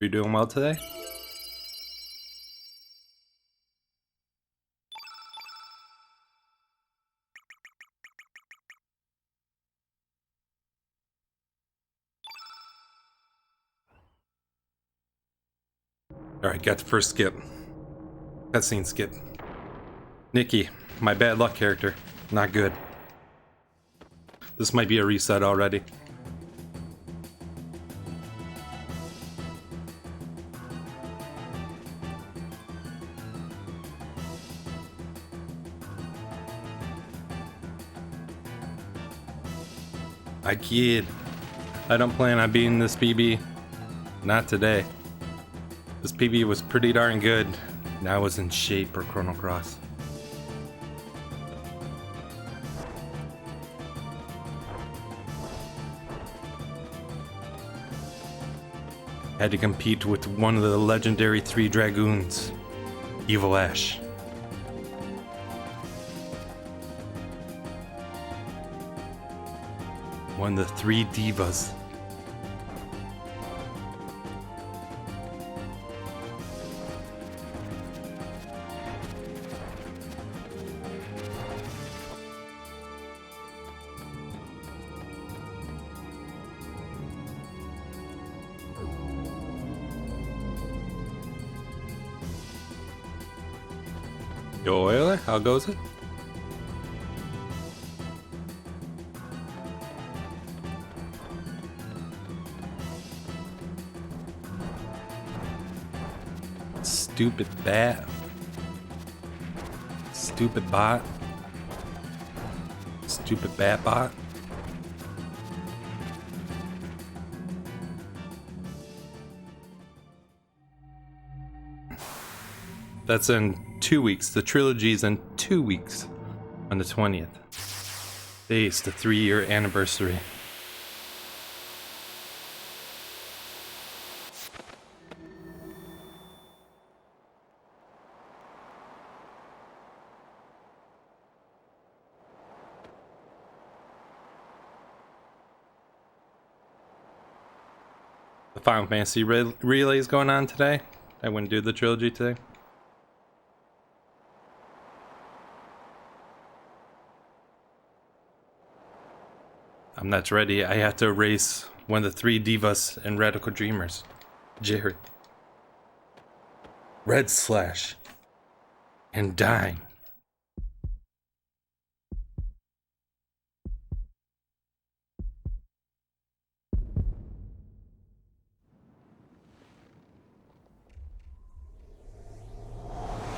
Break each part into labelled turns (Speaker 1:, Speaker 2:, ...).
Speaker 1: You doing well today? Alright, got the first skip. Cutscene skip. Nikki, my bad luck character. Not good. This might be a reset already. I kid. I don't plan on beating this PB. Not today. This PB was pretty darn good. Now I was in shape for Chrono Cross. Had to compete with one of the legendary 3 Dragoons, Evil Ash. One of the 3 Divas. Yo, Oiler, how goes it? Stupid bat. Stupid bot. Stupid bat bot. That's in 2 weeks. The trilogy's in 2 weeks. On the 20th. Today's the 3-year anniversary. The Final Fantasy relay is going on today. I wouldn't do the trilogy today. I'm not ready. I have to erase one of the 3 Divas and Radical Dreamers. Jerry. Red Slash. And Dime.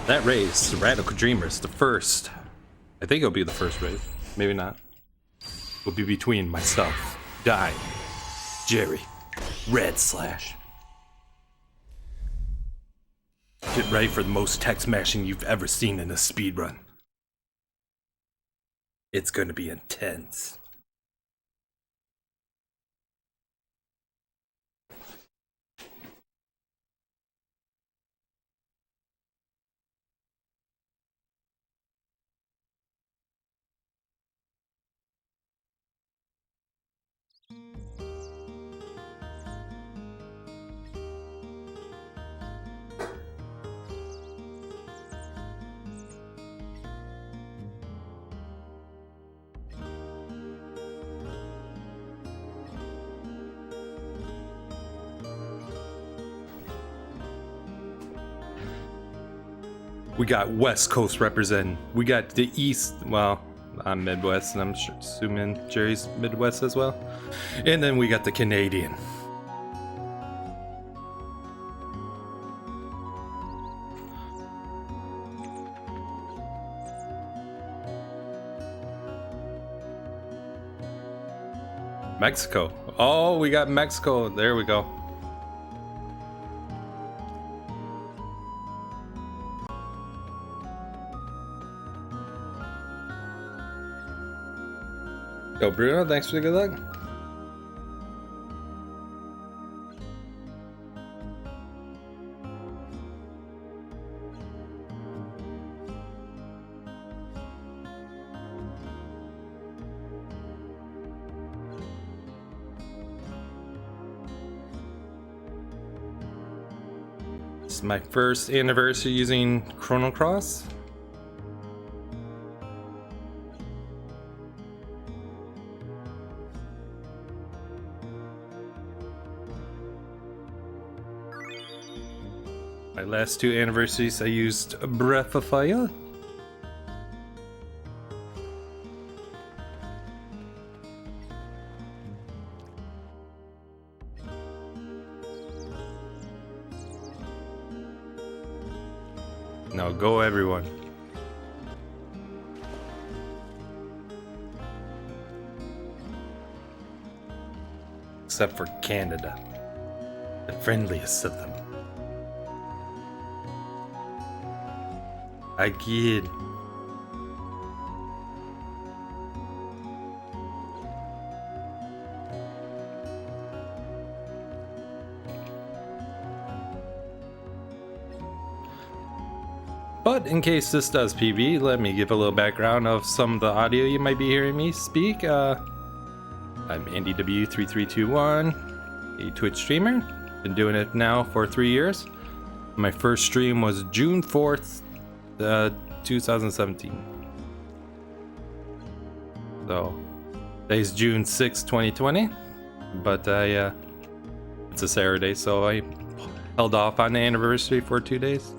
Speaker 1: That race, Radical Dreamers, the first. I think it'll be the first race. Maybe not. Will be between myself, Dime, Jerry, Red Slash. Get ready for the most tech smashing you've ever seen in a speedrun. It's gonna be intense. We got West Coast representing. We got the East, well, I'm Midwest, and I'm assuming Jerry's Midwest as well. And then we got the Canadian. Mexico. Oh, we got Mexico. There we go. Yo, Bruno, thanks for the good luck. is my first anniversary using Chrono. My last 2 anniversaries I used Breath of Fire. Now go everyone. Except for Canada, the friendliest of them. I kid. But in case this does PB, let me give a little background of some of the audio you might be hearing me speak. I'm AndyW3321, a Twitch streamer. Been doing it now for 3 years. My first stream was June 4th, 2017. So today's June 6th, 2020. But it's a Saturday, so I held off on the anniversary for 2 days.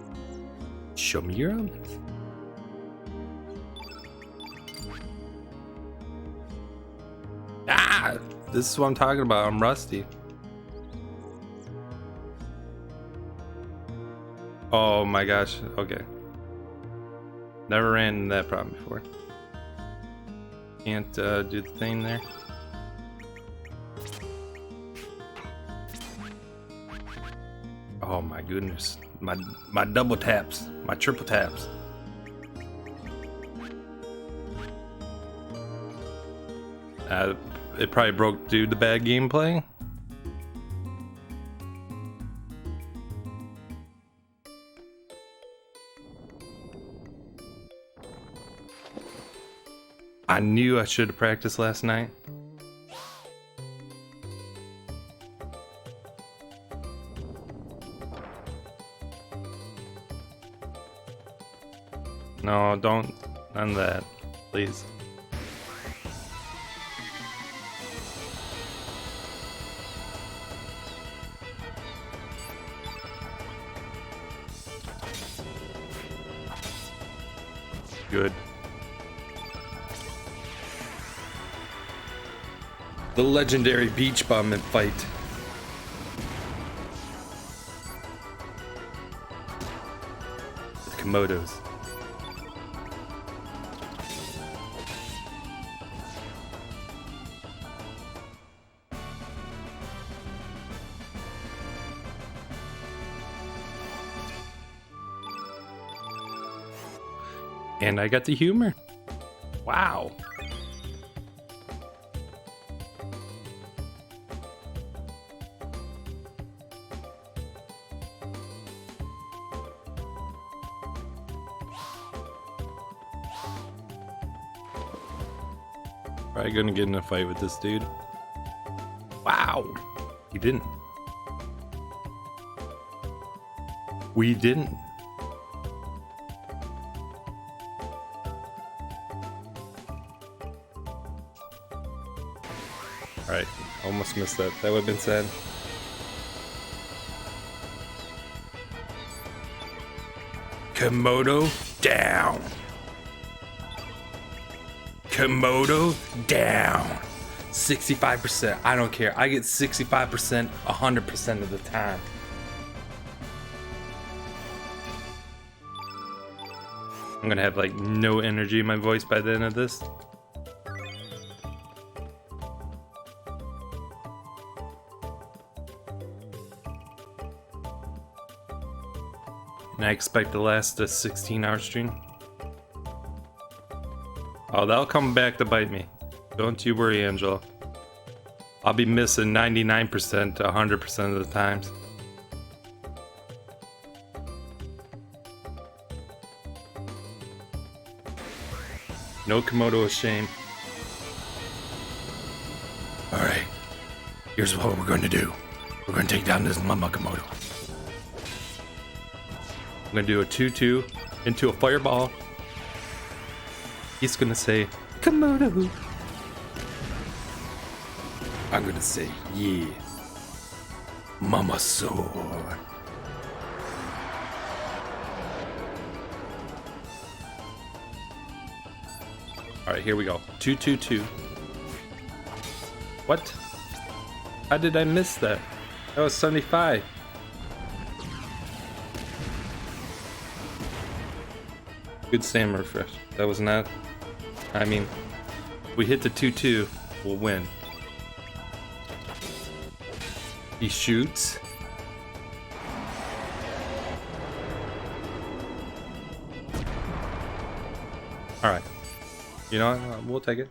Speaker 1: Show me your elements. Ah! This is what I'm talking about. I'm rusty. Oh my gosh. Okay. Never ran into that problem before. Can't do the thing there. Oh my goodness. My double taps. My triple taps. It probably broke due to bad gameplay. I knew I should have practiced last night. No, don't end that, please. Good. The legendary beach bum fight. The Komodos. And I got the humor. Wow. Probably gonna get in a fight with this dude. Wow. He didn't. We didn't. Alright, almost missed that. That would have been sad. Komodo down. Komodo down. 65%. I don't care. I get 65% 100% of the time. I'm gonna have like no energy in my voice by the end of this. And I expect to last a 16-hour stream. Oh, that'll come back to bite me. Don't you worry, Angela. I'll be missing 99% to 100% of the times. No Komodo is shame. Alright. Here's what we're going to do. We're going to take down this Mama Komodo. I'm gonna do a 2-2 into a fireball. He's gonna say, Komodo. I'm gonna say, yeah. Mama Sword. Alright, here we go. 2-2-2. What? How did I miss that? That was 75. Good stamina refresh. That was not... I mean, we hit the 2-2, we'll win. He shoots. Alright. You know what? We'll take it.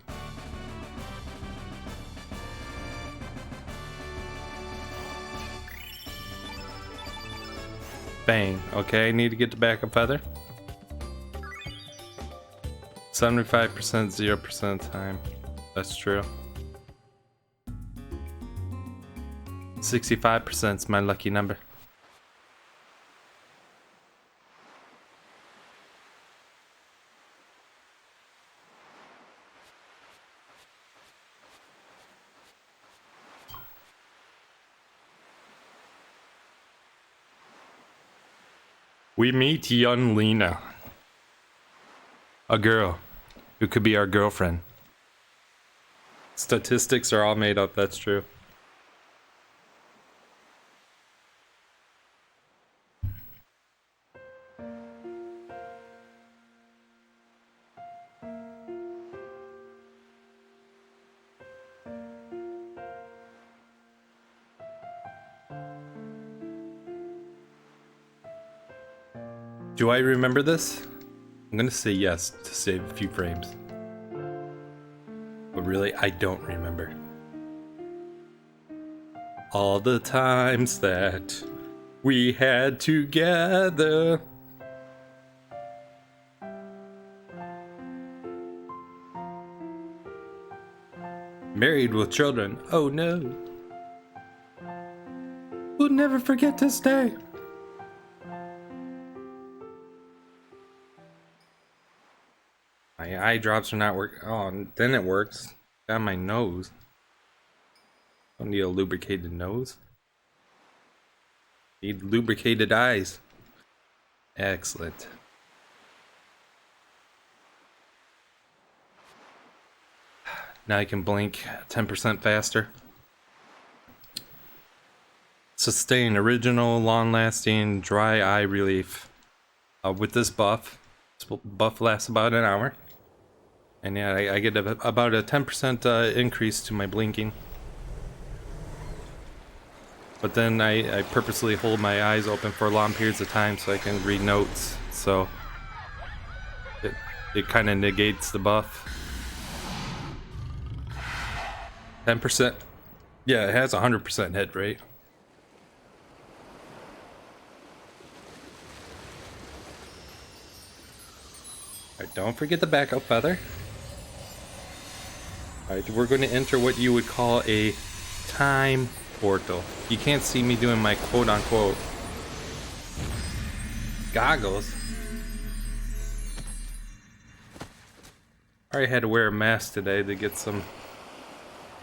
Speaker 1: Bang. Okay, need to get the backup feather. 75%, 0% time. That's true. 65% is my lucky number. We meet young Lena. A girl who could be our girlfriend. Statistics are all made up, that's true. Do I remember this? I'm gonna say yes to save a few frames. But really, I don't remember. All the times that we had together. Married with children, oh no. We'll never forget this day. My eye drops are not working. Oh, then it works. Got my nose. Don't need a lubricated nose. Need lubricated eyes. Excellent. Now I can blink 10% faster. Sustain original, long-lasting, dry eye relief. With this buff. This buff lasts about an hour. And yeah, I get about a 10% increase to my blinking. But then I purposely hold my eyes open for long periods of time so I can read notes. So it kind of negates the buff. 10%. Yeah, it has 100% hit rate. Alright, don't forget the backup feather. Alright, we're going to enter what you would call a time portal. You can't see me doing my quote-unquote goggles. I already had to wear a mask today to get some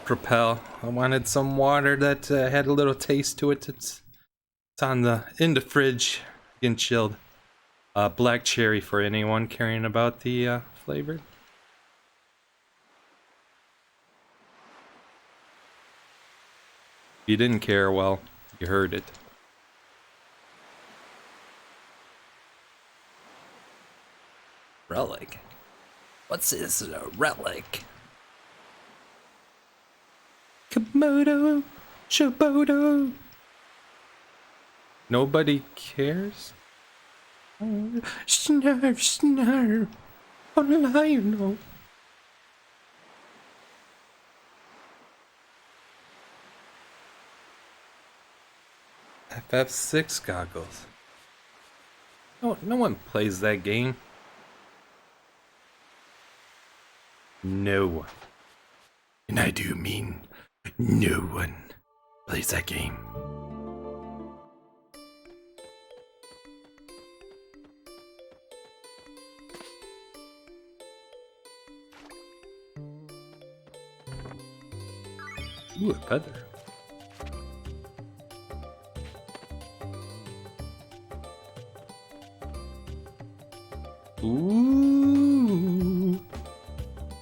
Speaker 1: Propel. I wanted some water that had a little taste to it. It's in the fridge, getting chilled. Black cherry for anyone caring about the flavor. If you didn't care, well, you heard it. Relic? What's this, a relic? Komodo, Shibodo. Nobody cares? Oh, snarf, snarf. Oh, Lionel. FF6 goggles. No one plays that game. No one. And I do mean no one plays that game. Ooh, a feather. Ooh.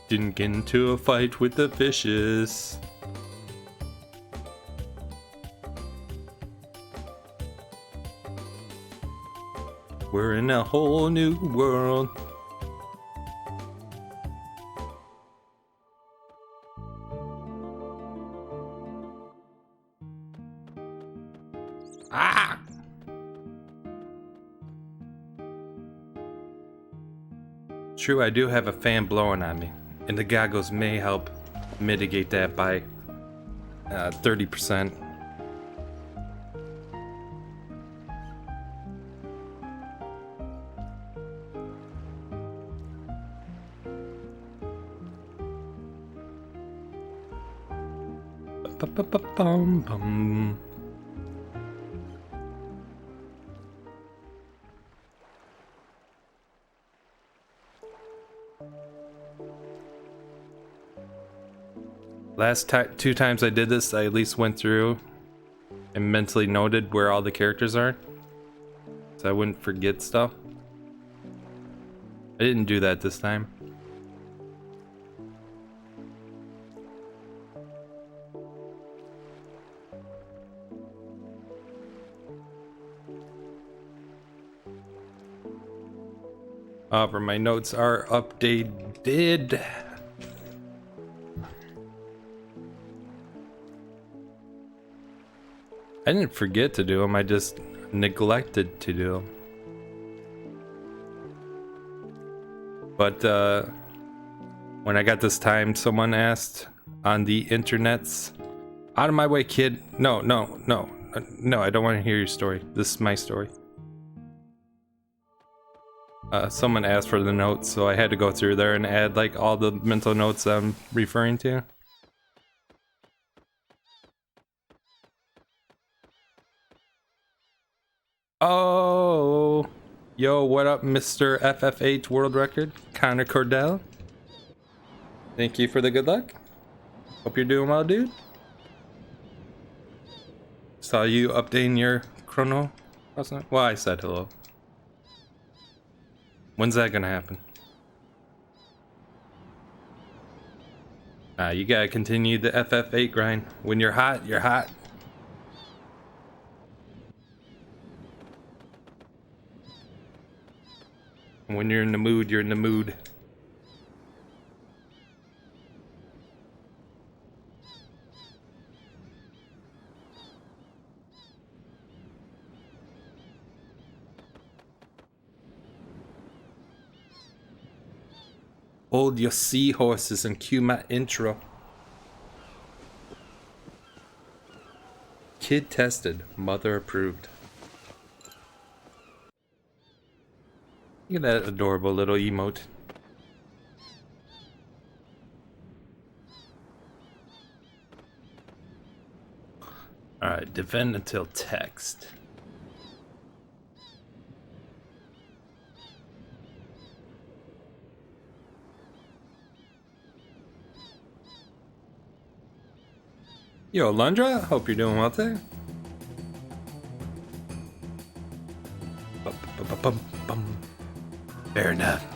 Speaker 1: Didn't get into a fight with the fishes. We're in a whole new world. Ah! True, I do have a fan blowing on me, and the goggles may help mitigate that by 30%. Bum. Last two times I did this, I at least went through and mentally noted where all the characters are, so I wouldn't forget stuff. I didn't do that this time. However, my notes are updated. I didn't forget to do them, I just neglected to do them. But when I got this time, someone asked on the internets, out of my way, kid. No, I don't want to hear your story. This is my story. Someone asked for the notes, so I had to go through there and add like all the mental notes I'm referring to. Oh, yo, what up, Mr. FF8 World Record, Connor Cordell? Thank you for the good luck. Hope you're doing well, dude. Saw you updating your Chrono. Well, I said hello. When's that gonna happen? You gotta continue the FF8 grind. When you're hot, you're hot. And when you're in the mood, you're in the mood. Hold your seahorses and cue my intro. Kid tested, mother approved. Look at that adorable little emote. Alright, defend until text. Yo, Lundra, hope you're doing well today. Fair enough.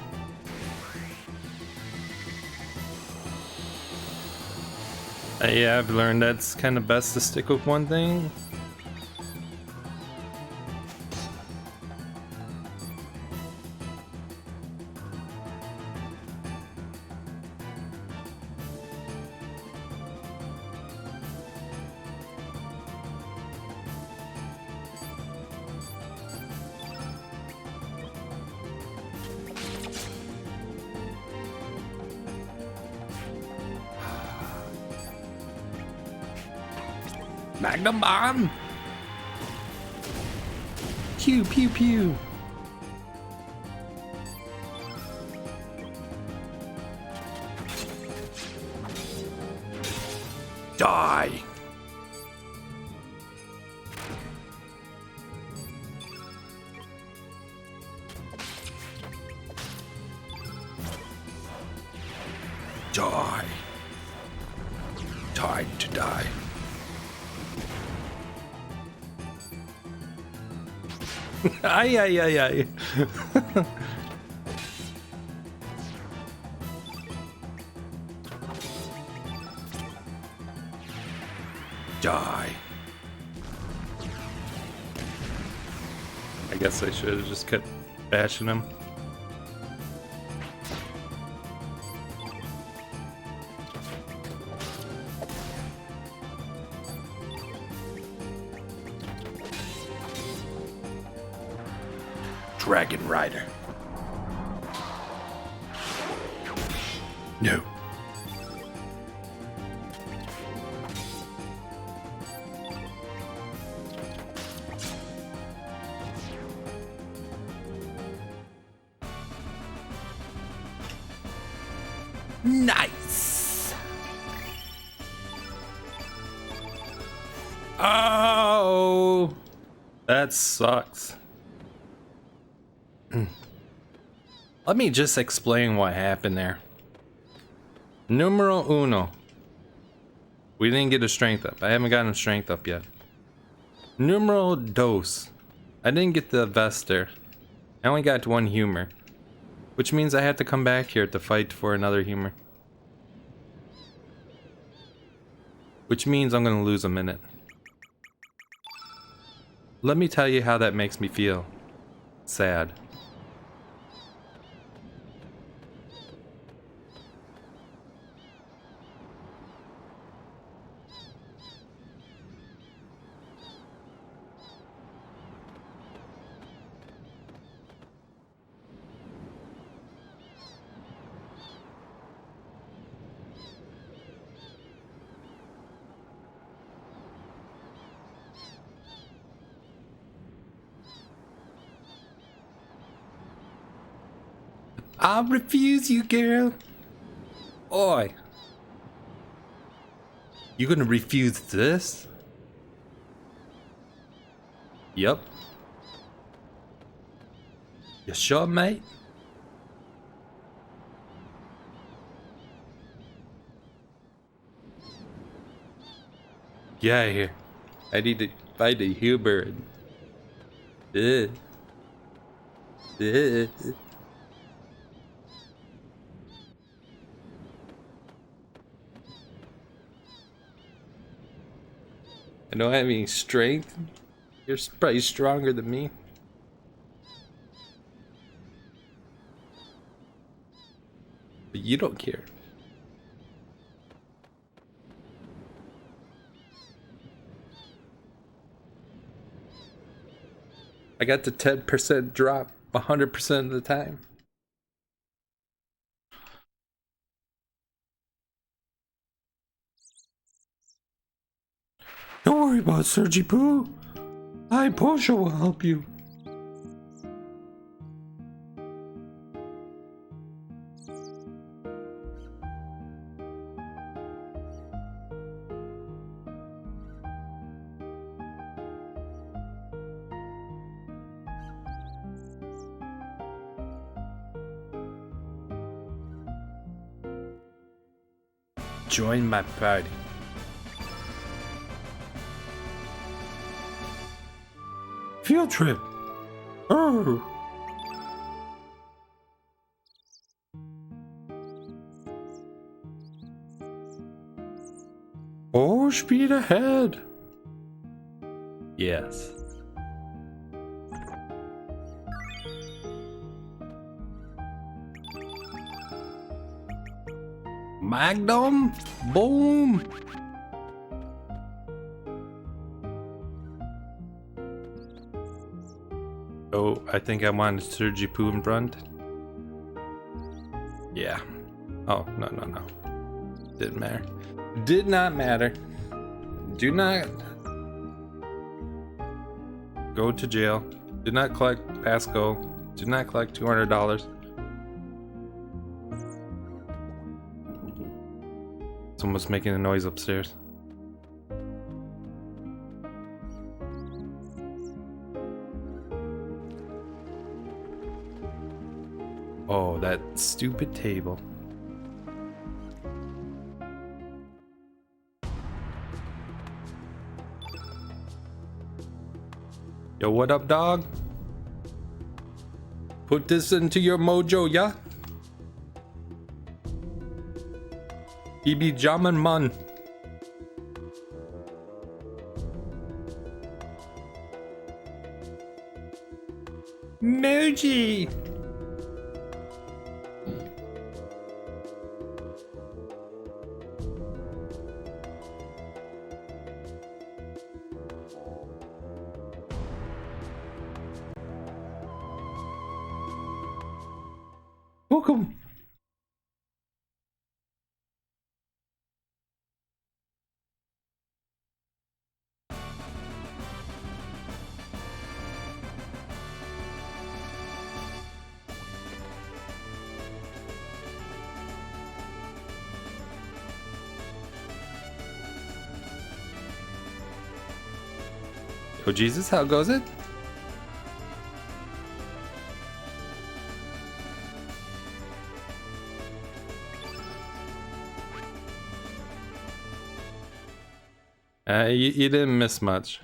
Speaker 1: Yeah, I've learned that's kind of best to stick with one thing. Magnum bomb! Pew pew pew! Die! Die! Time to die. Ay, ay, ay, ay. Die. I guess I should have just kept bashing him. Dragon Rider. No. Nice. Oh, that sucks. Let me just explain what happened there. Numero uno. We didn't get a strength up. I haven't gotten a strength up yet. Numero dos. I didn't get the Vester. I only got one humor. Which means I have to come back here to fight for another humor. Which means I'm gonna lose a minute. Let me tell you how that makes me feel. Sad. I'll refuse you, girl. Oi. You gonna refuse this? Yep. You sure, mate? Get out of here. I need to find a humor. I don't have any strength. You're probably stronger than me. But you don't care. I got the 10% drop 100% of the time. Don't worry about Sergi Poo. I, Portia, will help you. Join my party. Field trip. Oh. Oh, speed ahead. Yes. Magnum. Boom. Oh, I think I wanted Sergi Poo in front. Yeah. Oh, no. Didn't matter. Did not matter. Do not go to jail. Do not collect Pasco. Do not collect $200. Someone's making a noise upstairs. Oh, that stupid table. Yo, what up, dog? Put this into your mojo, yeah? Ibi Jaman man. Moji. Welcome. Oh Jesus, how goes it? You didn't miss much.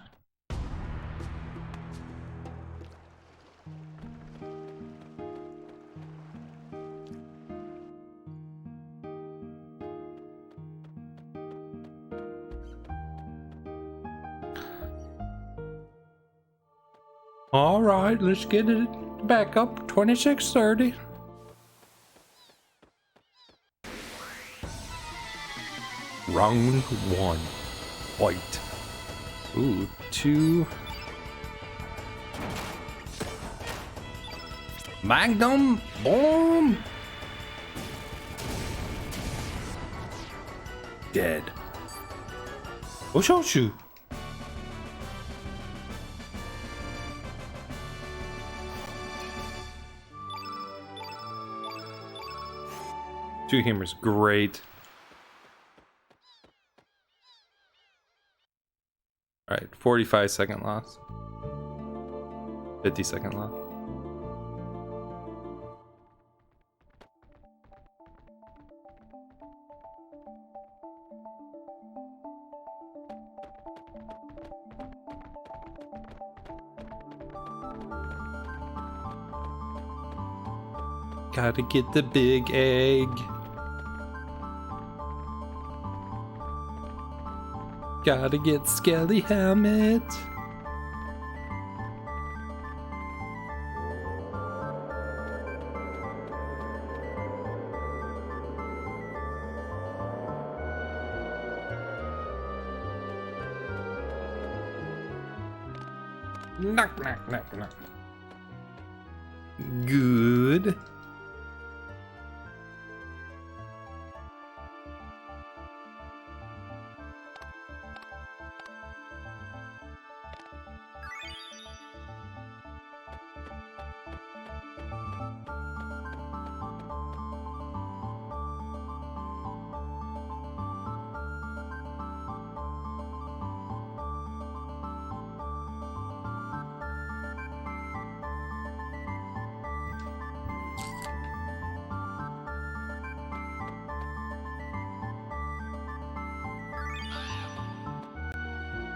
Speaker 1: All right, let's get it back up. 26:30. Round 1. Fight. Ooh, 2. Magnum boom. Dead. Oshoshu. Two humors, great. All right, 45-second loss. 50-second loss. Gotta get the big egg. Gotta get Skelly helmet. Knock, knock, knock, knock. Good.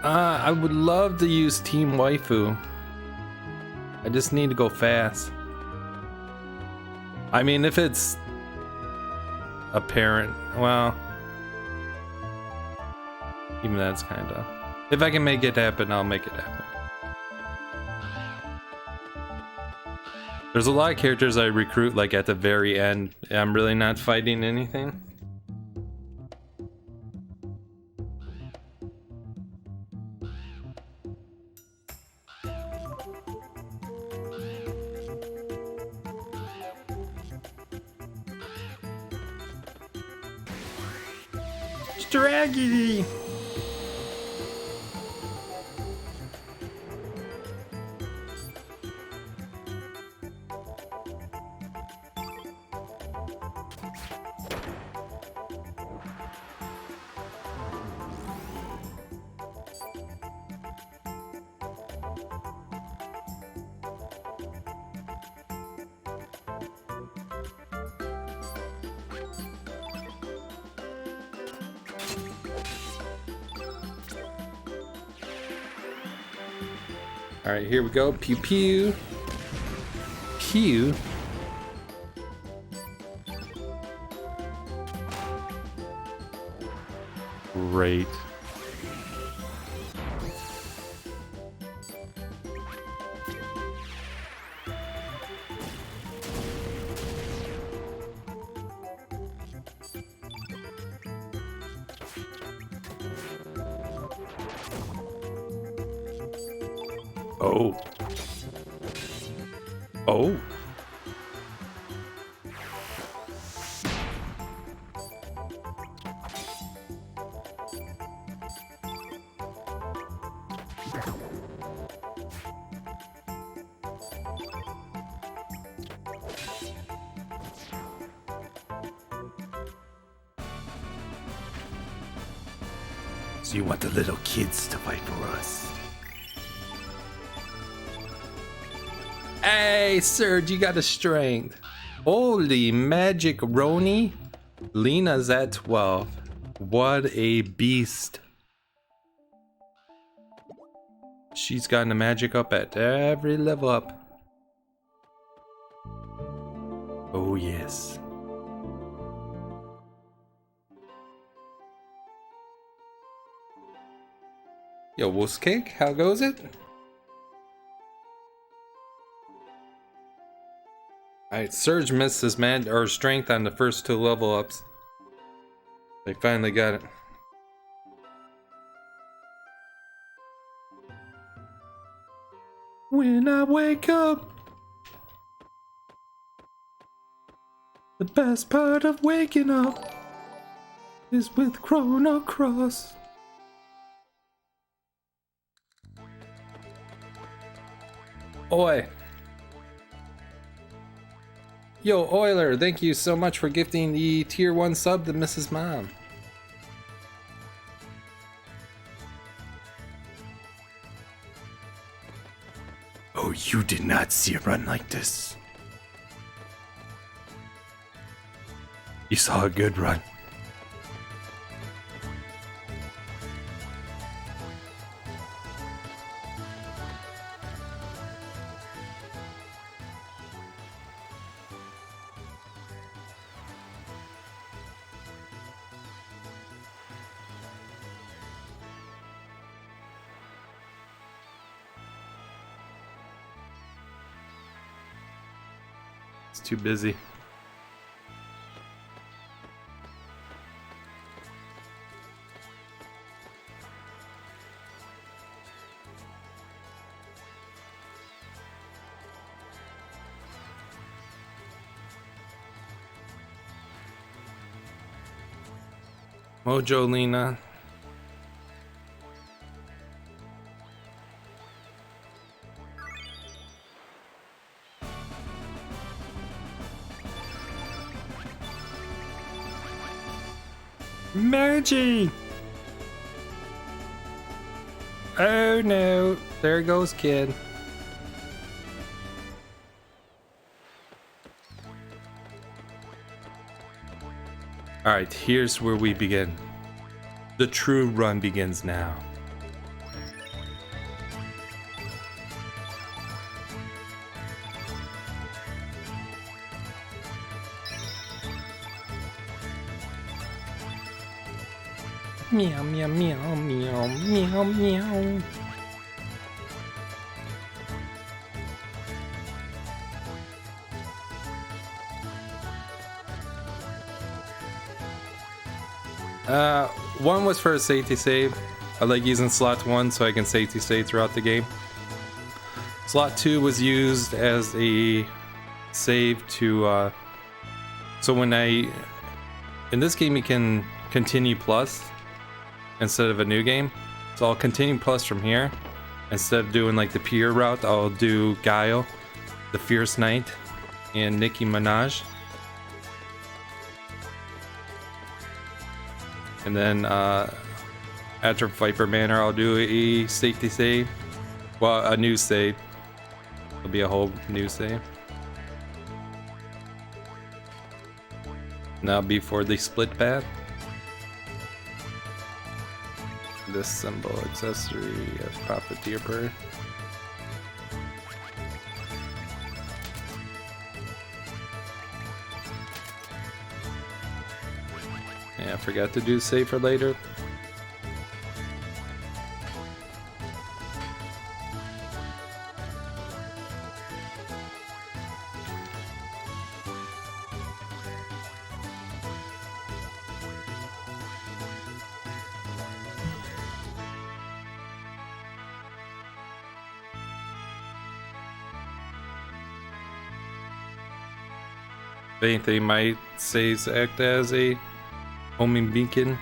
Speaker 1: I would love to use Team Waifu. I just need to go fast. I mean, if it's apparent, well, even that's kind of. If I can make it happen, I'll make it happen. There's a lot of characters I recruit like at the very end. I'm really not fighting anything. Draggy. All right, here we go. Pew pew. Pew. Great. Oh. Oh. So you want the little kids to fight for us? Hey, Serge, you got a strength. Holy magic Roni. Lena's at 12. What a beast. She's gotten the magic up at every level up. Oh, yes. Yo, Wolf's Cake, how goes it? Alright, Surge missed his strength on the first 2 level ups. They finally got it. When I wake up, the best part of waking up is with Chrono Cross. Oi. Yo, Euler, thank you so much for gifting the tier 1 sub to Mrs. Mom. Oh, you did not see a run like this. You saw a good run. It's too busy. Mojo Lena. Margie! Oh no, there goes kid. Alright, here's where we begin. The true run begins now. Meow, meow, meow, meow, meow, meow. One was for a safety save. I like using slot 1 so I can safety save throughout the game. Slot 2 was used as a save to, so when in this game you can continue plus instead of a new game. So I'll continue plus from here. Instead of doing like the Pier route, I'll do Guile, the Fierce Knight, and Nicki Minaj. And then after Viper Manor, I'll do a safety save. Well, a new save. It'll be a whole new save. Now before the split path. This symbol accessory of Profiteer Bird. Yeah, I forgot to do save for later. If anything, might saves act as a homing beacon.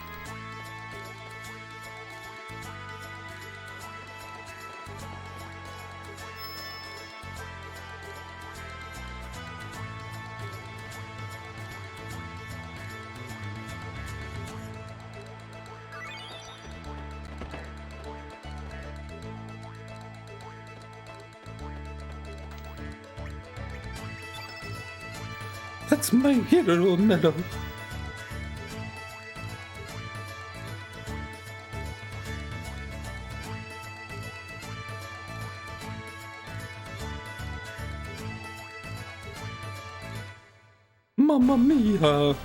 Speaker 1: That's my hero medal. Mamma mia.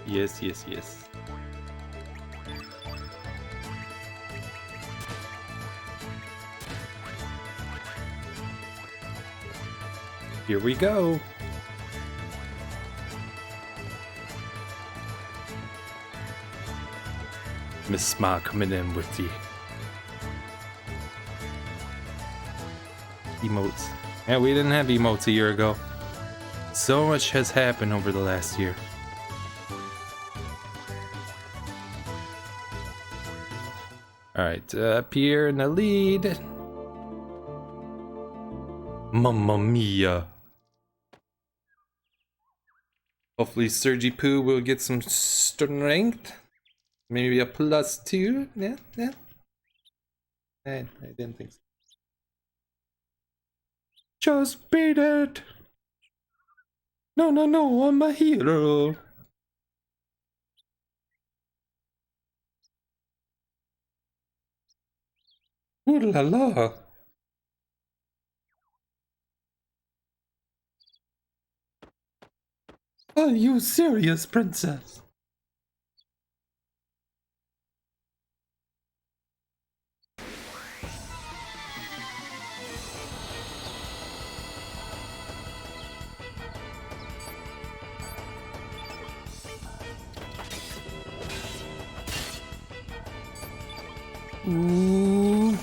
Speaker 1: Yes, yes, yes. Here we go. Miss Smart coming in with the emotes. Yeah, we didn't have emotes a year ago. So much has happened over the last year. Alright, up here in the lead. Mamma mia. Hopefully Sergi Poo will get some strength. Maybe a +2. Yeah, yeah. I didn't think so. Just beat it. No, no, no, I'm a hero. Ooh la la. Are you serious, princess? Ooh.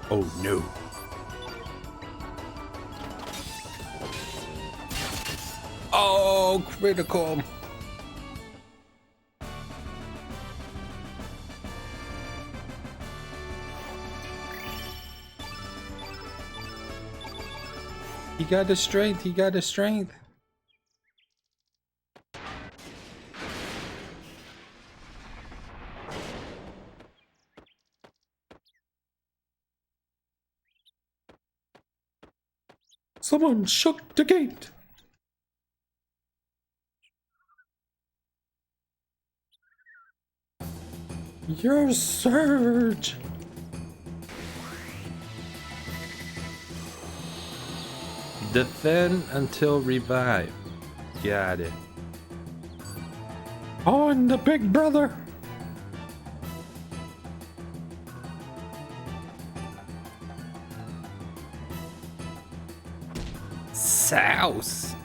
Speaker 1: Oh no. Oh, critical. He got the strength, he got the strength. Someone shook the gate. Your surge. Defend until revive. Got it. On the big brother. Souse.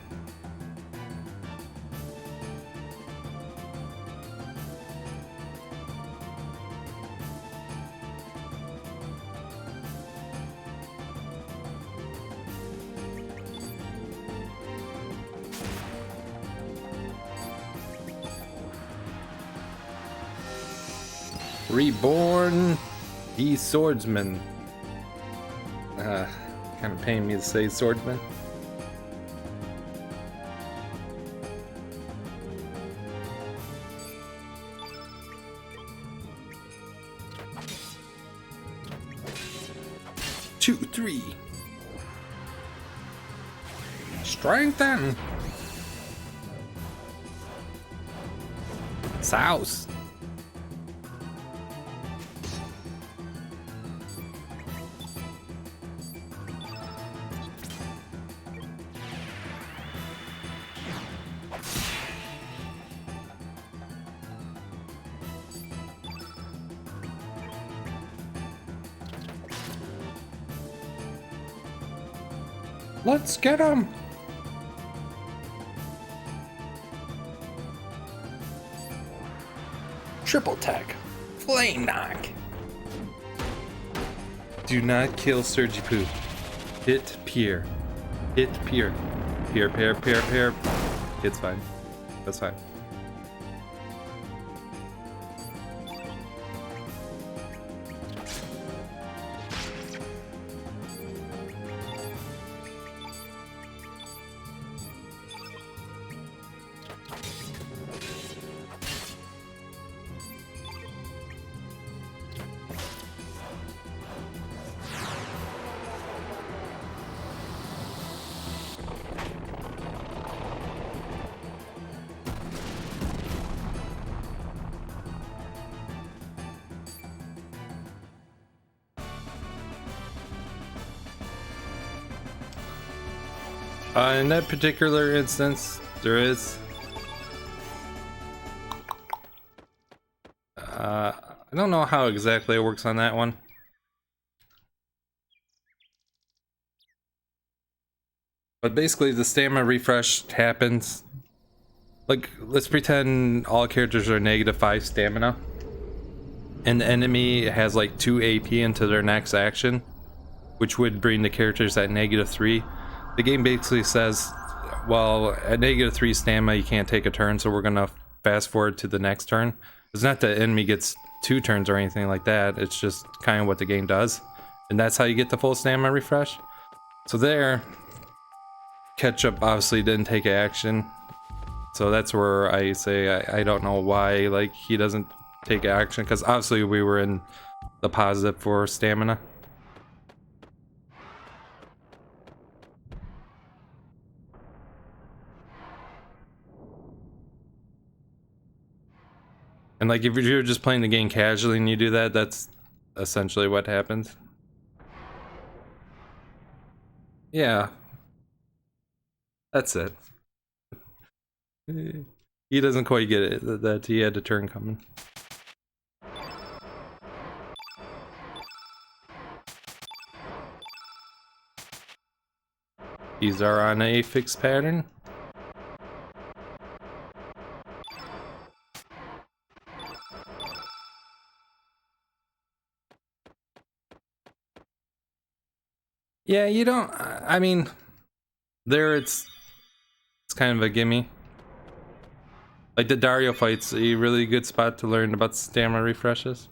Speaker 1: Reborn, the swordsman. Kind of paying me to say swordsman. 2, 3. Strengthen. South. Let's get him. Triple tech. Flame knock. Do not kill Surgipu. Hit Pier. Hit Pier. Pier, Pier, Pier, Pier. It's fine. That's fine. In that particular instance, there is. I don't know how exactly it works on that one. But basically, the stamina refresh happens. Like, let's pretend all characters are -5 stamina. And the enemy has like 2 AP into their next action, which would bring the characters at -3. The game basically says, well, at -3 stamina, you can't take a turn, so we're gonna fast forward to the next turn. It's not that the enemy gets 2 turns or anything like that, it's just kind of what the game does. And that's how you get the full stamina refresh. So there, Ketchup obviously didn't take action. So that's where I say I don't know why like he doesn't take action, because obviously we were in the positive for stamina. And like if you're just playing the game casually and you do that, that's essentially what happens. Yeah. That's it. He doesn't quite get it, that he had a turn coming. These are on a fixed pattern. Yeah, you don't, I mean, there it's kind of a gimme. Like the Dario fight's a really good spot to learn about stamina refreshes.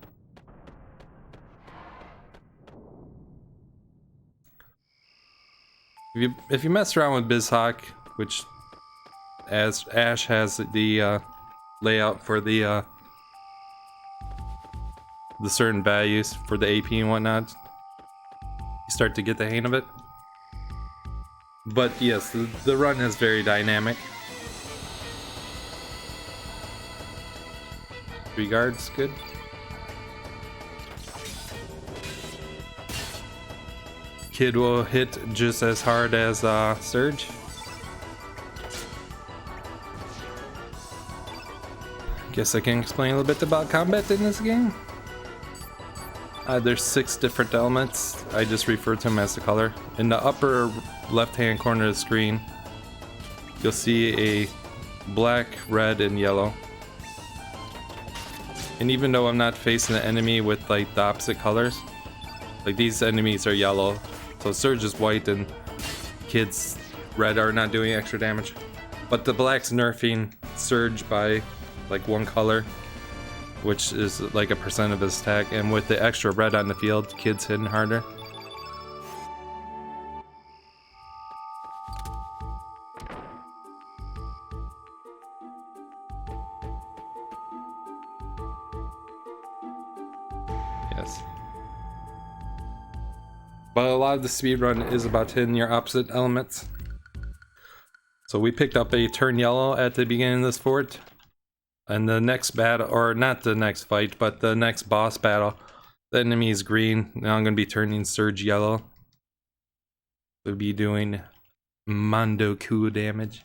Speaker 1: If you mess around with BizHawk, which as Ash has the layout for the certain values for the AP and whatnot, you start to get the hang of it. But yes, the run is very dynamic. 3 guards, good. Kid will hit just as hard as Surge. Guess I can explain a little bit about combat in this game. There's 6 different elements. I just refer to them as the color. In the upper left-hand corner of the screen, you'll see a black, red, and yellow. And even though I'm not facing the enemy with like the opposite colors, like these enemies are yellow, so Surge is white and Kid's red are not doing extra damage. But the black's nerfing Surge by like 1 color, which is like a % of his attack, and with the extra red on the field, Kid's hitting harder. Yes. But a lot of the speedrun is about hitting your opposite elements. So we picked up a turn yellow at the beginning of this fort. And the next battle, or not the next fight, but the next boss battle, the enemy is green. Now I'm going to be turning surge yellow. We'll be doing Mondo Ku damage.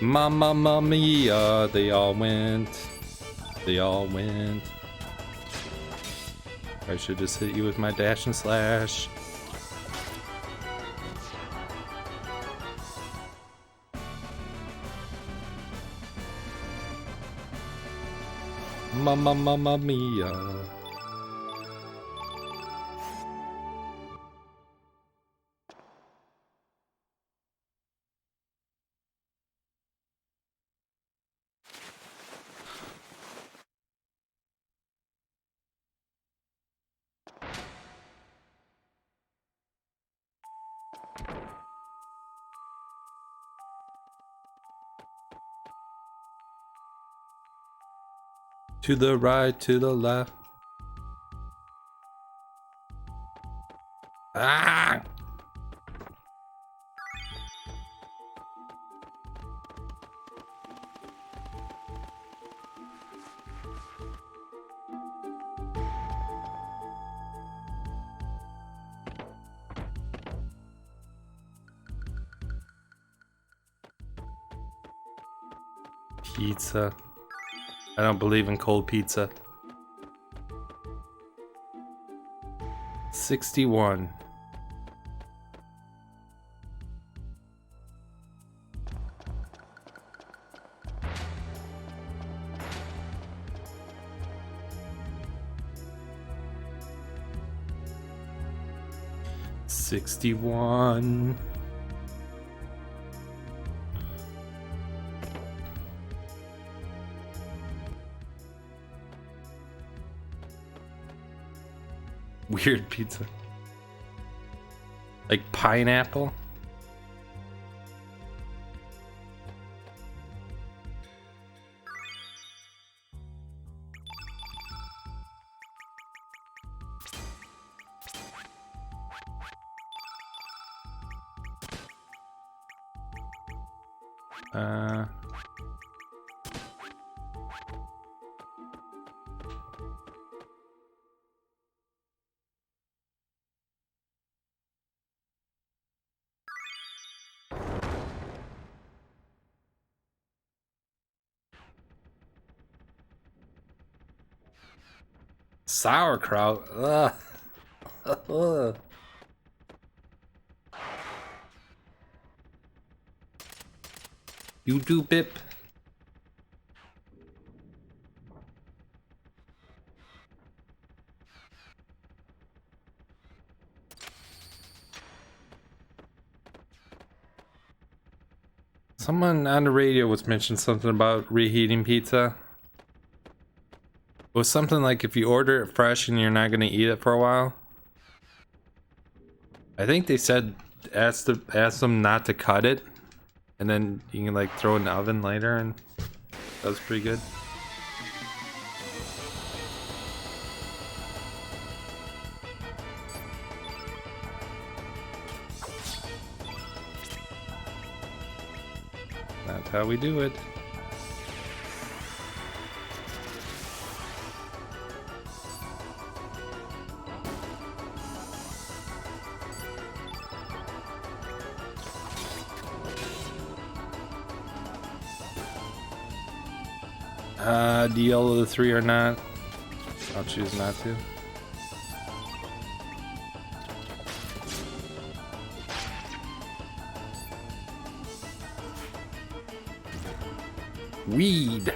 Speaker 1: Mamma mia, they all went. They all went. I should just hit you with my dash and slash. Mamma mia. To the right, to the left. Ah! Pizza. I don't believe in cold pizza. 61. $61. Weird pizza. Like pineapple? Sauerkraut. Ugh. Ugh. You do, Pip. Someone on the radio was mentioning something about reheating pizza. It was something like if you order it fresh and you're not going to eat it for a while. I think they said ask them not to cut it, and then you can like throw it in the oven later, and that was pretty good. That's how we do it. Deal of the three or not? I'll choose not to. Weed.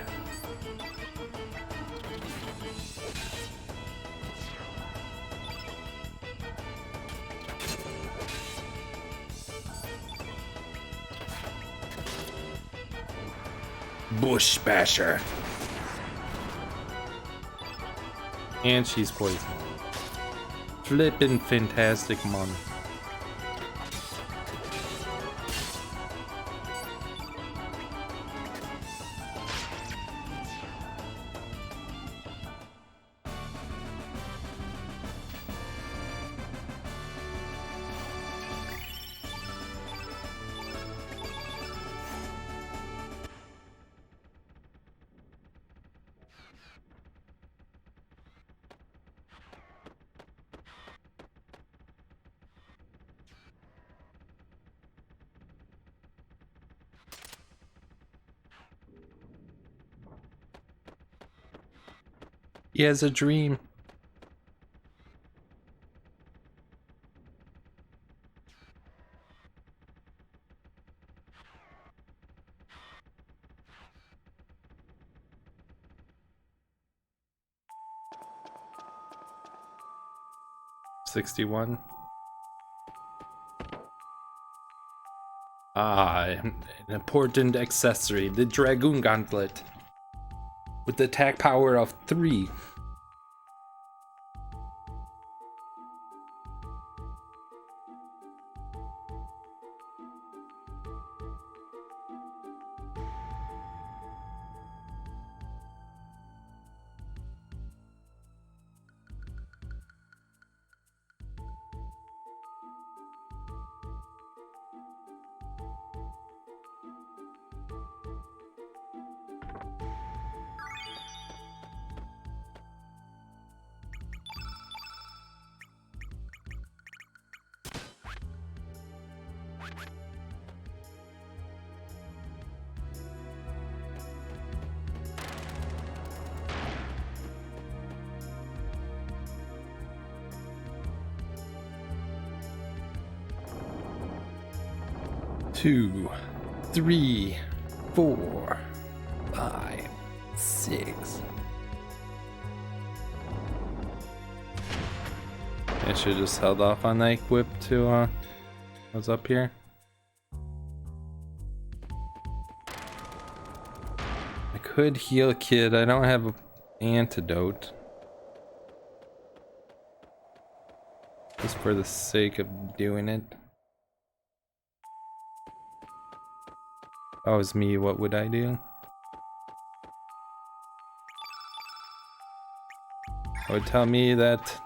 Speaker 1: Bush basher. And she's poisoned. Flippin' fantastic mon. He has a dream. $61. An important accessory, the Dragoon Gauntlet. With the attack power of 3. Two, 3, 4, 5, 6. I should have just held off on that equip to what's up here. I could heal a kid. I don't have an antidote. Just for the sake of doing it. If that was me, what would I do? It would tell me that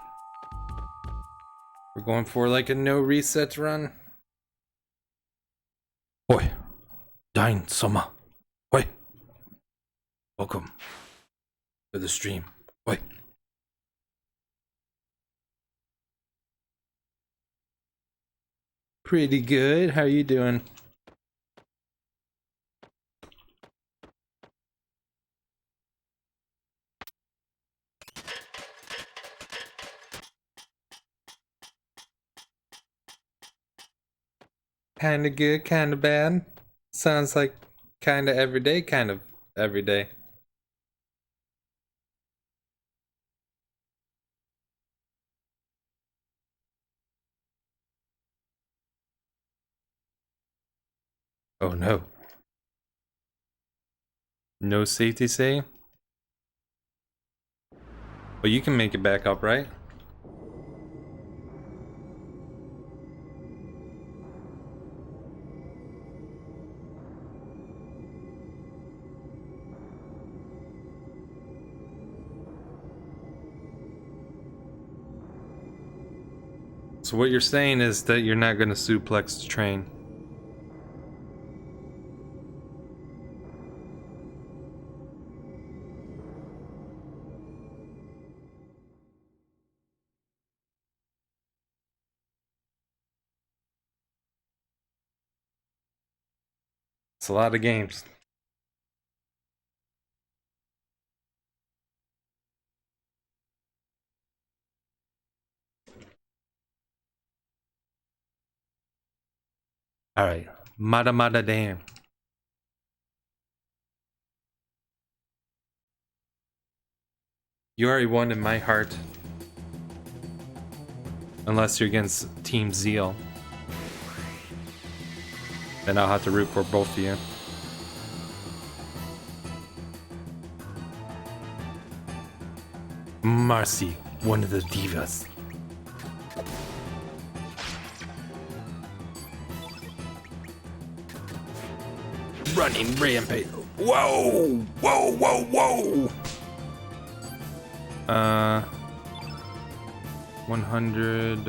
Speaker 1: we're going for like a no reset run. Oi, Dine Soma. Oi, welcome to the stream. Oi. Pretty good. How you doing? Kinda good, kinda bad. Sounds like kinda everyday, kind of everyday. Oh no. No safety save? But you can make it back up, right? So what you're saying is that you're not gonna suplex the train. It's a lot of games. Alright. Mada Mada Dam. You already won in my heart. Unless you're against Team Zeal. Then I'll have to root for both of you. Marcy, one of the divas. Running rampage. Whoa! Whoa, whoa, whoa! 100,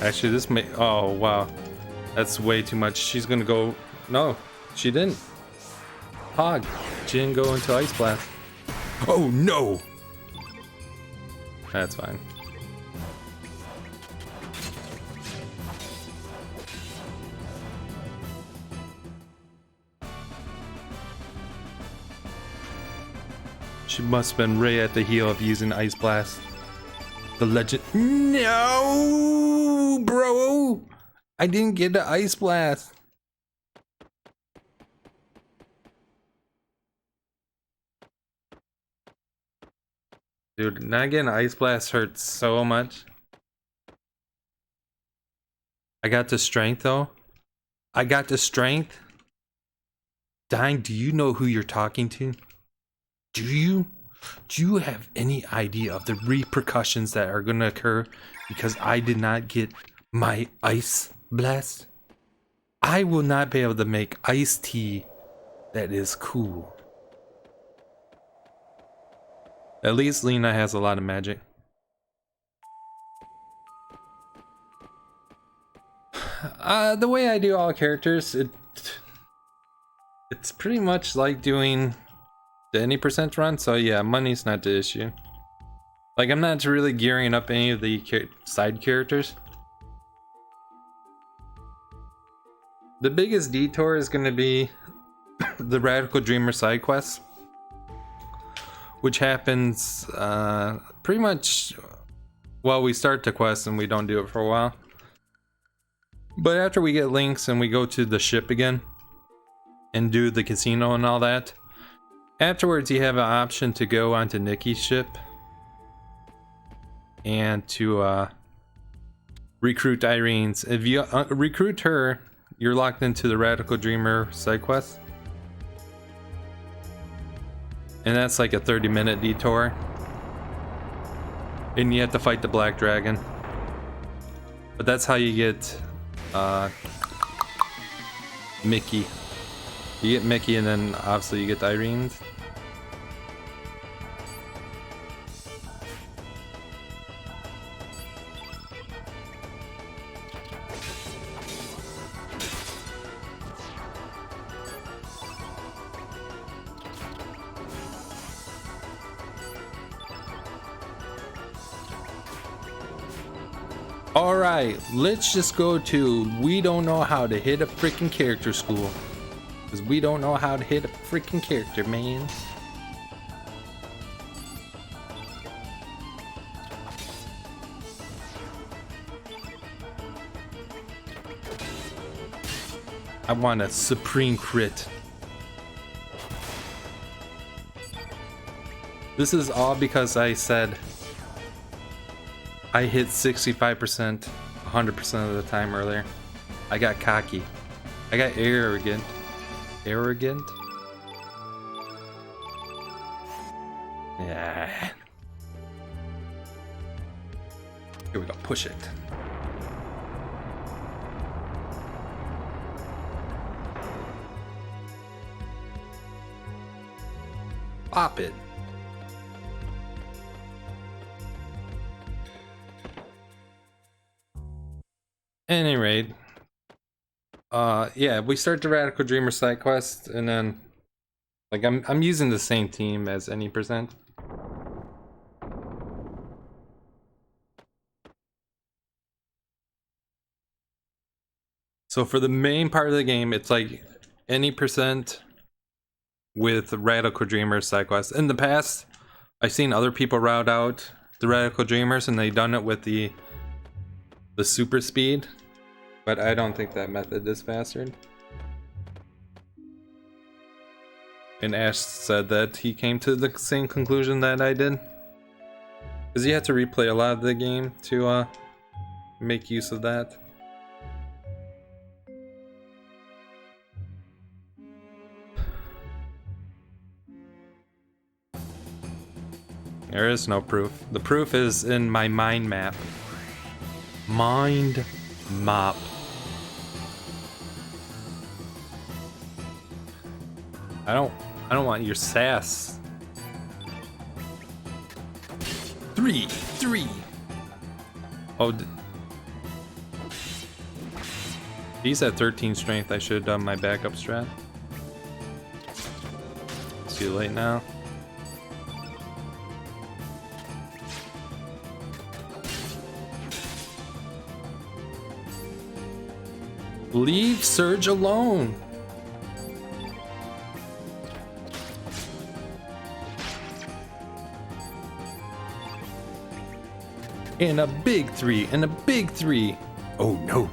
Speaker 1: Actually, this may... Oh, wow. That's way too much. She's gonna go... No, she didn't. Hog. She didn't go into Ice Blast. Oh, no! That's fine. She must have been right at the heel of using Ice Blast. The legend. No, bro! I didn't get the Ice Blast. Dude, not getting Ice Blast hurts so much. I got the strength though. I got the strength. Dying, do you know who you're talking to? Do you have any idea of the repercussions that are going to occur because I did not get my Ice Blast? I will not be able to make iced tea that is cool. At least Lena has a lot of magic. The way I do all characters, it's pretty much like doing the any percent run, so yeah, money's not the issue. Like, I'm not really gearing up any of the side characters. The biggest detour is going to be the Radical Dreamer side quest, which happens pretty much while we start the quest and we don't do it for a while. But after we get links and we go to the ship again and do the casino and all that, afterwards you have an option to go onto Nikki's ship and to recruit Irene's. If you recruit her, you're locked into the Radical Dreamer side quest. And that's like a 30-minute detour. And you have to fight the Black Dragon. But that's how you get Mickey. You get Mickey and then obviously you get the Irene's. Alright, let's just go to we don't know how to hit a freaking character school. Because we don't know how to hit a freaking character, man. I want a supreme crit. This is all because I said I hit 65%, 100% of the time earlier. I got cocky. I got arrogant. Arrogant? Yeah. Here we go. Push it. Pop it. Any rate, yeah, we start the Radical Dreamer side quest, and then, like, I'm using the same team as any percent. So for the main part of the game, it's like any percent with Radical Dreamers side quests. In the past, I've seen other people route out the Radical Dreamers and they done it with the super speed, but I don't think that method is faster. And Ash said that he came to the same conclusion that I did. Because you have to replay a lot of the game to make use of that. There is no proof. The proof is in my mind map. Mind map. I don't want your sass. 3. Oh, he's at 13 strength. I should have done my backup strat. It's too late now. Leave Surge alone. And a big 3, and a big 3. Oh no.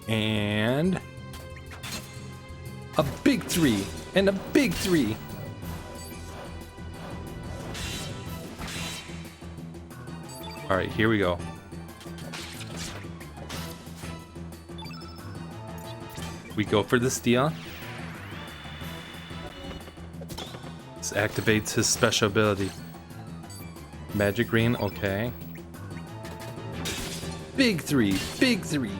Speaker 1: And a big 3, and a big 3. All right, here we go. We go for the steal. This activates his special ability. Magic green, okay. Big 3, big 3.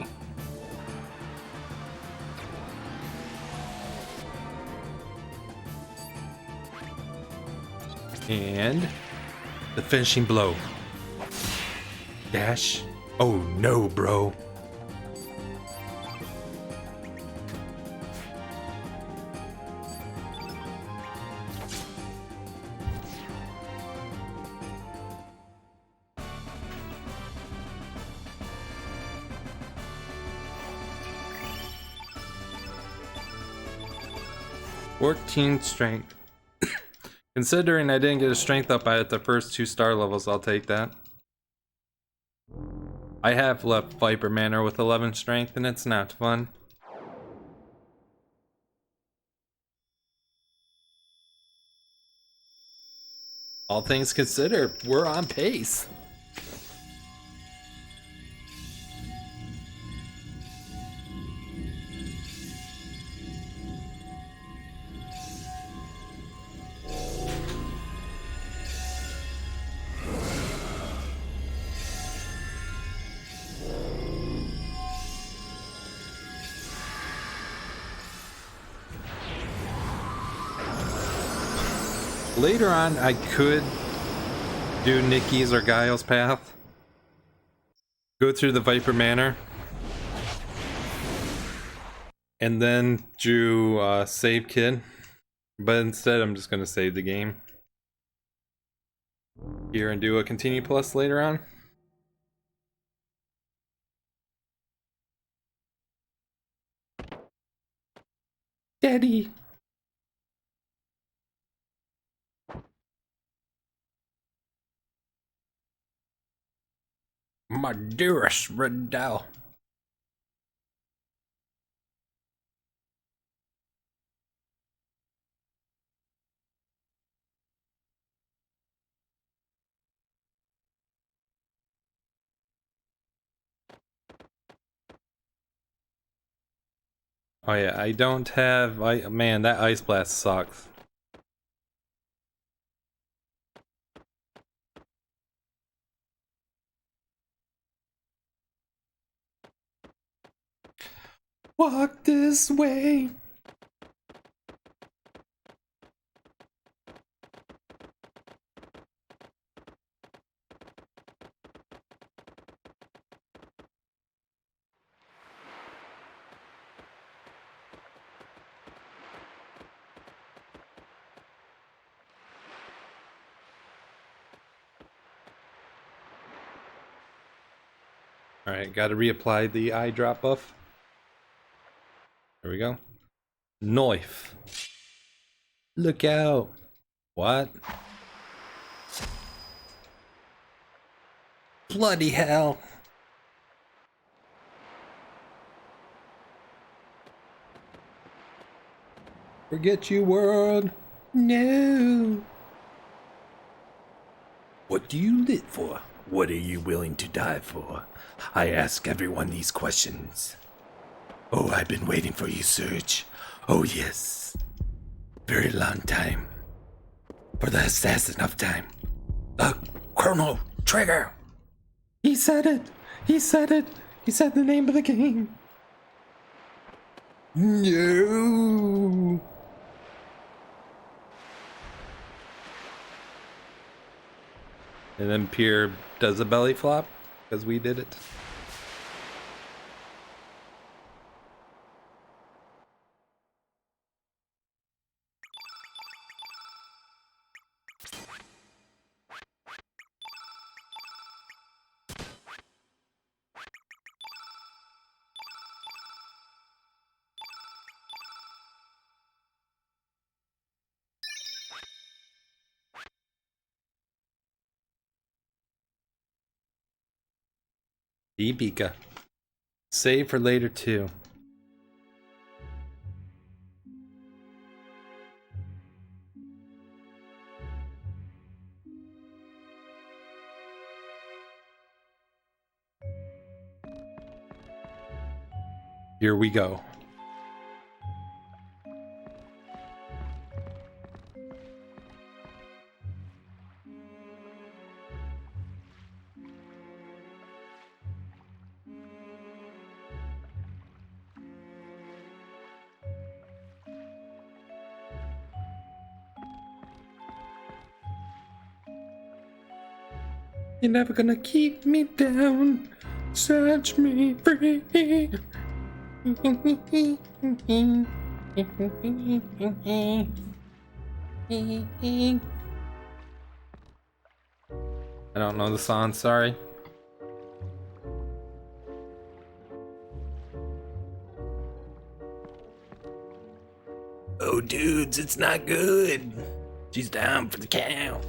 Speaker 1: And the finishing blow. Dash. Oh no, bro. $14 strength. Considering I didn't get a strength up at the first 2 star levels, I'll take that. I have left Viper Manor with 11 strength and it's not fun. All things considered, we're on pace. Later on, I could do Nikki's or Guile's path. Go through the Viper Manor. And then do Save Kid. But instead, I'm just going to save the game here and do a Continue Plus later on. Daddy! My dearest Riddell. Oh yeah, I don't have... man, that Ice Blast sucks. Walk this way. Alright, gotta reapply the eye drop buff. There we go. Knife. Look out. What? Bloody hell. Forget you, world. No. What do you live for? What are you willing to die for? I ask everyone these questions. Oh, I've been waiting for you, Surge. Oh, yes. Very long time. For the assassin of time. The Chrono Trigger. He said it. He said it. He said the name of the game. No. And then Pierre does a belly flop because we did it. Ibika. Save for later too. Here we go. You're never gonna keep me down. Set me free. I don't know the song, sorry. Oh, dudes, it's not good. She's down for the count.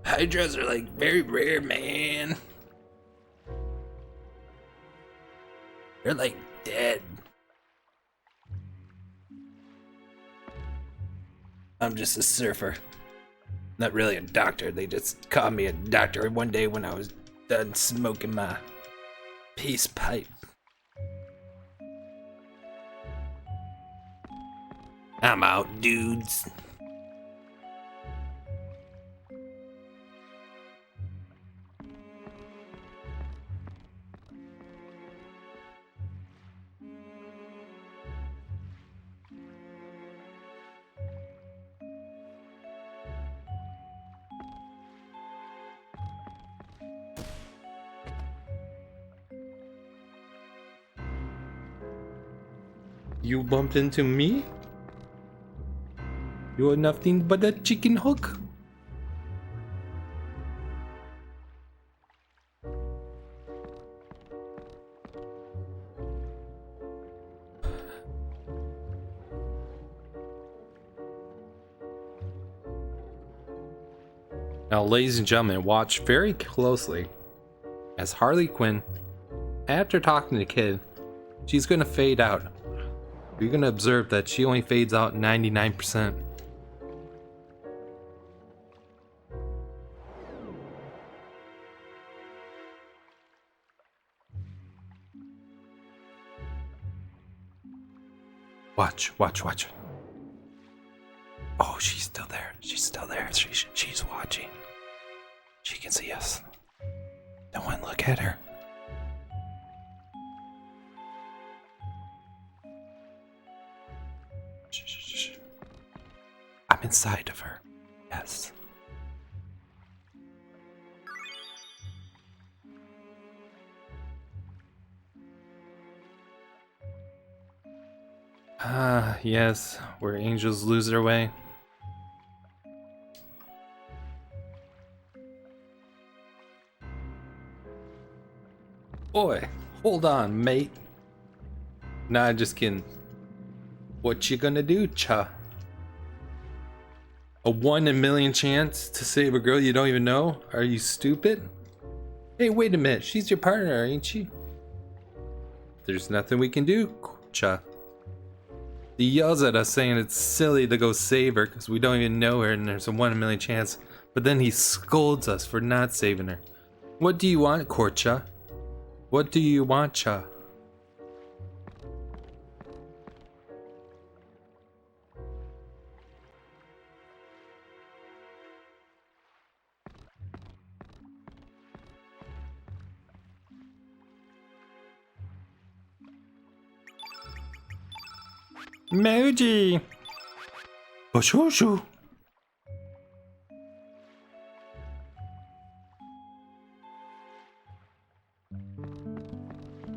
Speaker 1: Hydras are like very rare, man. They're like dead. I'm just a surfer. Not really a doctor. They just called me a doctor one day when I was done smoking my peace pipe. I'm out, dudes. You bumped into me? You're nothing but a chicken hook. Now, ladies and gentlemen, watch very closely as Harley Quinn, after talking to the kid, she's gonna fade out. You're gonna observe that she only fades out 99%. Watch, watch, watch. Oh, she's still there. She's still there. She's watching. She can see us. No one look at her. Shh. I'm inside of her. Yes. Ah, yes, where angels lose their way. Boy, hold on, mate. Nah, just kidding. What you gonna do, cha? A 1 in a million chance to save a girl you don't even know? Are you stupid? Hey, wait a minute. She's your partner, ain't she? There's nothing we can do, cha. He yells at us saying it's silly to go save her because we don't even know her and there's a 1 in a million chance. But then he scolds us for not saving her. What do you want, Korcha? What do you want, cha? Moji! Oshoshu!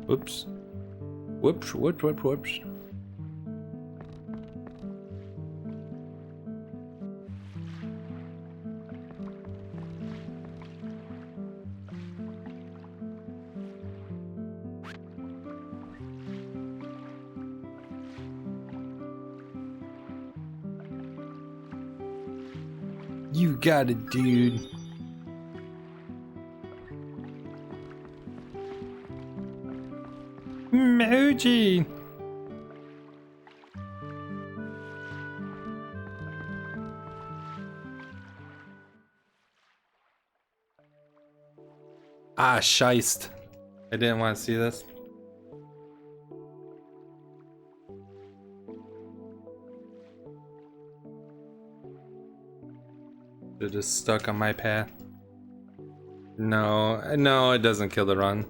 Speaker 1: Whoops. Whoops, whoops, whoops, whoops. You got it, dude. Moji! Ah, scheist. I didn't want to see this. They're just stuck on my path. No, no, it doesn't kill the run.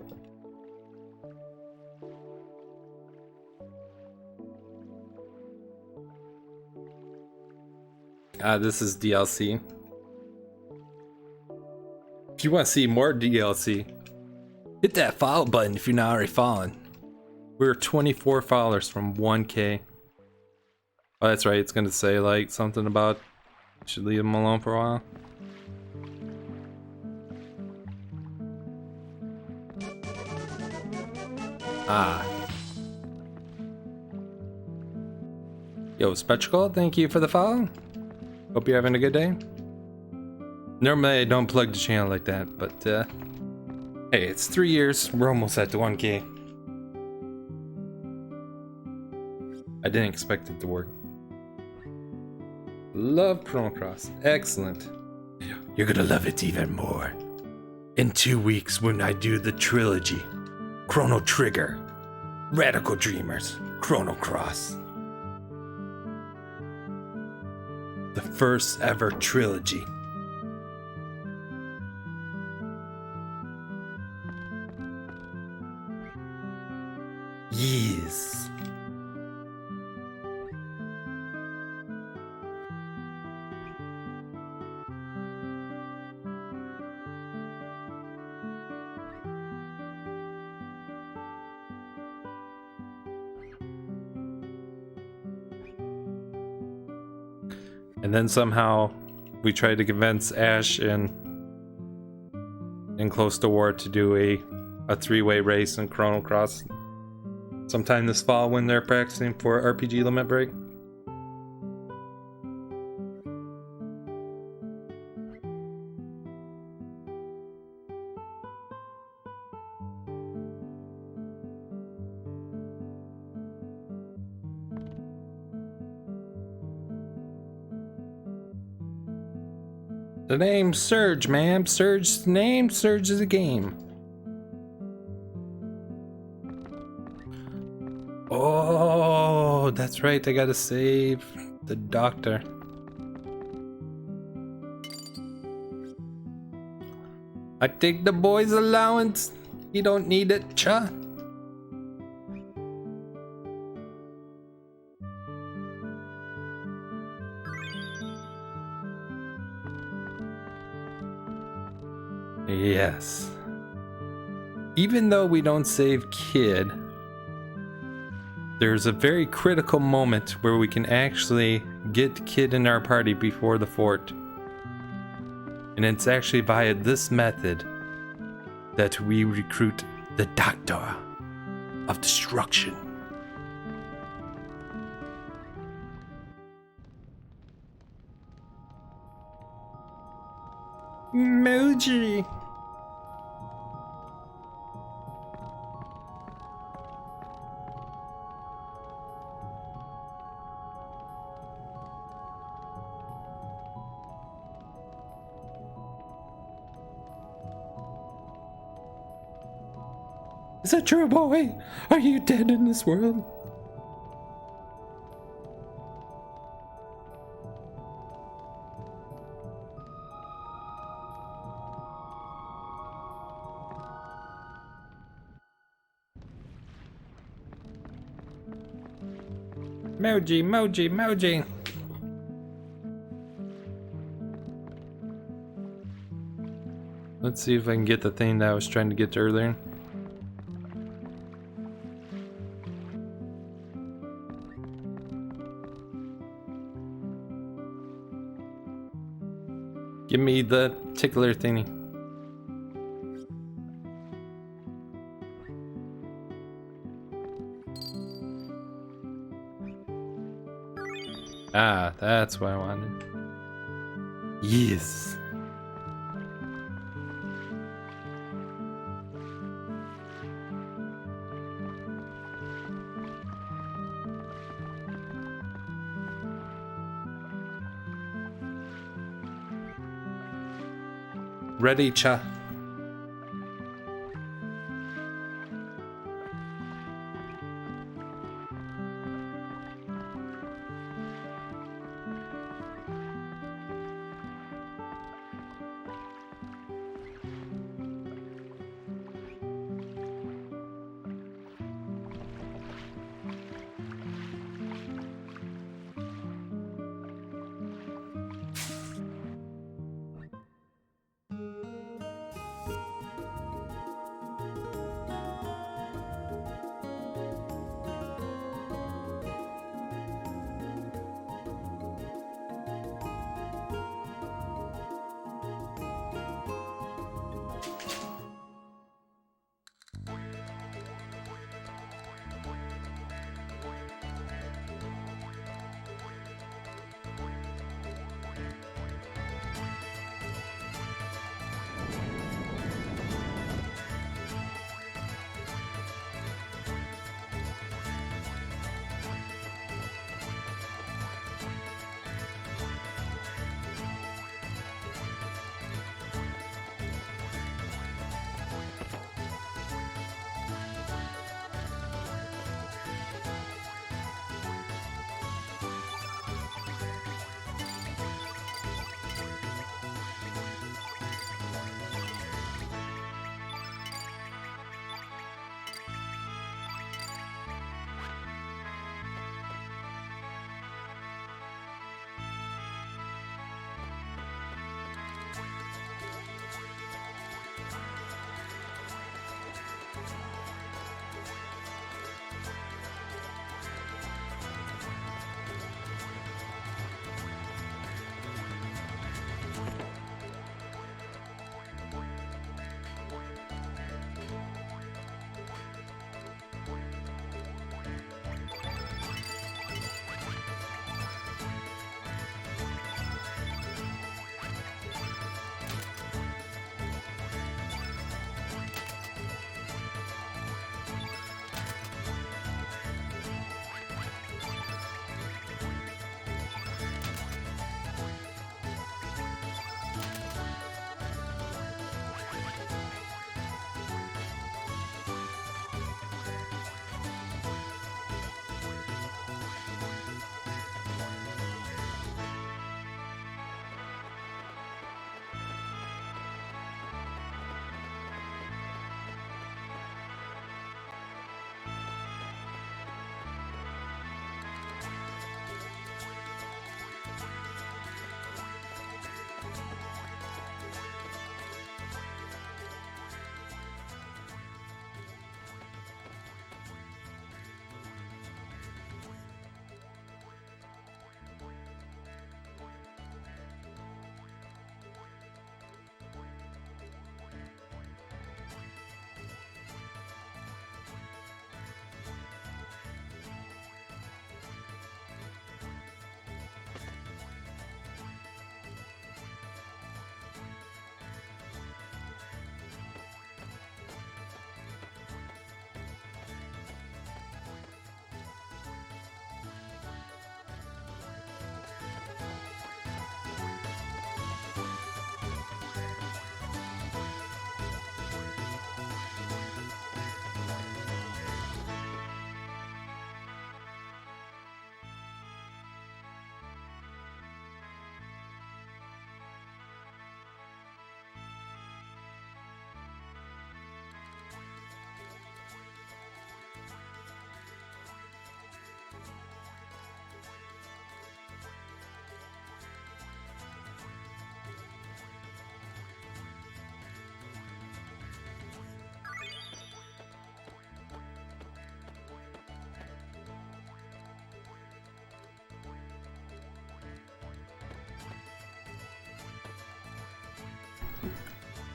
Speaker 1: This is DLC. If you want to see more DLC, hit that follow button if you're not already following. We're 24 followers from 1K. Oh, that's right. It's gonna say like something about should leave them alone for a while. Ah. Yo, Spectacle, thank you for the follow. Hope you're having a good day. Normally I don't plug the channel like that, but hey, it's 3 years. We're almost at the 1K. I didn't expect it to work. Love Chrono Cross. Excellent. You're gonna love it even more. In 2 weeks when I do the trilogy. Chrono Trigger. Radical Dreamers. Chrono Cross. The first ever trilogy. Yes. And then somehow we tried to convince Ash and Close to War to do a 3-way race in Chrono Cross sometime this fall when they're practicing for RPG Limit Break. The name's Surge, ma'am. Surge's the name, Surge is a game. Oh, that's right. I gotta save the doctor. I take the boy's allowance. He don't need it, cha. Yes. Even though we don't save Kid, there's a very critical moment where we can actually get Kid in our party before the fort. And it's actually via this method that we recruit the Doctor of Destruction. Moji. Is that true, boy? Are you dead in this world? Moji, Moji, Moji. Let's see if I can get the thing that I was trying to get to earlier. Give me the tickler thingy. Ah, that's what I wanted. Yes. Ready, cha.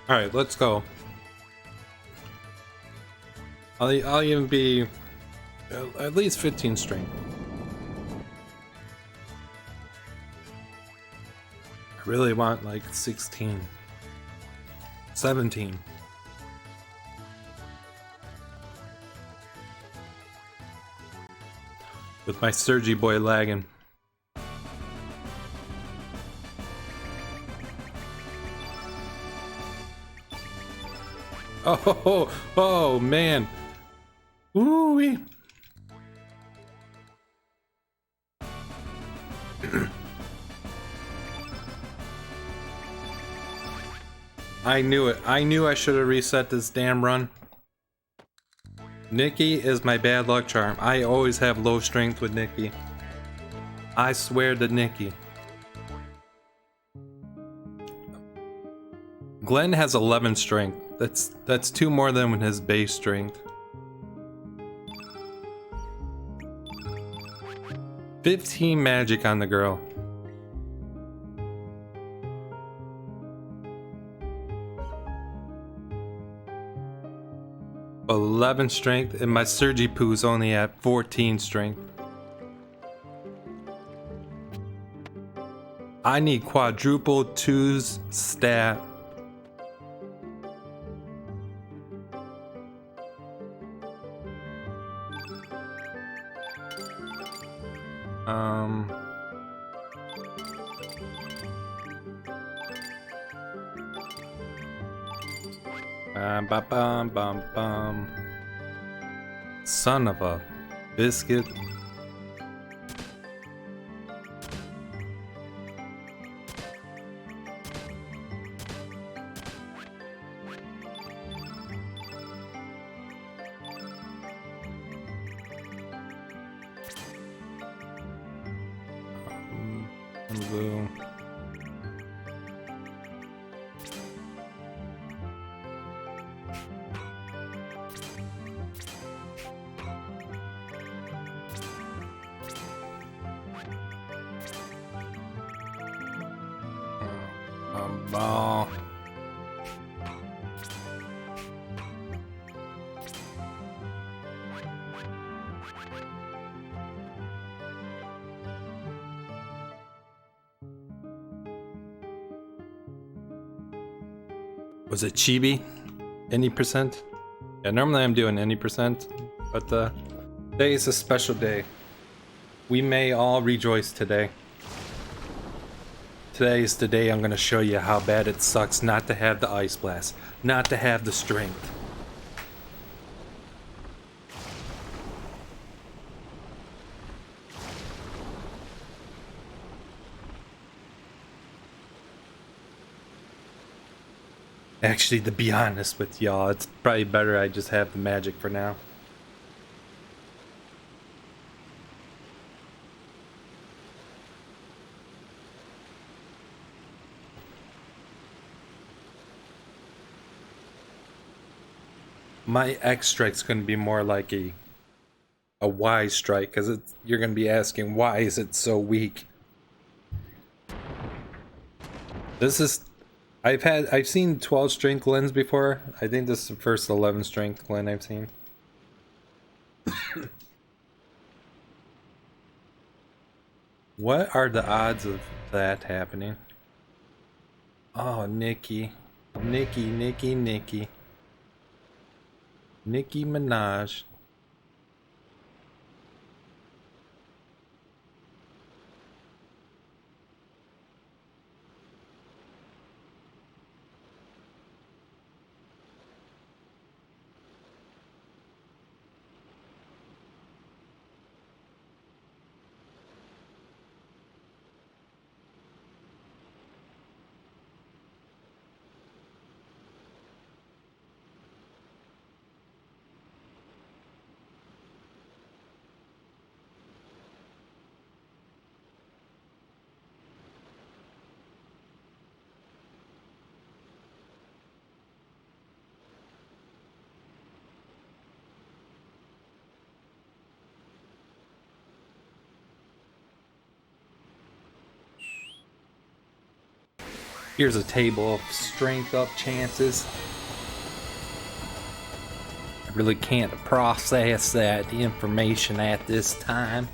Speaker 1: All right, let's go. I'll even be at least 15 strength. I really want like 16, 17. With my Sergi boy lagging. Oh man. Woo-wee. I knew it. I knew I should have reset this damn run. Nikki is my bad luck charm. I always have low strength with Nikki. I swear to Nikki. Glenn has 11 strength. That's 2 more than his base strength. 15 magic on the girl. $11 strength, and my Sergi Poo's only at 14 strength. I need quadruple 2's stat. Bum, bum, bum. Son of a biscuit. Blue. Ball. Was it Chibi? Any percent? Yeah, normally I'm doing any percent, but today is a special day. We may all rejoice today. Today is the day I'm gonna show you how bad it sucks not to have the Ice Blast, not to have the strength. Actually, to be honest with y'all, it's probably better I just have the magic for now. My X strike's gonna be more like a Y strike, because you're gonna be asking why is it so weak. This is I've seen 12 strength Glens before. I think this is the first 11 strength Glen I've seen. What are the odds of that happening? Oh, Nicki Minaj. Here's a table of strength up chances. I really can't process that information at this time.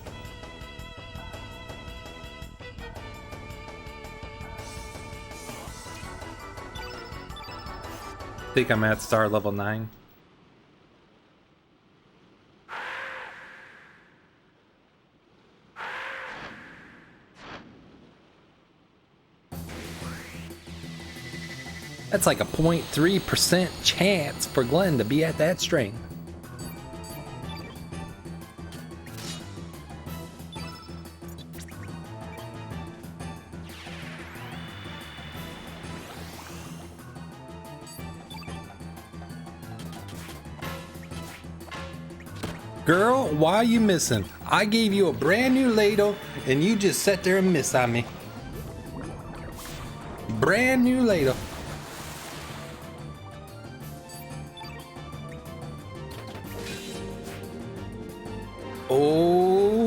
Speaker 1: I think I'm at star level 9. That's like a 0.3% chance for Glenn to be at that strength. Girl, why are you missing? I gave you a brand new ladle and you just sat there and missed on me. Brand new ladle. Oh.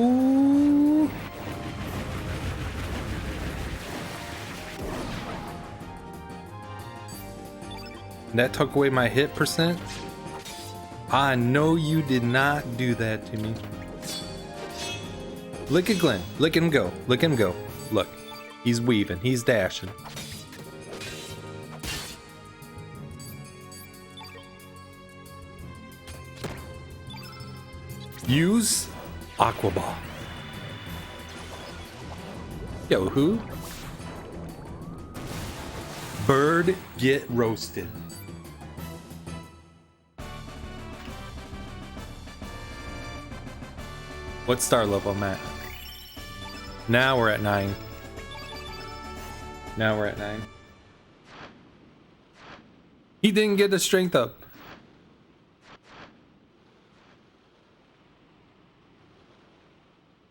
Speaker 1: That took away my hit percent. I know you did not do that to me. Look at Glenn. Look at him go. Look at him go. Look. He's weaving. He's dashing. Use Aqua Ball. Yo, who? Bird get roasted. What star level I'm at? Now we're at 9. Now we're at 9. He didn't get the strength up.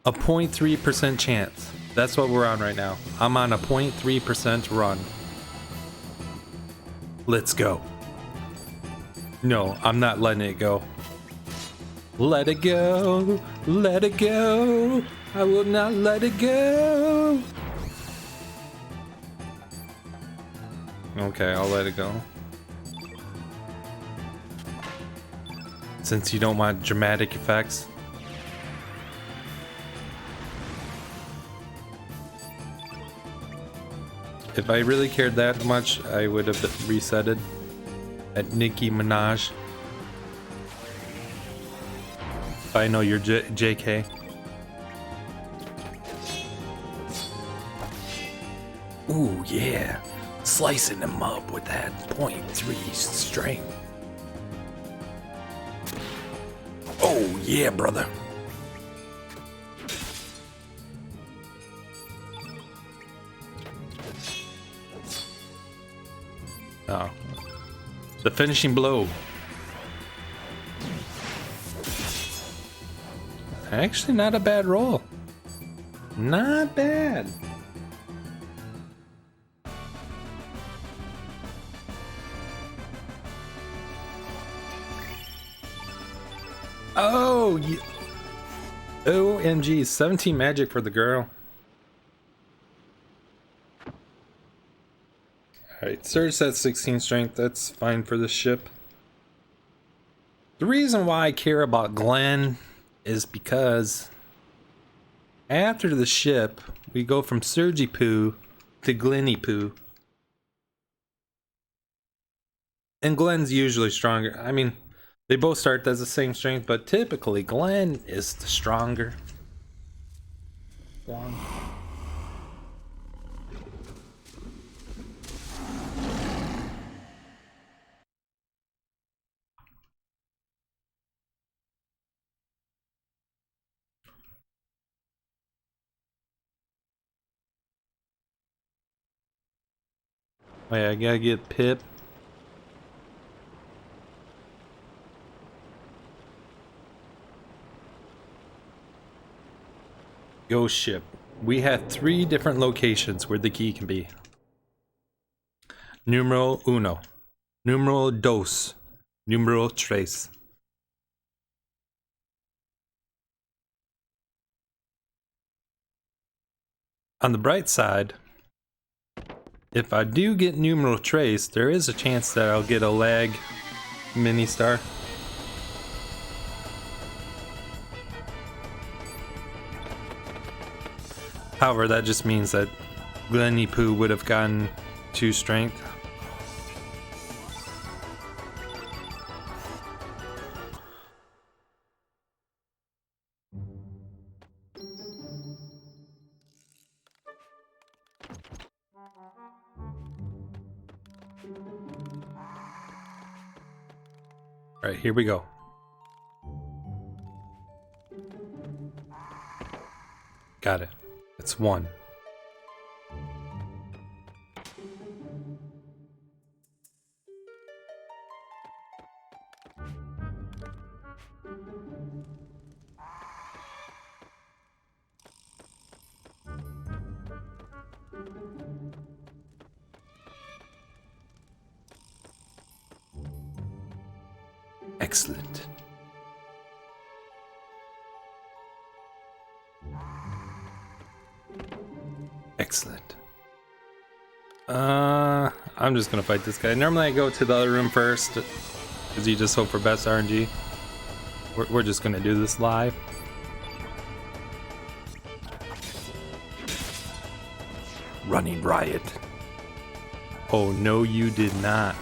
Speaker 1: A 0.3% chance. That's what we're on right now. I'm on a 0.3% run. Let's go. No, I'm not letting it go. Let it go. Let it go. I will not let it go. Okay, I'll let it go. Since you don't want dramatic effects. If I really cared that much, I would have resetted at Nicki Minaj. I know you're JK. Ooh, yeah. Slicing them up with that 0.3 strength. Oh, yeah, brother. Oh. The finishing blow. Actually, not a bad roll. Not bad. Oh, OMG, 17 magic for the girl. Alright, Surge at 16 strength. That's fine for this ship. The reason why I care about Glenn is because after the ship, we go from Surgy Poo to Glenny Poo. And Glenn's usually stronger. I mean, they both start as the same strength, but typically Glenn is the stronger one. Oh yeah, I gotta get Pip. Ghost ship. We have 3 different locations where the key can be. Numero uno. Numero dos. Numero tres. On the bright side, if I do get numeral trace, there is a chance that I'll get a lag mini star. However, that just means that Glenny Poo would have gotten 2 strength. Alright, here we go. Got it. It's 1. Excellent. Excellent. I'm just gonna fight this guy. Normally I go to the other room first, because you just hope for best RNG. We're just gonna do this live. Running riot. Oh no, you did not.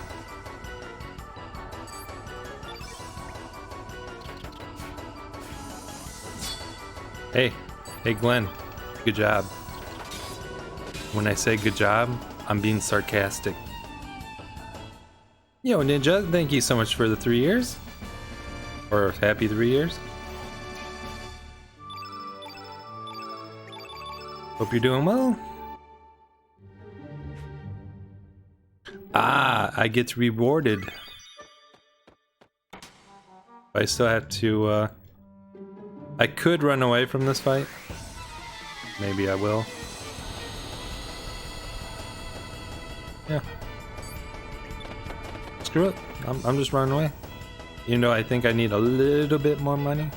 Speaker 1: Hey Glenn, good job. When I say good job, I'm being sarcastic. Yo, Ninja, thank you so much for the 3 years. Or happy 3 years. Hope you're doing well. Ah, I get rewarded. I still have to, I could run away from this fight. Maybe I will. Yeah. Screw it. I'm just running away. You know, I think I need a little bit more money.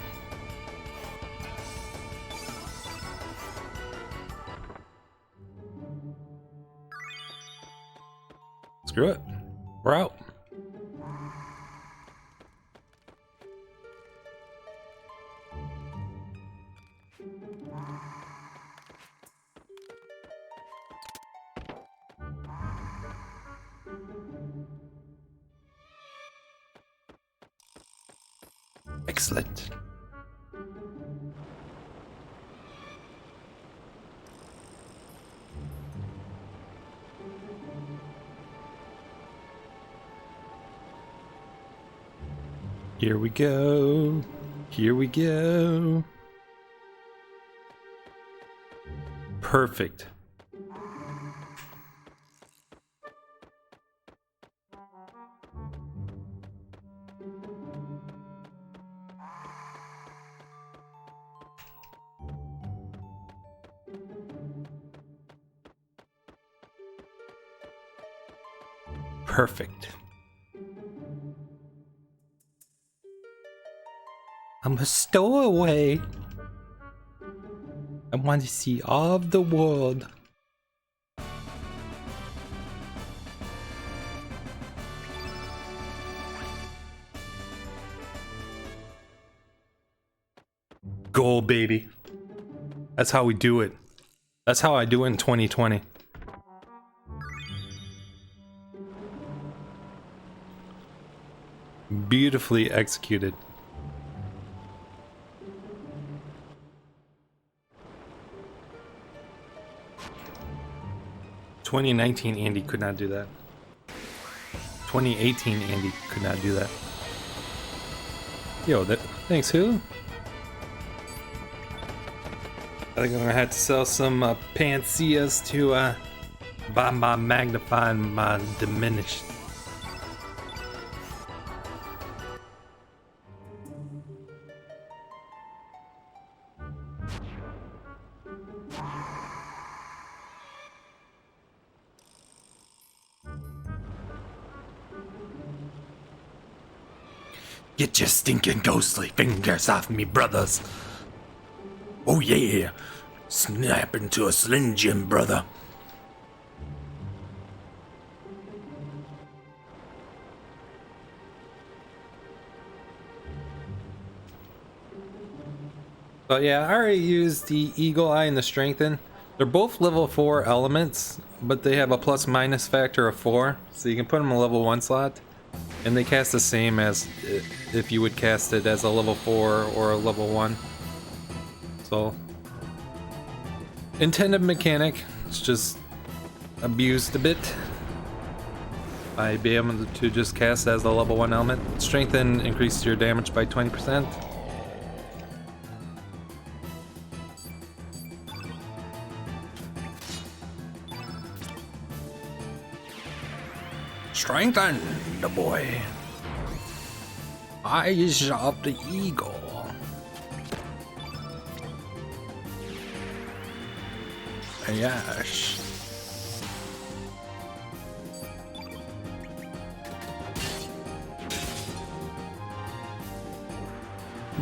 Speaker 1: Screw it. We're out. Excellent. Here we go. Here we go. Perfect. Perfect. I'm a stowaway. I want to see all of the world. Goal, baby. That's how we do it. That's how I do it in 2020. Beautifully executed. (2019) Andy could not do that. 2018 Andy could not do that. Yo, thanks who? I think I'm gonna have to sell some panacea to buy my magnify and my diminished. Get your stinking ghostly fingers off me, brothers. Oh yeah, snap into a Slim Jim, brother. But yeah, I already used the Eagle Eye and the Strengthen. They're both level 4 elements, but they have a plus minus factor of 4, so you can put them in a level 1 slot. And they cast the same as if you would cast it as a level 4 or a level 1. So, intended mechanic, it's just abused a bit. By being able to just cast as a level 1 element. Strengthen increases your damage by 20%. Strengthen the boy. Eyes of the eagle. Yes.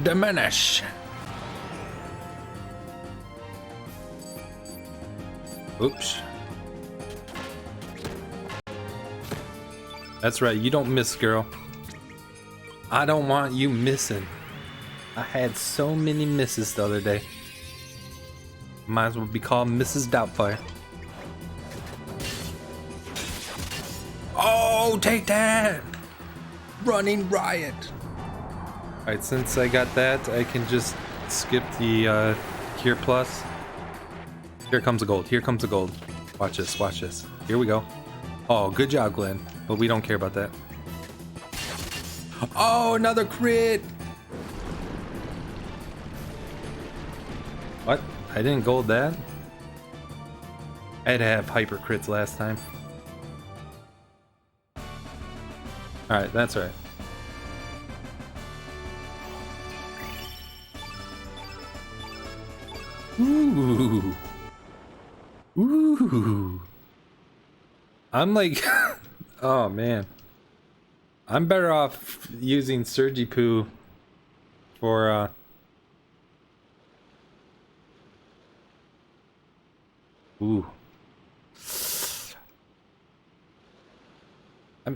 Speaker 1: Diminish. Oops. That's right, you don't miss, girl. I don't want you missing. I had so many misses the other day. Might as well be called Mrs. Doubtfire. Oh, take that! Running riot. Alright, since I got that, I can just skip the Cure Plus. Here comes the gold, here comes the gold. Watch this, watch this. Here we go. Oh, good job, Glenn. But we don't care about that. Oh, another crit! What? I didn't gold that? I had to have hyper crits last time. Alright, that's right. Ooh. Ooh. I'm like, oh man. I'm better off using Surgipoo for ooh.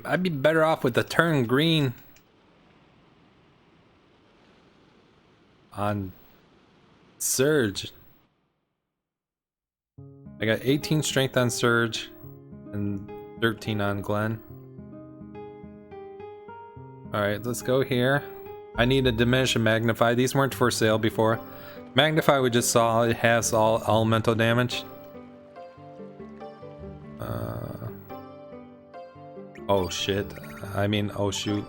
Speaker 1: I'd be better off with the turn green on Surge. I got 18 strength on Surge and 13 on Glenn. Alright, let's go here. I need to diminish and magnify. These weren't for sale before. Magnify, we just saw it has all elemental damage. Oh shit. I mean, oh shoot.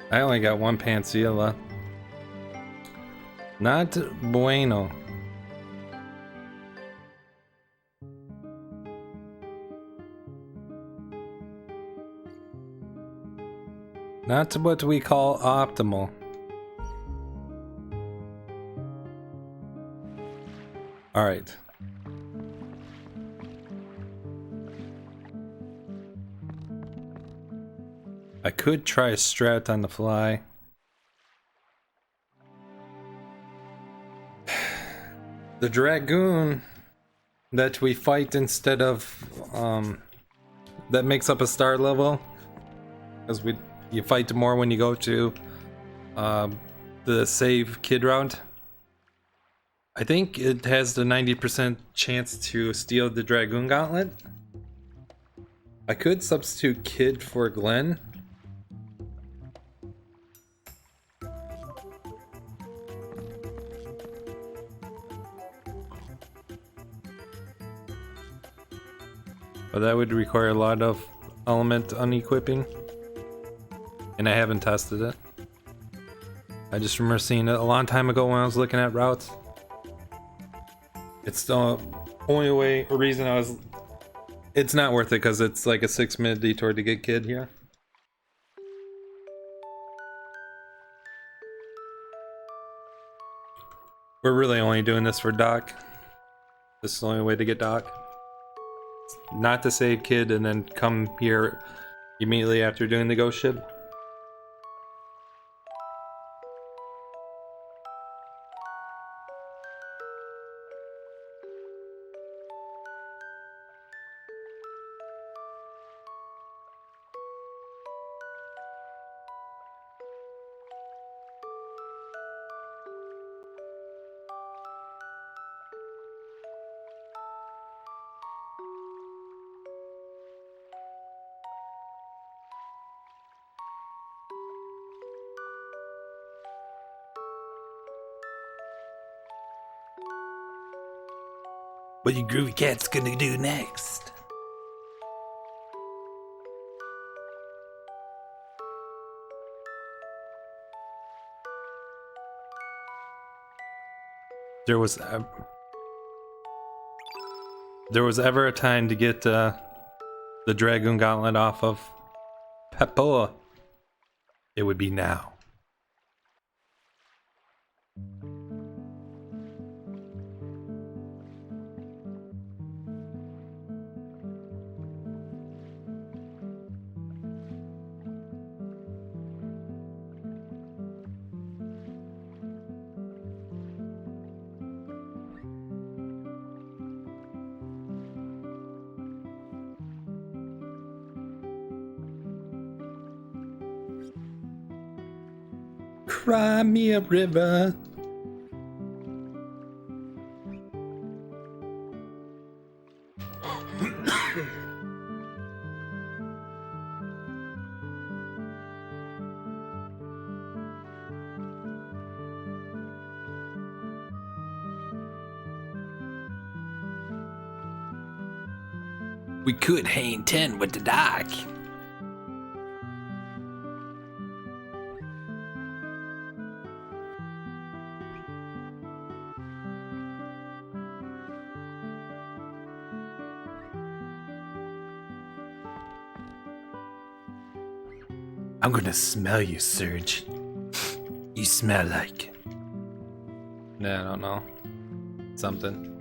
Speaker 1: I only got one Pansila. Not bueno. Not what we call optimal. Alright. I could try a strat on the fly. The Dragoon that we fight instead of that makes up a star level, because you fight more when you go to the save kid route. I think it has the 90% chance to steal the Dragoon Gauntlet. I could substitute Kid for Glenn. But that would require a lot of element unequipping. And I haven't tested it. I just remember seeing it a long time ago when I was looking at routes. It's the only way or reason I was... It's not worth it because it's like a 6-minute detour to get Kid here. We're really only doing this for Doc. This is the only way to get Doc. Not to save Kid and then come here immediately after doing the ghost ship. What your groovy cat's gonna do next? There was ever a time to get the Dragoon Gauntlet off of Papoa, it would be now. Cry me a river. We could hang 10 with the doc. I'm gonna smell you, Surge. You smell like... Nah, I don't know. Something.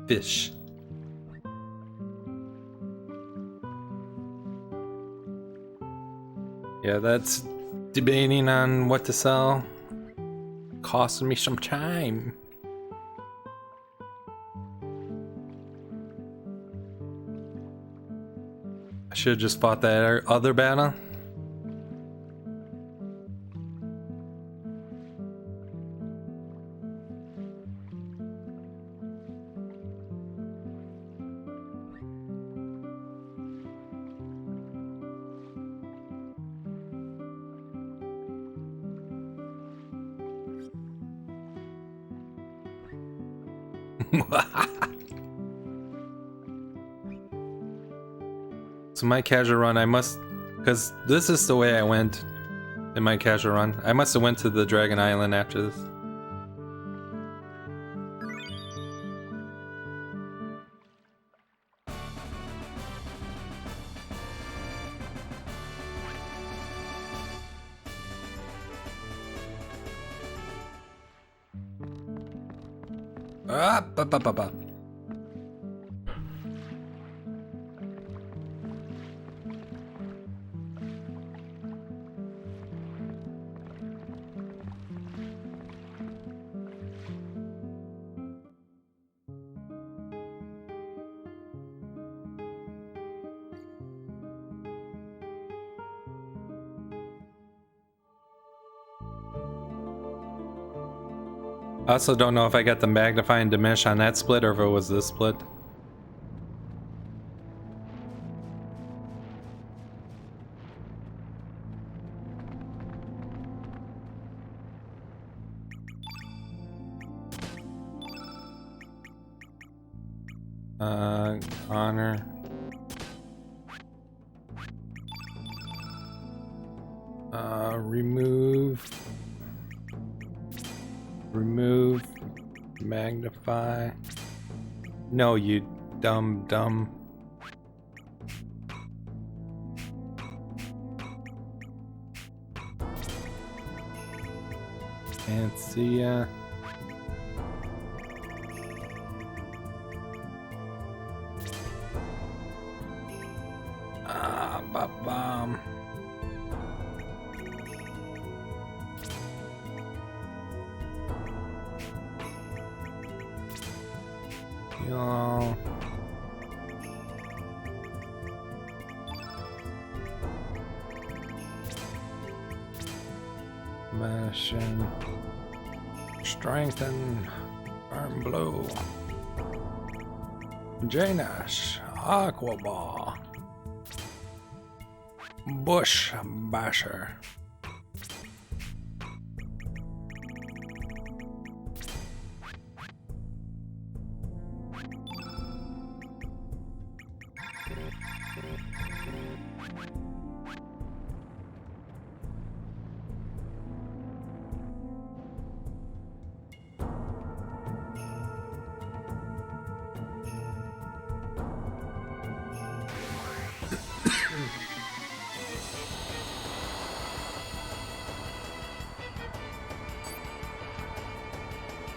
Speaker 1: Fish. Yeah, that's debating on what to sell. Costing me some time. I should have just fought that other battle. So my casual run, I must, because this is the way I went in my casual run. I must have went to the Dragon Island after this. Ba. I also don't know if I got the magnify and diminish on that split or if it was this split. Honor. Remove, magnify. No, you dumb. Can't see ya. Ba-ba-bum. Yo. Mission. Strengthen. Firm blow. Janish. Aqua ball. Bush basher.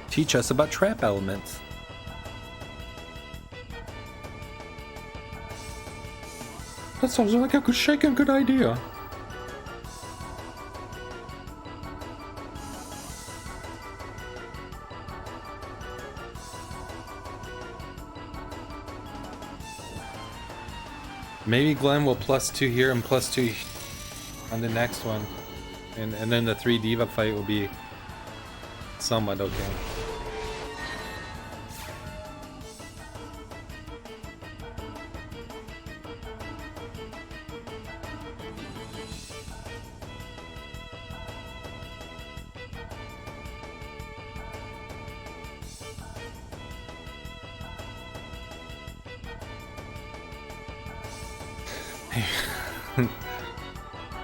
Speaker 1: Teach us about trap elements. That sounds like a good idea. Maybe Glenn will +2 here and +2 on the next one. And then the 3 diva fight will be somewhat okay.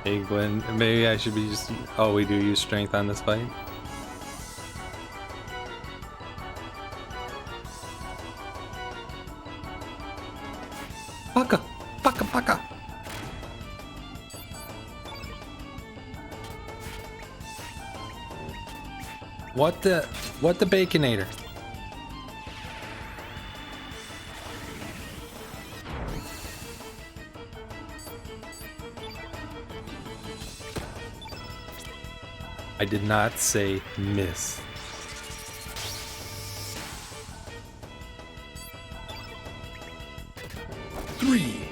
Speaker 1: Hey Glenn, maybe I should be just... Oh, we do use strength on this fight? Baka! Baka baka! What the Baconator? I did not say miss. Three.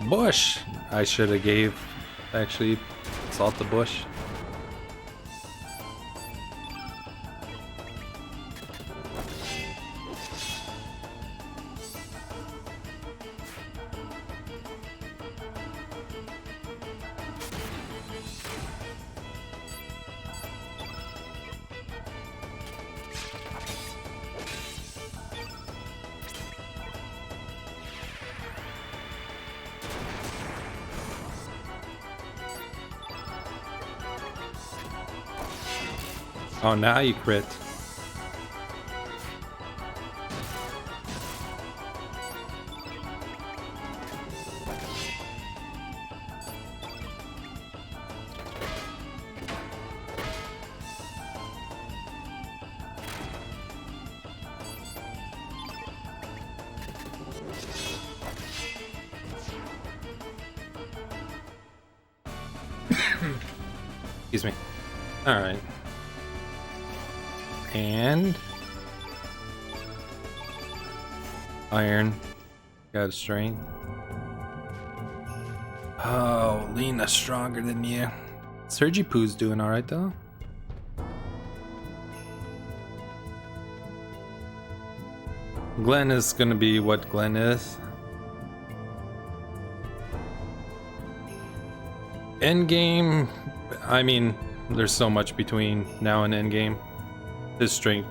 Speaker 1: Bush. I should have gave actually salt the bush. Oh, now you crit. Excuse me. All right. And iron, got strength. Oh, Lena's stronger than you. Sergi-Poo's doing alright though. Glenn is gonna be what Glenn is. Endgame, I mean, there's so much between now and endgame. His strength,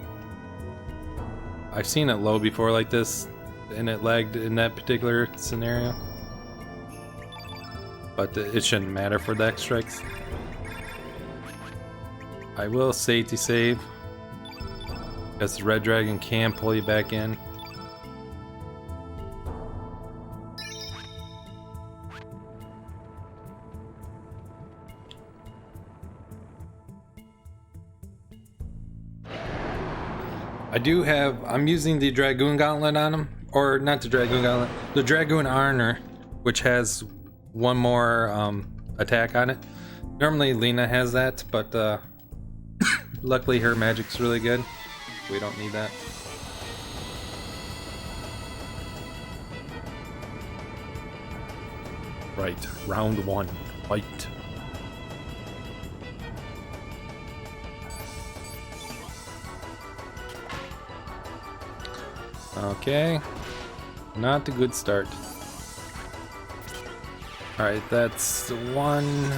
Speaker 1: I've seen it low before like this, and it lagged in that particular scenario. But it shouldn't matter for the X strikes. I will safety save, because the Red Dragon can pull you back in. I do have. I'm using the Dragoon Gauntlet on him, or not the Dragoon Gauntlet, the Dragoon Armor, which has one more attack on it. Normally Lena has that, but luckily her magic's really good. We don't need that. Right, round one, fight. Okay, not a good start. Alright, that's one.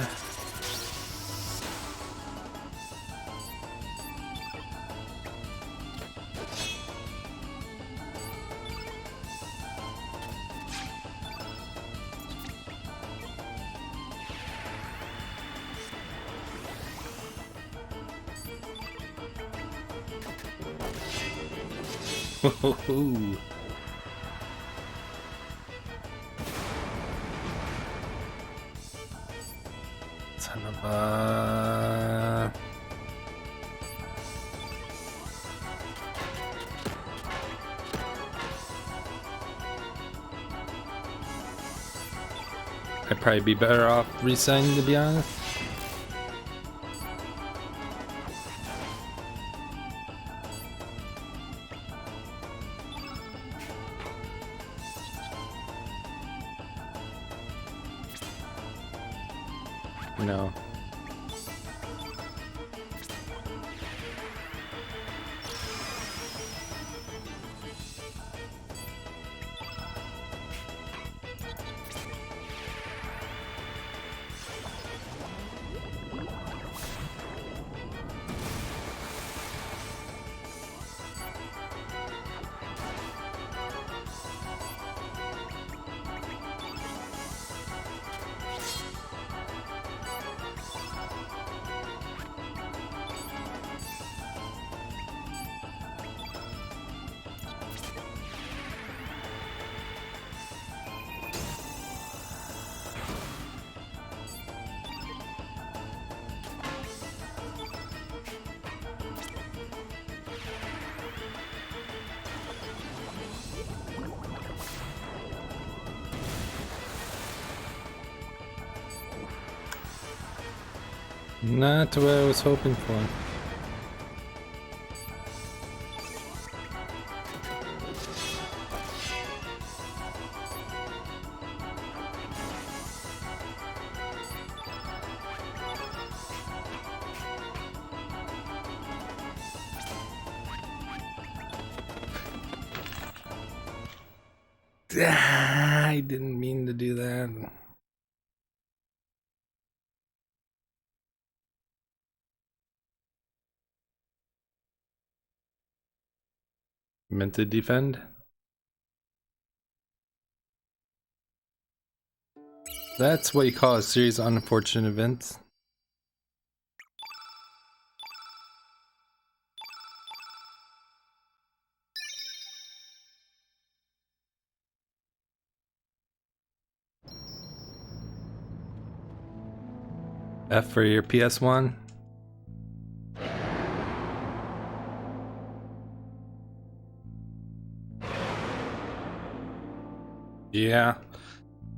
Speaker 1: Woohoo! Son of a... I'd probably be better off resigning, to be honest. No. Not what I was hoping for. I didn't mean to do that. Meant to defend. That's what you call a series of unfortunate events. F for your PS1. Yeah.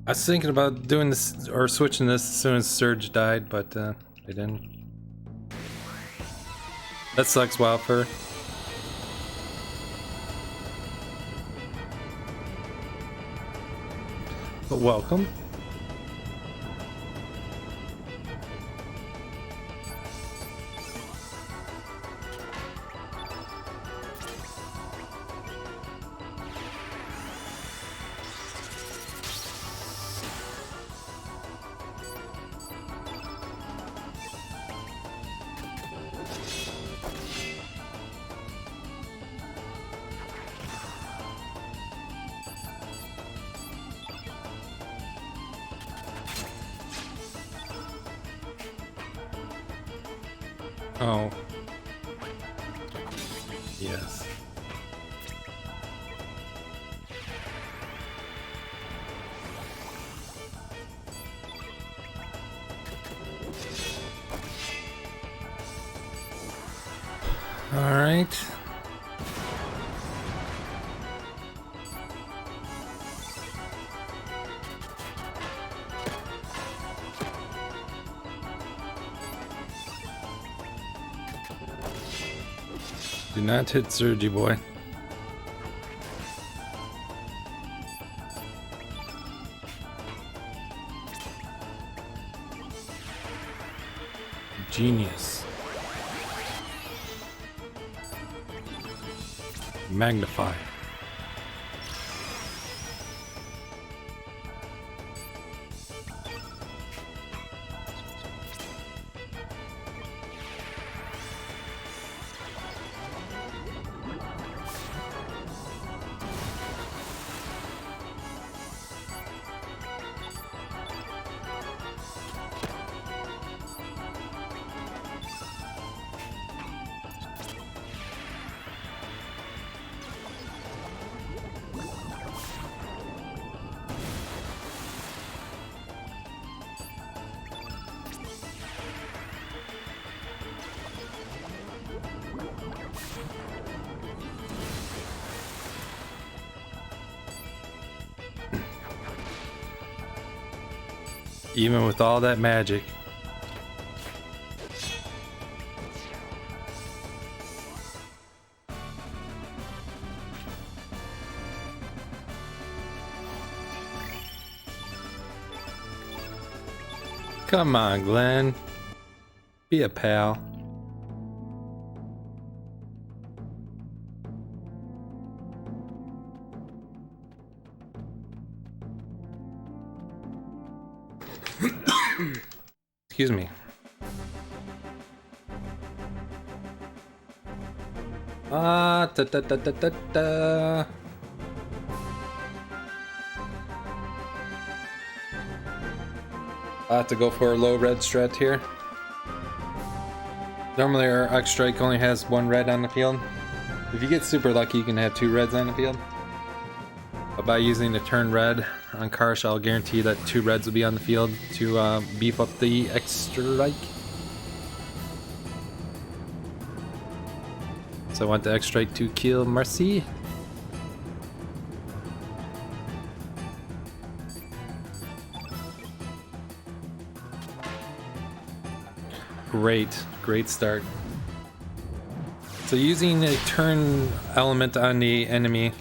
Speaker 1: I was thinking about doing this or switching this as soon as Surge died, but they didn't. That sucks, Wildfur. But welcome. Oh. Yes. All right. Do not hit Surgy boy. Genius. Magnify. Even with all that magic. Come on, Glenn. Be a pal. Excuse me. Da da da da da da. I have to go for a low red strat here. Normally our X strike only has one red on the field. If you get super lucky, you can have two reds on the field. But by using the turn red on Karsh, I'll guarantee that two reds will be on the field to beef up the X strike. So I want the X strike to kill Marcy. Great start. So using a turn element on the enemy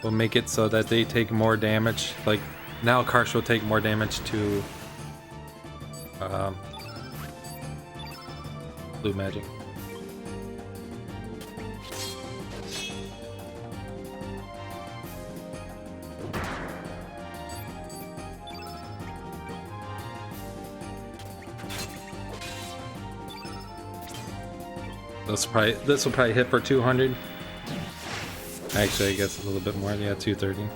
Speaker 1: will make it so that they take more damage. Like now Karsh will take more damage to blue magic. This will probably hit for 200. Actually, I guess a little bit more. Yeah, 230.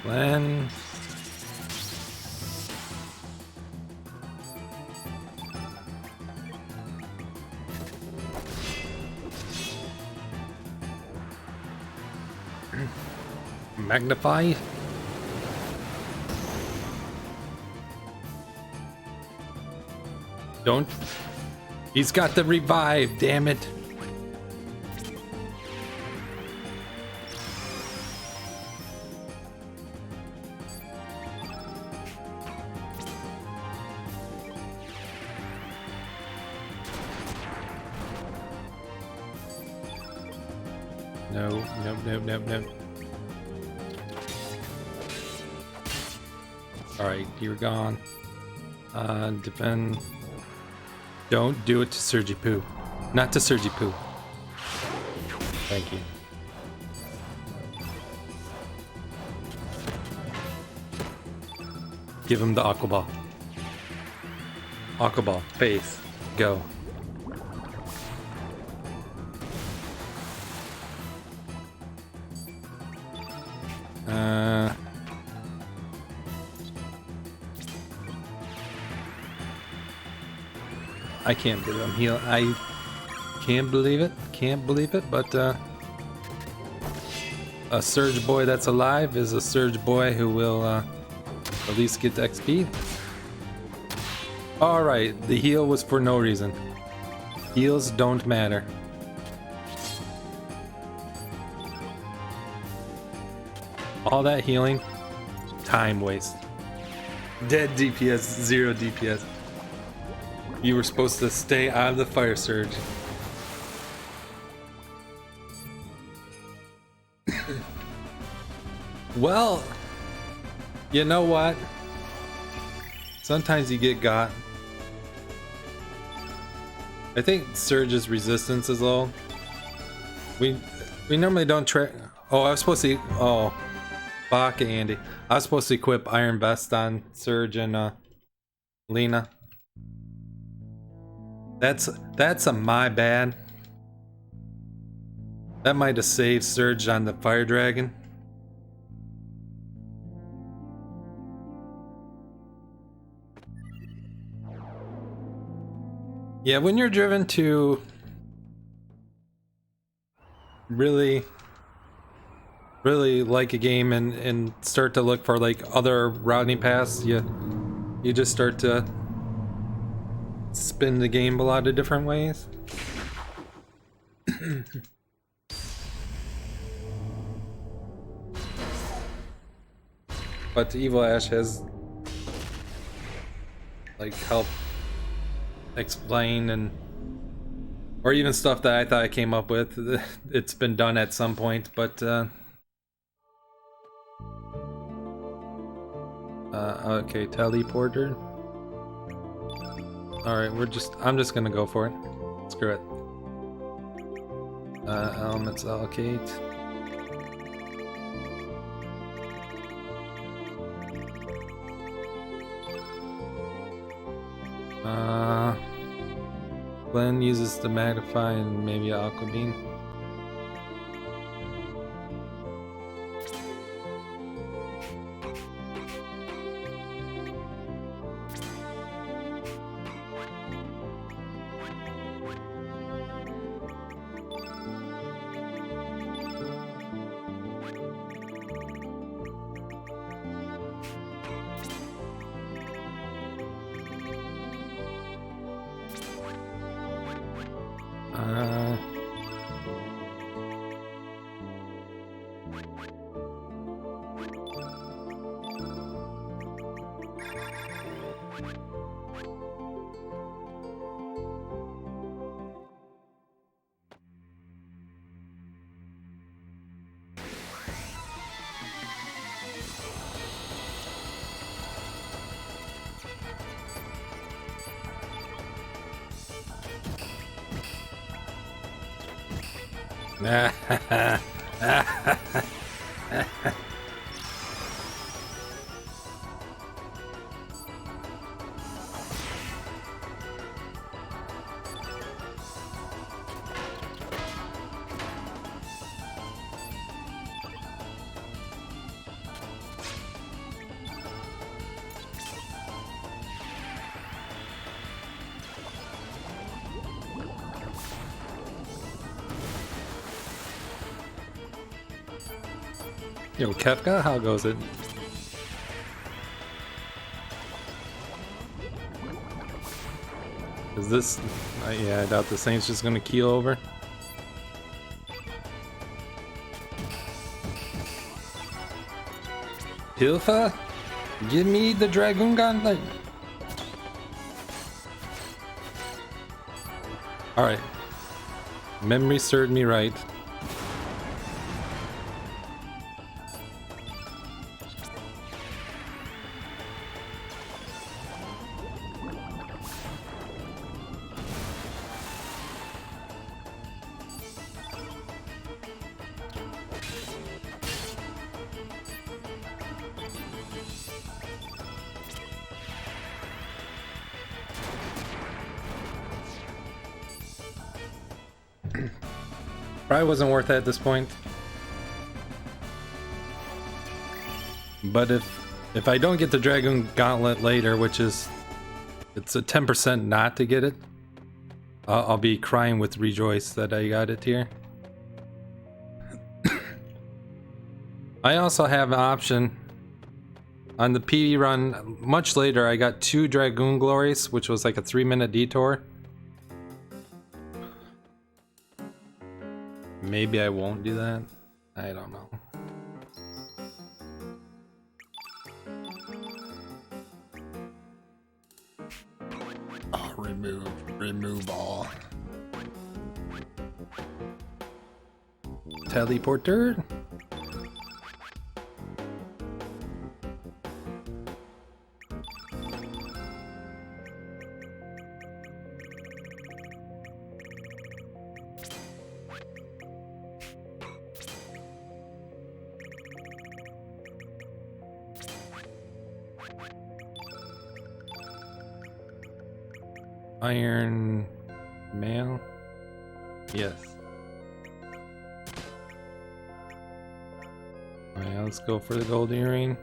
Speaker 1: Glenn. Magnify. Don't. He's got the revive, damn it. No. Alright, you're gone. Defend. Don't do it to Surgy Poo. Not to Surgy Poo. Thank you. Give him the Aqua Ball. Aqua Ball. Face. Go. I can't believe I'm healing. I can't believe it. Can't believe it. But a Surge boy that's alive is a Surge boy who will At least get the XP. Alright, the heal was for no reason. Heals don't matter. All that healing, time waste. Dead DPS, 0 DPS. You were supposed to stay out of the fire surge. Well, you know what? Sometimes you get got. I think Surge's resistance is low. We normally don't try. Oh, I was supposed to. Oh, fuck Andy. I was supposed to equip Iron Vest on Surge and Lena. That's a my bad. That might have saved Surge on the Fire Dragon. Yeah, when you're driven to really like a game and start to look for like other routing paths, you just start to spin the game a lot of different ways. But Evil Ash has like helped explain and or even stuff that I thought I came up with. It's been done at some point, but okay, teleporter. Alright, I'm just gonna go for it. Screw it. Elements allocate. Glenn uses the magnify and maybe aqua beam. Yo, Kefka, how goes it? Is this... yeah, I doubt the Saint's just gonna keel over. Pilfa? Give me the Dragoon Gauntlet! Alright. Memory served me right. Probably wasn't worth it at this point. But if I don't get the Dragoon Gauntlet later, which is... it's a 10% not to get it, I'll be crying with rejoice that I got it here. I also have an option on the PV run, much later, I got 2 Dragoon Glories, which was like a 3-minute detour. Maybe I won't do that. I don't know. Oh, remove all. Teleporter. Iron mail? Yes. Alright, let's go for the gold earring.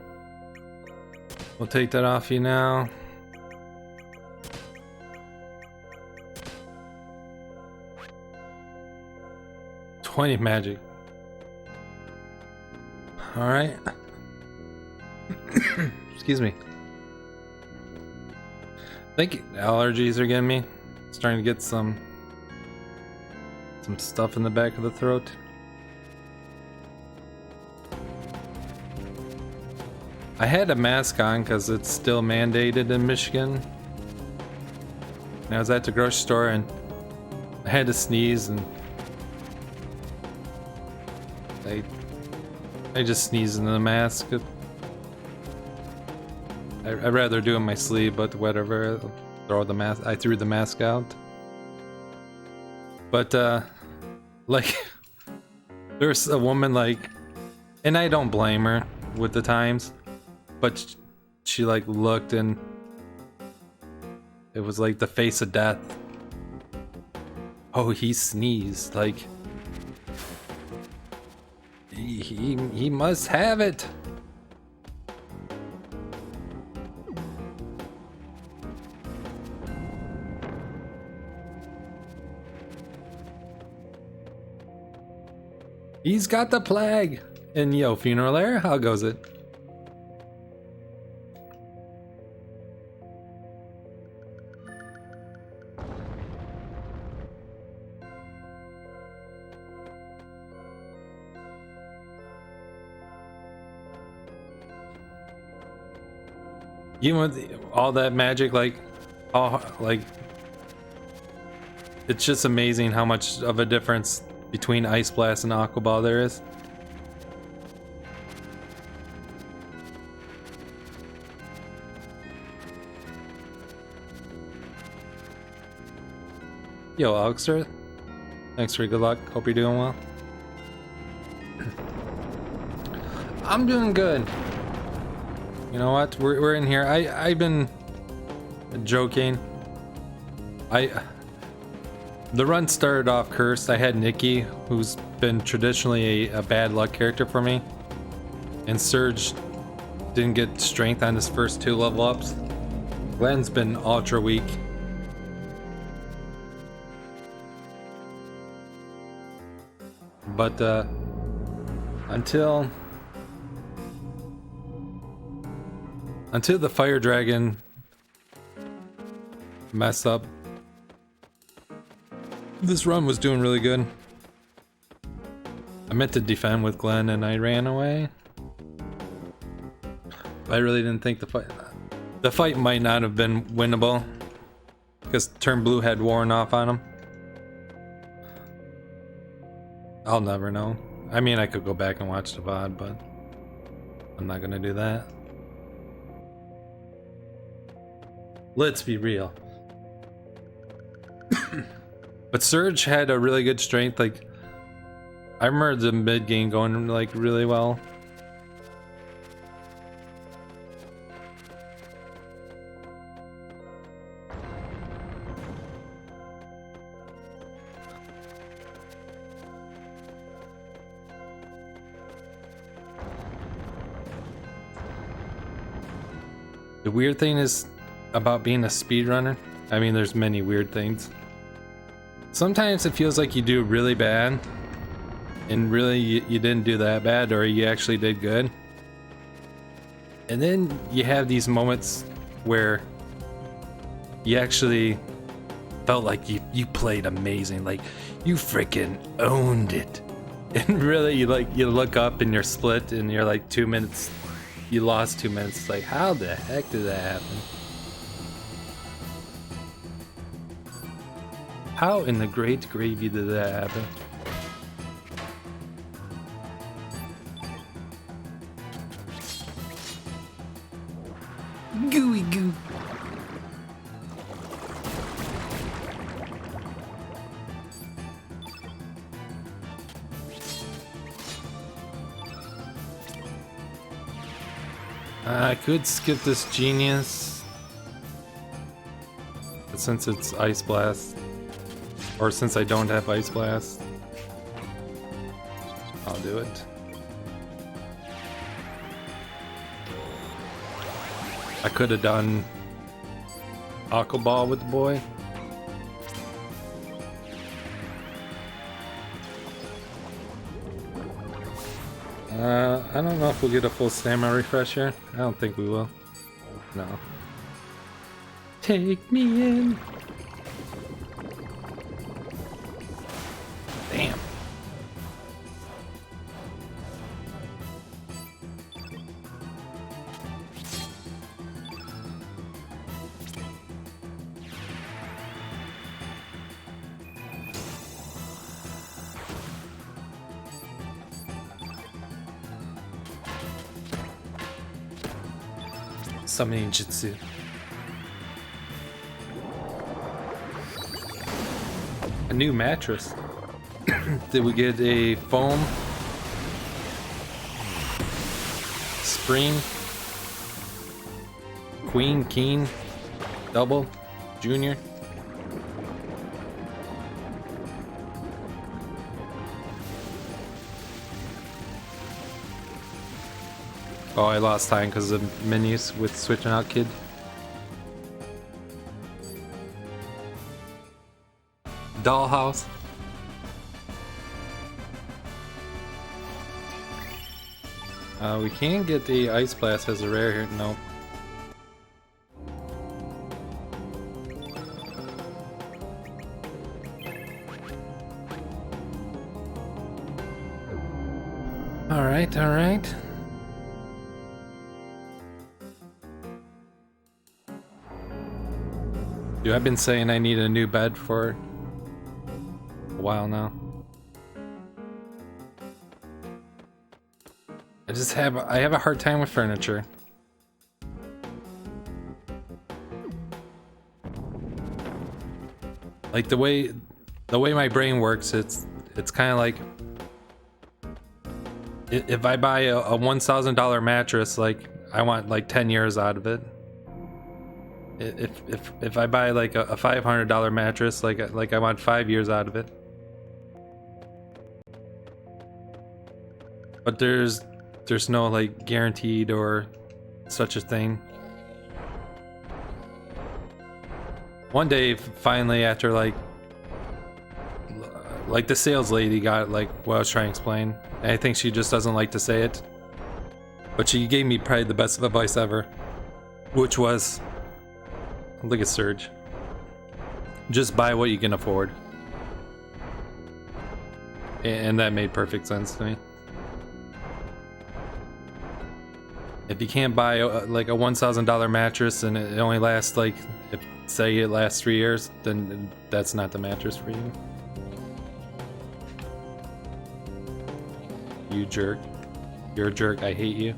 Speaker 1: We'll take that off you now. $20 magic. Alright. Excuse me. I think allergies are getting me. Starting to get some stuff in the back of the throat. I had a mask on because it's still mandated in Michigan. And I was at the grocery store and I had to sneeze and I just sneezed into the mask. I'd rather do it in my sleeve, but whatever. Throw the mask. I threw the mask out. But like, there's a woman like, and I don't blame her with the times, but she like looked and it was like the face of death. Oh, he sneezed. Like, he must have it. He's got the plague. And yo, funeral air, how goes it? Even with all that magic, like, it's just amazing how much of a difference between Ice Blast and Aqua Ball there is. Yo, Alexer, thanks for good luck. Hope you're doing well. I'm doing good. You know what? We're in here. I've been joking. The run started off cursed. I had Nikki, who's been traditionally a bad luck character for me, and Surge didn't get strength on his first 2 level ups. Glenn's been ultra weak. But until the fire dragon messed up, this run was doing really good. I meant to defend with Glenn and I ran away. I really didn't think the fight might not have been winnable because turn blue had worn off on him. I'll never know. I mean, I could go back and watch the VOD, but I'm not gonna do that. Let's be real. But Surge had a really good strength. Like, I remember the mid game going like really well. The weird thing is about being a speedrunner. I mean, there's many weird things. Sometimes it feels like you do really bad, and really you didn't do that bad, or you actually did good. And then you have these moments where you actually felt like you played amazing, like you freaking owned it. And really, you look up and you're split, and you're like 2 minutes. You lost 2 minutes. It's like, how the heck did that happen? How in the great gravy did that happen? Gooey goo. I could skip this genius, but since it's Ice Blast, or since I don't have Ice Blast, I'll do it. I could have done Aqua Ball with the boy. I don't know if we'll get a full stamina refresher. I don't think we will. No. Take me in. Damn. Summoning Jutsu. A new mattress. Did we get a foam? Spring? Queen, King? Double? Junior? Oh, I lost time because of menus with switching out kid. Dollhouse. We can get the Ice Blast as a rare here. Nope. Alright, alright. Dude, I've been saying I need a new bed for a while now. I have a hard time with furniture. Like the way my brain works, it's kind of like if I buy a $1,000 mattress, like I want like 10 years out of it. If I buy like a $500 mattress, like I want 5 years out of it. But there's no like guaranteed or such a thing. One day, finally, after like the sales lady got like what I was trying to explain. And I think she just doesn't like to say it. But she gave me probably the best advice ever, which was, look at Surge. Just buy what you can afford. And that made perfect sense to me. If you can't buy like a $1,000 mattress and it only lasts like, say it lasts 3 years, then that's not the mattress for you. You jerk. You're a jerk, I hate you.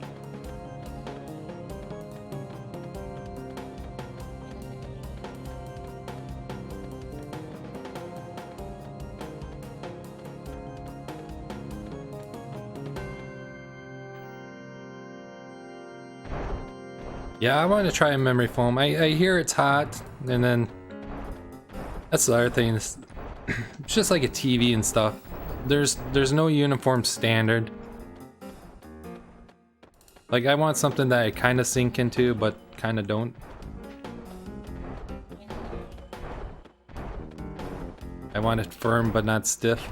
Speaker 1: Yeah, I want to try a memory foam. I hear it's hot, and then that's the other thing. It's just like a TV and stuff. There's no uniform standard. Like I want something that I kind of sink into, but kind of don't. I want it firm, but not stiff.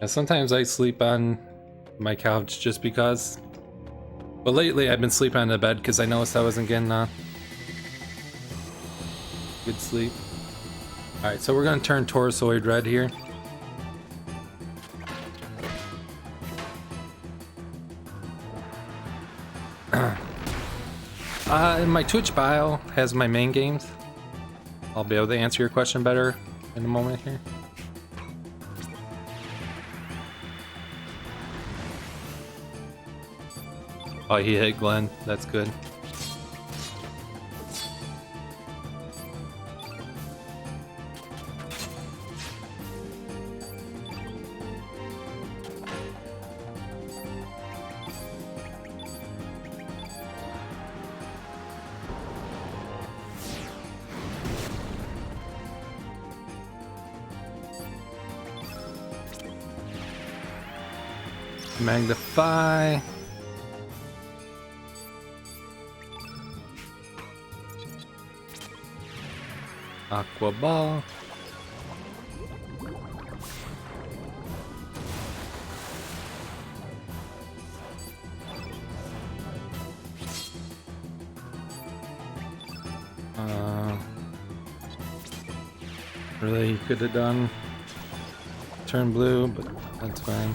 Speaker 1: Yeah, sometimes I sleep on my couch just because. But lately I've been sleeping on the bed because I noticed I wasn't getting good sleep. Alright, so we're going to turn Taurusoid red here. My Twitch bio has my main games. I'll be able to answer your question better in a moment here. Oh, he hit Glenn. That's good. Magnify. Aqua Ball. Really could have done turn blue, but that's fine.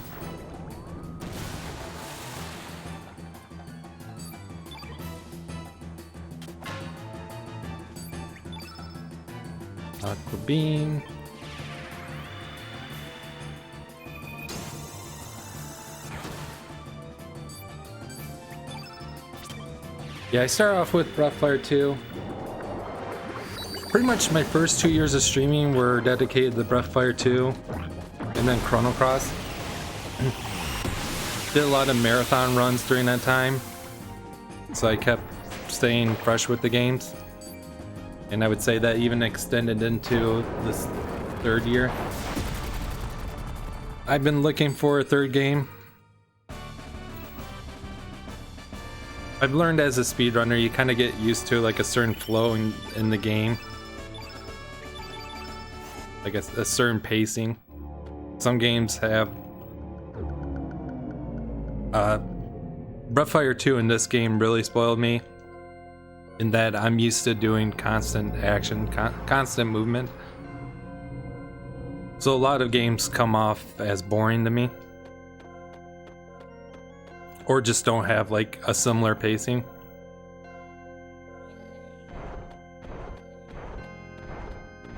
Speaker 1: Aqua Beam. Yeah, I start off with Breathfire 2. Pretty much my first 2 years of streaming were dedicated to Breathfire 2 and then Chrono Cross. Did a lot of marathon runs during that time, so I kept staying fresh with the games. And I would say that even extended into this third year. I've been looking for a third game. I've learned as a speedrunner, you kind of get used to like a certain flow in the game. Like a certain pacing. Some games have... Breathfire 2 in this game really spoiled me. In that I'm used to doing constant action, constant movement. So a lot of games come off as boring to me. Or just don't have like a similar pacing.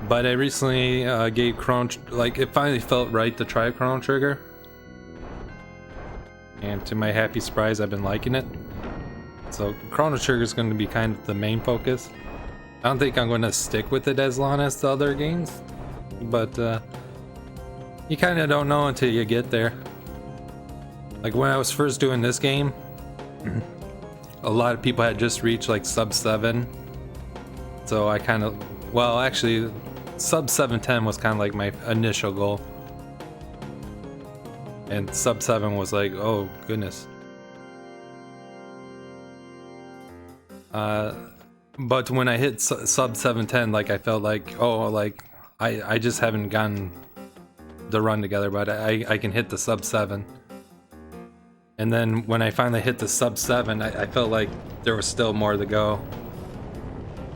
Speaker 1: But I recently gave Chrono, like it finally felt right to try Chrono Trigger. And to my happy surprise, I've been liking it. So Chrono Trigger is going to be kind of the main focus. I don't think I'm going to stick with it as long as the other games, but you kind of don't know until you get there. Like when I was first doing this game, a lot of people had just reached like sub 7, so I kind of, well actually sub 710 was kind of like my initial goal, and sub 7 was like, oh goodness. But when I hit sub 710, like I felt like, oh, like I just haven't gotten the run together, but I can hit the sub 7. And then when I finally hit the sub 7, I felt like there was still more to go.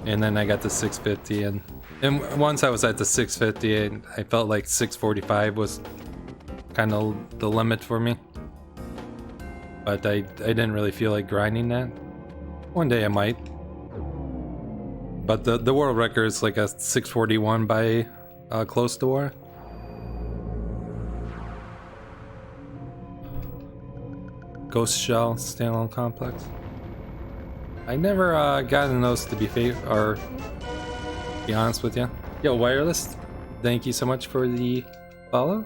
Speaker 1: And then I got to 650, and once I was at the 650, I felt like 645 was kind of the limit for me. But I didn't really feel like grinding that. One day I might. But the world record is like a 641 by Close to War. Ghost Shell standalone complex. I never gotten those to be be honest with you. Yo, Wireless, thank you so much for the follow.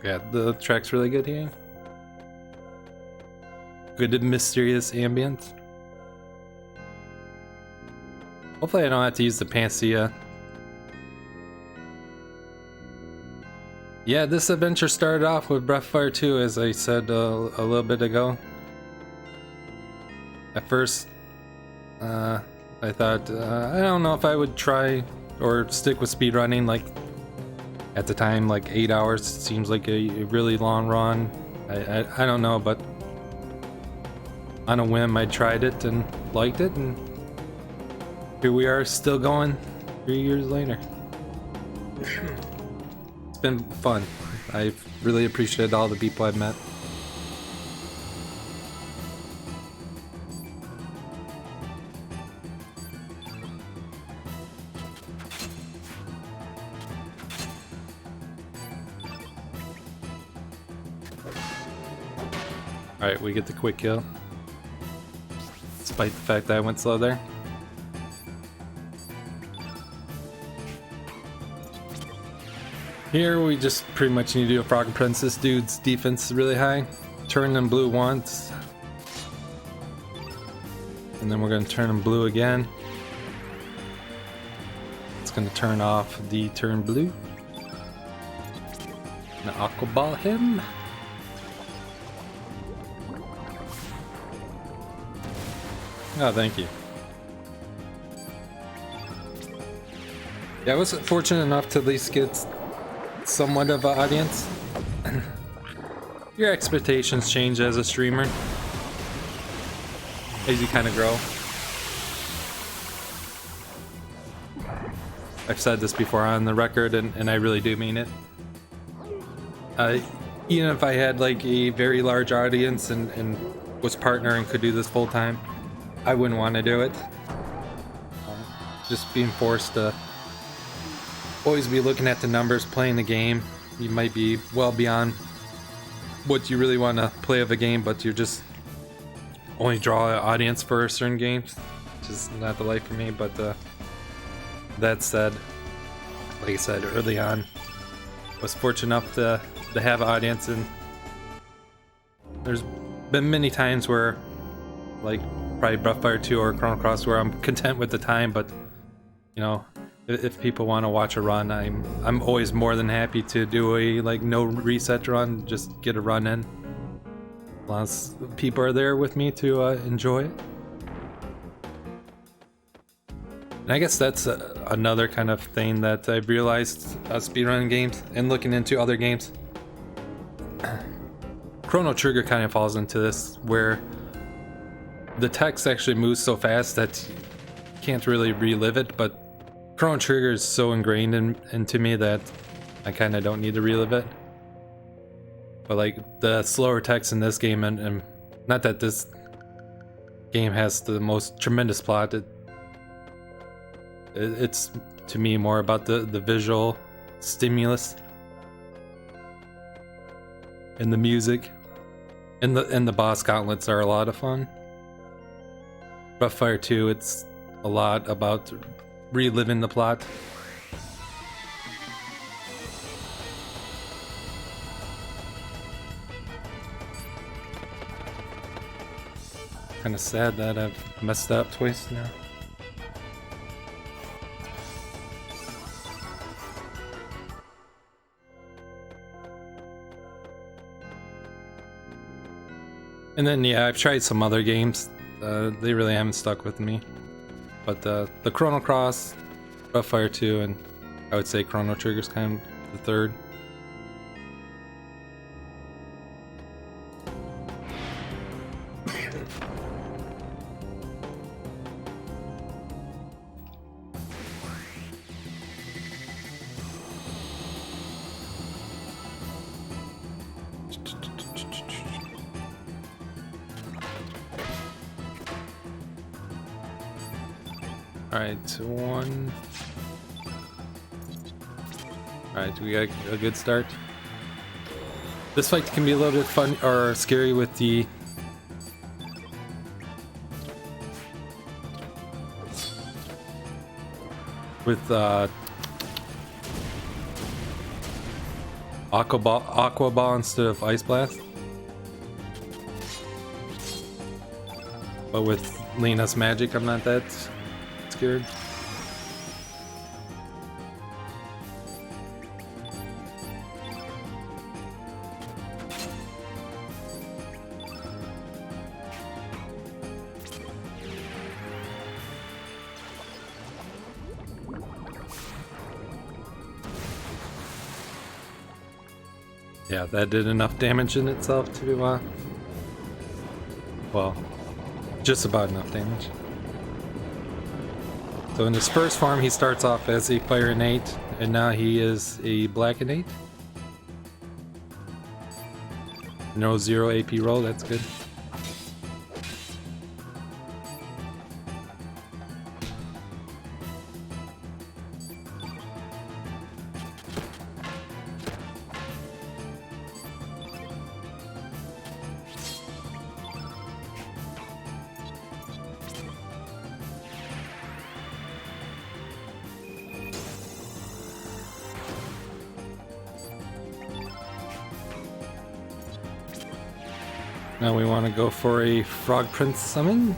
Speaker 1: Yeah, the track's really good here. Good mysterious ambience. Hopefully I don't have to use the Panacea. Yeah, this adventure started off with Breathfire 2, as I said a little bit ago. At first, I thought, I don't know if I would try or stick with speedrunning. Like at the time, like 8 hours seems like a really long run. I don't know, but on a whim I tried it and liked it, and here we are still going 3 years later. It's been fun. I've really appreciated all the people I've met. Alright, we get the quick kill. Despite the fact that I went slow there. Here we just pretty much need to do a Frog Prince. This dude's defense is really high. Turn them blue once. And then we're going to turn them blue again. It's going to turn off the turn blue. Gonna aqua ball him. Oh, thank you. Yeah, I was fortunate enough to at least get somewhat of an audience. Your expectations change as a streamer as you kind of grow. I've said this before on the record, and I really do mean it. Even if I had like a very large audience and was partner and could do this full time, I wouldn't want to do it. Just being forced to always be looking at the numbers, playing the game. You might be well beyond what you really want to play of a game, but you're just only draw an audience for certain games. Just not the life for me. But that said, like I said early on, I was fortunate enough to have an audience, and there's been many times where, like probably Breathfire 2 or Chrono Cross, where I'm content with the time, but you know, if people want to watch a run, I'm always more than happy to do a like no reset run, just get a run in. As long as people are there with me to enjoy it. And I guess that's another kind of thing that I've realized speedrunning games and looking into other games. Chrono Trigger kind of falls into this, where the text actually moves so fast that you can't really relive it, but Chrono Trigger is so ingrained into me that I kind of don't need to relive it. But like the slower text in this game, and not that this game has the most tremendous plot, it's to me more about the visual stimulus and the music, and the boss gauntlets are a lot of fun. Breathfire 2, it's a lot about reliving the plot. Kind of sad that I've messed up twice now. And then yeah, I've tried some other games. They really haven't stuck with me. But the Chrono Cross, Breathfire 2, and I would say Chrono Trigger's kind of the third. Alright, one. Alright, we got a good start. This fight can be a little bit fun or scary with the Aqua Ball instead of Ice Blast. But with Lena's magic, I'm not that scared. Yeah, that did enough damage in itself to, well, just about enough damage. So in his first form, he starts off as a fire innate, and now he is a black innate. No 0 AP roll, that's good. Now we want to go for a Frog Prince summon.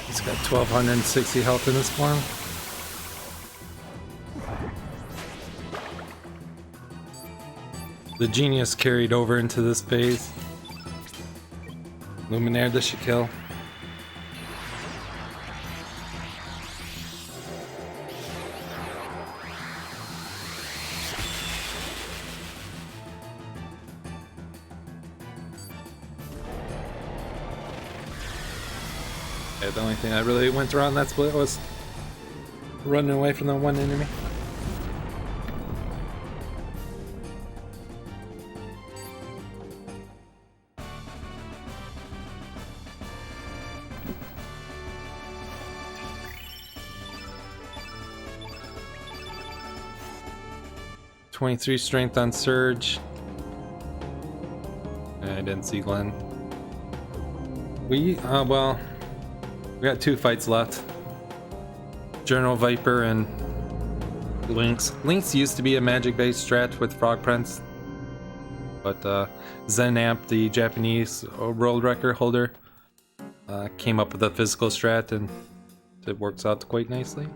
Speaker 1: He's got 1260 health in this form. The Genius carried over into this phase. Luminaire, this should kill. Yeah, the only thing that really went around that split was running away from the one enemy. .23 strength on Surge. I didn't see Glenn. We got 2 fights left. Journal Viper and Lynx. Lynx used to be a magic-based strat with Frog Prince, but Zenamp, the Japanese world record holder, came up with a physical strat, and it works out quite nicely.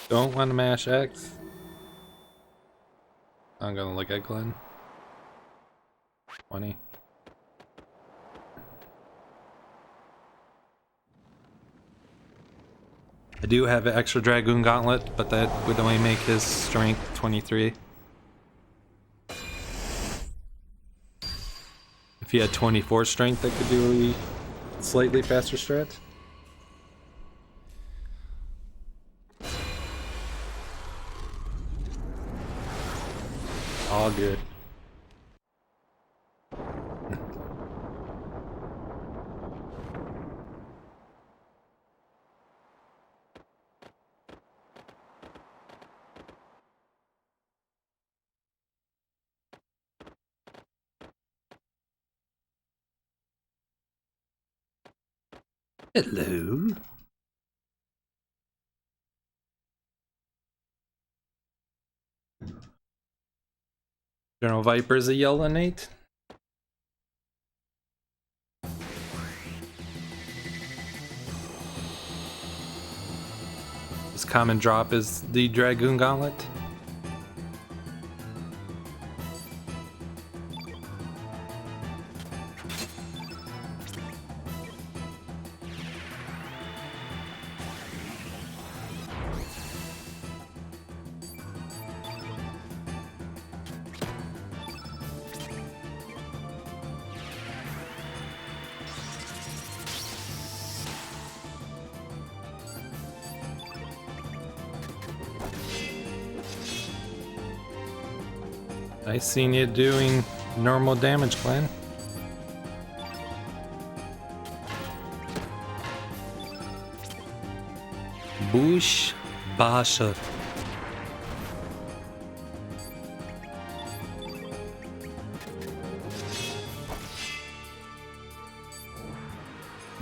Speaker 1: Don't want to mash X. I'm gonna look at Glenn. 20. I do have an extra Dragoon Gauntlet, but that would only make his strength 23. If he had 24 strength, that could do a slightly faster strat. All good. Hello. General Viper is a yellow innate. His common drop is the Dragoon Gauntlet. I seen you doing normal damage, Glenn. Bush Basha.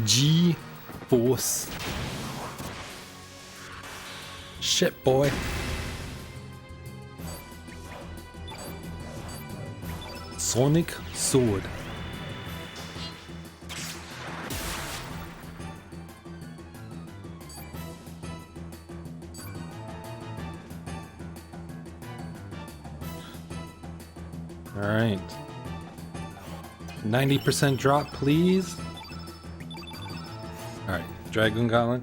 Speaker 1: G-Force. Shit, boy. Sonic Sword. All right. 90% drop, please. All right, Dragoon Gauntlet.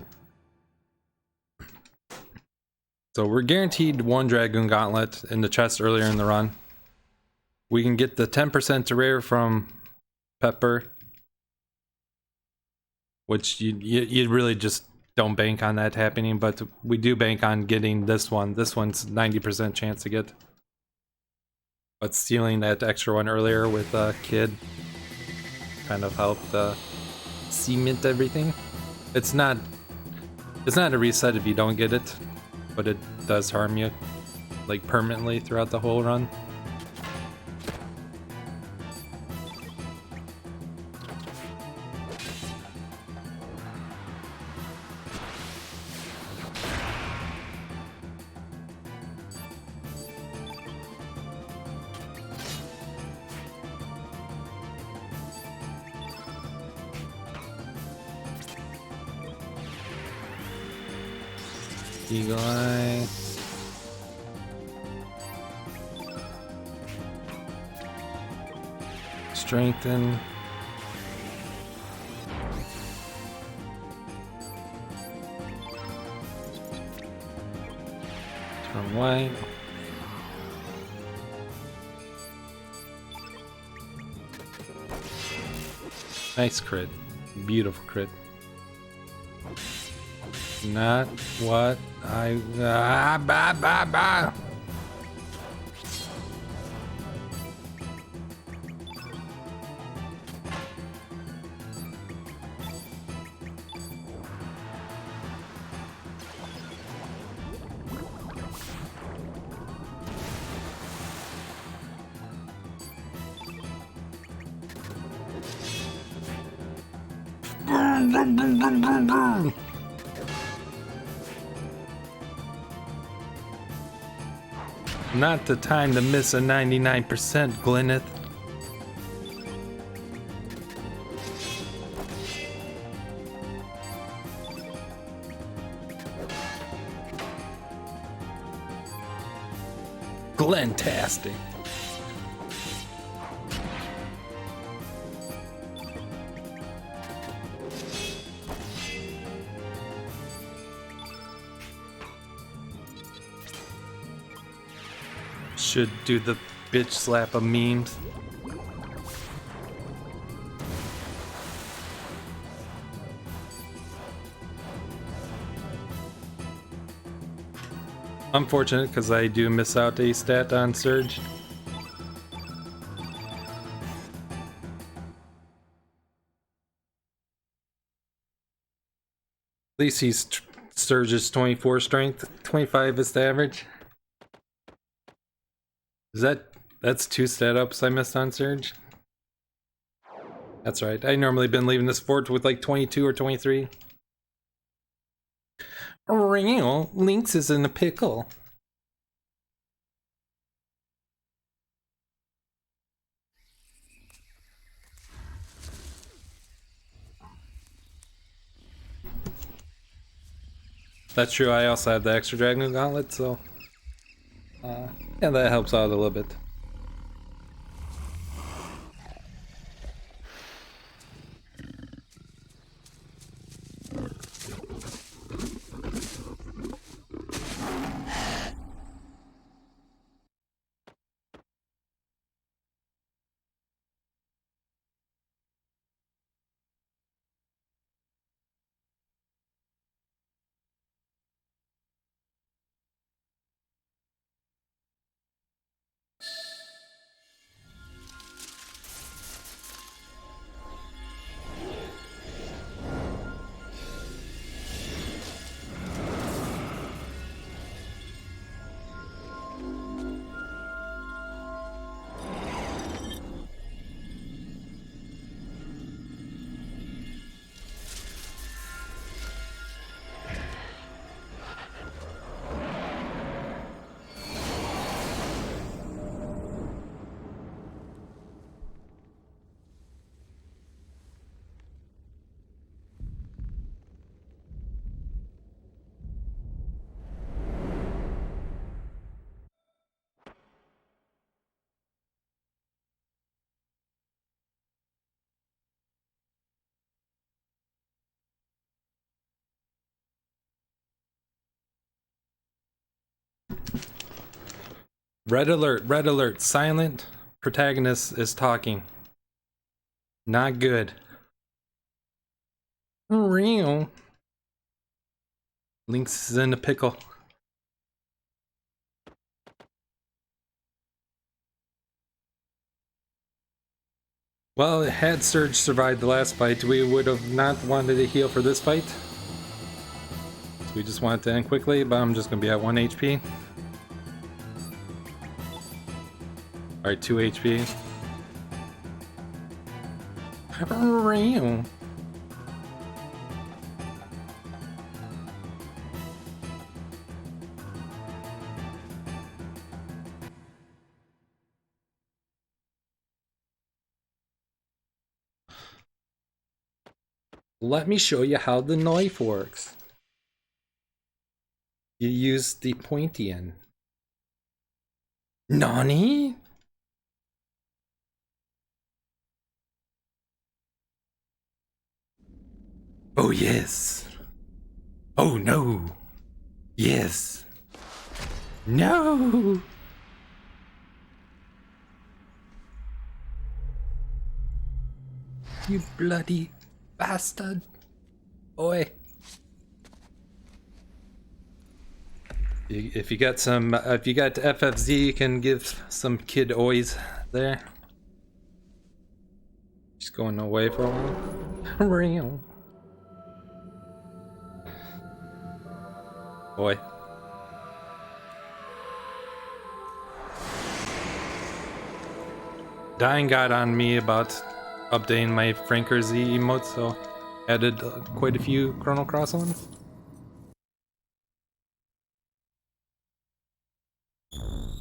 Speaker 1: So we're guaranteed one Dragoon Gauntlet in the chest earlier in the run. We can get the 10% to rare from Pepper, which you really just don't bank on that happening, but we do bank on getting this one. This one's 90% chance to get. But stealing that extra one earlier with Kid kind of helped cement everything. It's not a reset if you don't get it, but it does harm you like permanently throughout the whole run. Eagle Eye. Strengthen. Turn white. Nice crit. Beautiful crit. Not what I... Not the time to miss a 99%, Glyneth. Glentastic. Should do the bitch slap of memes. Unfortunate because I do miss out a stat on Surge. At least he's Surge's 24 strength, 25 is the average. Is that's 2 stat ups I missed on Surge? That's right. I normally been leaving this fort with like 22 or 23. Real Lynx is in a pickle. That's true. I also have the extra Dragon Gauntlet, so yeah, that helps out a little bit. Red alert, red alert. Silent protagonist is talking. Not good. Real. Lynx is in a pickle. Well, had Surge survived the last fight, we would have not wanted to heal for this fight. So we just want it to end quickly, but I'm just gonna be at 1 HP. Alright, 2 HP. Real. Let me show you how the knife works. You use the pointy end. Nani? Oh yes. Oh no. Yes. No. You bloody bastard. Oi. If you got some, if you got FFZ, you can give some kid oys there. Just going away for a while. Real. Boy. Dying got on me about updating my Franker Z emote, so added quite a few Chrono Cross ones.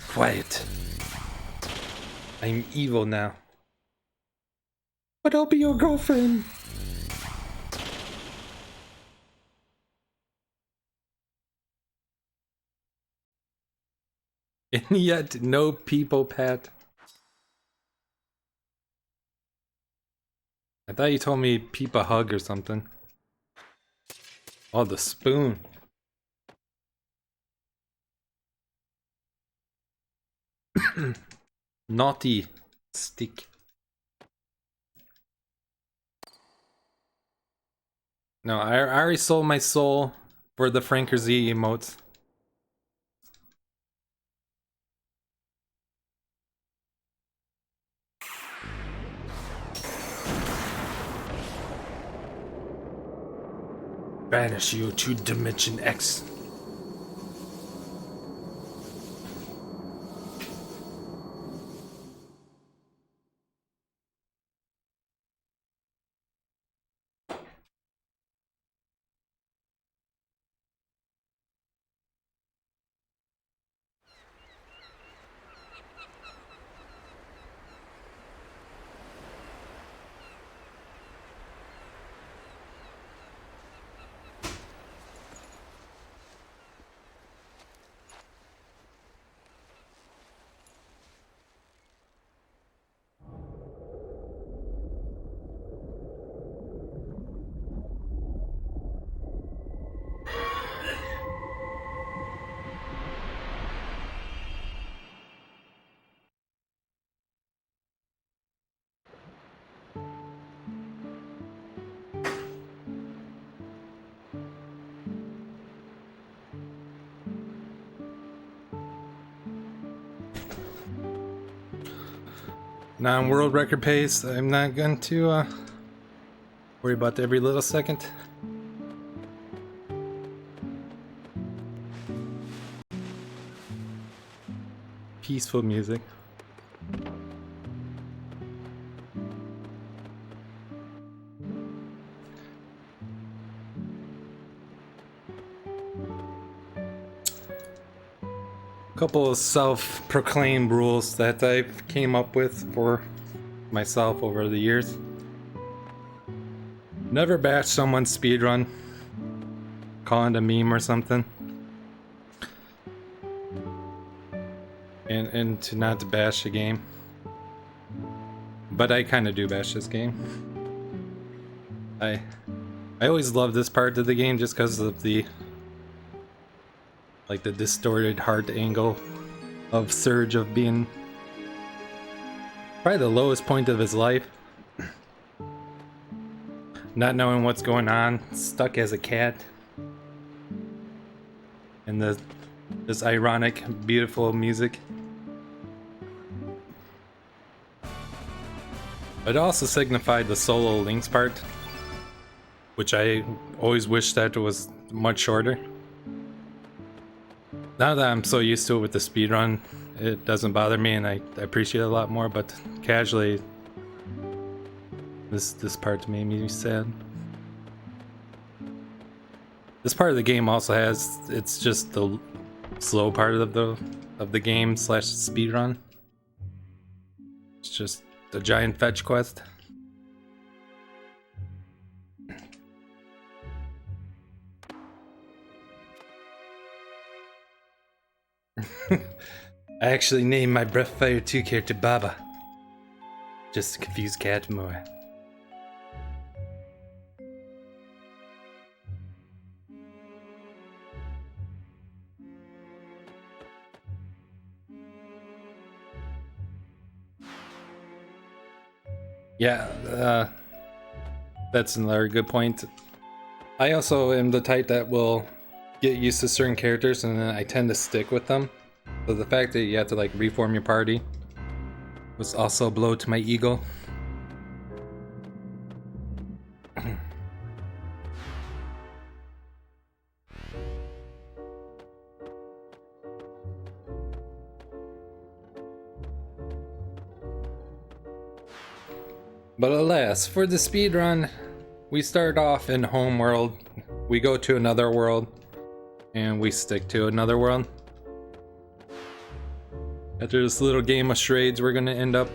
Speaker 1: Quiet. I'm evil now. But I'll be your girlfriend. And yet, no people, Pat. I thought you told me peep a hug or something. Oh, the spoon. Naughty stick. No, I already sold my soul for the Franker Z emotes. Banish you to Dimension X. Non-world record pace. I'm not going to worry about every little second. Peaceful music. Couple of self-proclaimed rules that I came up with for myself over the years. Never bash someone's speedrun. Call it a meme or something. And to not to bash the game. But I kind of do bash this game. I always love this part of the game just because of the like the distorted heart angle of surge of being probably the lowest point of his life. Not knowing what's going on, stuck as a cat. And this ironic, beautiful music. It also signified the solo Link's part, which I always wished that was much shorter. Now that I'm so used to it with the speedrun, it doesn't bother me and I appreciate it a lot more, but casually, this part made me sad. This part of the game also has, it's just the slow part of the game slash speedrun. It's just a giant fetch quest. I actually named my Breathfire 2 character Baba, just to confuse Cat more. Yeah, that's another good point. I also am the type that will get used to certain characters and then I tend to stick with them. So the fact that you have to like reform your party was also a blow to my ego. But alas, for the speedrun, we start off in homeworld, we go to another world, and we stick to another world. After this little game of charades, we're gonna end up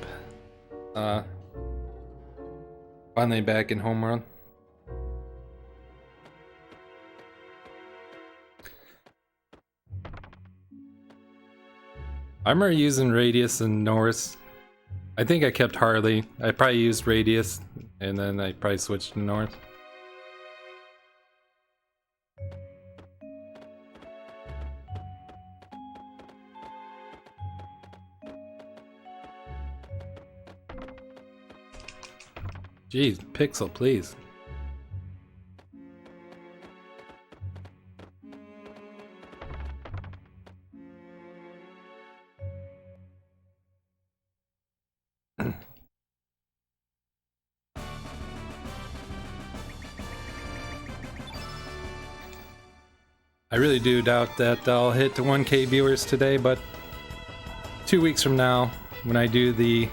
Speaker 1: finally back in homeworld. I remember using Radius and Norris. I think I kept Harley. I probably used Radius, and then I probably switched to Norris. Jeez, Pixel, please. I really do doubt that I'll hit the 1K viewers today, but 2 weeks from now, when I do the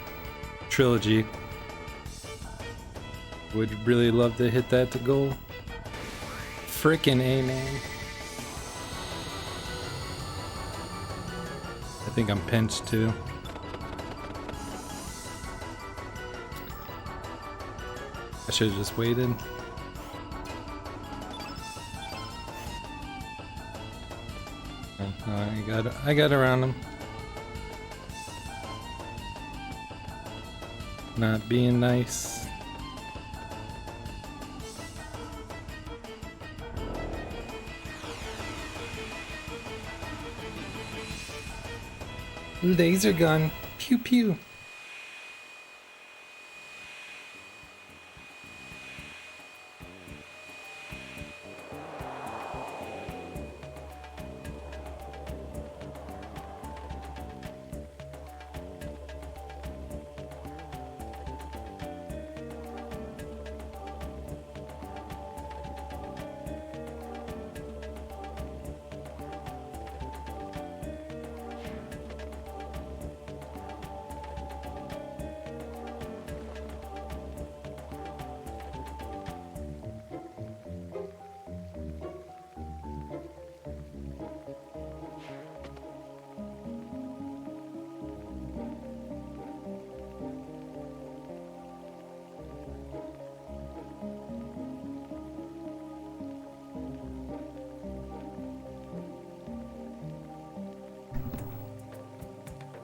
Speaker 1: trilogy, would really love to hit that to goal. Frickin' A, man. I think I'm pinched too. I should have just waited. I got around him. Not being nice. Laser gun. Pew pew.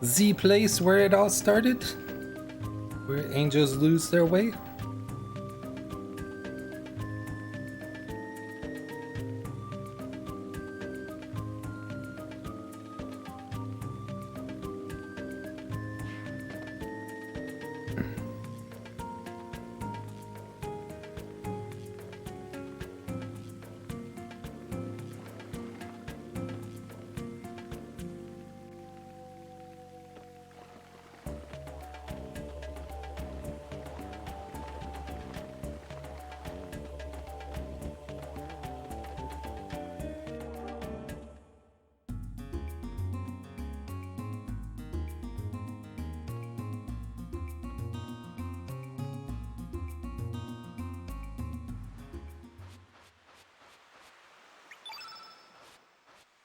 Speaker 1: The place where it all started? Where angels lose their way?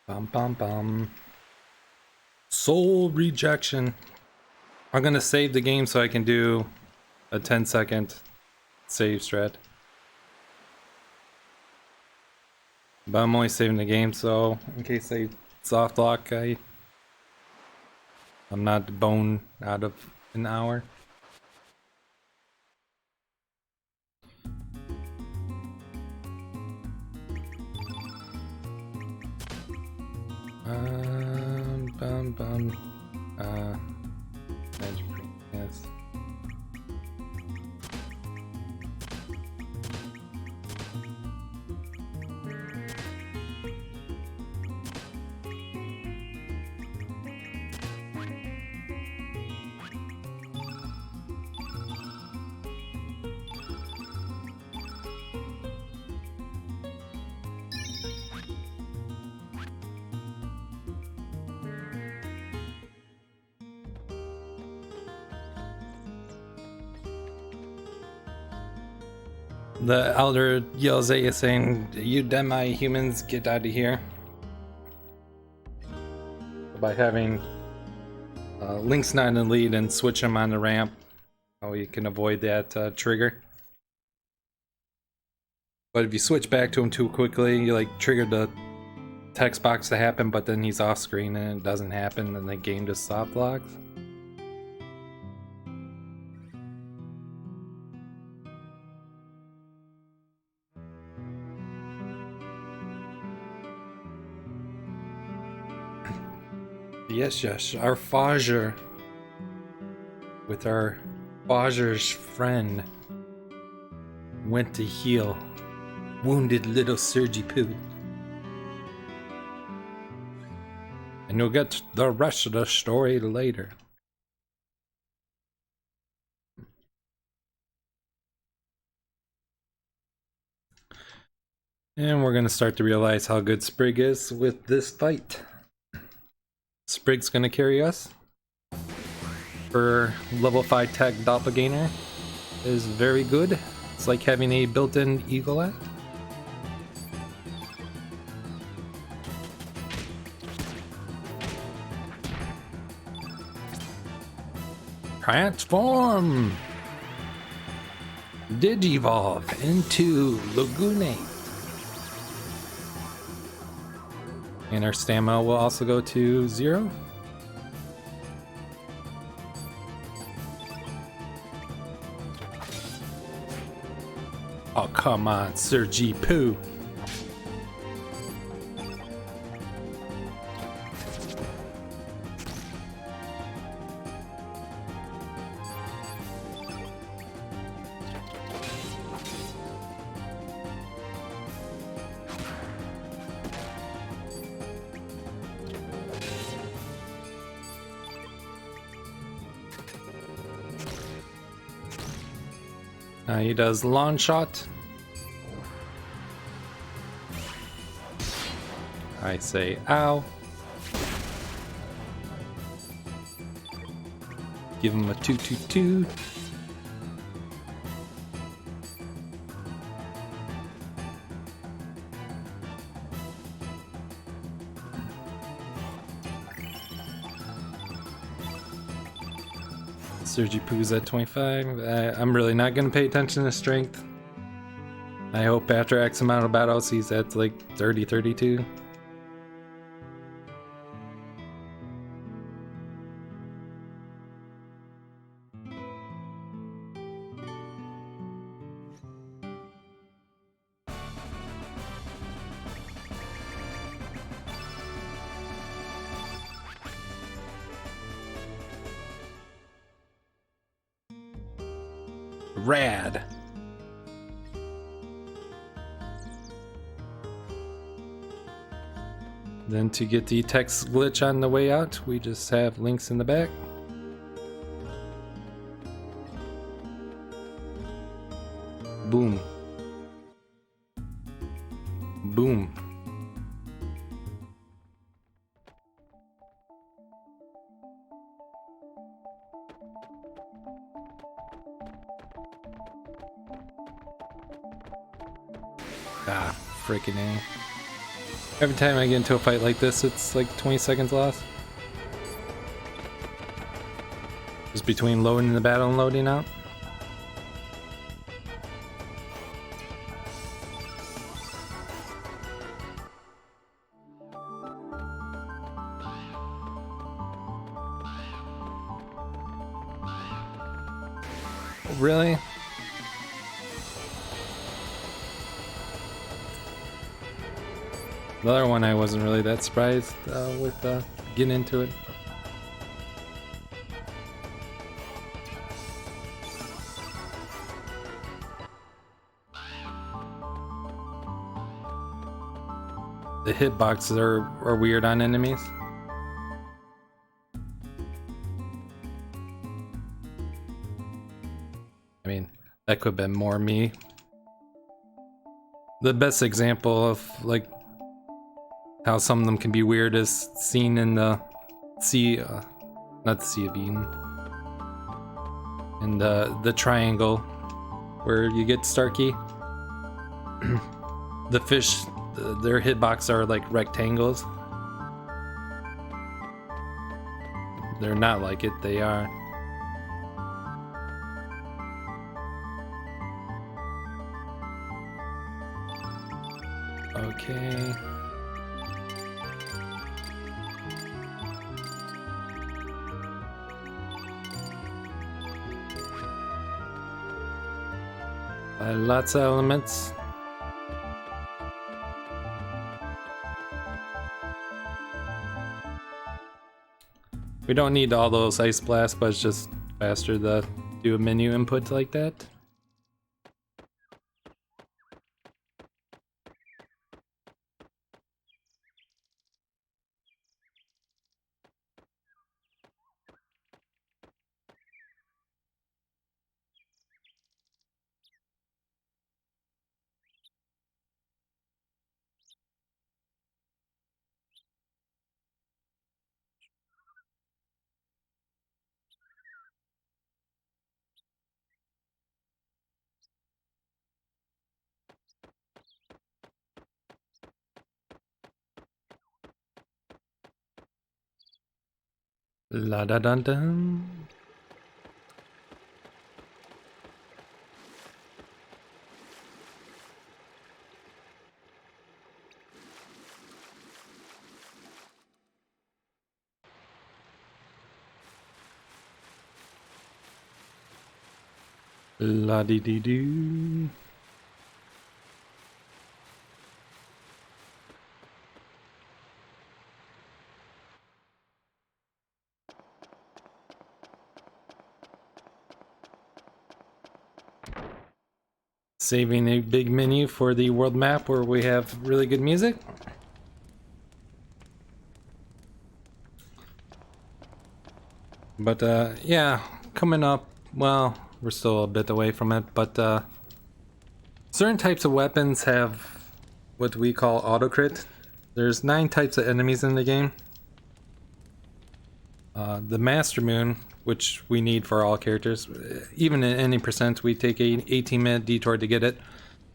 Speaker 1: Bum bum bum. Soul rejection. I'm gonna save the game so I can do a 10-second save strat. But I'm only saving the game, so in case I soft lock, I'm not bone out of an hour. Bum bum. Magic ring, yes. The elder yells at you saying, "You demi-humans, get out of here." By having Link's not in the lead and switch him on the ramp, oh, you can avoid that trigger. But if you switch back to him too quickly, you like trigger the text box to happen, but then he's off screen and it doesn't happen, and the game just soft locks. Yes, our Fajer. With our Fajer's friend. Went to heal wounded little Sergi Poo. And you'll get the rest of the story later. And we're gonna start to realize how good Sprig is with this fight. Sprig's gonna carry us. Her level 5 tech doppelganger is very good. It's like having a built-in eaglet. Transform! Digivolve into Lagune. And our stamina will also go to 0. Oh, come on, Sergi Poo. He does launch shot. I say ow. Give him a 2-2-2. Sergi Poo's at 25. I'm really not going to pay attention to strength. I hope after X amount of battles he's at like 30, 32. Rad. Then to get the text glitch on the way out, we just have links in the back. Boom. Boom. Ah, freaking A. Every time I get into a fight like this, it's like 20 seconds lost. Just between loading the battle and loading out. Really? Another one I wasn't really that surprised with getting into it. The hitboxes are weird on enemies. I mean, that could have been more me. The best example of like how some of them can be weird is seen in the Sea, not the Sea of Eden, in the triangle where you get Starkey. The fish, their hitbox are like rectangles. They're not like it, they are. Okay. Lots of elements. We don't need all those ice blasts, but it's just faster to do a menu input like that. La da dun dun. La dee dee doo. Saving a big menu for the world map where we have really good music. But yeah, coming up, well, we're still a bit away from it, but certain types of weapons have what we call autocrit. There's 9 types of enemies in the game. The Master Moon, which we need for all characters, even in any percent, we take an 18-minute detour to get it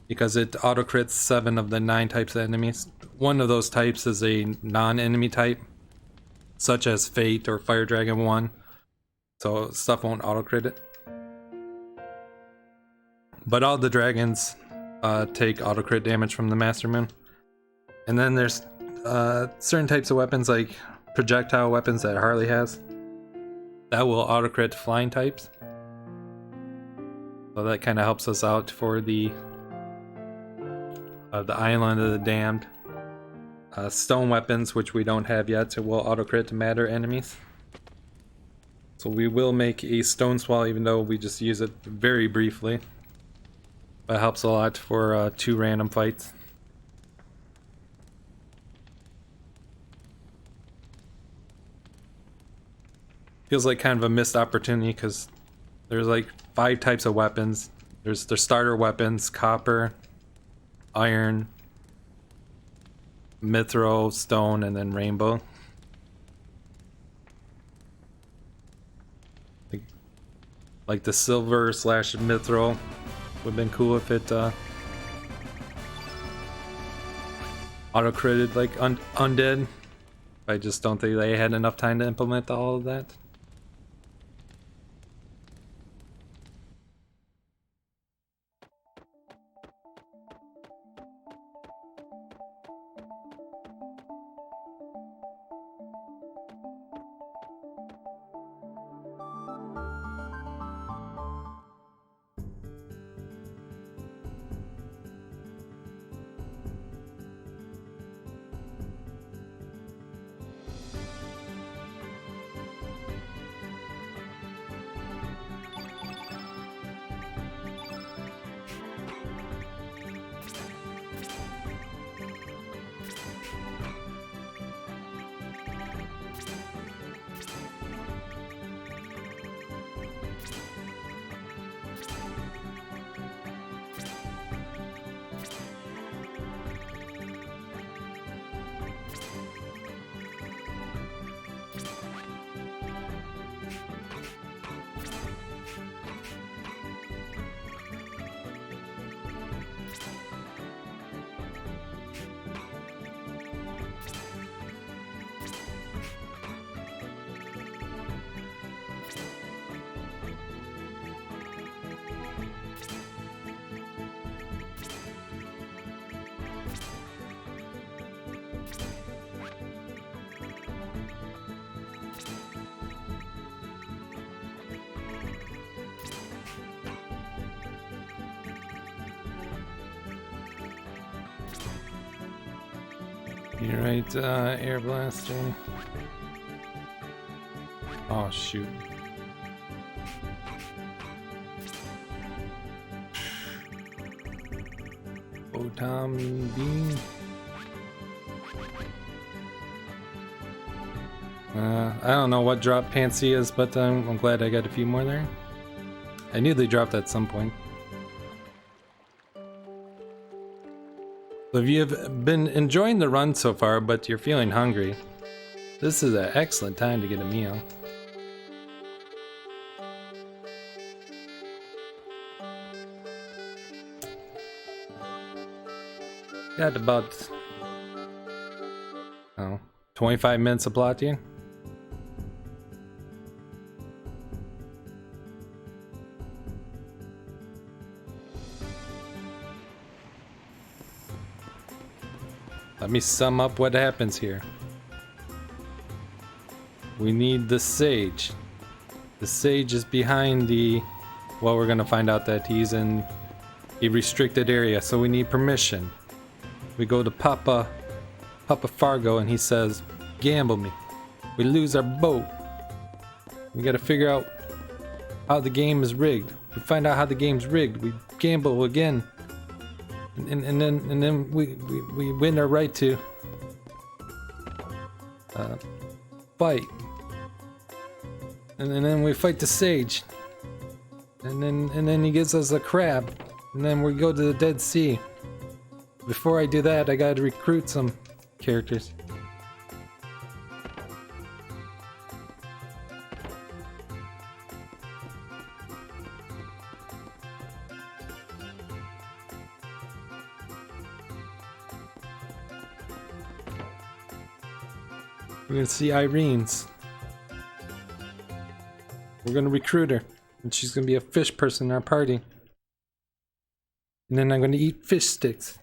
Speaker 1: because it autocrits 7 of the 9 types of enemies. One of those types is a non-enemy type, such as Fate or Fire Dragon 1, so stuff won't autocrit it. But all the dragons take autocrit damage from the Master Moon. And then there's certain types of weapons like projectile weapons that Harley has that will autocrit flying types. So that kind of helps us out for the Island of the Damned. Stone weapons, which we don't have yet, will autocrit matter enemies. So we will make a stone swallow, even though we just use it very briefly. But it helps a lot for 2 random fights. Feels like kind of a missed opportunity because there's like 5 types of weapons. There's the starter weapons: copper, iron, mithril, stone, and then rainbow. Like the silver / mithril would have been cool if it auto-critted like undead. I just don't think they had enough time to implement all of that. You're right, air blasting. Oh shoot. Photon beam. I don't know what drop Pansy is, but I'm glad I got a few more there. I knew they dropped at some point. So if you've been enjoying the run so far, but you're feeling hungry, this is an excellent time to get a meal. Got about 25 minutes of plot here. Let me sum up what happens here. We need the sage. The sage is behind the... Well, we're gonna find out that he's in a restricted area, so we need permission. We go to Papa Fargo and he says, gamble me. We lose our boat. We gotta figure out how the game is rigged. We find out how the game's rigged. We gamble again. And then we win our right to fight. And then we fight the sage. And then he gives us a crab. And then we go to the Dead Sea. Before I do that, I gotta recruit some characters. We're gonna see Irene's. We're gonna recruit her, and she's gonna be a fish person in our party. And then I'm gonna eat fish sticks.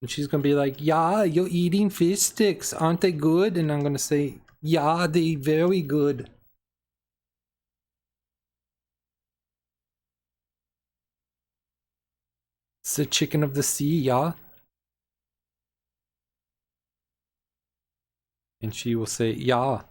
Speaker 1: And she's gonna be like, yeah, you're eating fish sticks, aren't they good? And I'm gonna say, yeah, they very good. It's the chicken of the sea, yeah. And she will say, yeah.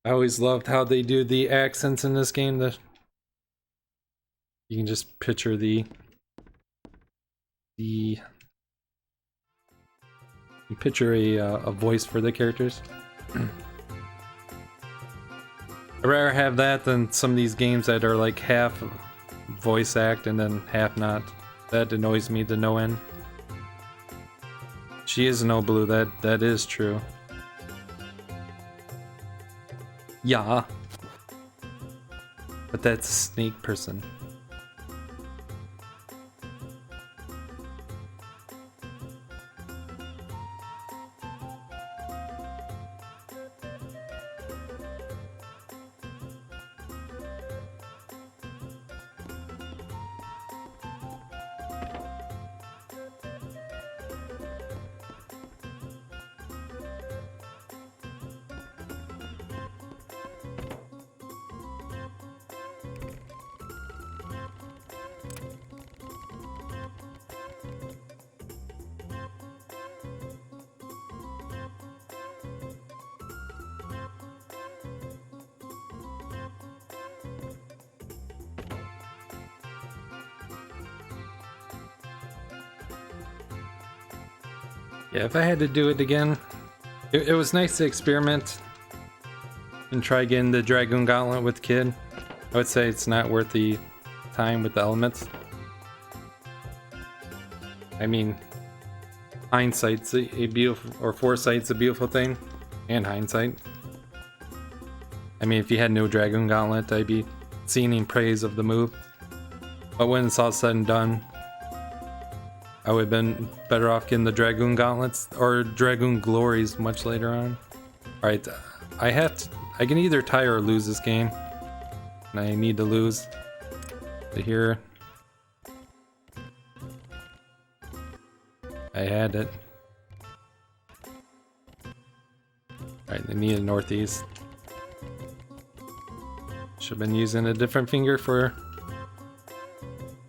Speaker 1: I always loved how they do the accents in this game. You can just picture you picture a voice for the characters. I'd rather have that than some of these games that are like half voice act and then half not. That annoys me to no end. She is no blue, that is true. Yeah. But that's a snake person. Yeah, if I had to do it again, it was nice to experiment and try getting the Dragoon Gauntlet with Kid. I would say it's not worth the time with the elements. I mean, hindsight's a beautiful, or foresight's a beautiful thing, and hindsight. I mean, if you had no Dragoon Gauntlet, I'd be singing praise of the move. But when it's all said and done, I would have been better off getting the Dragoon Gauntlets or Dragoon Glories much later on. Alright, I can either tie or lose this game. And I need to lose. But here, I had it. Alright, I need a northeast. Should have been using a different finger for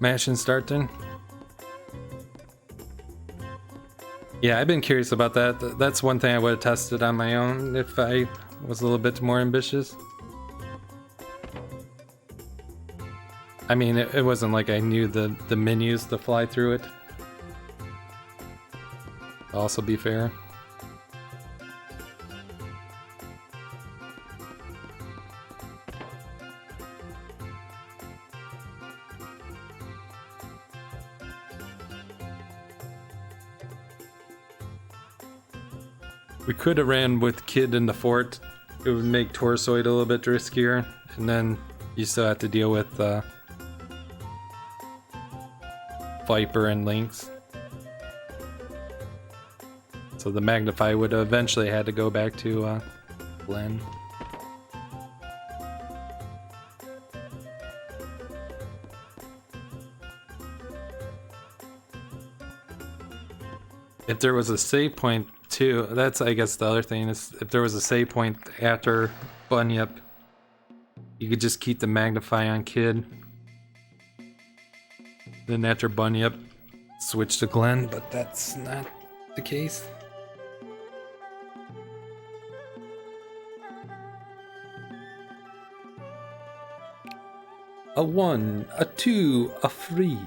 Speaker 1: mashing starting. Yeah, I've been curious about that. That's one thing I would have tested on my own if I was a little bit more ambitious. I mean, it wasn't like I knew the menus to fly through it. To also be fair. We could have ran with Kid in the fort. It would make Torsoid a little bit riskier, and then you still have to deal with Viper and Lynx. So the Magnify would have eventually had to go back to Glen. If there was a save point too, that's I guess the other thing is if there was a save point after Bunyip, you could just keep the Magnify on Kid. Then after Bunyip, switch to Glen, but that's not the case. A 1, a 2, a 3.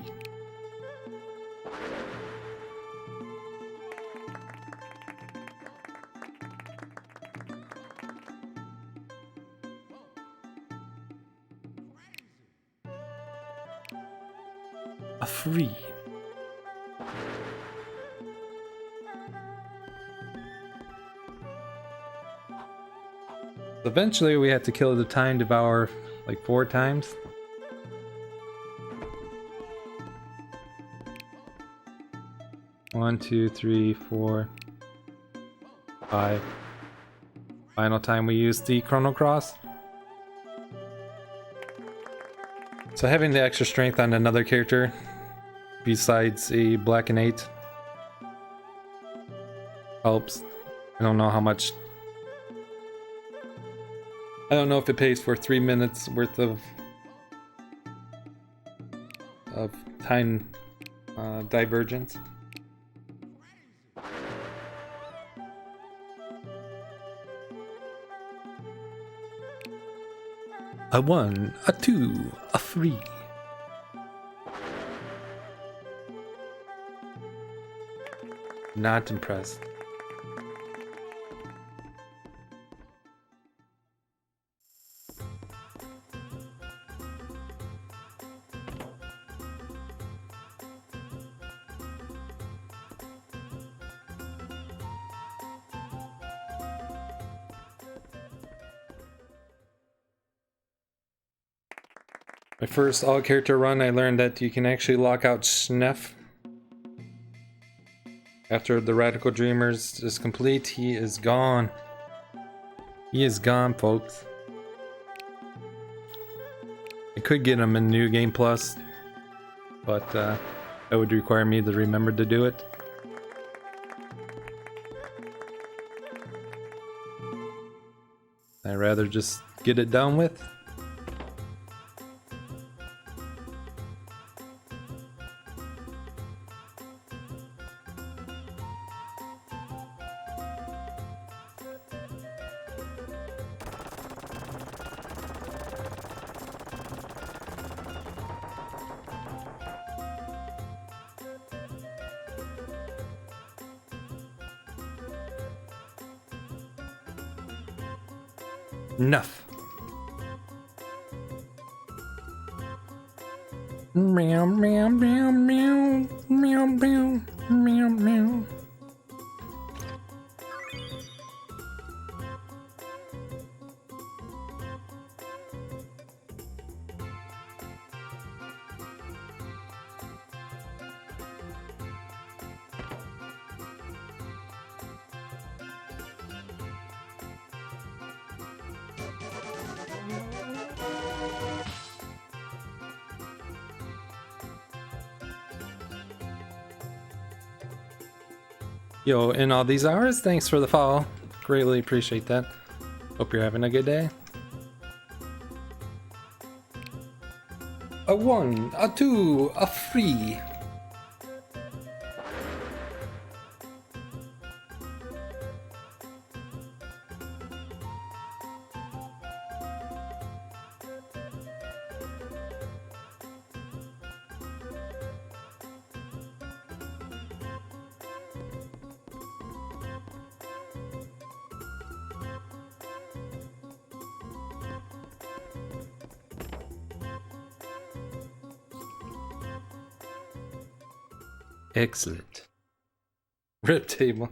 Speaker 1: A 3. Eventually we have to kill the Time Devourer like 4 times. One, 2, 3, 4, 5. Final time we use the Chrono Cross. So having the extra strength on another character besides a Black and 8 helps. I don't know how much. I don't know if it pays for 3 minutes worth of time divergence. A 1, a 2, a 3. Not impressed. My first all-character run, I learned that you can actually lock out Sneff. After the Radical Dreamers is complete, he is gone. He is gone, folks. I could get him in New Game Plus, but that would require me to remember to do it. I'd rather just get it done with. Enough. Meow meow meow meow meow meow meow meow. Yo, in all these hours, thanks for the follow. Greatly appreciate that. Hope you're having a good day. A 1, a 2, a 3. Excellent. Rip table.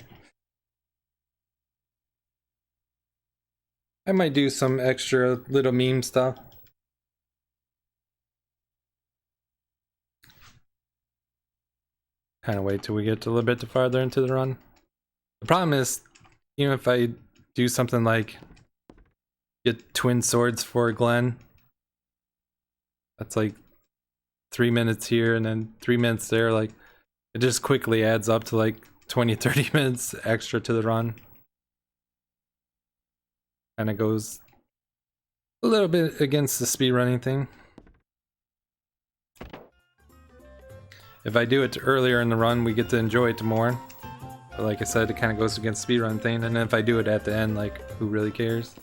Speaker 1: I might do some extra little meme stuff. Kind of wait till we get a little bit farther into the run. The problem is, even if I do something like get twin swords for Glenn, that's like 3 minutes here and then 3 minutes there. Like, it just quickly adds up to like 20-30 minutes extra to the run. And it goes a little bit against the speedrunning thing. If I do it earlier in the run, we get to enjoy it more. But like I said, it kind of goes against the speedrun thing. And then if I do it at the end, like, who really cares?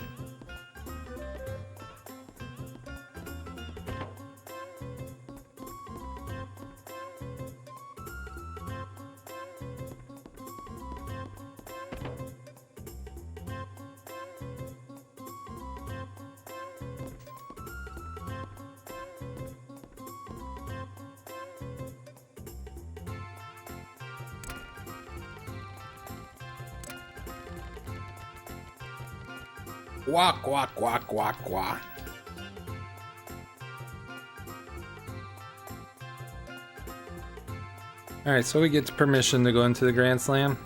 Speaker 1: Quack, quack, quack, quack, quack. Alright, so we get permission to go into the Grand Slam.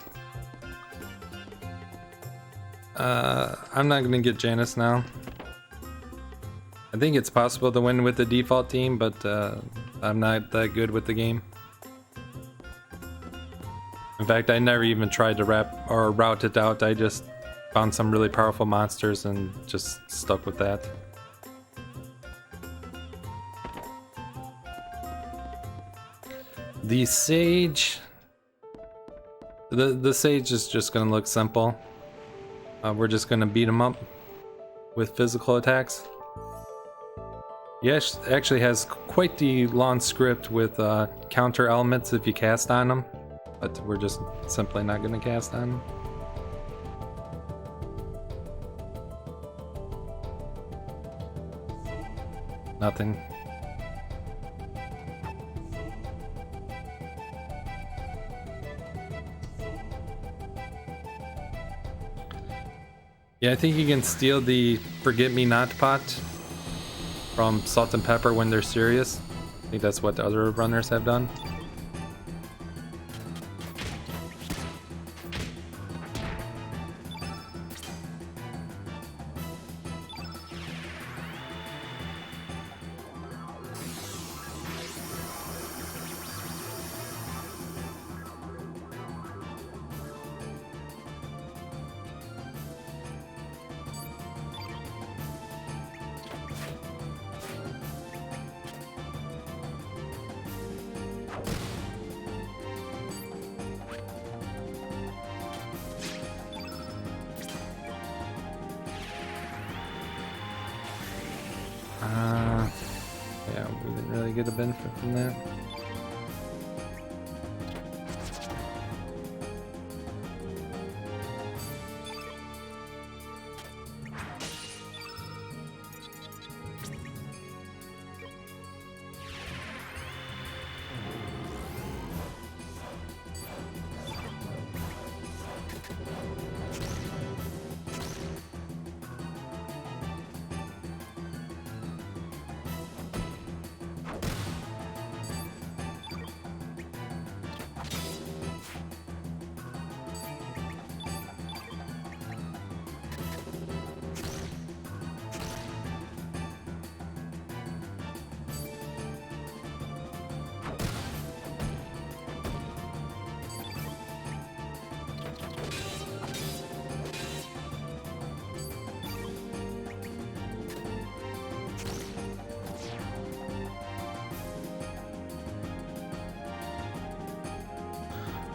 Speaker 1: I'm not gonna get Janice now. I think it's possible to win with the default team, but I'm not that good with the game. In fact, I never even tried to route it out. I just found some really powerful monsters and just stuck with that. The Sage. The Sage is just gonna look simple. We're just gonna beat him up with physical attacks. He actually has quite the long script with counter elements if you cast on him, but we're just simply not gonna cast on him. Nothing. Yeah, I think you can steal the Forget Me Not pot from salt and pepper when they're serious. I think that's what the other runners have done. Yeah, we didn't really get a benefit from that.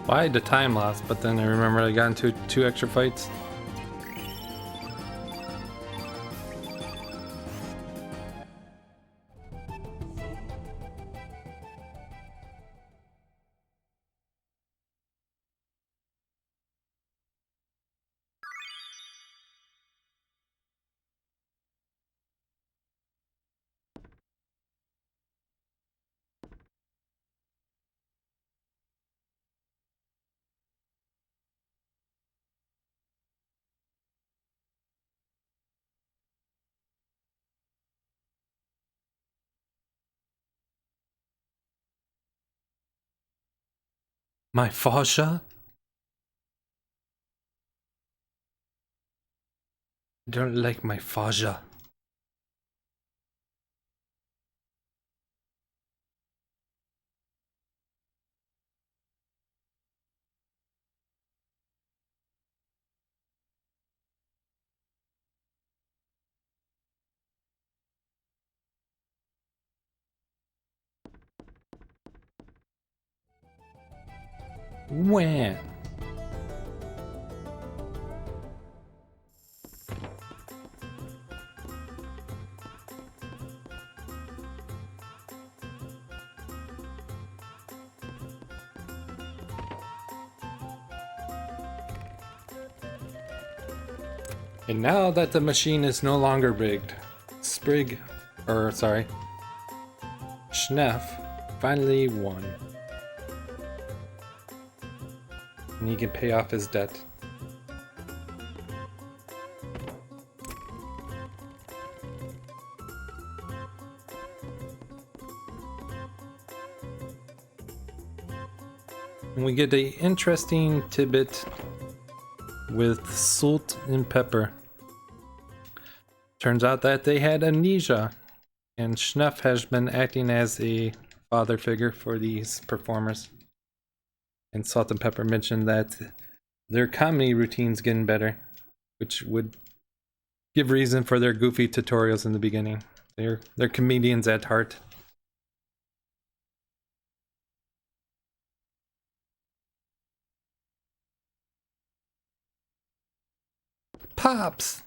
Speaker 1: Well, I had the time loss, but then I remember I got into 2 extra fights. My fascia? I don't like my fascia. When? And now that the machine is no longer rigged, Schneff finally won. And he can pay off his debt. And we get an interesting tidbit with salt and pepper. Turns out that they had amnesia, and Schneff has been acting as a father figure for these performers. And Salt and Pepper mentioned that their comedy routine's getting better, which would give reason for their goofy tutorials in the beginning. They're comedians at heart. Pops!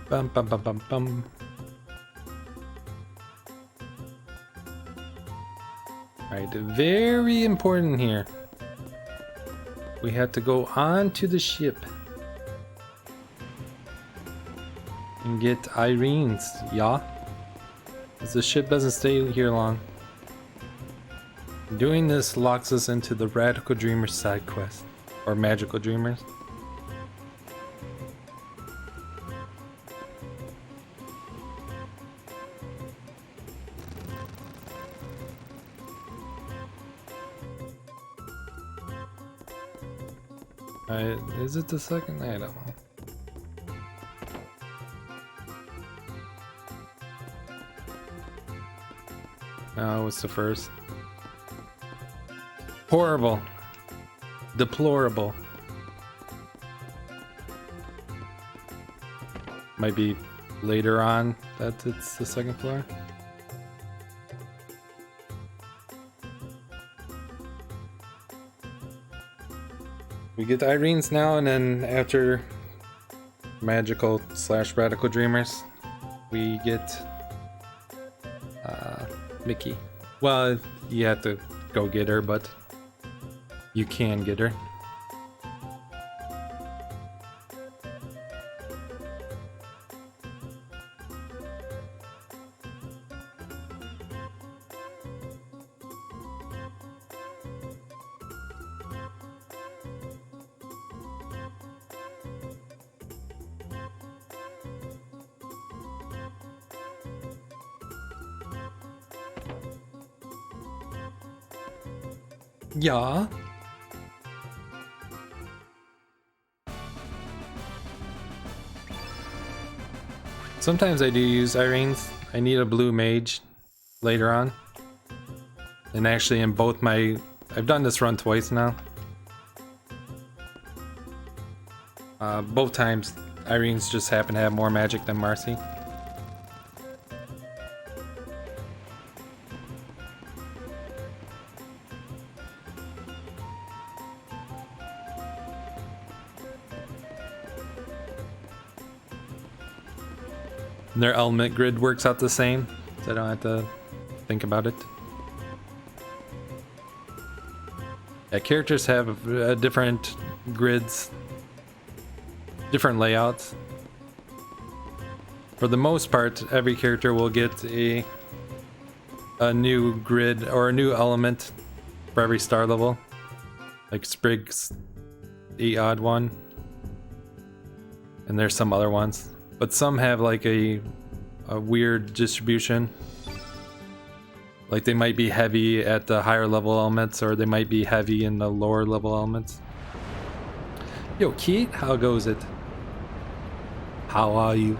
Speaker 1: Bum bum bum bum bum. Alright, very important here. We had to go onto the ship and get Irene's, yeah? Because the ship doesn't stay here long. Doing this locks us into the Radical Dreamers side quest, or Magical Dreamers. Is it the second? I don't know. No, it's the first. Horrible. Deplorable. Might be later on that it's the second floor. We get Irene's now, and then after Magical / Radical Dreamers, we get Mickey. Well, you have to go get her, but you can get her. Yeah. Sometimes I do use Irene's. I need a blue mage later on. And actually in both my... I've done this run twice now. Both times Irene's just happen to have more magic than Marcy. Their element grid works out the same, so I don't have to think about it. Yeah, characters have different grids, different layouts. For the most part, every character will get a new grid or a new element for every star level. Like Sprig's the odd one. And there's some other ones. But some have like a weird distribution. Like they might be heavy at the higher level elements, or they might be heavy in the lower level elements. Yo, Keith, how goes it? How are you?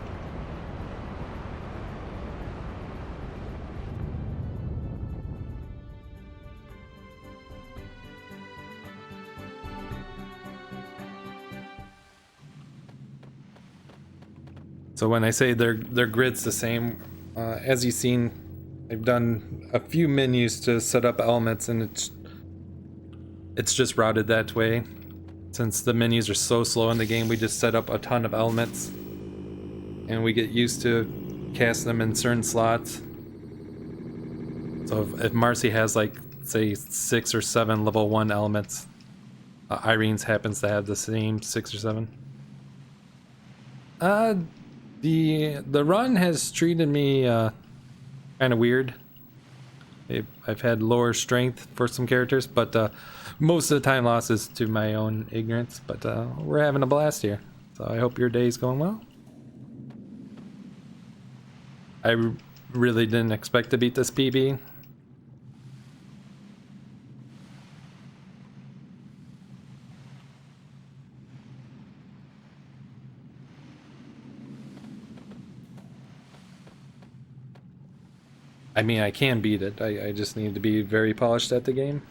Speaker 1: So when I say their grid's the same, as you've seen, I've done a few menus to set up elements, and it's just routed that way. Since the menus are so slow in the game, we just set up a ton of elements, and we get used to cast them in certain slots. So if Marcy has like, say, 6 or 7 level 1 elements, Irene's happens to have the same 6 or 7. The run has treated me kind of weird. I've had lower strength for some characters, but most of the time lost is to my own ignorance. But we're having a blast here, so I hope your day's going well. I really didn't expect to beat this PB. I mean, I can beat it. I just need to be very polished at the game.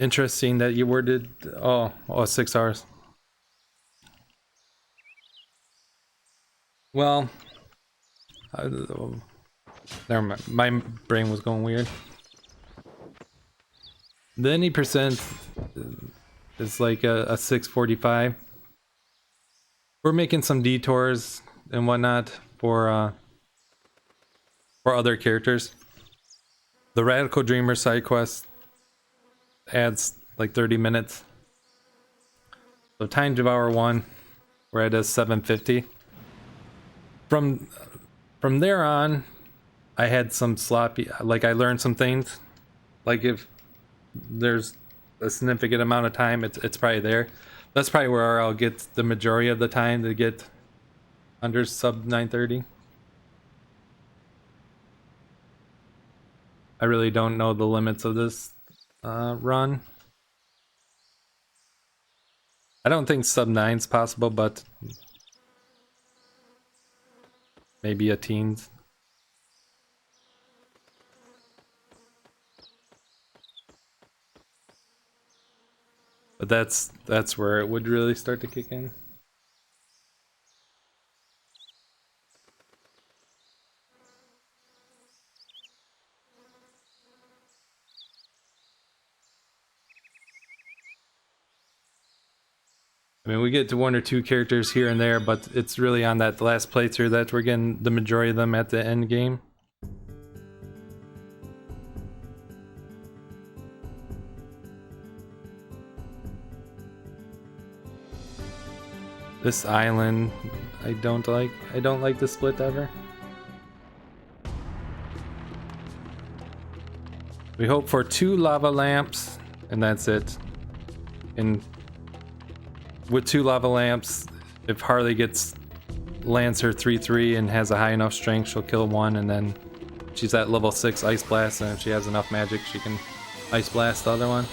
Speaker 1: Interesting that you worded, oh, 6 hours. Well, never mind. My brain was going weird. The any percent is like a 645. We're making some detours and whatnot for other characters. The Radical Dreamer side quest adds like 30 minutes. So Time Devour 1, we're at a 750. From there on, I had some sloppy, like I learned some things. Like if there's a significant amount of time, it's probably there. That's probably where I'll get the majority of the time to get under sub 930. I really don't know the limits of this run. I don't think sub 9 is possible, but maybe a teens. But that's where it would really start to kick in. I mean, we get to one or two characters here and there, but it's really on that last playthrough that we're getting the majority of them at the end game. This island, I don't like. I don't like the split ever. We hope for 2 lava lamps, and that's it. And with 2 lava lamps, if Harley lands her 3/3 and has a high enough strength, she'll kill one, and then she's at level 6 Ice Blast, and if she has enough magic, she can Ice Blast the other one.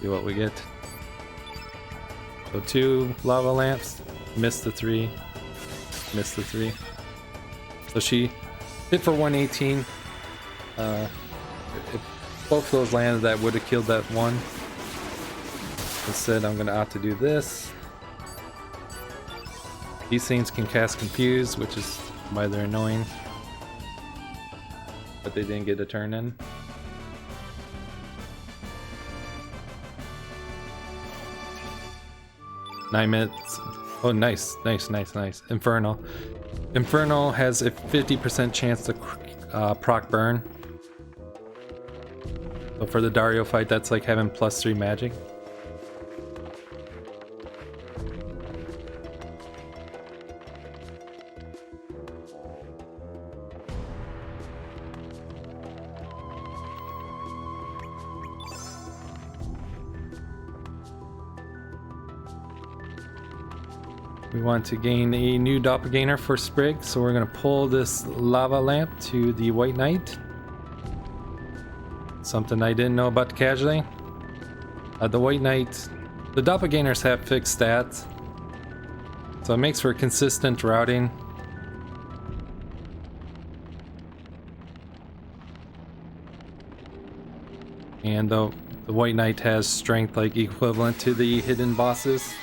Speaker 1: See what we get. So 2 lava lamps, missed the 3, missed the 3. So she hit for 118. If both of those landed, that would have killed that one. Instead, I'm going to opt to do this. These things can cast Confuse, which is why they're annoying. But they didn't get a turn in. Nine minutes. Oh, nice, nice, nice, nice. Inferno. Inferno has a 50% chance to proc burn. So for the Dario fight, that's like having +3 magic. We want to gain a new doppelganger for Sprig, so we're going to pull this lava lamp to the White Knight. Something I didn't know about casually. The White Knight, the doppelgangers have fixed stats, so it makes for consistent routing. And the White Knight has strength like equivalent to the hidden bosses.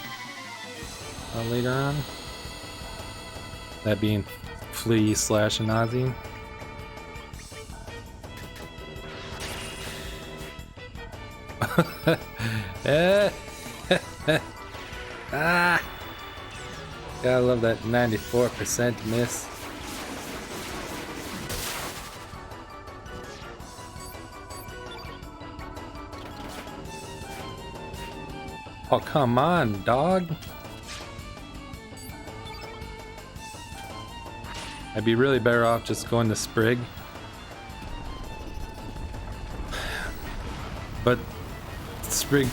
Speaker 1: Later on, that being Flea / Anazi. Ah, gotta love that 94% miss. Oh, come on, dog. I'd be really better off just going to Sprig. But Sprig,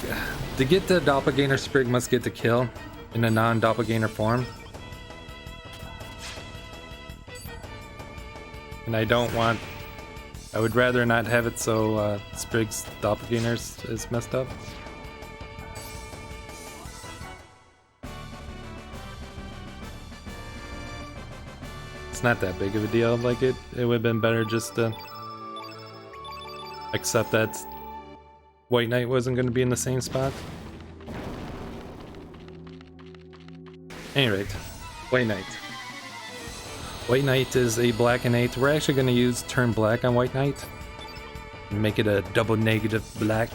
Speaker 1: to get the doppelganger, Sprig must get the kill in a non-doppelganger form. And I don't want, I would rather not have it so Sprig's doppelganger is messed up. It's not that big of a deal. Like it would have been better just to accept that White Knight wasn't going to be in the same spot. Anyway, White Knight. White Knight is a black and 8. We're actually going to use turn black on White Knight. Make it a double negative black.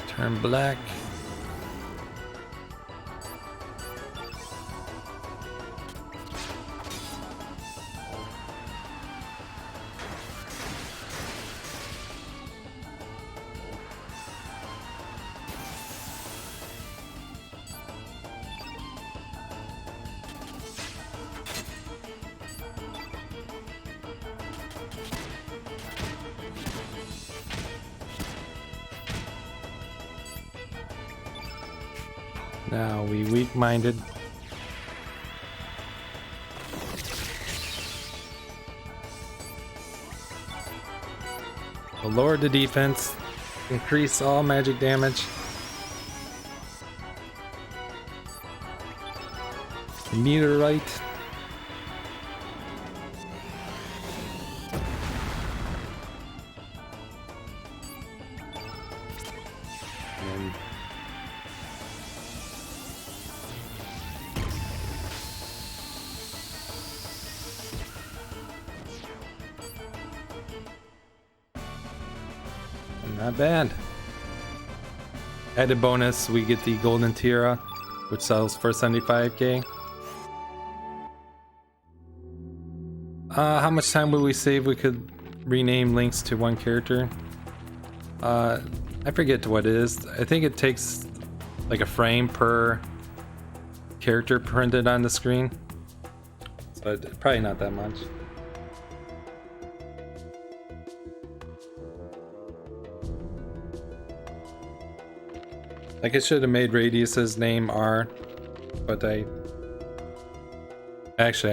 Speaker 1: Turn black. Now we weak-minded. We'll lower the defense, increase all magic damage. Meteorite. And not bad. Added bonus, we get the golden tiara, which sells for 75k. How much time would we save? We could rename links to one character. I forget what it is. I think it takes like a frame per character printed on the screen. So probably not that much. Like I should have made Radius's name R, but I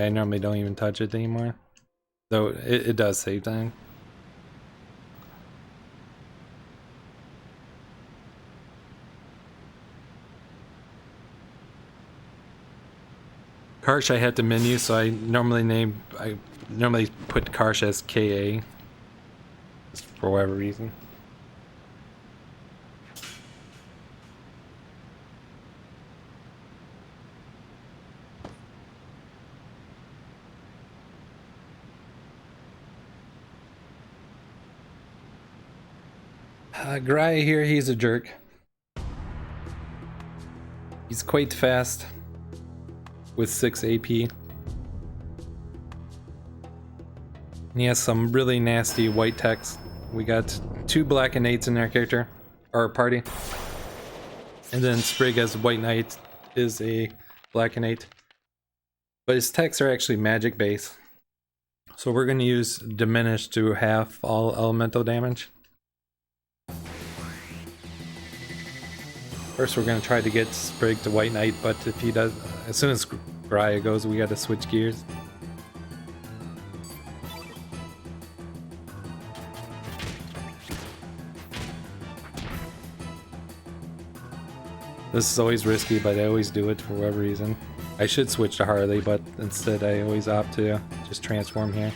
Speaker 1: normally don't even touch it anymore. Though it does save time. Karsh I had to menu, so I normally put Karsh as KA. Just for whatever reason. Grai here, he's a jerk. He's quite fast with 6 AP. And he has some really nasty white text. We got 2 black and 8s in our character, our party. And then Sprig as White Knight is a black and 8. But his texts are actually magic base. So we're going to use Diminish to half all elemental damage. First we're going to try to get Sprig to White Knight, but if he does, as soon as Graya goes, we got to switch gears. This is always risky, but I always do it for whatever reason. I should switch to Harley, but instead I always opt to just transform here.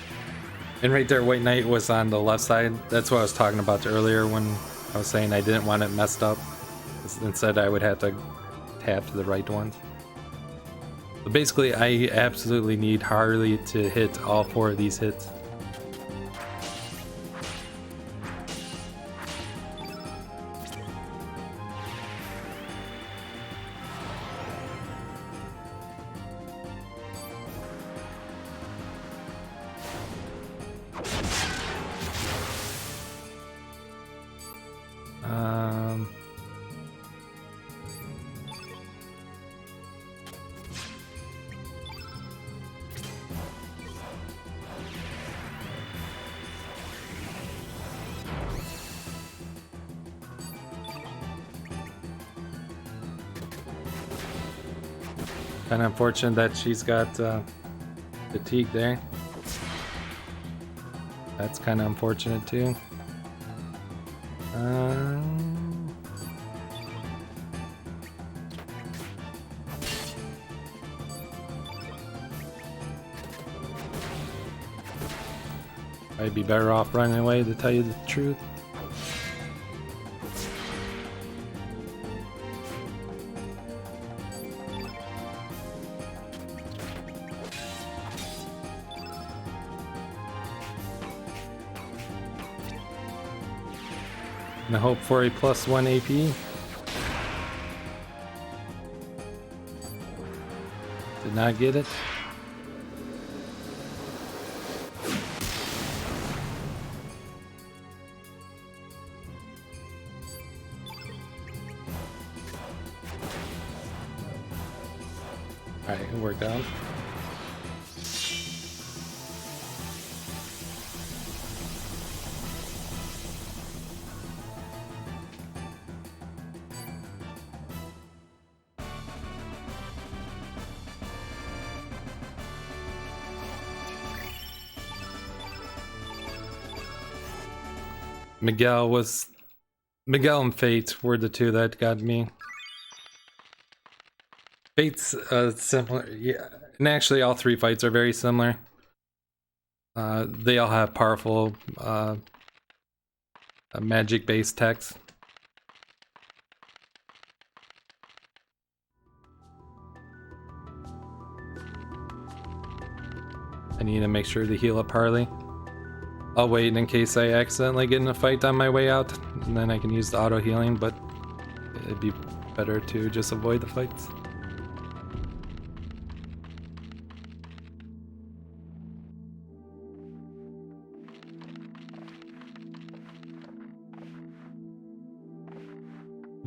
Speaker 1: And right there, White Knight was on the left side. That's what I was talking about earlier when I was saying I didn't want it messed up. Instead, I would have to tap to the right one. But basically, I absolutely need Harley to hit all 4 of these hits. Kind of unfortunate that she's got fatigue there. That's kind of unfortunate too. I'd be better off running away, to tell you the truth. And I hope for a +1 AP. Did not get it. Alright, it worked out. Miguel and Fate were the two that got me. Fate's similar, yeah, and actually all three fights are very similar. They all have powerful magic-based techs. I need to make sure to heal up Harley. I'll wait in case I accidentally get in a fight on my way out, and then I can use the auto healing, but it'd be better to just avoid the fights.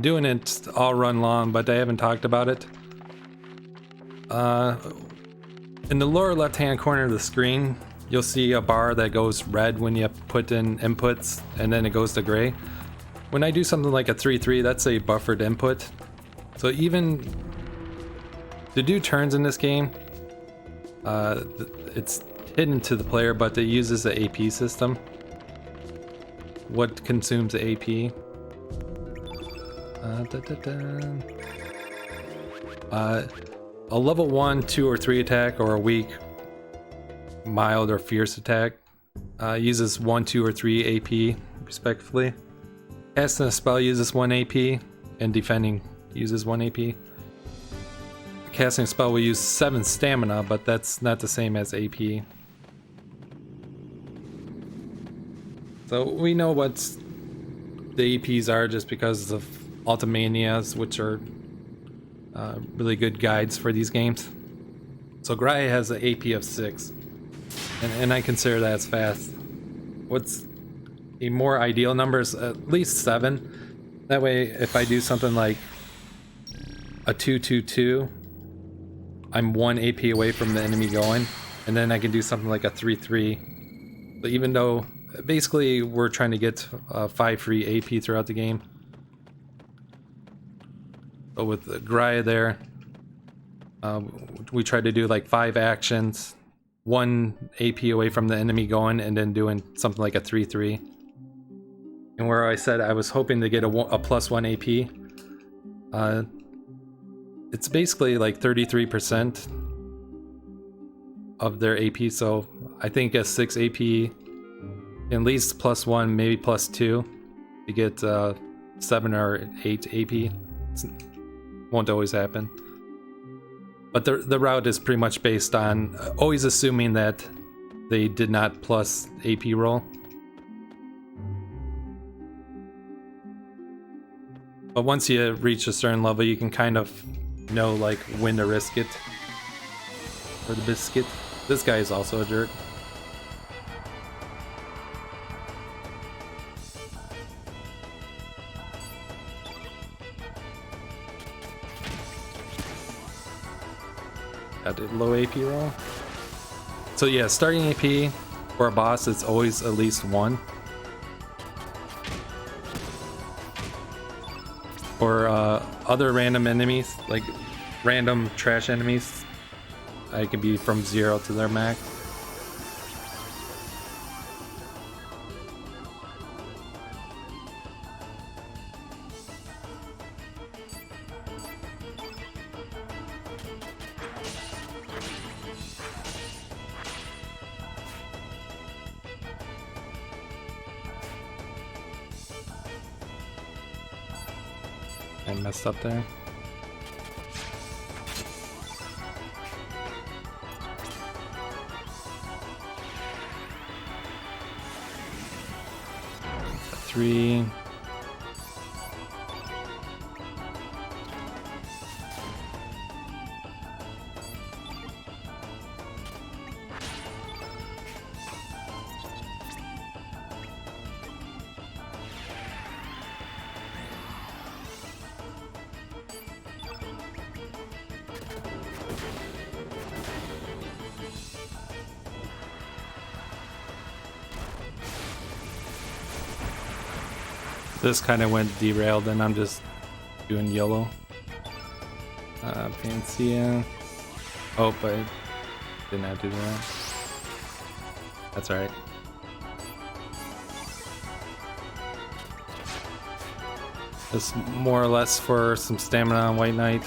Speaker 1: Doing it all run long, but I haven't talked about it. In the lower left hand corner of the screen, you'll see a bar that goes red when you put in inputs, and then it goes to gray. When I do something like a 3-3, that's a buffered input. So even to do turns in this game, it's hidden to the player, but it uses the AP system. What consumes the AP? A level 1, 2, or 3 attack, or a weak, mild, or fierce attack uses 1, 2, or 3 AP respectively. Casting a spell uses 1 AP, and defending uses 1 AP. Casting a spell will use 7 stamina, but that's not the same as AP. So we know what the APs are just because of Ultimanias, which are really good guides for these games. So Graya has an AP of 6, and I consider that as fast. What's a more ideal number is at least 7. That way, if I do something like a 2-2-2, I'm 1 AP away from the enemy going, and then I can do something like a 3-3. But even though basically we're trying to get 5 free AP throughout the game. But with the Graya there, we try to do like 5 actions, 1 AP away from the enemy going, and then doing something like a 3-3. And where I said I was hoping to get a +1 AP, it's basically like 33% of their AP, so I think a 6 AP, at least +1, maybe +2, to get 7 or 8 AP. Won't always happen. But the route is pretty much based on always assuming that they did not plus AP roll. But once you reach a certain level, you can kind of know like when to risk it. Or the biscuit. This guy is also a jerk. I did low AP roll. So yeah, starting AP for a boss is always at least 1. For other random enemies, like random trash enemies, it can be from 0 to their max. I messed up there. A 3. This kind of went derailed, and I'm just doing yellow. Panacea. Oh, but I did not do that. That's alright. This more or less for some stamina on White Knight.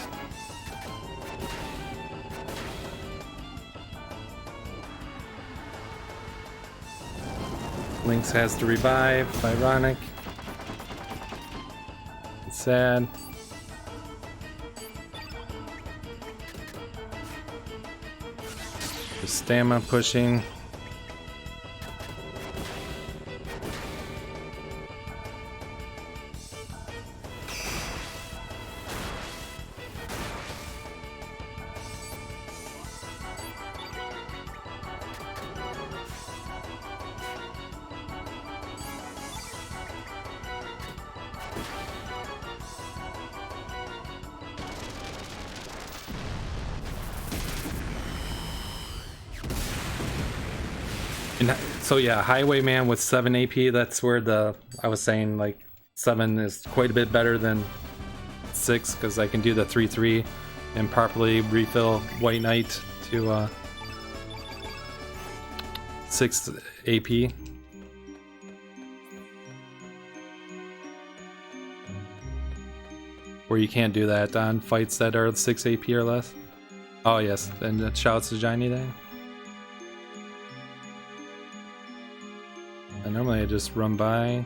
Speaker 1: Lynx has to revive. Ironic. It's sad. The stamina pushing. And so yeah, Highwayman with 7 AP, that's where I was saying like 7 is quite a bit better than 6, because I can do the 3-3 and properly refill White Knight to 6 AP. Where you can't do that on fights that are 6 AP or less. Oh yes, and it shouts to Johnny then. And normally I just run by.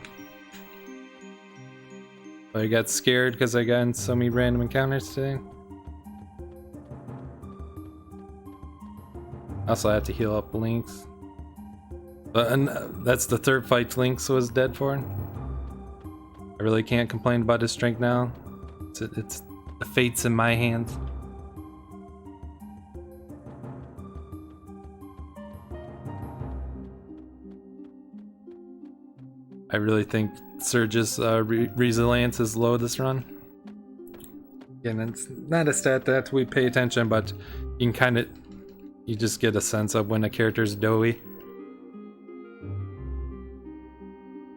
Speaker 1: But I got scared because I got in so many random encounters today. Also I have to heal up Lynx. And that's the third fight Lynx was dead for. I really can't complain about his strength now. It's the fate's in my hands. I really think Surge's resilience is low this run. Again, it's not a stat that we pay attention, but you can you just get a sense of when a character's doughy.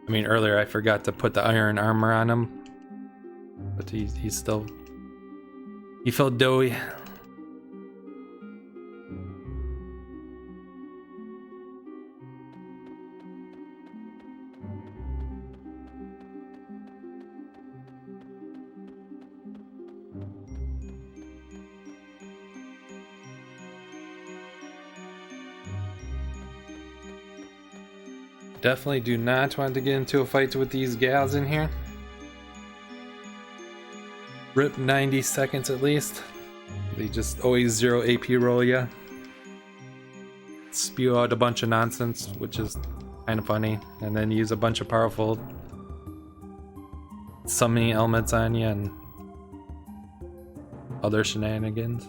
Speaker 1: I mean, earlier I forgot to put the iron armor on him, but he felt doughy. Definitely do not want to get into a fight with these gals in here. Rip 90 seconds at least. They just always 0 AP roll ya. Spew out a bunch of nonsense, which is kind of funny, and then use a bunch of powerful summoning elements on you and other shenanigans.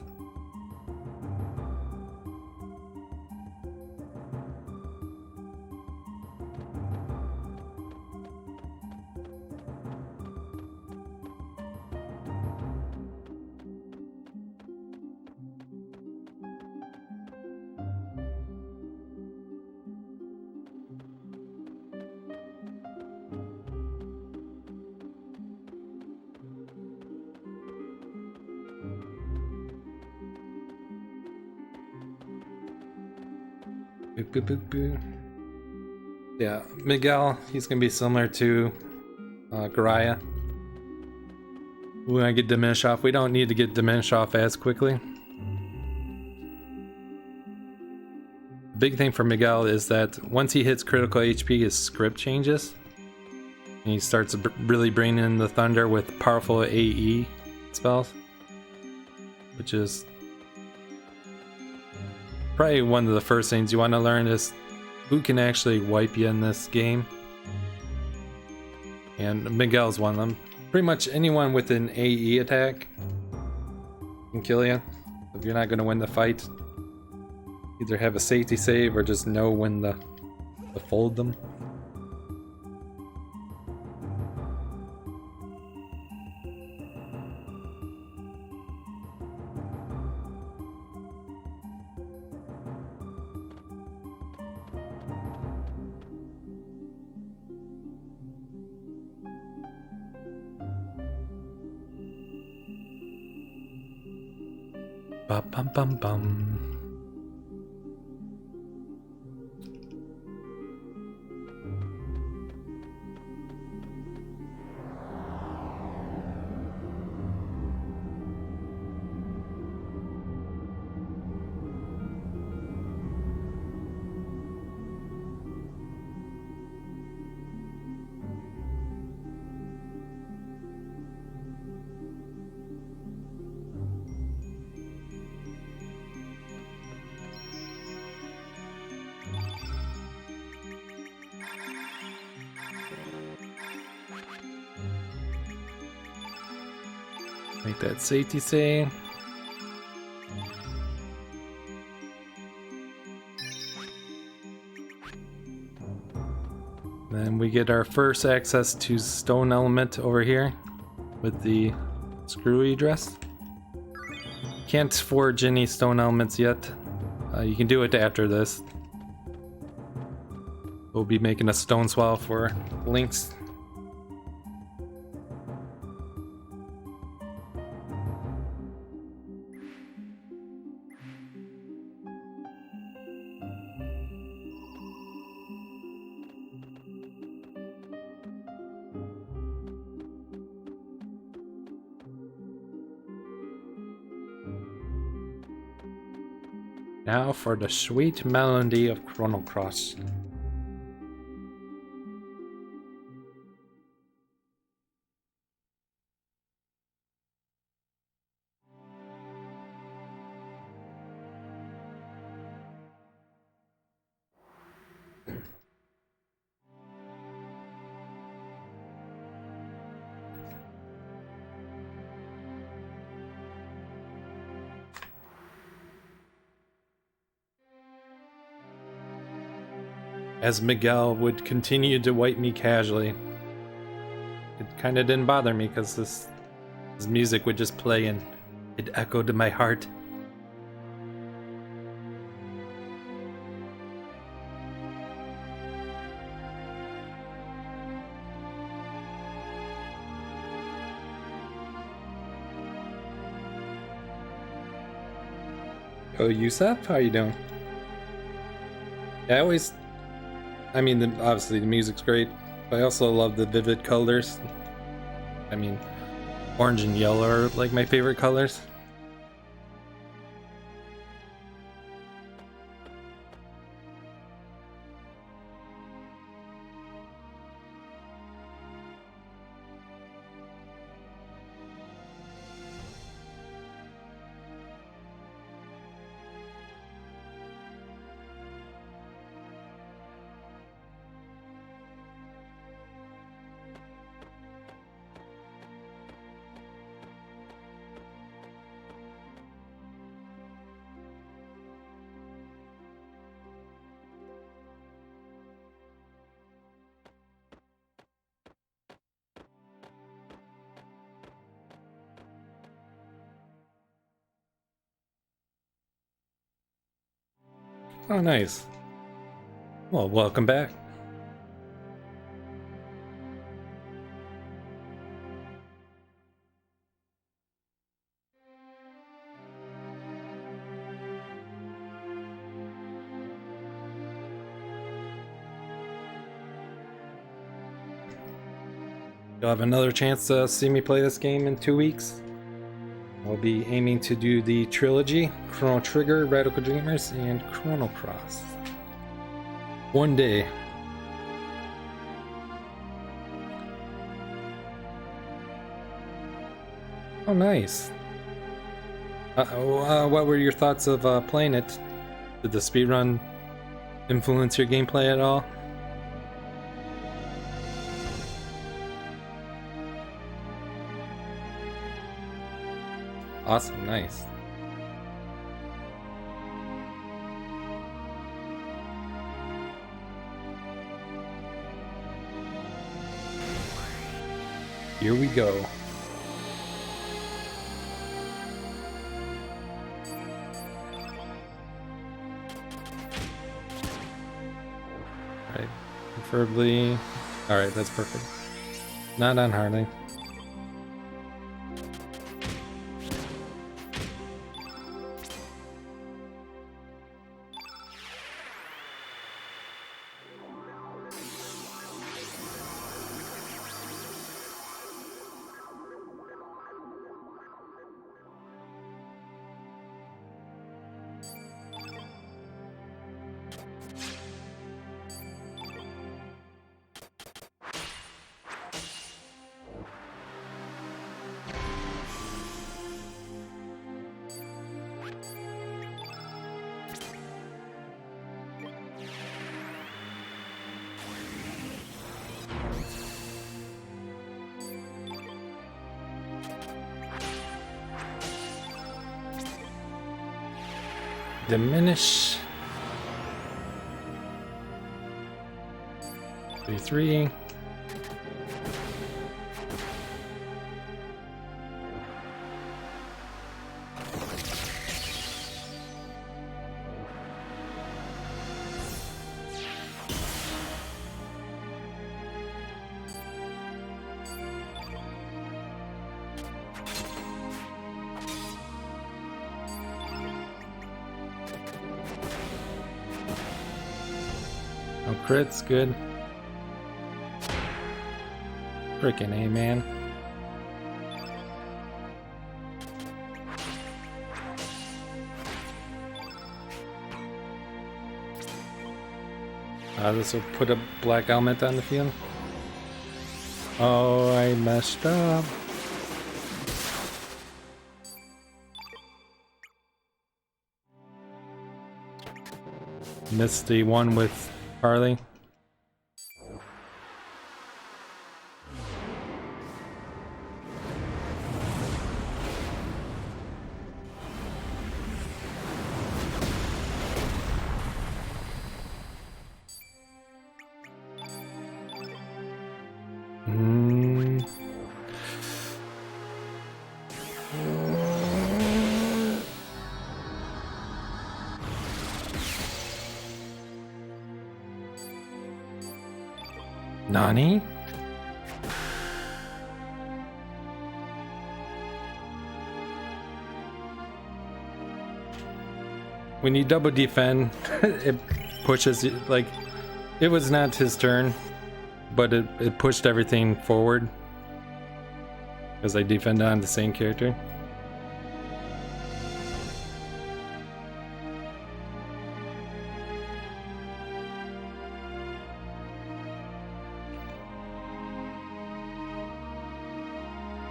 Speaker 1: Boop, boop, boop. Yeah, Miguel, he's gonna be similar to Garaya. When I get Diminish off, we don't need to get Diminish off as quickly. The big thing for Miguel is that once he hits critical HP, his script changes. And he starts really bringing in the thunder with powerful AE spells. Which is probably one of the first things you want to learn is who can actually wipe you in this game. And Miguel's one of them. Pretty much anyone with an AE attack can kill you. If you're not going to win the fight, either have a safety save or just know when to fold them. Ba bum bum bum. Make that safety save. Then we get our first access to stone element over here with the screwy dress. Can't forge any stone elements yet. You can do it after this. We'll be making a stone swallow for Lynx. Now for the sweet melody of Chrono. As Miguel would continue to wipe me casually. It kind of didn't bother me because his music would just play and it echoed in my heart. Oh, Yusuf, how you doing? I mean, obviously the music's great, but I also love the vivid colors. I mean, orange and yellow are like my favorite colors. Oh, nice. Well, welcome back. You'll have another chance to see me play this game in 2 weeks. I'll be aiming to do the trilogy, Chrono Trigger, Radical Dreamers, and Chrono Cross. One day. Oh, nice. What were your thoughts of playing it? Did the speedrun influence your gameplay at all? Awesome, nice. Here we go. Alright, preferably... Alright, that's perfect. Not on hardly. Diminish. 3-3. No crits, good. Frickin' A, man. This will put a black element on the field. Oh, I messed up. Missed the one with Harley. Nani? When you double defend, it pushes you, like, it was not his turn, but it pushed everything forward. Because I defended on the same character.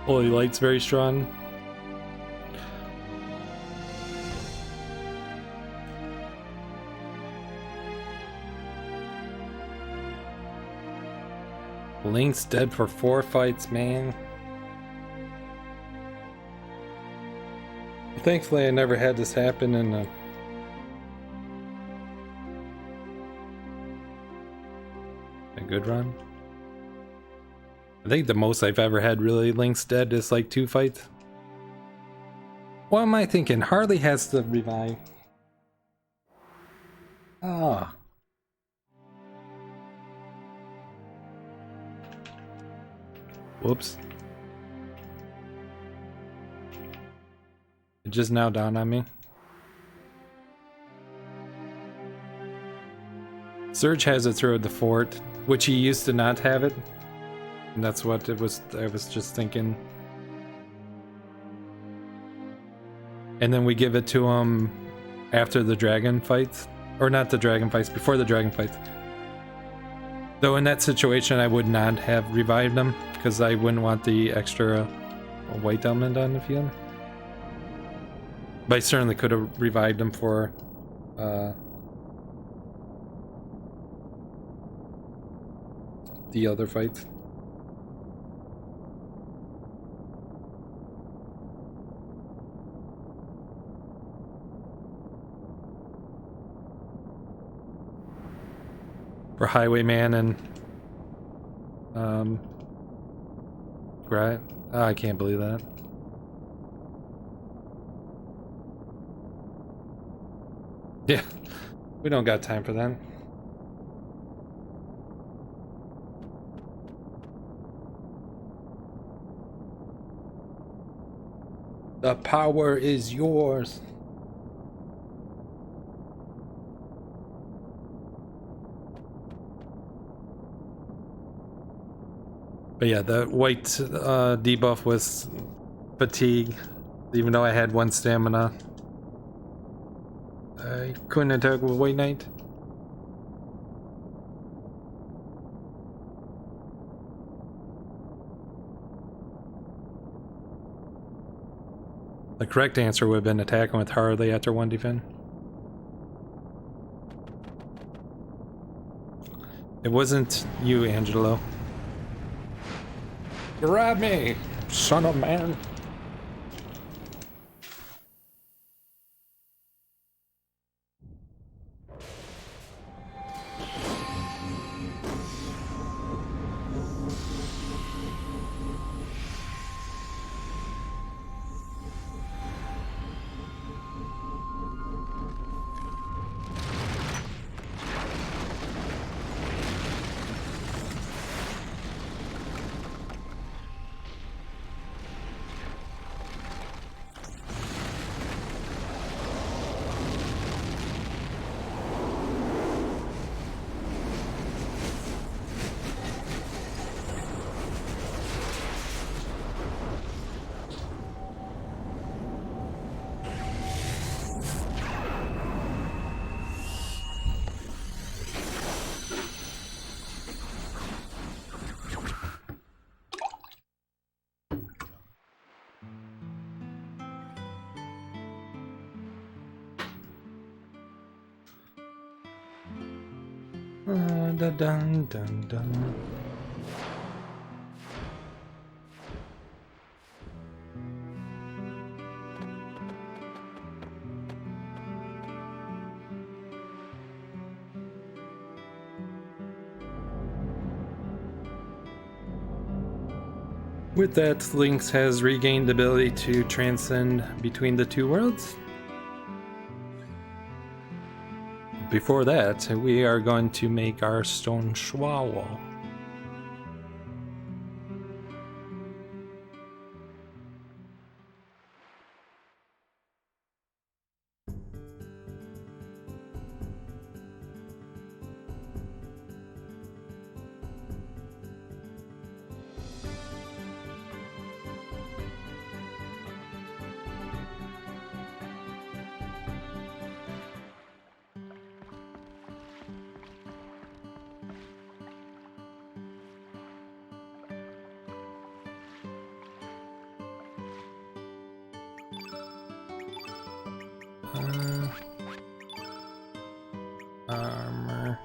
Speaker 1: Holy Light's very strong. Link's dead for 4 fights, man. Thankfully, I never had this happen in a good run. I think the most I've ever had really Link's dead is like 2 fights. What am I thinking? Harley has to revive. Ah. Whoops. It just now dawned on me. Surge has it through the fort, which he used to not have it. And that's what it was. I was just thinking. And then we give it to him after the dragon fights. Or not the dragon fights, before the dragon fights. Though in that situation I would not have revived him, because I wouldn't want the extra white element on the field. But I certainly could have revived him for the other fights. For Highwayman and right? Oh, I can't believe that. Yeah, we don't got time for that. The power is yours. But yeah, the white debuff was fatigue, even though I had 1 stamina. I couldn't attack with White Knight. The correct answer would have been attacking with Harley after 1 defend. It wasn't you, Angelo. Grab me, son of man. Dun, dun, dun, dun. With that, Lynx has regained the ability to transcend between the two worlds. Before that, we are going to make our stone schwa wall. Armor.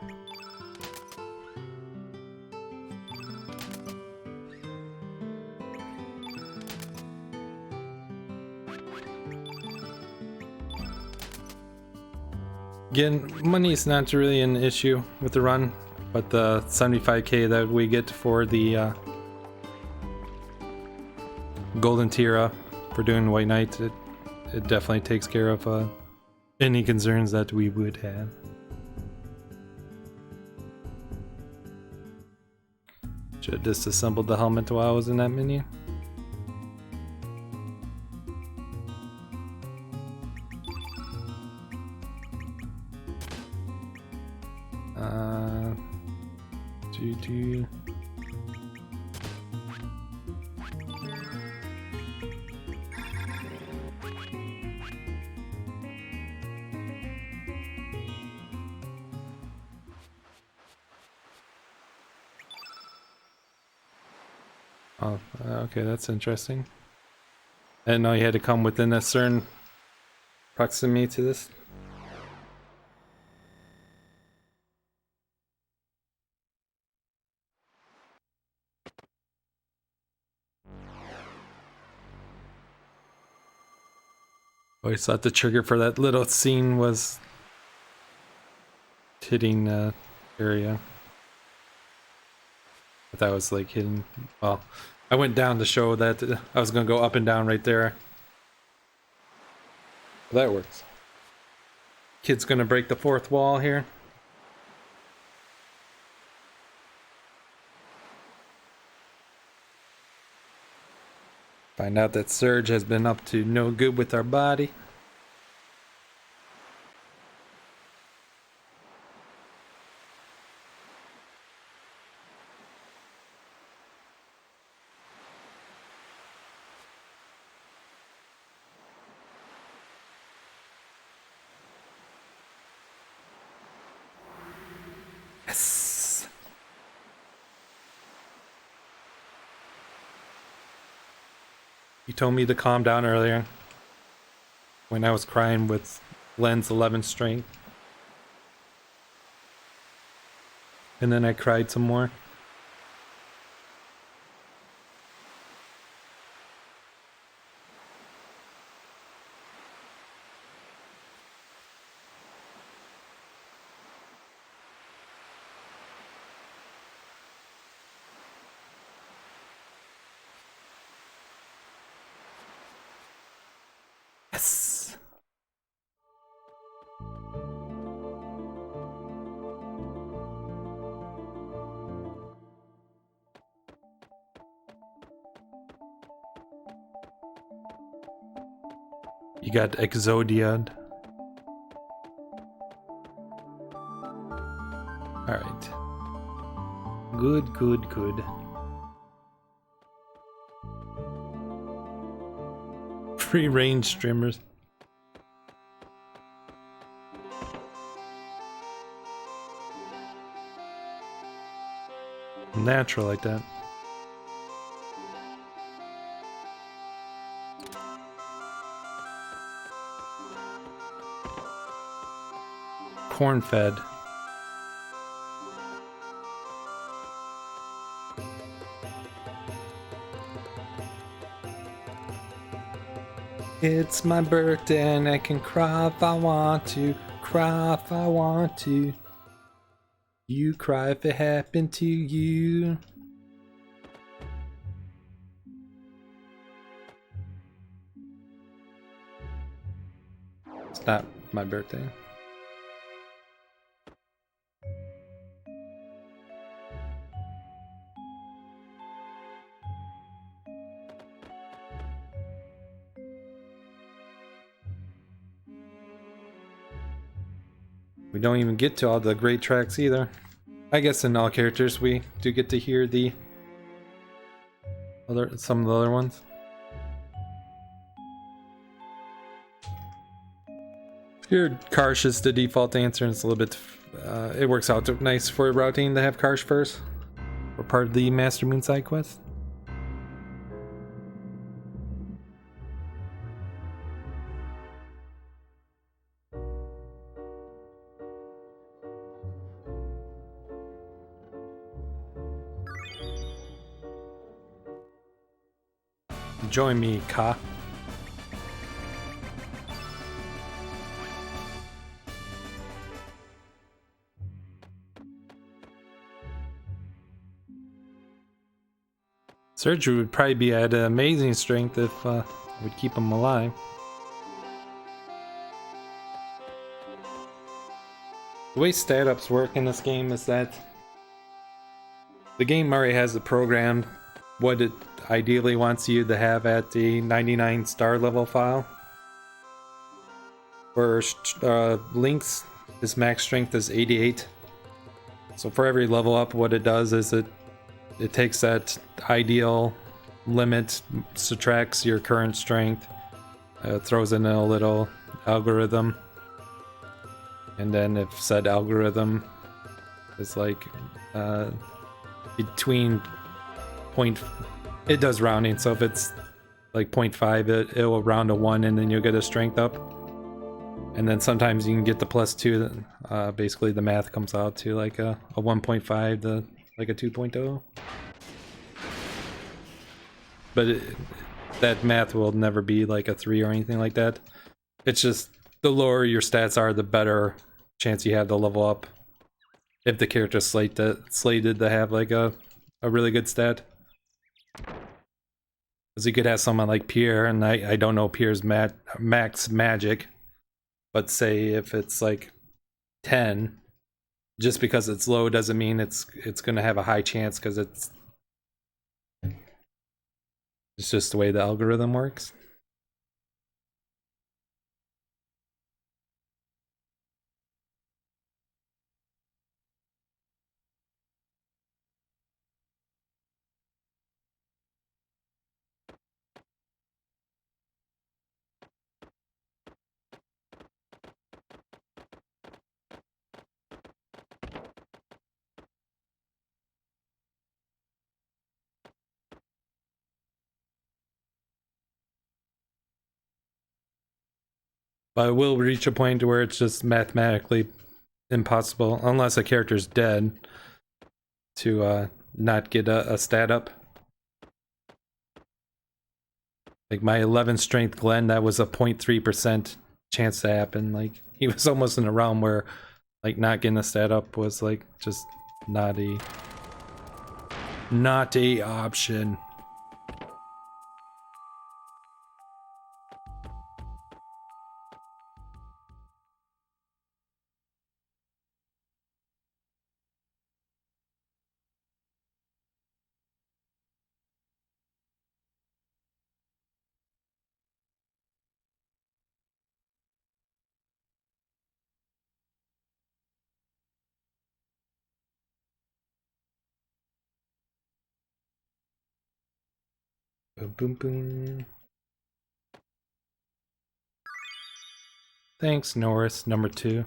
Speaker 1: Again, money is not really an issue with the run, but the 75k that we get for the golden tier for doing White Knight, it definitely takes care of any concerns that we would have. Should have disassembled the helmet while I was in that menu. Oh, okay, that's interesting. I didn't know you had to come within a certain proximity to this. Always thought the trigger for that little scene was hitting area. But that was like hidden. Well, I went down to show that I was gonna go up and down right there. Well, that works. Kid's gonna break the fourth wall here. Find out that Surge has been up to no good with our body. Yes. You told me to calm down earlier when I was crying with Len's 11 strength. And then I cried some more. Yes. You got Exodiad. Alright. Good, good, good. Free range streamers. Natural like that. Corn fed. It's my birthday and I can cry if I want to. Cry if I want to. You cry if it happened to you. It's not my birthday. We don't even get to all the great tracks either. I guess in all characters we do get to hear the some of the other ones. Here, Karsh is the default answer, and it's a little bit. It works out nice for routing to have Karsh first, or part of the Master Moon side quest. Join me, Ka. Surgery would probably be at amazing strength if we'd keep him alive. The way stat ups work in this game is that the game already has the program what it ideally wants you to have at the 99 star level file. For Link's, his max strength is 88. So for every level up, what it does is it takes that ideal limit, subtracts your current strength, throws in a little algorithm, and then if said algorithm is like between it does rounding, so if it's like 0.5, it will round to 1 and then you'll get a strength up. And then sometimes you can get the +2, basically the math comes out to like a 1.5 to like a 2.0. But that math will never be like a 3 or anything like that. It's just the lower your stats are, the better chance you have to level up. If the character's slated to have like a really good stat. Because you could have someone like Pierre, and I don't know Pierre's max magic, but say if it's like 10, just because it's low doesn't mean it's going to have a high chance, because it's just the way the algorithm works. But it will reach a point where it's just mathematically impossible, unless a character's dead, to not get a stat up. Like my 11 strength Glenn, that was a 0.3% chance to happen. Like he was almost in a realm where like not getting a stat up was like just not a option. Boom, boom, boom. Thanks, Norris, number 2.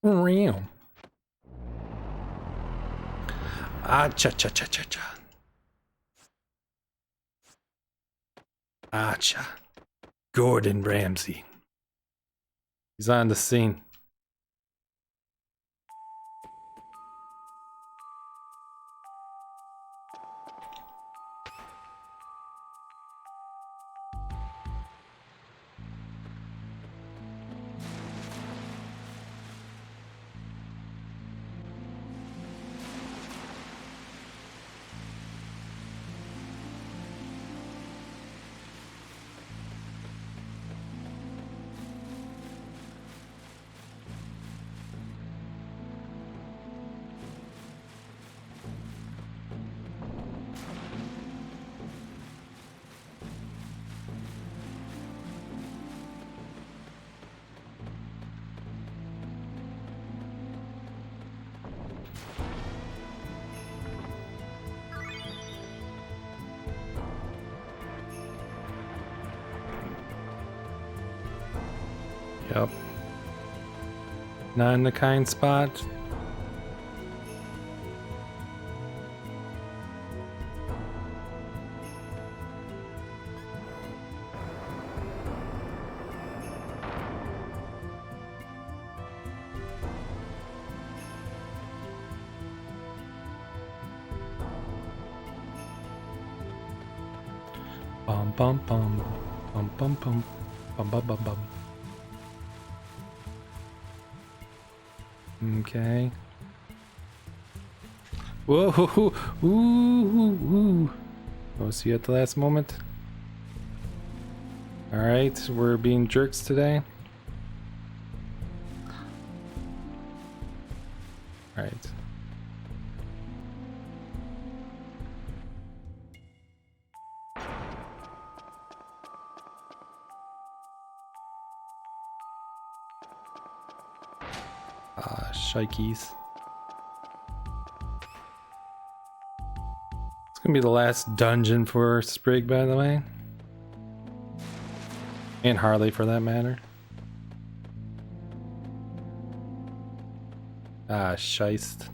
Speaker 1: Real. Ah, cha cha cha cha cha. Acha. Gordon Ramsay. He's on the scene. Yep. Not in the kind spot. Bum bum bum bum bum bum bum bum bum bum. Okay. Whoa! Ooh! Ooh! Oh, see you at the last moment. All right, we're being jerks today. All right. Shikeys. It's gonna be the last dungeon for Sprig, by the way. And Harley, for that matter. Shiest.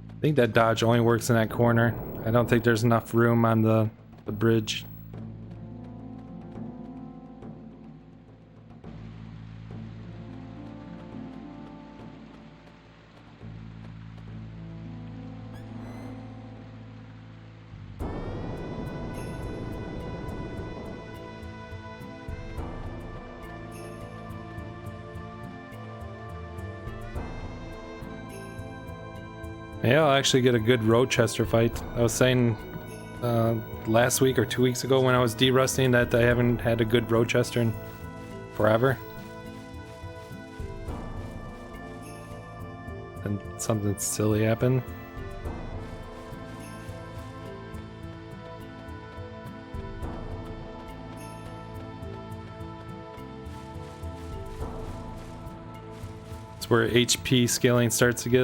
Speaker 1: I think that dodge only works in that corner. I don't think there's enough room on the bridge. Yeah, I'll actually get a good Rochester fight. I was saying last week or 2 weeks ago when I was derusting that I haven't had a good Rochester in forever. And something silly happened. It's where HP scaling starts to get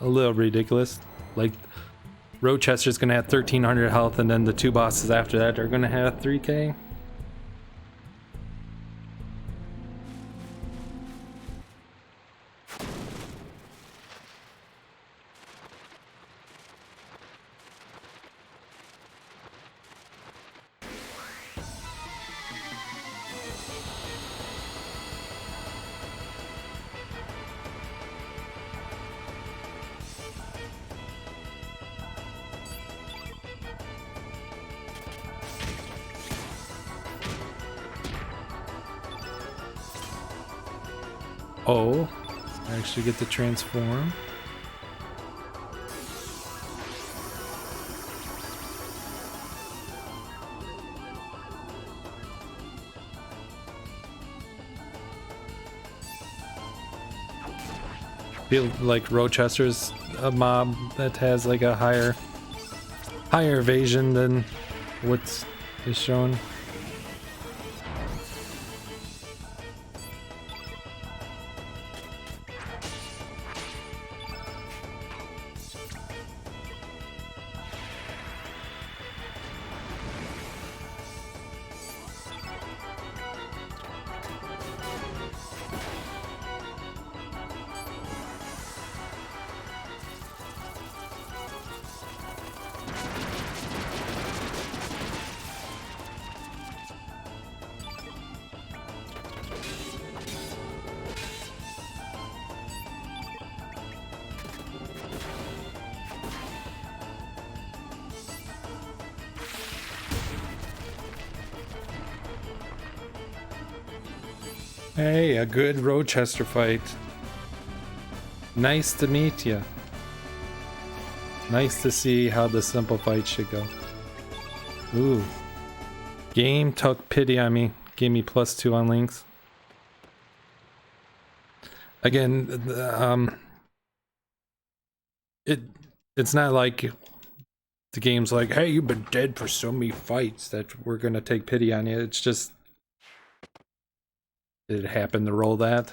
Speaker 1: a little ridiculous. Like, Rochester's gonna have 1300 health, and then the two bosses after that are gonna have 3k. Oh, I actually get to transform. Feel like Rochester's a mob that has like a higher evasion than what is shown. Hey, a good Rochester fight. Nice to meet you. Nice to see how the simple fight should go. Ooh. Game took pity on me. Gave me +2 on links. Again, it's not like the game's like, hey, you've been dead for so many fights that we're gonna take pity on you. It's just, did it happen to roll that?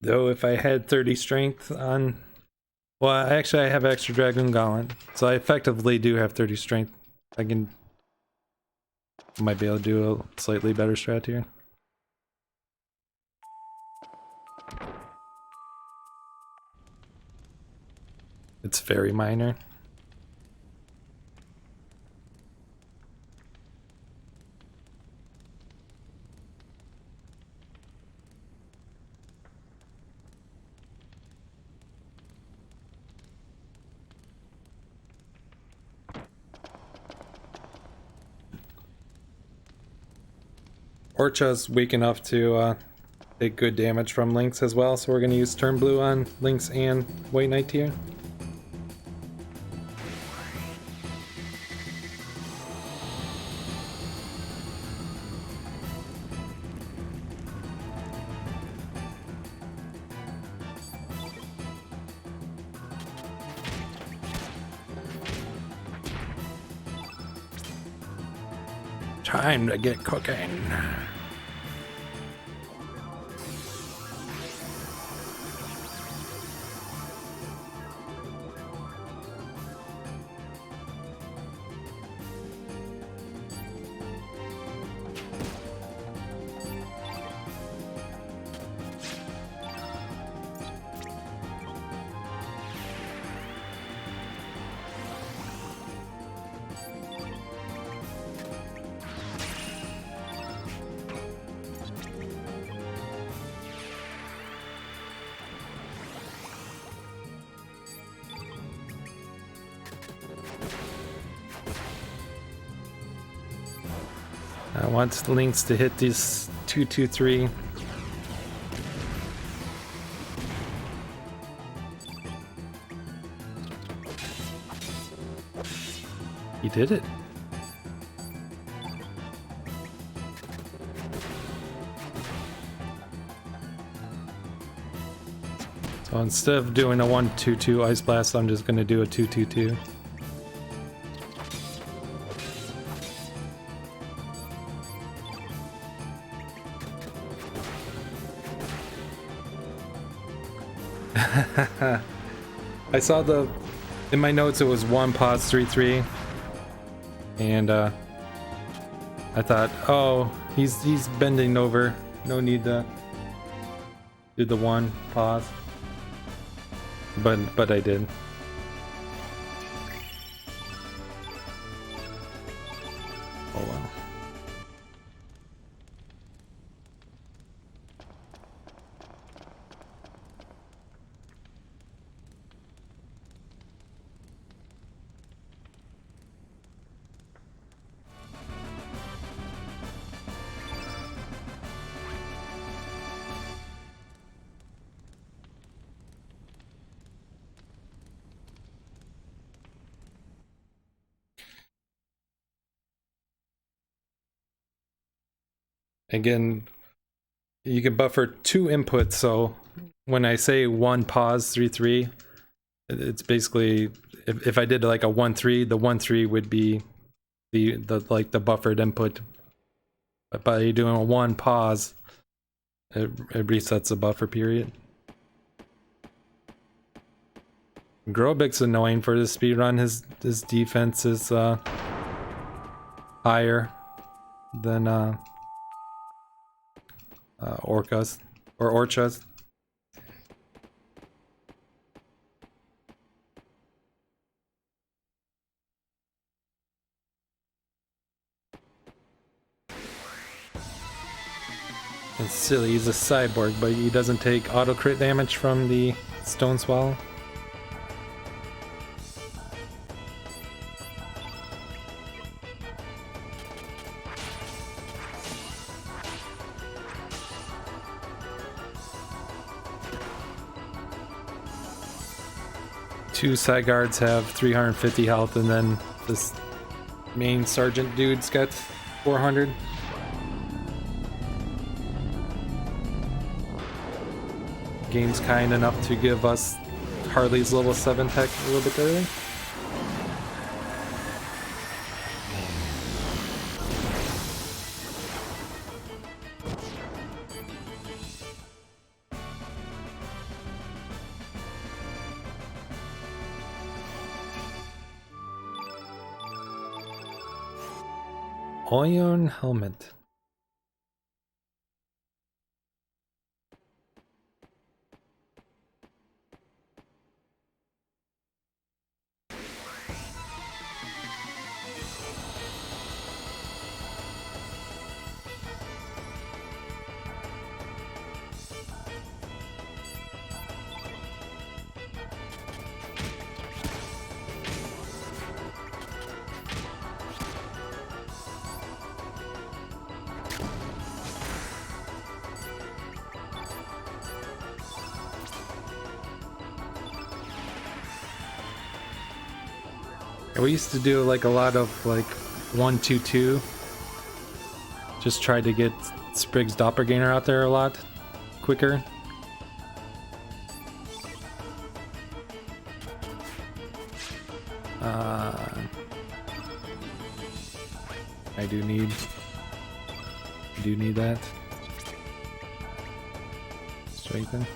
Speaker 1: Though if I had 30 strength on... Well, actually I have extra Dragoon Gauntlet, so I effectively do have 30 strength. I might be able to do a slightly better strat here. It's very minor. Orcha's weak enough to take good damage from Lynx as well, so we're going to use turn blue on Lynx and White Knight here. Time to get cooking. I want Lynx to hit these 2-2-3. He did it. So instead of doing a 1-2-2 Ice Blast, I'm just going to do a 2-2-2. I saw in my notes it was 1 pause 3-3, and I thought, oh, he's bending over, no need to do the 1 pause, but I did. Oh well. Again, you can buffer 2 inputs, so when I say 1 pause 3-3, it's basically, if I did like a 1-3, the 1-3 would be the like the buffered input. But by doing a 1 pause, it resets the buffer period. Grobik's annoying for this speedrun. His defense is higher than Orca's or Orcha's. It's silly, he's a cyborg, but he doesn't take auto crit damage from the stone swallow. Two side guards have 350 health, and then this main sergeant dude's got 400. Game's kind enough to give us Harley's level 7 tech a little bit early. Iron helmet. We used to do like a lot of like 1-2-2. Just try to get Sprig's doppelganger out there a lot quicker. I do need that. Strengthen.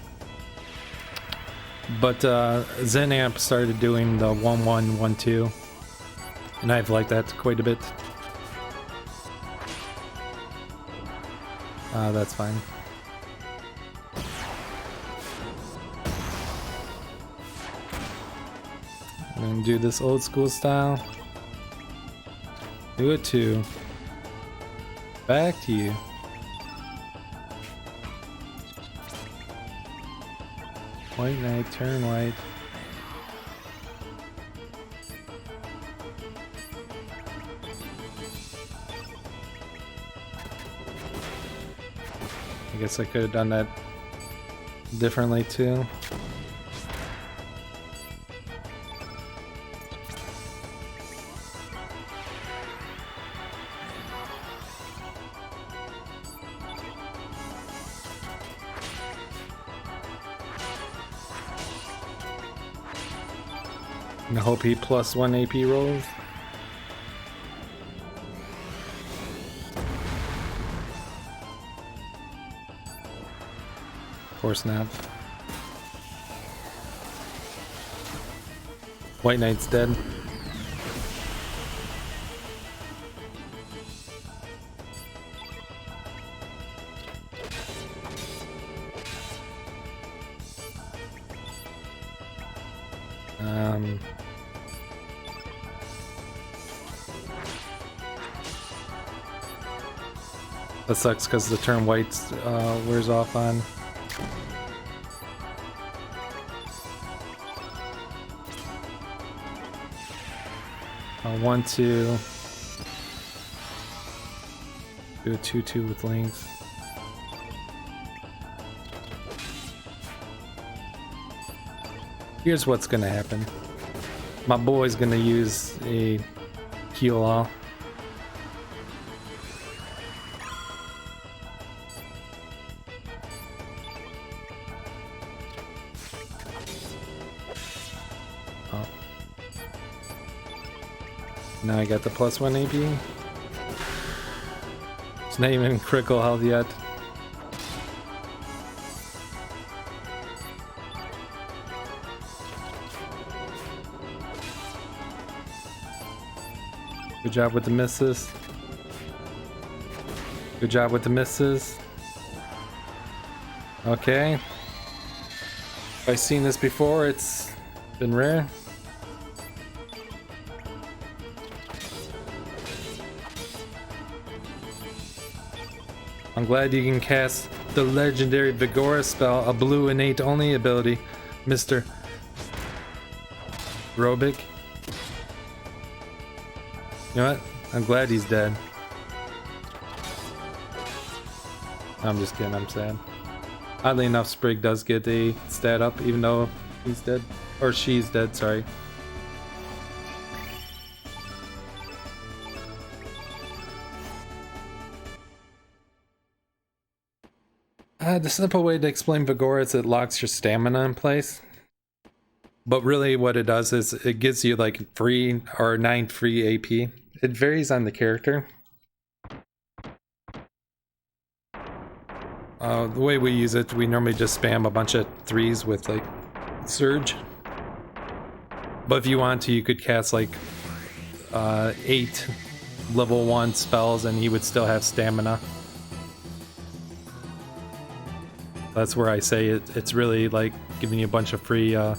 Speaker 1: But Zenamp started doing the 1-1-1-2. And I've liked that quite a bit. That's fine. I'm gonna do this old school style. Do it too. Back to you. White knight, turn white. I guess I could have done that differently too. I hope he +1 AP rolls. Or snap. White Knight's dead. That sucks because the turn white wears off on. I want to do a 2-2 with length. Here's what's gonna happen. My boy's gonna use a heal all. Now I got the +1 AP. It's not even critical health yet. Good job with the misses. Good job with the misses. Okay. I've seen this before, it's been rare. I'm glad you can cast the legendary Vigora spell, a blue innate only ability, Mr. Robic. You know what? I'm glad he's dead. I'm just kidding, I'm sad. Oddly enough, Sprig does get a stat up even though he's dead. Or she's dead, sorry. The simple way to explain Vigora is it locks your stamina in place. But really what it does is it gives you like 3 or 9 free AP. It varies on the character. The way we use it, we normally just spam a bunch of 3s with like Surge. But if you want to, you could cast like 8 level 1 spells and he would still have stamina. That's where I say it's really like giving you a bunch of free AP.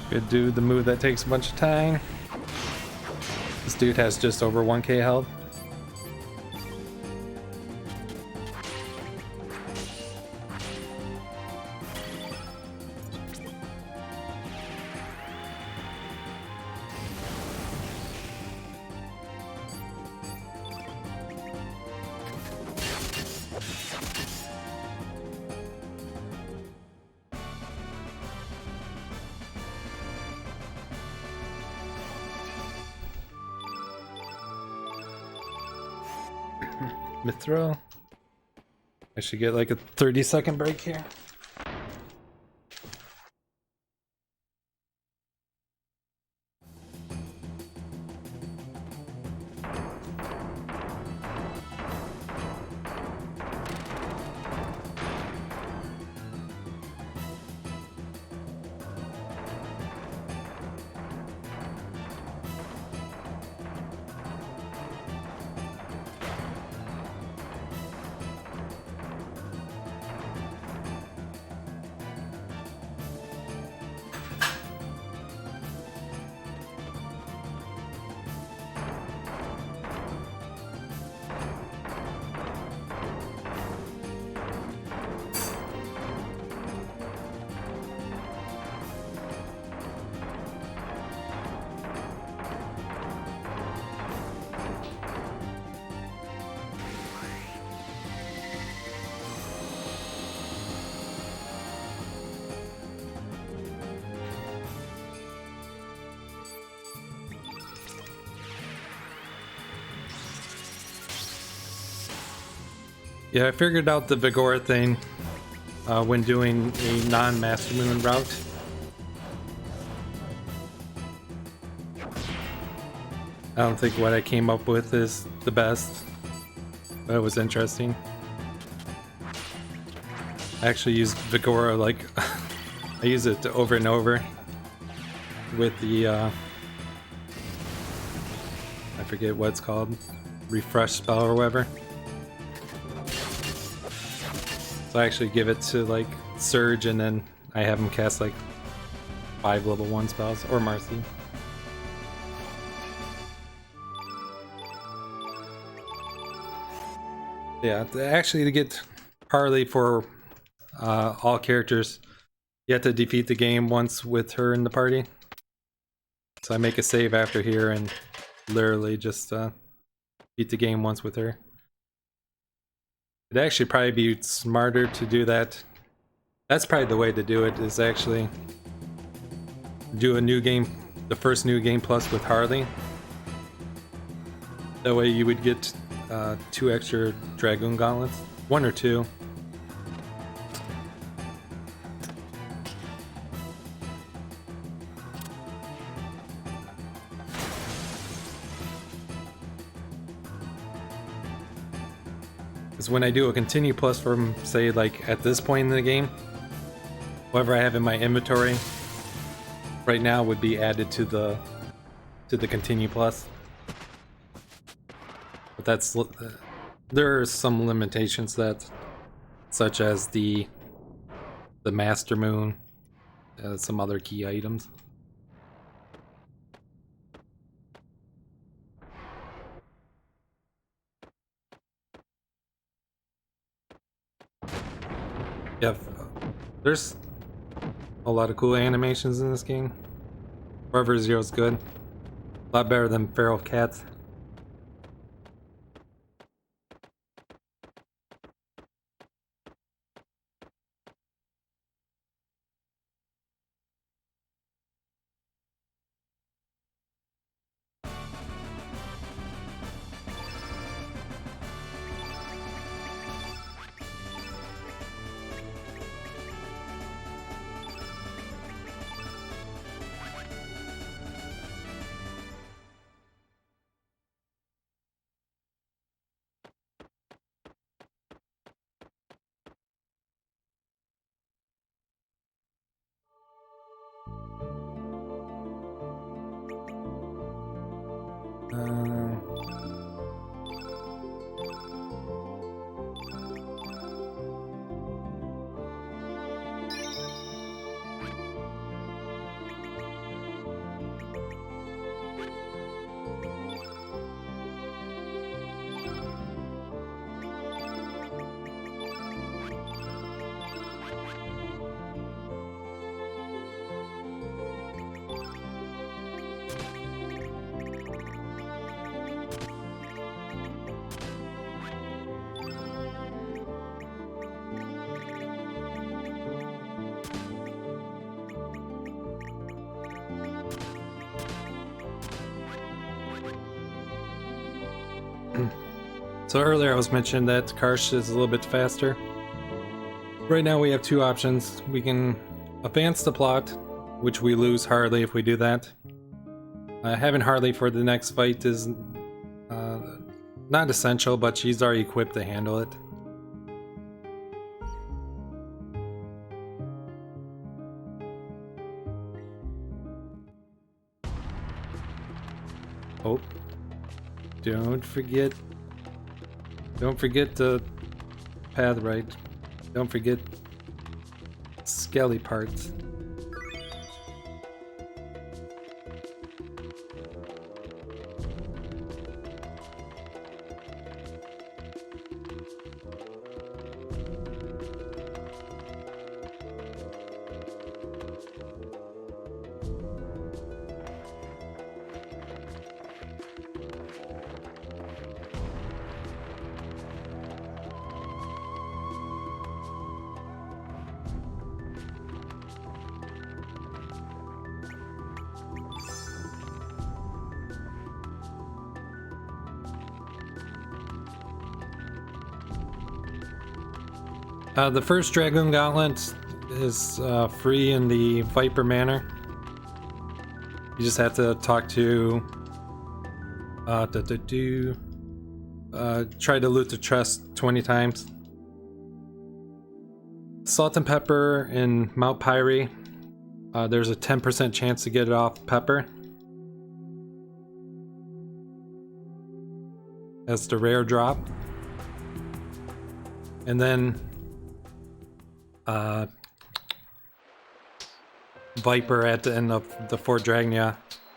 Speaker 1: Good dude, the move that takes a bunch of time. This dude has just over 1k health. Mithra. I should get like a 30-second break here. Yeah, I figured out the Vigora thing when doing a non-Master Moon route. I don't think what I came up with is the best, but it was interesting. I actually used Vigora, like, I use it over and over with the, I forget what it's called, refresh spell or whatever. So I actually give it to like Surge and then I have him cast like 5 level 1 spells, or Marcy. Yeah, actually to get Harley for all characters, you have to defeat the game once with her in the party. So I make a save after here and literally just beat the game once with her. It'd actually probably be smarter to do that. That's probably the way to do it, is actually do a new game, the first new game plus with Harley. That way you would get 2 extra Dragoon Gauntlets. 1 or 2. Because when I do a continue plus from, say, like at this point in the game, whatever I have in my inventory right now would be added to the continue plus. But that's there are some limitations that, such as the Master Moon, some other key items. Yeah, there's a lot of cool animations in this game. Forever Zero's good. A lot better than Feral Cats. So earlier I was mentioning that Karsh is a little bit faster. Right now we have two options. We can advance the plot, which we lose Harley if we do that. Having Harley for the next fight is not essential, but she's already equipped to handle it. Oh, don't forget the path right. Don't forget skelly parts. The first Dragoon Gauntlet is free in the Viper Manor. You just have to talk to try to loot the chest 20 times. Salt and Pepper in Mount Pyre. There's a 10% chance to get it off Pepper. That's the rare drop. And then Viper at the end of the Fort Dragnia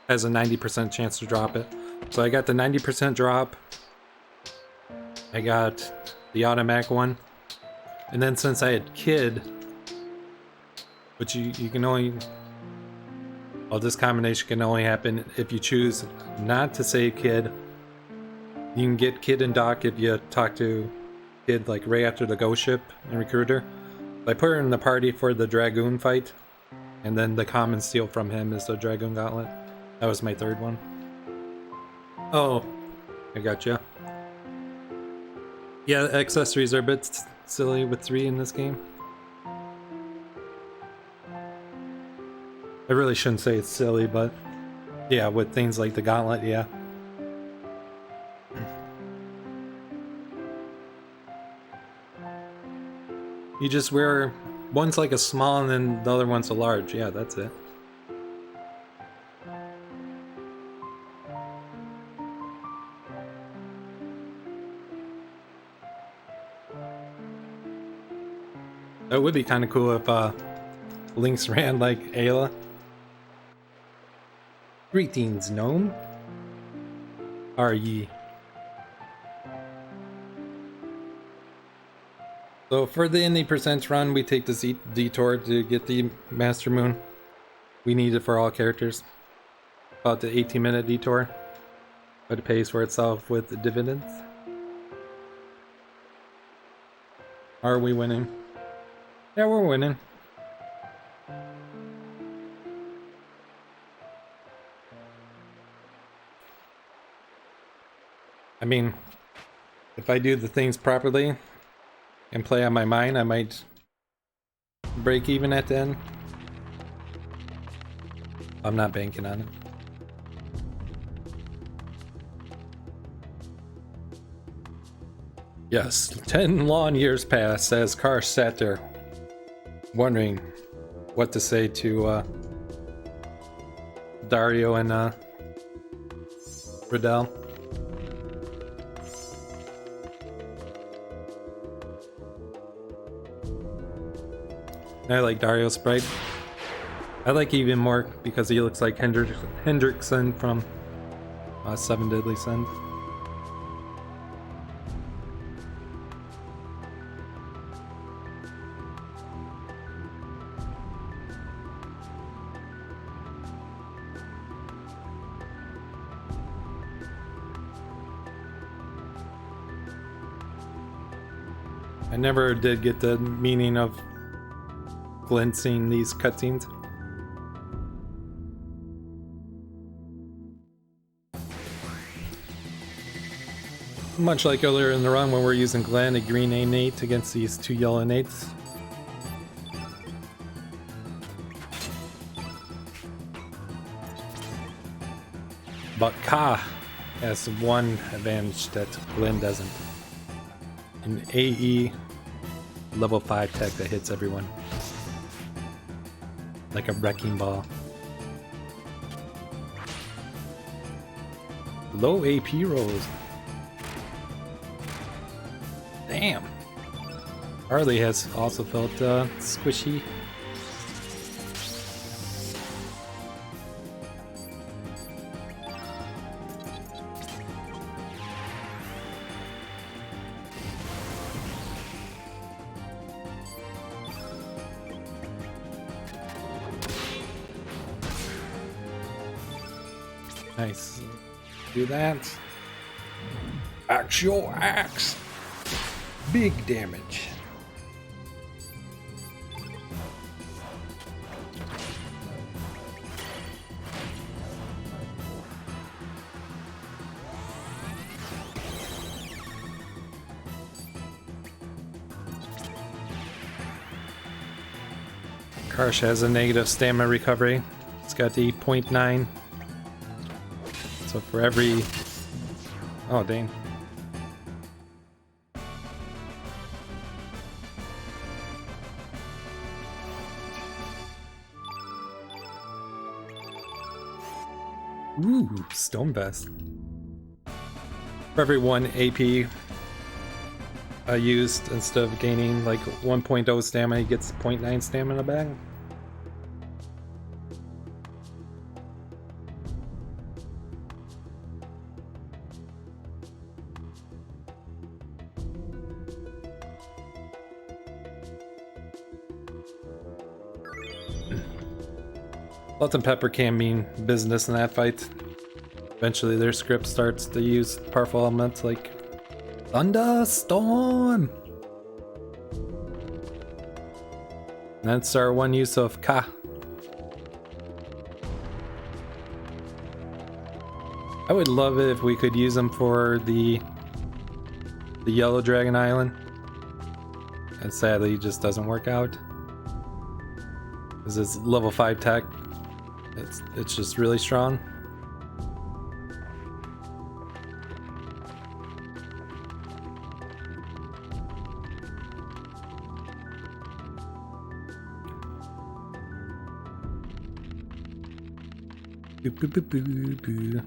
Speaker 1: has a 90% chance to drop it. So I got the 90% drop. I got the automatic one. And then since I had Kid, which you can only... Well, this combination can only happen if you choose not to save Kid. You can get Kid and Doc if you talk to Kid like right after the ghost ship and recruiter. I put her in the party for the Dragoon fight, and then the common steal from him is the Dragoon Gauntlet. That was my third one. Oh, I gotcha. Yeah, accessories are a bit silly with 3 in this game. I really shouldn't say it's silly, but yeah, with things like the Gauntlet, yeah. You just wear, one's like a small and then the other one's a large. Yeah, that's it. That would be kind of cool if Lynx ran like Ayla. Greetings, gnome. How are ye? So for the Indie Percents run, we take this detour to get the Master Moon. We need it for all characters. About the 18-minute detour. But it pays for itself with the dividends. Are we winning? Yeah, we're winning. I mean, if I do the things properly and play on my mind, I might break even at the end. I'm not banking on it. Yes, 10 long years passed as Karsh sat there, wondering what to say to Dario and Riddell. I like Dario's sprite. I like even more because he looks like Hendrickson from Seven Deadly Sins. I never did get the meaning of glimpsing these cutscenes. Much like earlier in the run when we're using Glenn, a green A8 against these two yellow 8s. But Ka has one advantage that Glenn doesn't. An AE level 5 tech that hits everyone. Like a wrecking ball. Low AP rolls. Damn. Harley has also felt squishy. Nice. Do that. Axe your axe. Big damage. Karsh has a negative stamina recovery. It's got the 0.9. So for every... Oh, dang. Ooh, Stone Vest. For every 1 AP used, instead of gaining like 1.0 stamina, he gets 0.9 stamina back. Salt and pepper can mean business in that fight. Eventually their script starts to use powerful elements like Thunderstorm! And that's our one use of Ka. I would love it if we could use them for the Yellow Dragon Island. And sadly it just doesn't work out. Because it's level 5 tech. It's just really strong. Boo, boo, boo, boo, boo.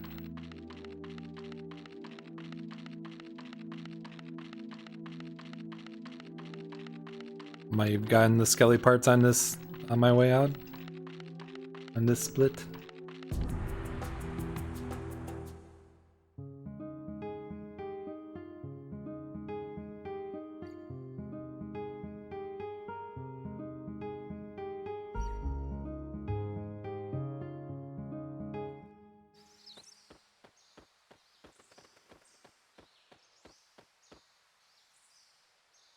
Speaker 1: Might have gotten the skelly parts on this on my way out. On this split.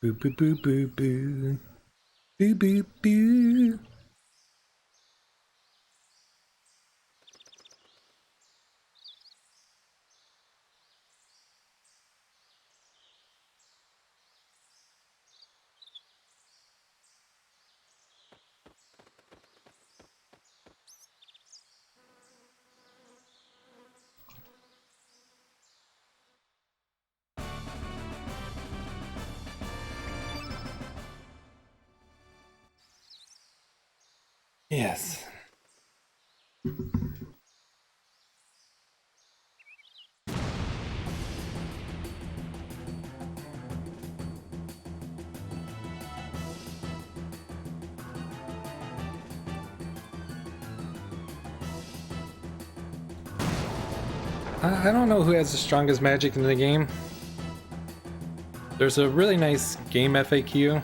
Speaker 1: Boo boo boo boo boo. Boo boo boo. Yes. I don't know who has the strongest magic in the game. There's a really nice game FAQ.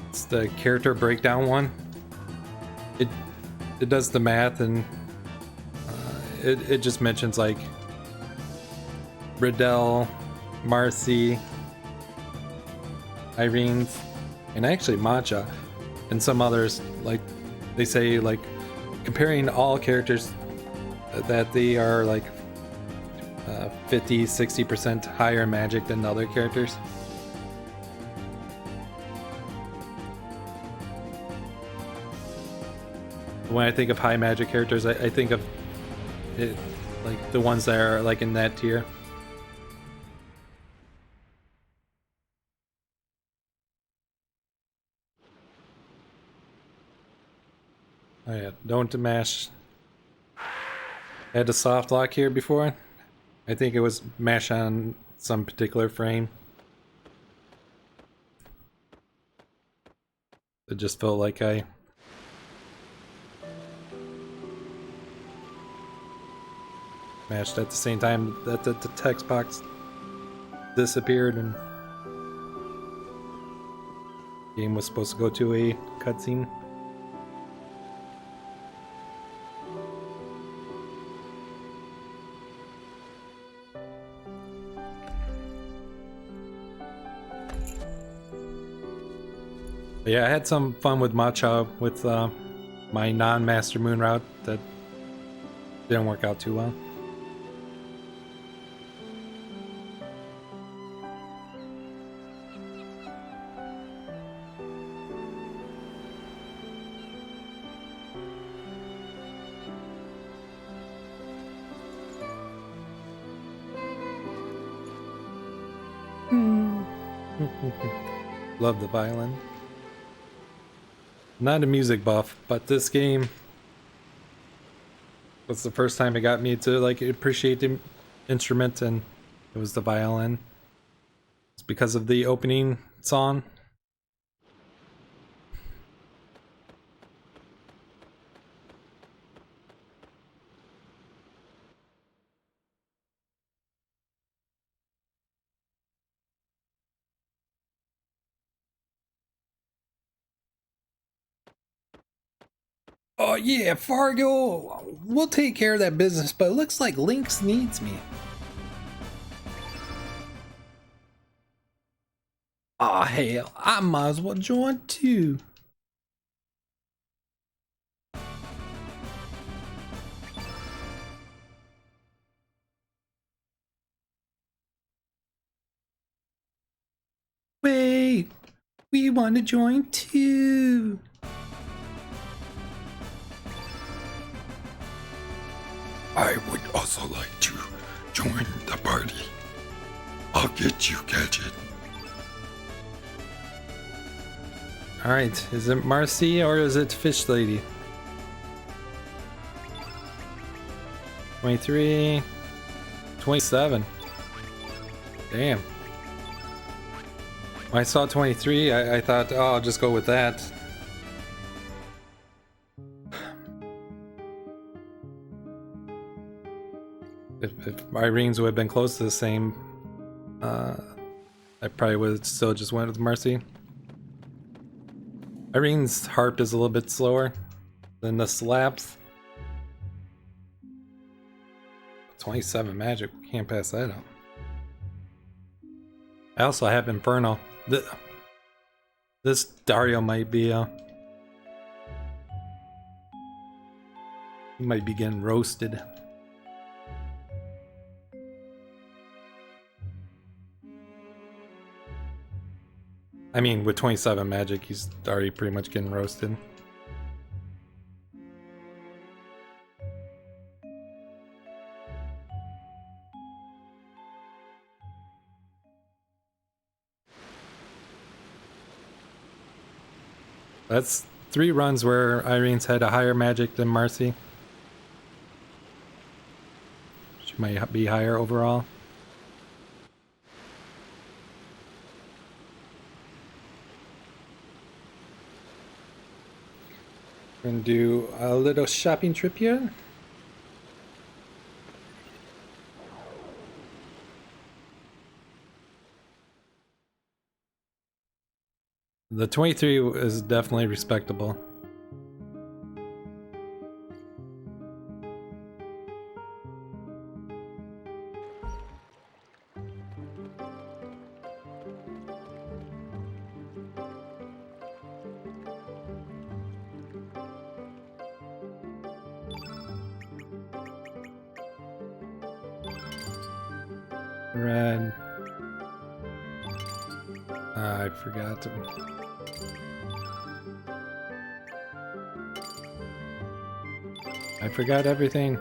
Speaker 1: It's the character breakdown one. It does the math and it just mentions like Riddell, Marcy, Irene's, and actually Matcha, and some others. Like they say, like comparing all characters that they are like 50-60% higher in magic than other characters. When I think of high magic characters, I think of it like the ones that are like in that tier. Oh yeah, don't mash. I had a soft lock here before. I think it was mash on some particular frame. It just felt like I mashed at the same time that the text box disappeared and the game was supposed to go to a cutscene. But yeah, I had some fun with Matcha with my non-Master Moon route that didn't work out too well. Love the violin. Not a music buff, but this game was the first time it got me to like appreciate the instrument, and it was the violin. It's because of the opening song. Oh yeah, Fargo, we'll take care of that business, but it looks like Lynx needs me. Aw, hell, I might as well join too. Wait, we want to join too.
Speaker 2: I would also like to join the party. I'll get you, Gadget.
Speaker 1: Alright, is it Marcy or is it Fish Lady? 23, 27. Damn. When I saw 23, I thought, oh, I'll just go with that. If Irene's would have been close to the same, I probably would have still just went with Mercy. Irene's harp is a little bit slower than the slaps. 27 magic, can't pass that up. I also have Inferno. This Dario might be he might be getting roasted. I mean, with 27 magic, he's already pretty much getting roasted. That's 3 runs where Irene's had a higher magic than Marcy. She might be higher overall. We're gonna do a little shopping trip here. The 23 is definitely respectable. Red. I forgot to. I forgot everything.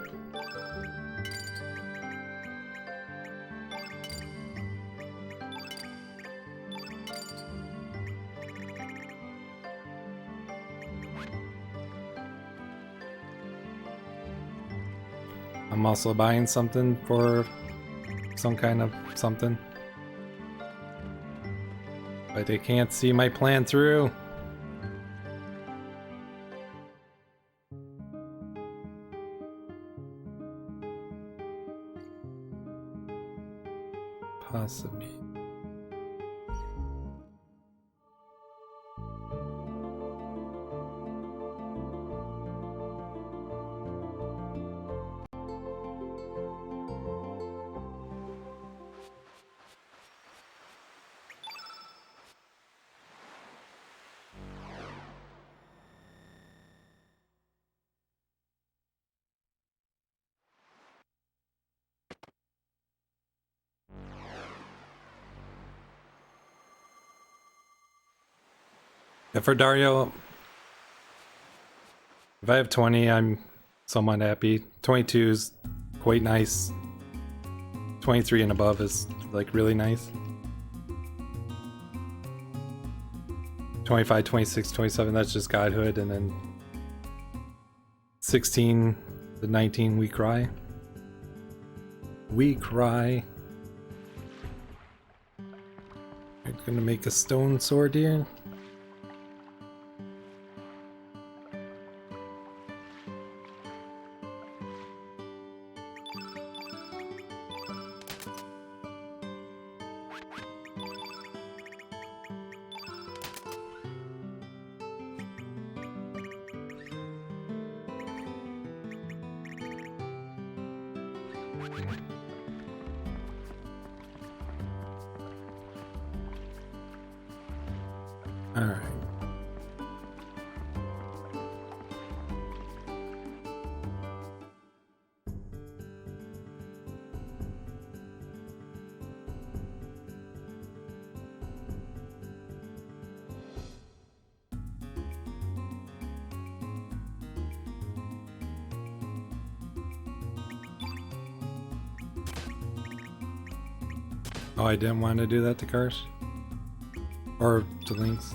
Speaker 1: I'm also buying something for some kind of something. But they can't see my plan through. Possibly. Yeah, for Dario, if I have 20, I'm somewhat happy. 22 is quite nice. 23 and above is like really nice. 25, 26, 27, that's just godhood, and then 16 to 19, we cry. We cry. I'm gonna make a stone sword here. Alright. Oh, I didn't want to do that to Karsh? Or to Lynx?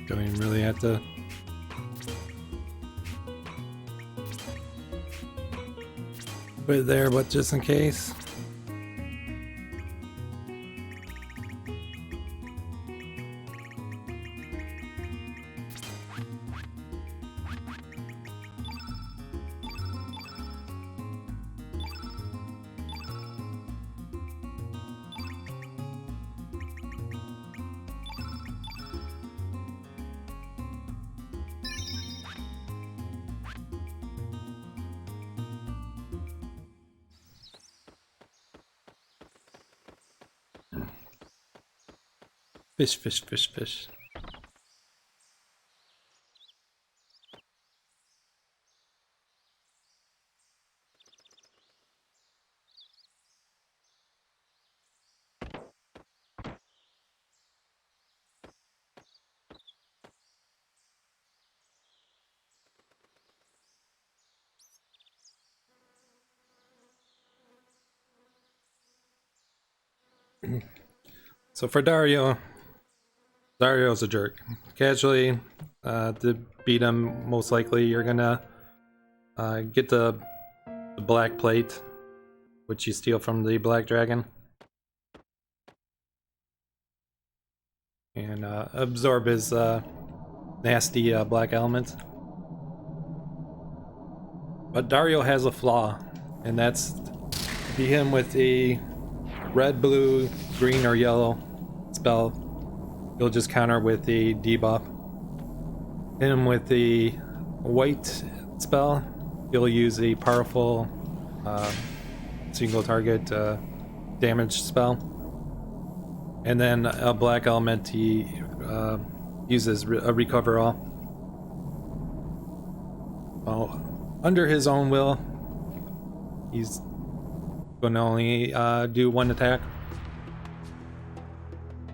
Speaker 1: Don't even really have to. Put it there, but just in case. Fish, fish, fish, fish. So for Dario's a jerk. Casually, to beat him, most likely you're gonna get the black plate, which you steal from the black dragon, and absorb his nasty black element. But Dario has a flaw, and that's beat him with a red, blue, green, or yellow spell. You'll just counter with a debuff. Hit him with the white spell. You'll use a powerful single target damage spell. And then a black element, he uses a recover all. Well, under his own will, he's going to only do one attack.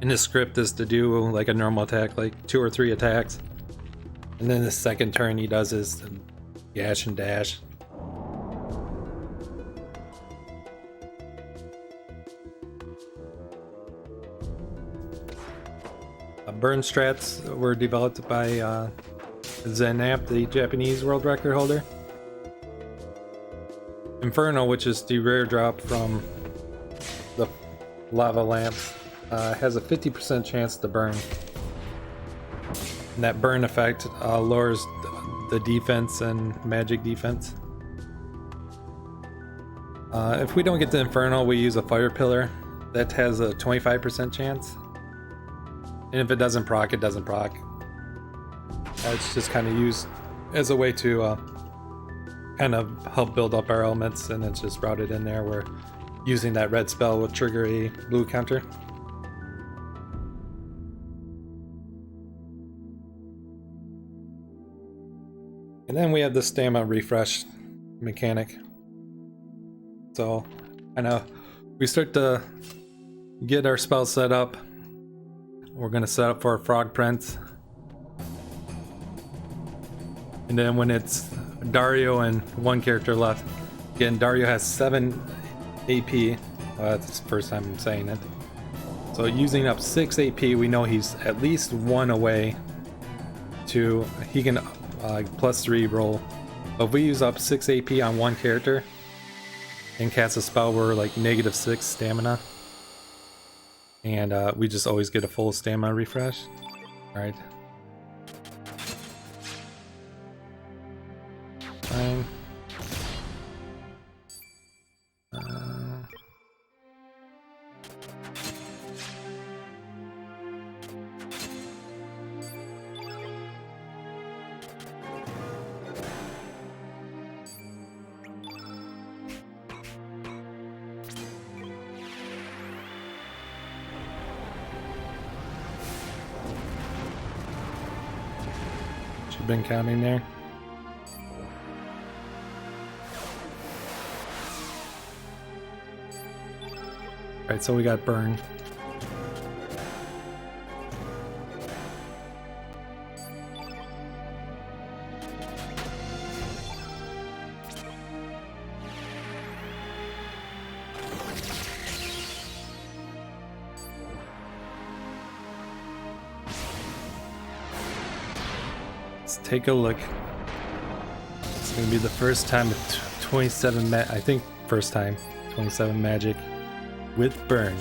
Speaker 1: And his script is to do like a normal attack, like 2 or 3 attacks. And then the second turn he does his gash and dash. Burn strats were developed by Zenap, the Japanese world record holder. Inferno, which is the rare drop from the lava lamps, has a 50% chance to burn. And that burn effect lowers the defense and magic defense. If we don't get the Inferno, we use a fire pillar that has a 25% chance. And if it doesn't proc, it doesn't proc. It's just kind of used as a way to kind of help build up our elements, and it's just routed in there where using that red spell will trigger a blue counter. And then we have the stamina refresh mechanic. So, I know we start to get our spell set up. We're gonna set up for a frog prince. And then when it's Dario and one character left, again, Dario has 7 AP. That's the first time I'm saying it. So using up 6 AP, we know he's at least 1 away to, he can +3 roll. But if we use up 6 AP on one character and cast a spell, we're like -6 stamina. And we just always get a full stamina refresh. Alright. Fine. Been counting there. Alright, so we got burn. Let's take a look. It's gonna be the first time with 27 I think first time 27 magic with burn.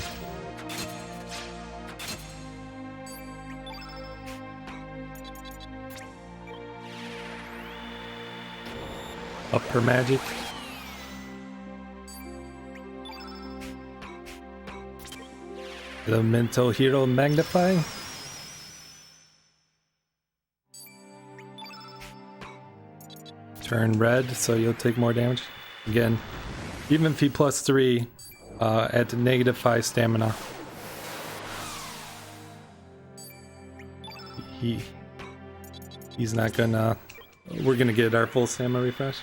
Speaker 1: Upper magic. Elemental hero magnify. Turn red, so you'll take more damage. Again, even if he plus 3 at -5 stamina. He's not gonna. We're gonna get our full stamina refresh.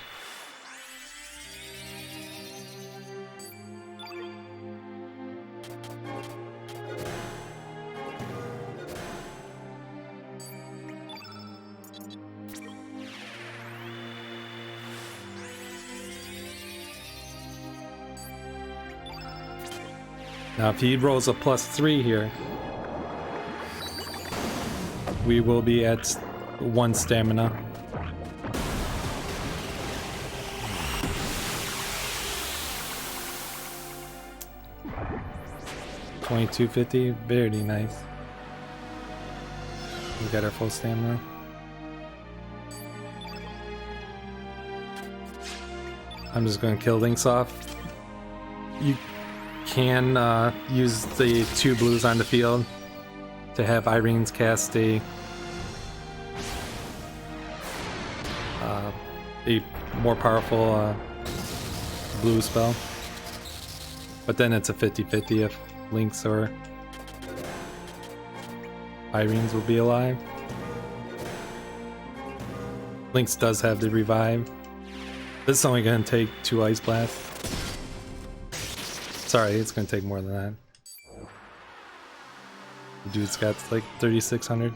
Speaker 1: Now, if he rolls a plus 3 here, we will be at 1 stamina. $22.50, very nice. We got our full stamina. I'm just going to kill Links off. You can use the 2 blues on the field to have Irene's cast a more powerful blue spell, but then it's a 50-50 if Links or Irene's will be alive. Links does have the revive. This is only going to take 2 ice blasts. Sorry, it's going to take more than that. The dude's got like 3,600.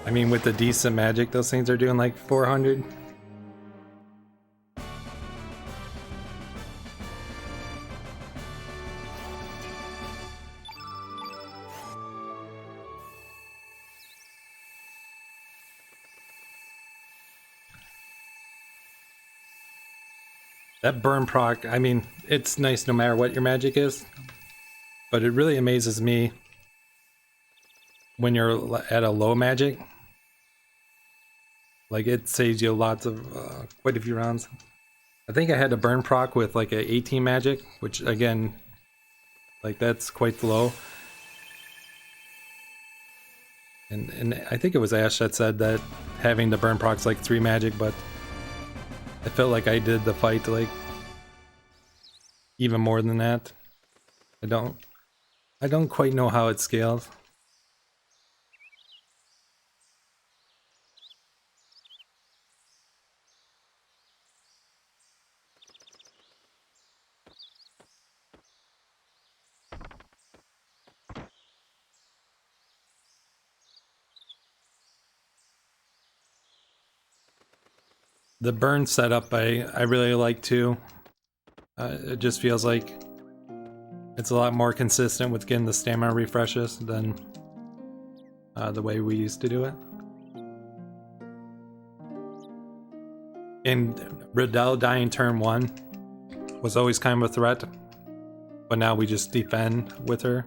Speaker 1: I mean, with the decent magic, those things are doing like 400. That burn proc, I mean, it's nice no matter what your magic is, but it really amazes me when you're at a low magic. Like, it saves you lots of, quite a few rounds. I think I had a burn proc with like a 18 magic, which again, like that's quite low. And I think it was Ash that said that having the burn proc's like 3 magic, but I felt like I did the fight like even more than that. I don't quite know how it scales. The burn setup I really like too. It just feels like it's a lot more consistent with getting the stamina refreshes than the way we used to do it. And Riddell dying turn 1 was always kind of a threat, but now we just defend with her.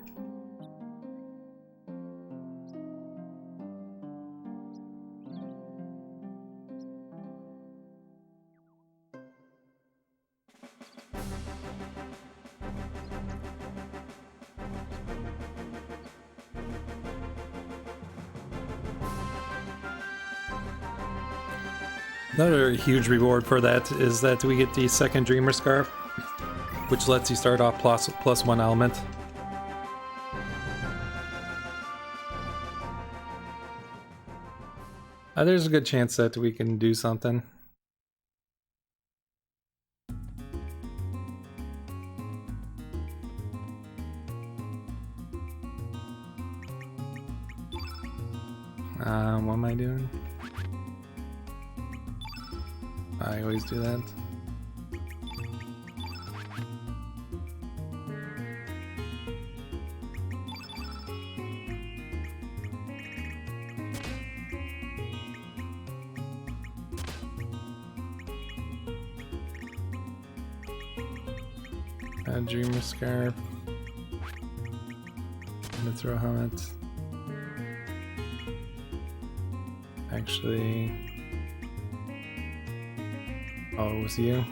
Speaker 1: Another huge reward for that is that we get the second Dreamer Scarf, which lets you start off plus 1 element. There's a good chance that we can do something. What am I doing? I always do that. A dreamer scarf. Throw helmet. Actually, oh, it was you.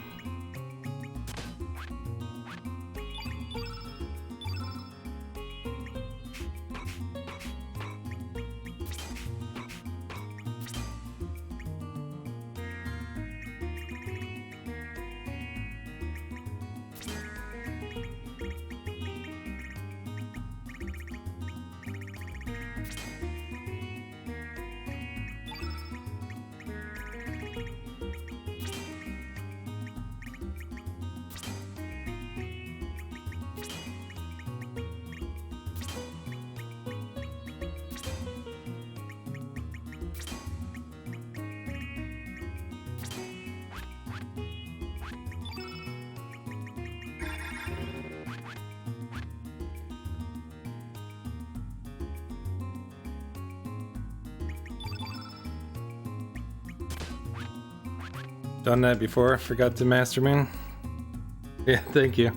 Speaker 1: Done that before, forgot to master moon. Yeah, thank you.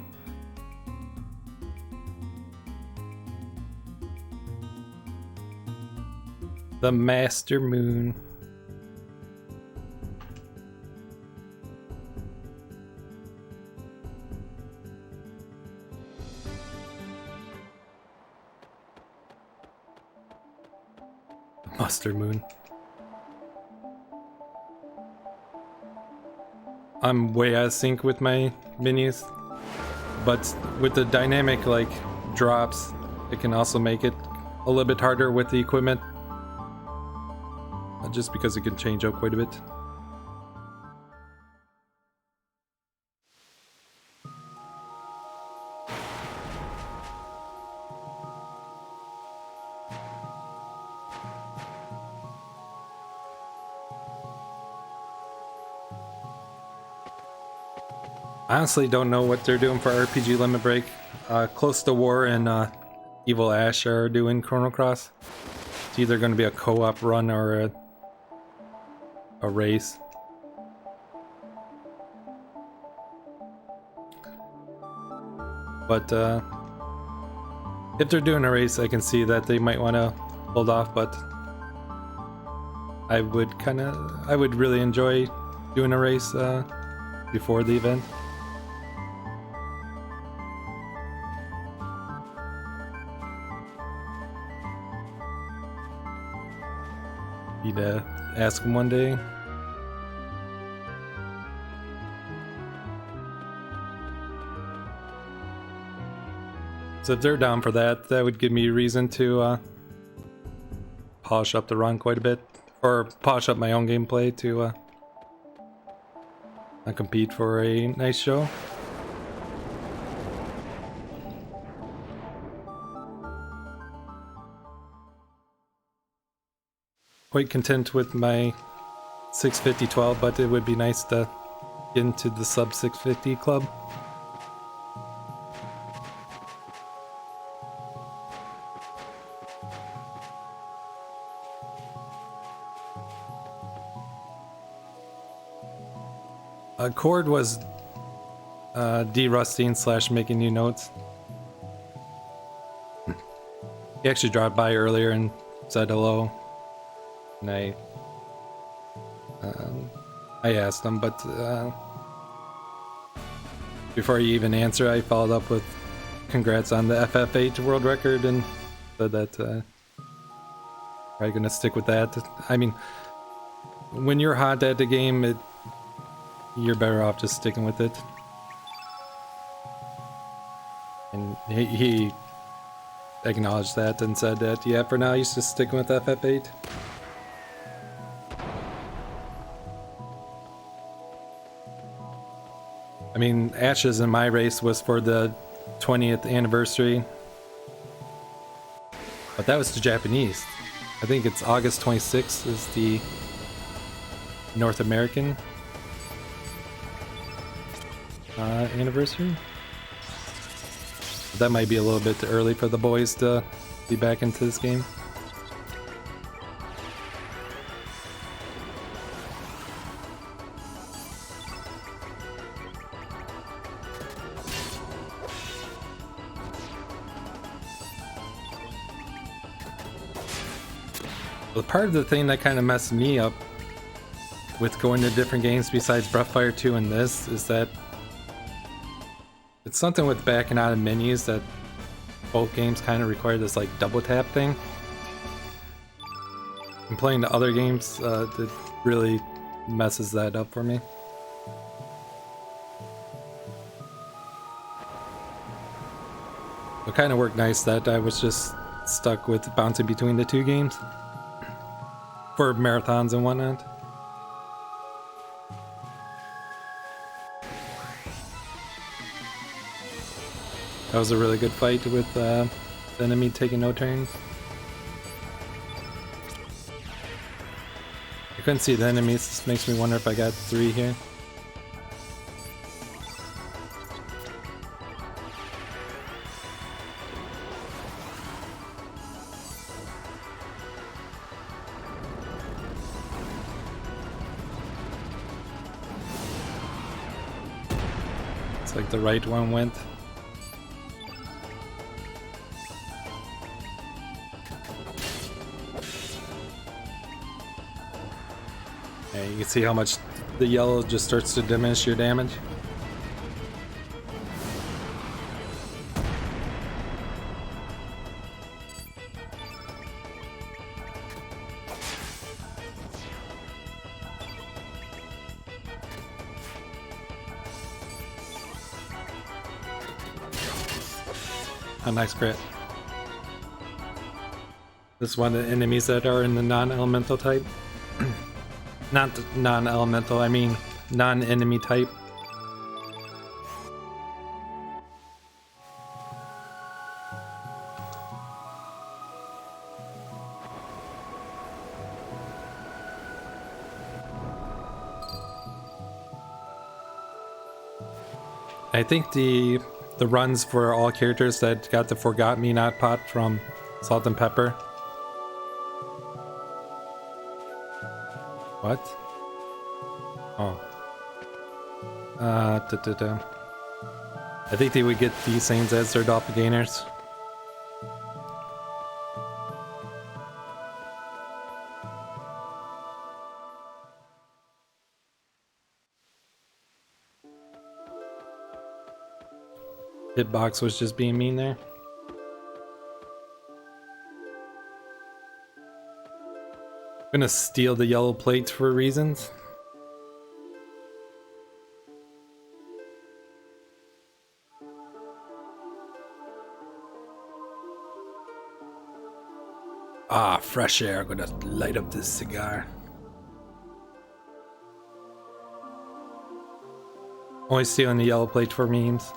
Speaker 1: The master moon. Master moon. I'm way out of sync with my menus, but with the dynamic like drops, it can also make it a little bit harder with the equipment, just because it can change up quite a bit. I honestly don't know what they're doing for RPG Limit Break. Close to War and Evil Ash are doing Chrono Cross. It's either going to be a co-op run or a race. But if they're doing a race, I can see that they might want to hold off, but I would really enjoy doing a race before the event. Need to ask him one day. So if they're down for that, that would give me a reason to polish up the run quite a bit, or polish up my own gameplay to compete for a nice show. Quite content with my 650-12, but it would be nice to get into the sub 650 club. Cord was de-rusting / making new notes. He actually dropped by earlier and said hello. And I asked him, but before he even answered, I followed up with congrats on the FF8 world record and said that probably gonna stick with that. I mean, when you're hot at the game, you're better off just sticking with it. And he acknowledged that and said that, yeah, for now he's just sticking with FF8. I mean, Ashes in my race was for the 20th anniversary, but that was the Japanese. I think it's August 26th is the North American anniversary. That might be a little bit too early for the boys to be back into this game. Well, part of the thing that kind of messed me up with going to different games besides Breathfire 2 and this is that it's something with backing out of menus that both games kind of require this like double tap thing. And playing the other games, it really messes that up for me. It kind of worked nice that I was just stuck with bouncing between the two games for marathons and whatnot. That was a really good fight with the enemy taking no turns. I couldn't see the enemies. This makes me wonder if I got 3 here. It's like the right one went. Yeah, you can see how much the yellow just starts to diminish your damage. A nice crit. This is one of the enemies that are in the non-elemental type. Not non-elemental, I mean non-enemy type. I think the runs for all characters that got the Forgot Me Not pot from Salt and Pepper. What? Oh. I think they would get these things as their doppelgangers. Hitbox was just being mean there. I'm gonna steal the yellow plates for reasons. Ah, fresh air. I'm gonna light up this cigar. Only stealing the yellow plate for memes.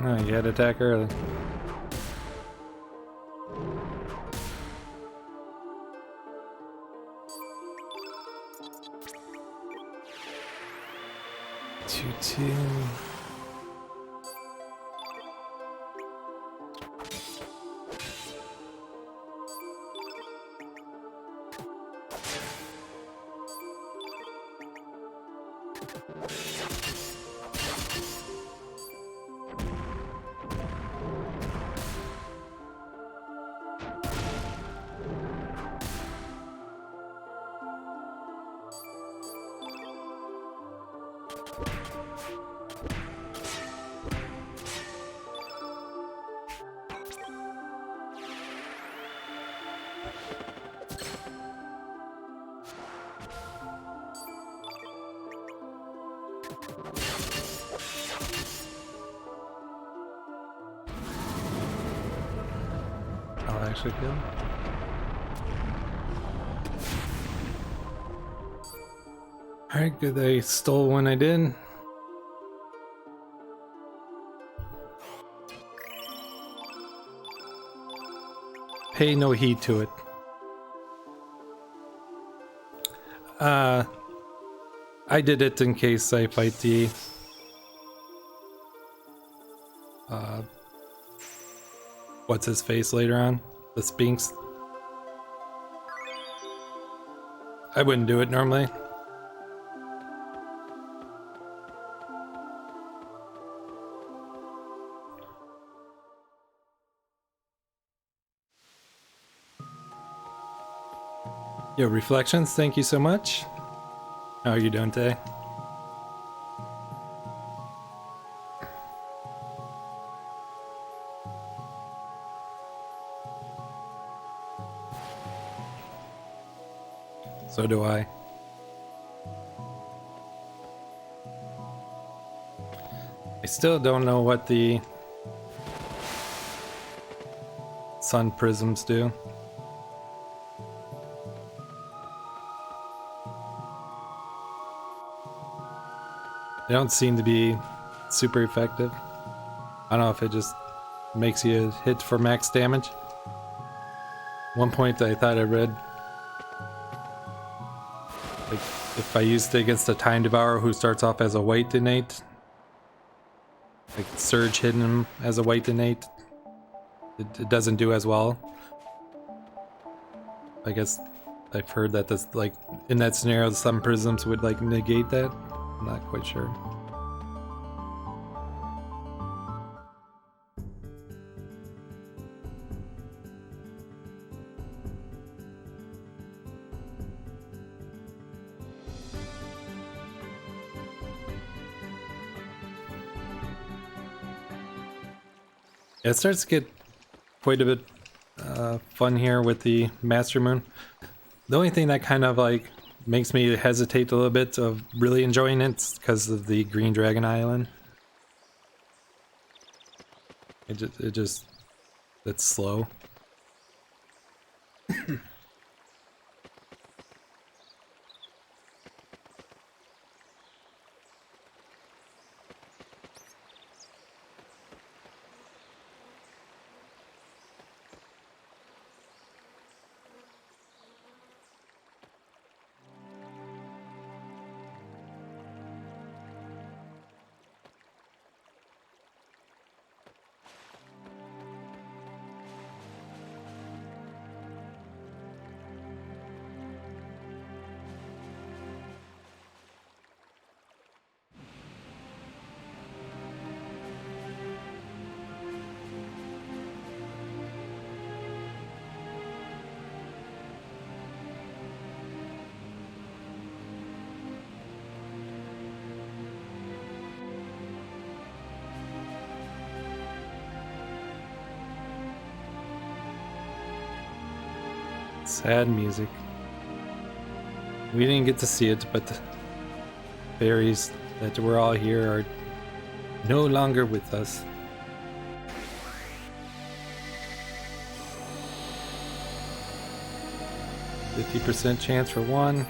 Speaker 1: Oh, you had to attack early. Two. extra kill. Alright, good they stole one I did. Pay no heed to it. I did it in case I fight the what's his face later on? The Sphinx. I wouldn't do it normally. Yo, Reflections, thank you so much. How are you doing today? So do I. I still don't know what the sun prisms do. They don't seem to be super effective. I don't know if it just makes you hit for max damage. One point I thought I read, like, if I used it against a Time Devourer who starts off as a white innate, like Surge hitting him as a white innate, it doesn't do as well. I guess I've heard that this, like, in that scenario, some prisms would like negate that. I'm not quite sure. Yeah, it starts to get quite a bit fun here with the Master Moon. The only thing that kind of like makes me hesitate a little bit of really enjoying it is because of the Green Dragon Island. It's slow. Sad music. We didn't get to see it, but the fairies that were all here are no longer with us. %50 chance for one.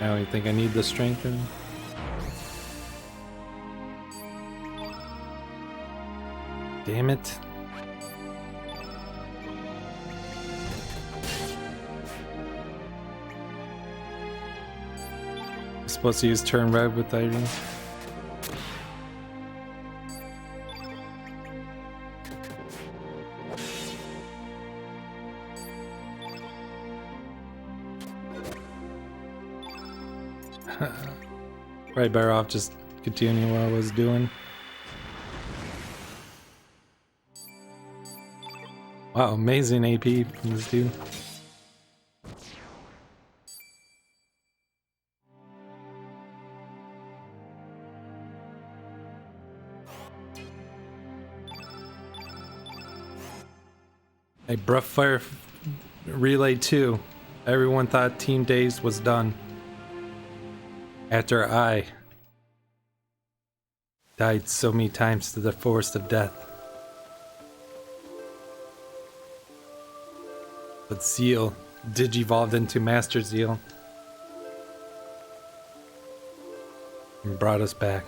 Speaker 1: I don't even think I need the strengthen. Damn it. Supposed to use turn red with Irene. Right, better off just continuing what I was doing. Wow, amazing AP from this dude. A Bruff Fire Relay 2. Everyone thought Team Days was done. After I died so many times to the forest of death. But Zeal digivolved into Master Zeal and brought us back.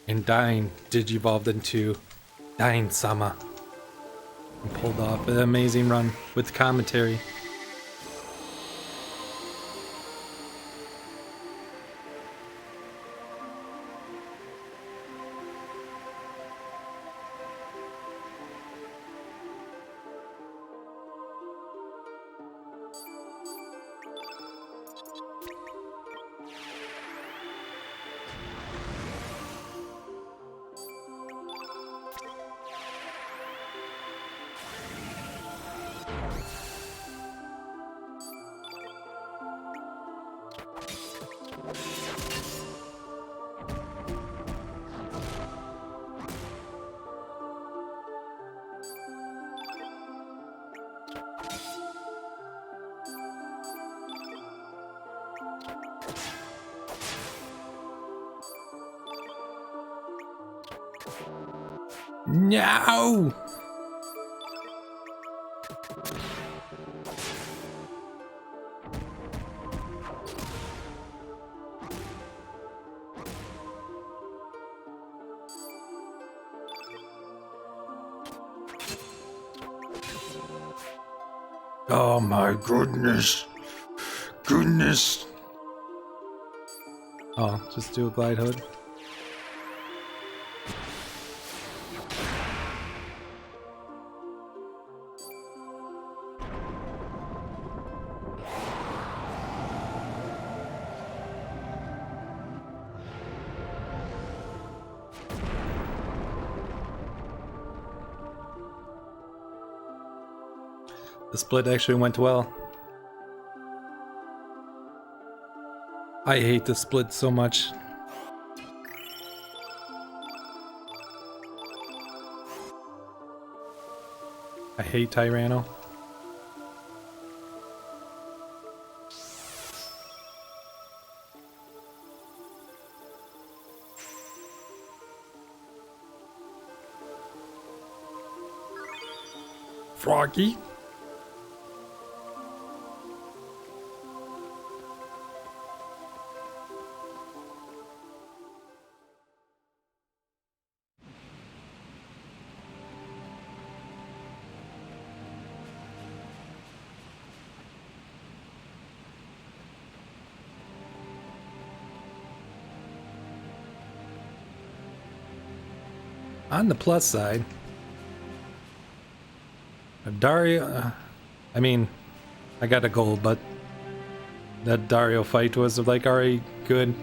Speaker 1: And Dying digivolved into Dying Sama and pulled off an amazing run with commentary. No!
Speaker 2: Oh my goodness. Goodness.
Speaker 1: Oh, just do a glide hood. The split actually went well. I hate the split so much. I hate Tyranno.
Speaker 2: Froggy.
Speaker 1: On the plus side, Dario, I mean, I got a gold, but that Dario fight was like already good.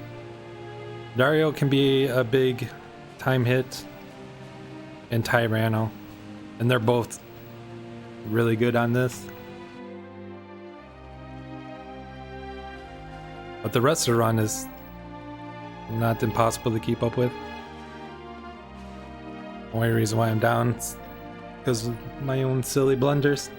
Speaker 1: Dario can be a big time hit, and Tyranno, and they're both really good on this. But the rest of the run is not impossible to keep up with. Only reason why I'm down is because of my own silly blunders.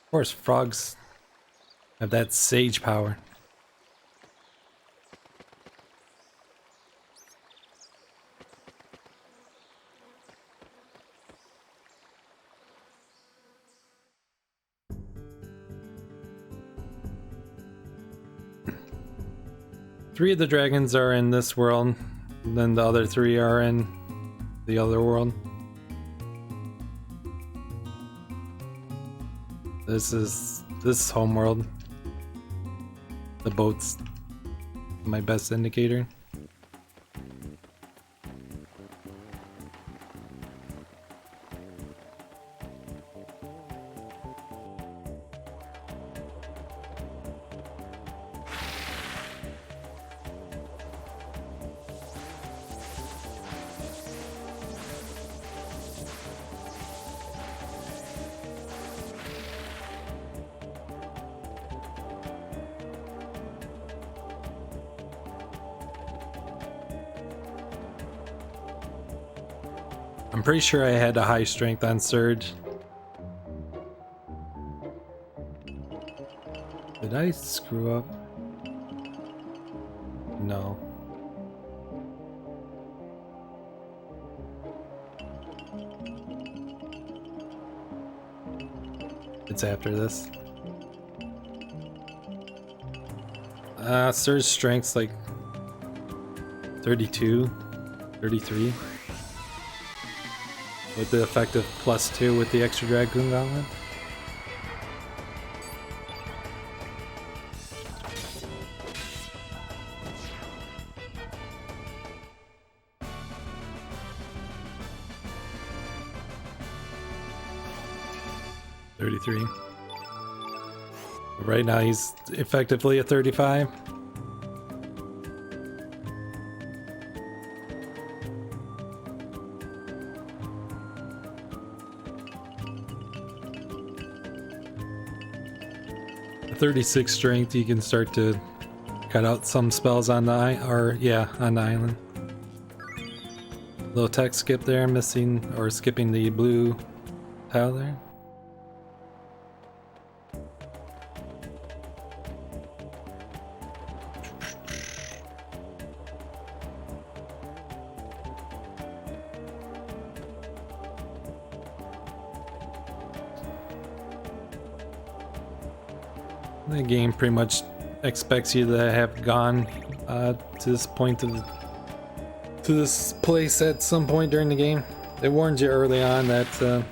Speaker 1: Of course, frogs have that sage power. Three of the dragons are in this world, and then the other three are in the other world. This is homeworld. The boat's my best indicator. I'm pretty sure I had a high strength on Surge. Did I screw up? No. It's after this. Surge strength's like 32, 33. With the effective +2 with the extra Dragoon Gauntlet. Right now he's effectively a 35. A 36 strength, you can start to cut out some spells on the on the island. Little tech skip there, missing or skipping the blue tile there. The game pretty much expects you to have gone to this point of to this place at some point during the game. It warns you early on that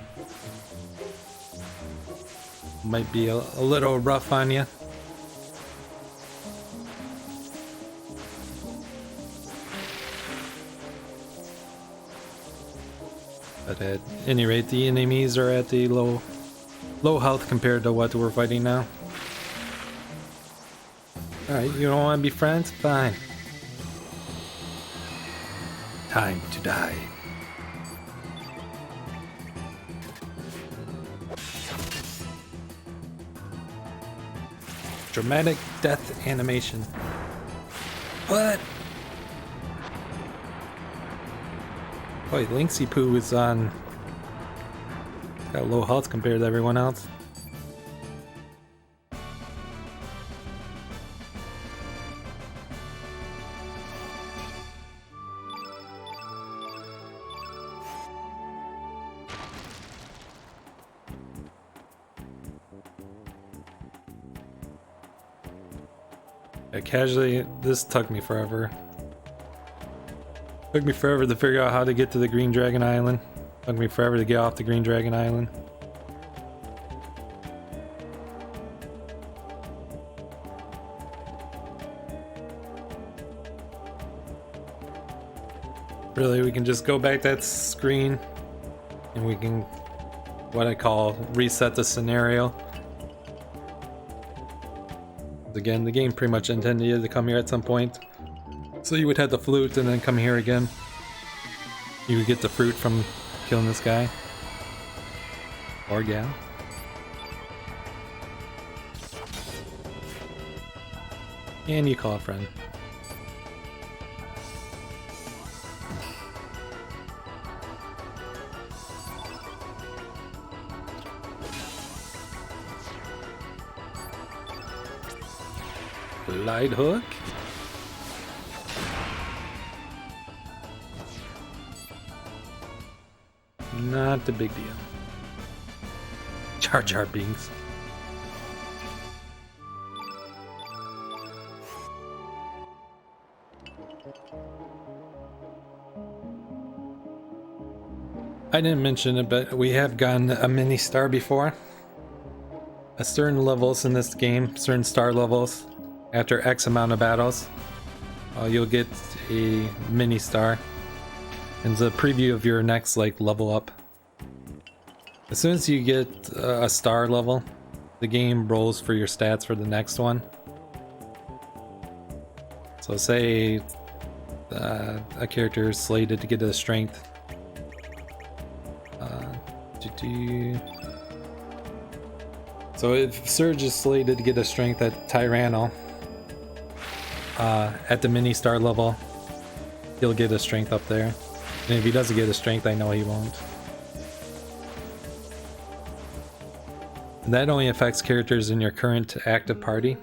Speaker 1: might be a little rough on you. But at any rate, the enemies are at the low health compared to what we're fighting now. Alright, you don't want to be friends? Fine. Time to die. Dramatic death animation. What? Boy, Linksy Poo is on. Got low health compared to everyone else. Casually, this took me forever. Took me forever to figure out how to get to the Green Dragon Island. Took me forever to get off the Green Dragon Island. Really, we can just go back that screen and we can, what I call, reset the scenario. Again, the game pretty much intended you to come here at some point. So you would have the flute and then come here again. You would get the fruit from killing this guy. Or gal. And you call a friend. Light hook. Not a big deal. Jar Jar Binks. I didn't mention it, but we have gotten a mini star before. At certain levels in this game, certain star levels, after X amount of battles, you'll get a mini star. And it's a preview of your next level up. As soon as you get a star level, the game rolls for your stats for the next one. So say a character is slated to get a strength. So if Surge is slated to get a strength at Tyranno, at the mini star level, he'll get a strength up there.
Speaker 3: And if he doesn't get a strength, I know he won't. And that only affects characters in your current active party.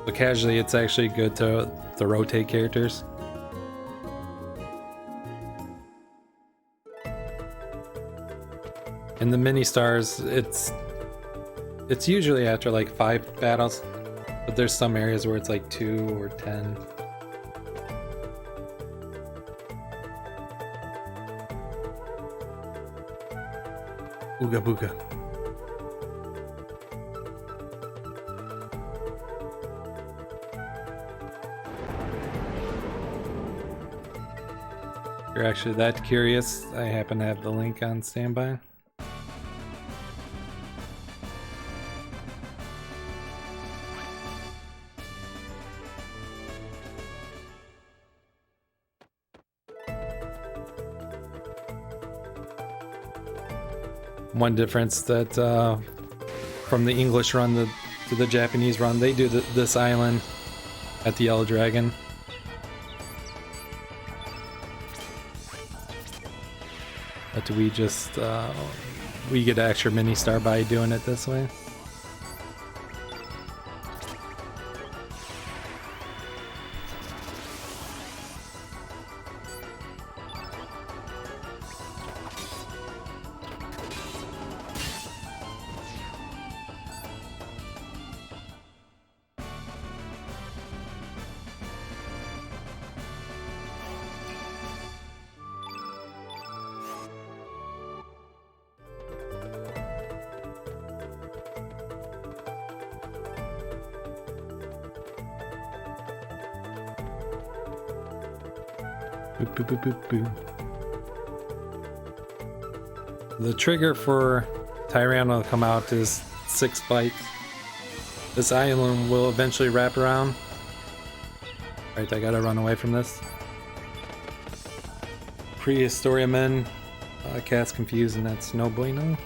Speaker 3: But casually, it's actually good to rotate characters. In the mini stars, it's usually after like 5 battles, but there's some areas where it's like 2 or 10. Ooga booga. If you're actually that curious, I happen to have the link on standby. One difference that from the English run to the Japanese run, they do this island at the Yellow Dragon. But we just we get extra mini star by doing it this way. Boop, boop, boop, boop, boop. The trigger for Tyranno to come out is 6 bites. This island will eventually wrap around. Alright, I gotta run away from this. Prehistoria men cast confused, and that's no bueno.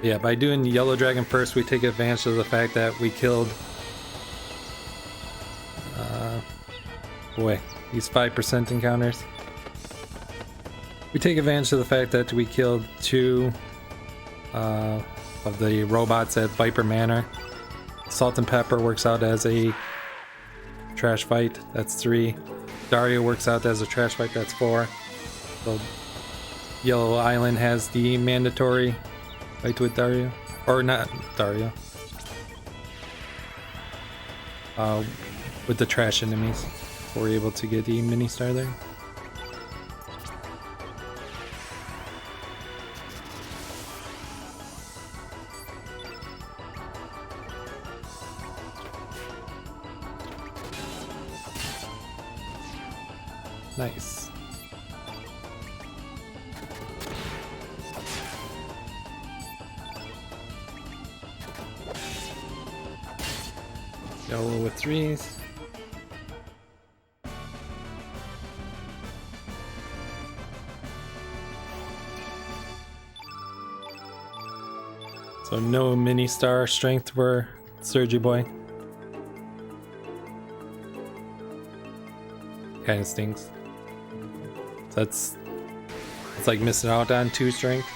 Speaker 3: Yeah, by doing Yellow Dragon first, we take advantage of the fact that we killed... boy, these 5% encounters. We take advantage of the fact that we killed 2 of the robots at Viper Manor. Salt and Pepper works out as a trash fight, that's 3. Dario works out as a trash fight, that's 4. So Yellow Island has the mandatory fight with Dario, or not Dario, with the trash enemies. We're able to get the mini star there. Nice. Yellow with 3s. So no mini star strength for Sergi Boy. Kind of stinks. So it's like missing out on 2 strength.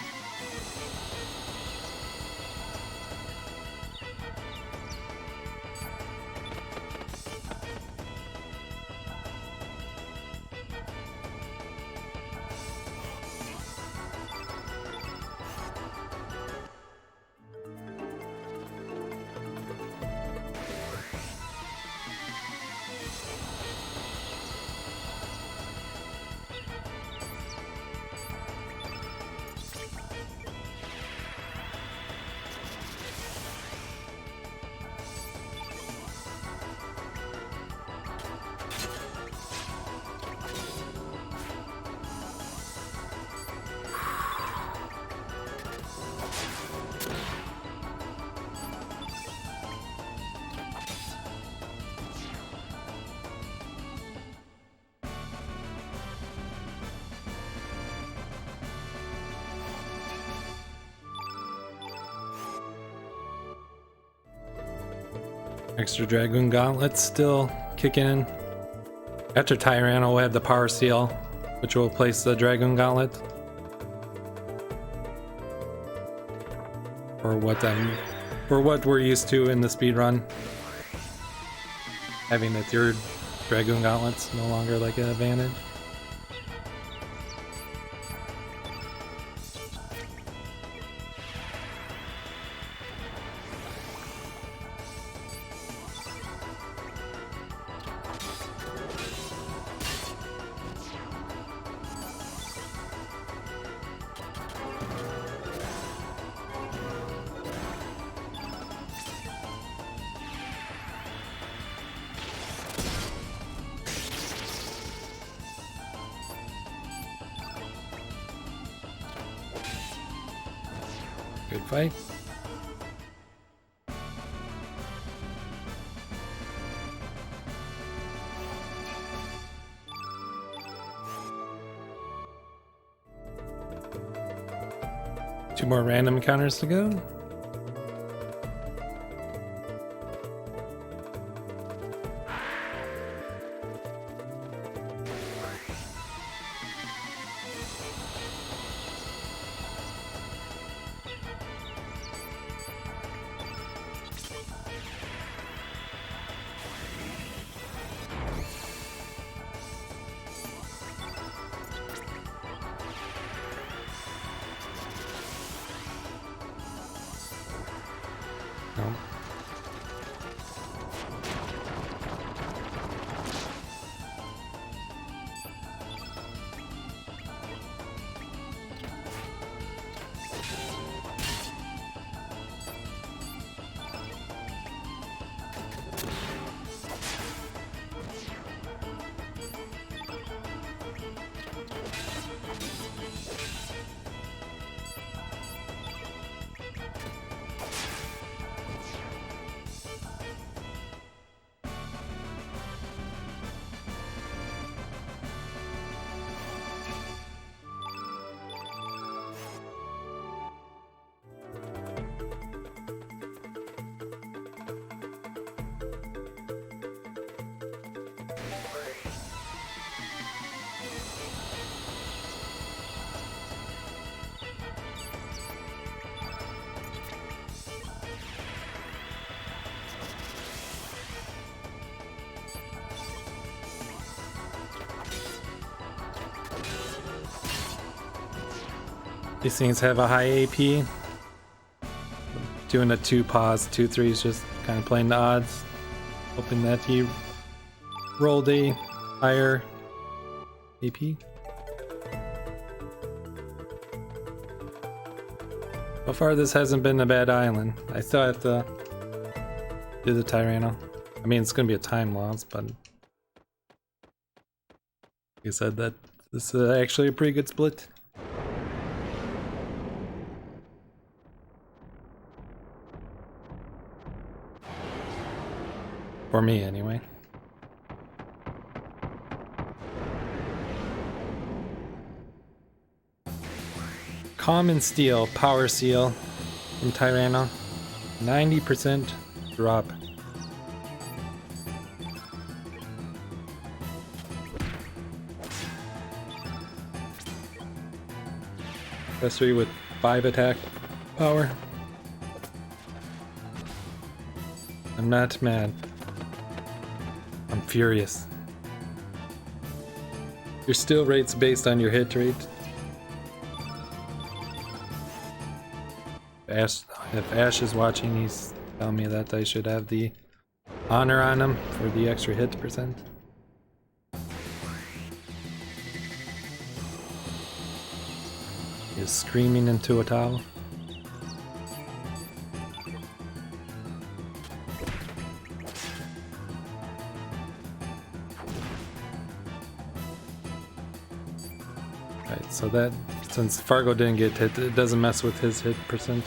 Speaker 3: Extra Dragoon Gauntlets still kicking in. After Tyranno, we'll have the Power Seal, which will replace the Dragoon Gauntlet. For what we're used to in the speedrun. Having the third Dragoon Gauntlets no longer like an advantage. Good fight. Two more random encounters to go. No. These things have a high AP. Doing a 2 pause, 2-3 is just kind of playing the odds. Hoping that he rolled a higher AP. So far this hasn't been a bad island. I still have to do the Tyranno. I mean, it's going to be a time loss, but like I said, that this is actually a pretty good split. For me, anyway. Common Steel Power Seal from Tyranno. 90% drop. Accessory with 5 attack power. I'm not mad. I'm furious. Your steal rate's based on your hit rate. If Ash is watching, he's telling me that I should have the honor on him for the extra hit percent. He's screaming into a towel. Right, so that, since Fargo didn't get hit, it doesn't mess with his hit percent.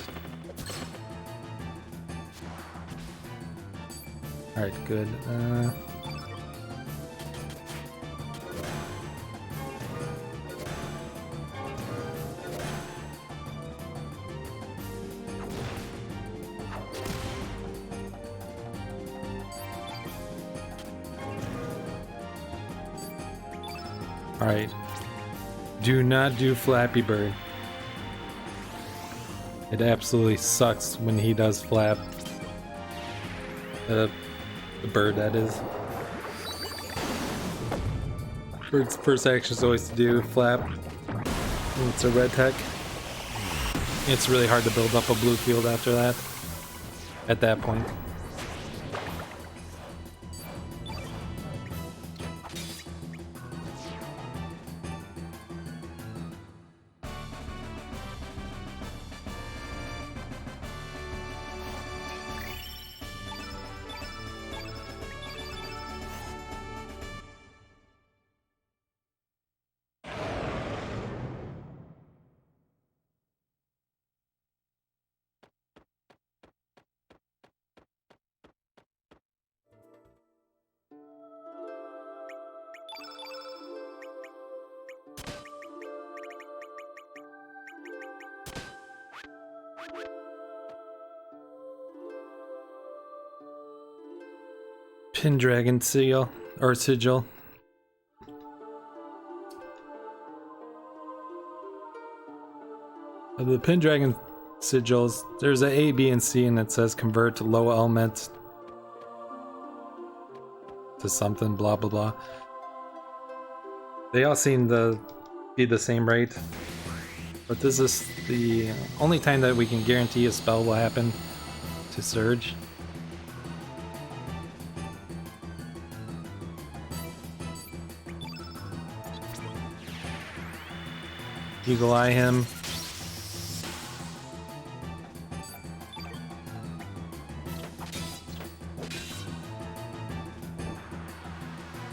Speaker 3: Alright, good. Alright. Do not do Flappy Bird. It absolutely sucks when he does flap. The bird, that is. Bird's first action is always to do flap. And it's a red tech. It's really hard to build up a blue field after that. At that point. Pendragon seal or sigil. Of the Pendragon sigils, there's a A, B, and C, and it says convert low element to something, blah blah blah. They all seem to be the same rate, but this is the only time that we can guarantee a spell will happen to Surge. Eagle Eye him.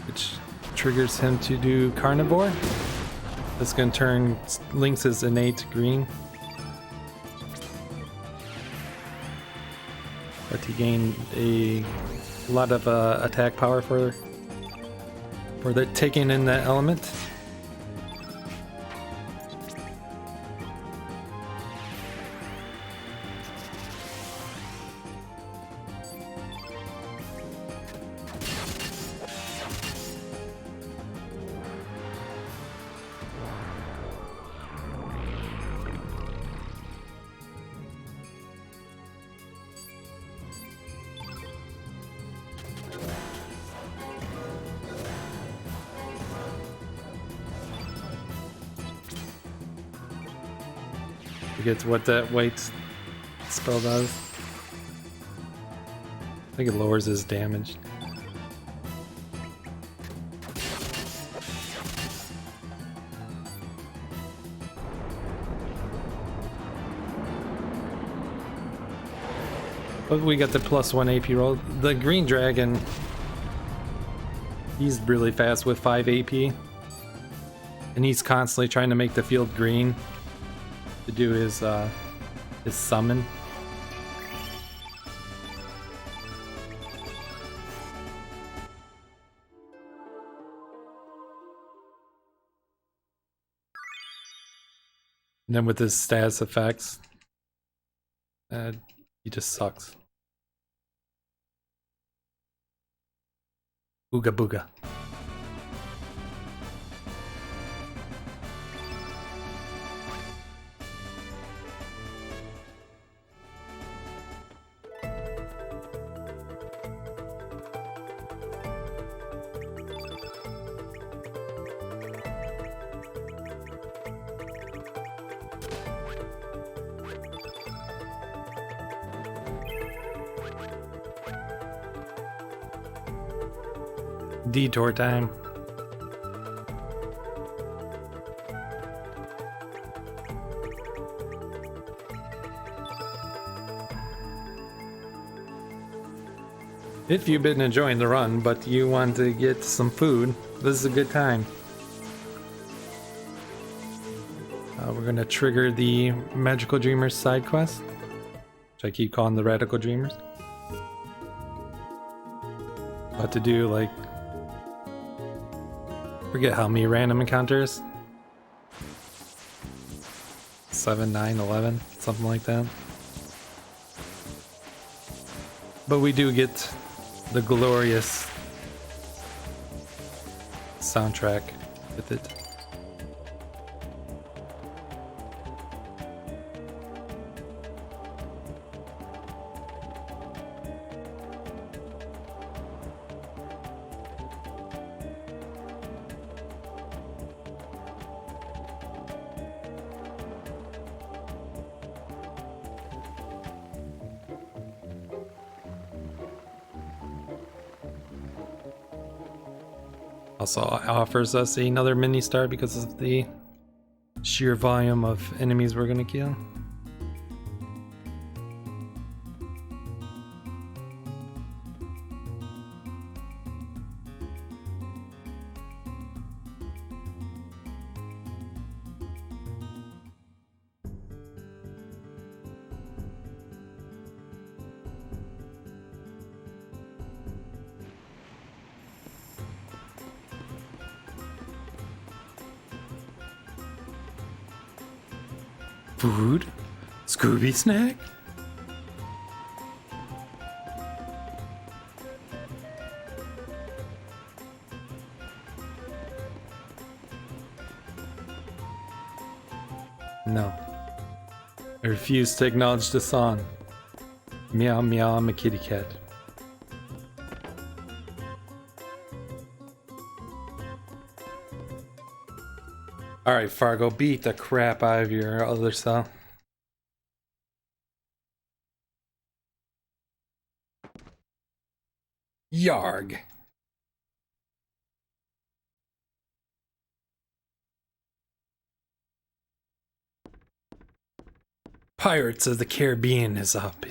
Speaker 3: Which triggers him to do Carnivore. That's going to turn Lynx's innate green. But he gained a lot of attack power for the taking in that element. Forgets what that white spell does. I think it lowers his damage. But we got the +1 AP roll. The green dragon, he's really fast with 5 AP. And he's constantly trying to make the field green to do his summon. And then with his status effects, he just sucks. Ooga booga. Detour time. If you've been enjoying the run, but you want to get some food, this is a good time. We're going to trigger the Magical Dreamers side quest, which I keep calling the Radical Dreamers. What to do, like, forget how many random encounters. 7, 9, 11, something like that. But we do get the glorious soundtrack with it. Also offers us another mini star because of the sheer volume of enemies we're gonna kill. Food? Scooby snack? No. I refuse to acknowledge the song. Meow meow, I'm a kitty cat. Alright, Fargo, beat the crap out of your other self. Yarg. Pirates of the Caribbean is up.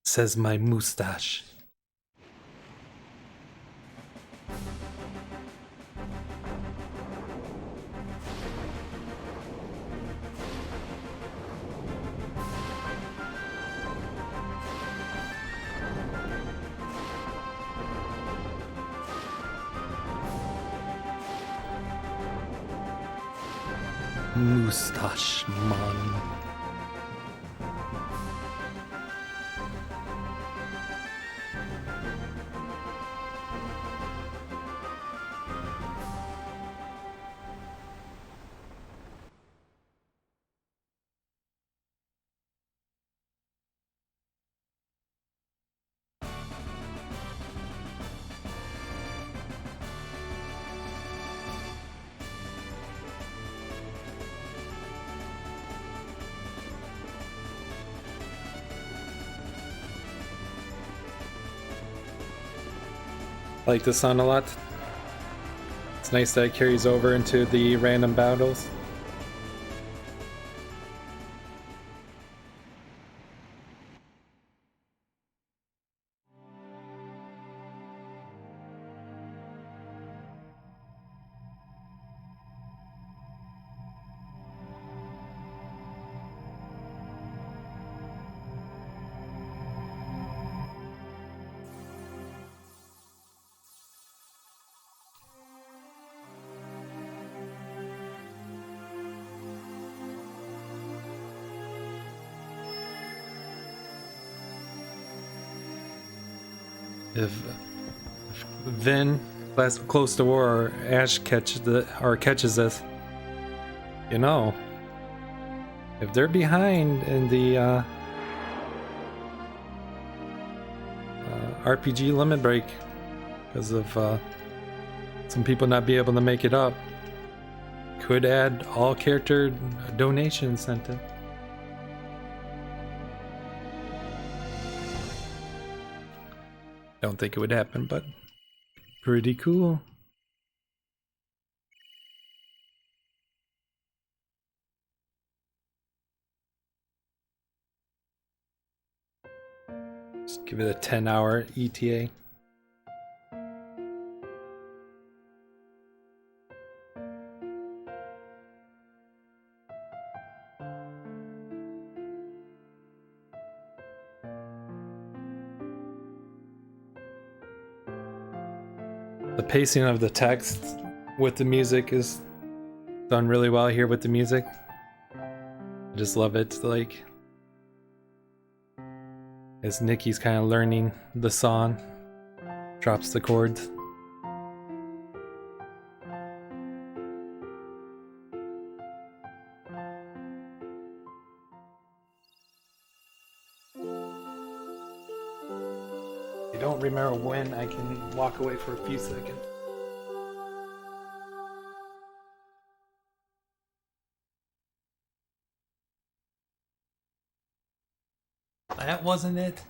Speaker 3: Says my mustache. Mustache man. I like this sound a lot. It's nice that it carries over into the random battles. If Vin, close to war, or Ash catches this, you know, if they're behind in the RPG limit break because of some people not be able to make it up, could add all character donation incentive. Don't think it would happen, but pretty cool. Just give it a 10-hour ETA. The pacing of the text with the music is done really well here with the music. I just love it. Like, as Nikki's kind of learning the song, drops the chords. I don't remember when I can walk away for a few seconds. That wasn't it.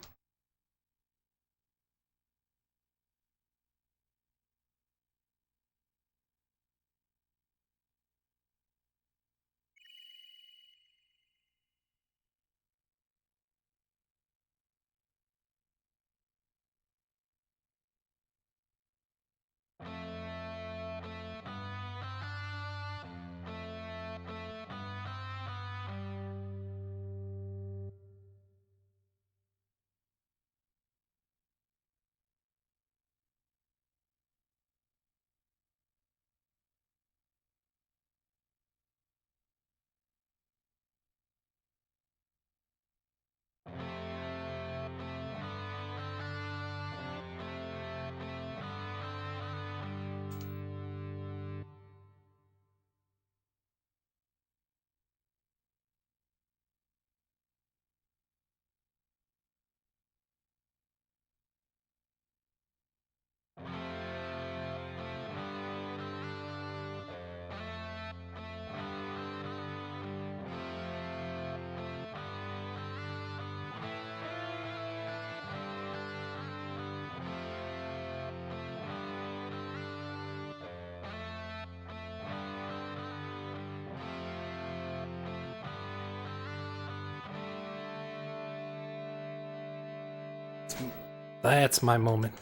Speaker 3: That's my moment.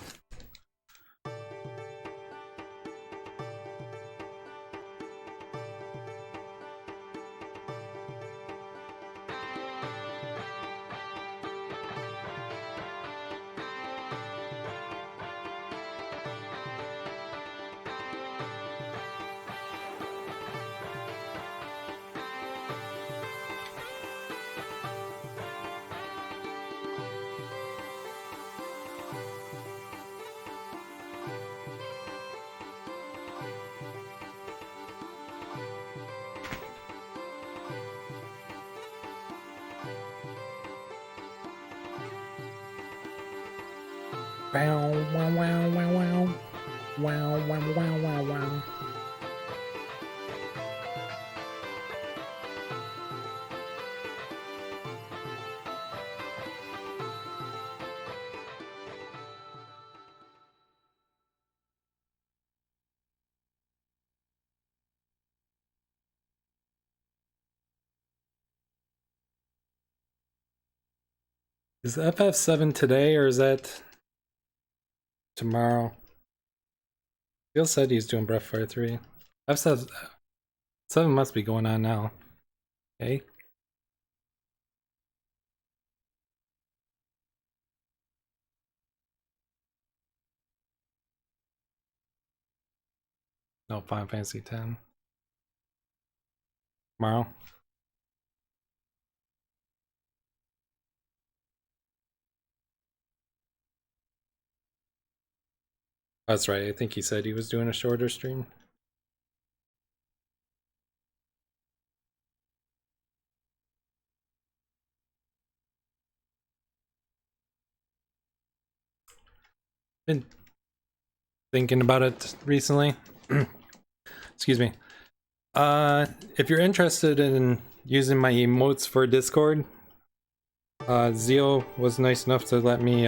Speaker 3: Wow, wow, wow, wow, wow. Wow, wow, wow, wow, wow. Is FF7 today or is that tomorrow? Phil said he's doing Breath of Fire 3. FF7 must be going on now. Okay. No, Final Fantasy 10. Tomorrow. That's right. I think he said he was doing a shorter stream. Been thinking about it recently. Excuse me. If you're interested in using my emotes for Discord, Zio was nice enough to let me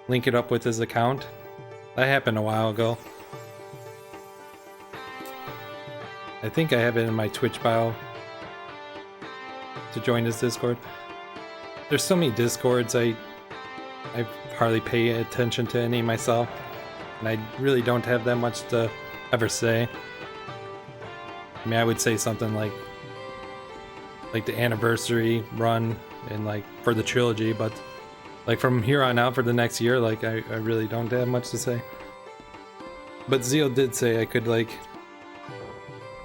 Speaker 3: link it up with his account. That happened a while ago. I think I have it in my Twitch bio to join his Discord. There's so many Discords, I hardly pay attention to any myself, and I really don't have that much to ever say. I mean, I would say something like the anniversary run and like for the trilogy, but like from here on out for the next year, like I really don't have much to say. But Zeal did say I could like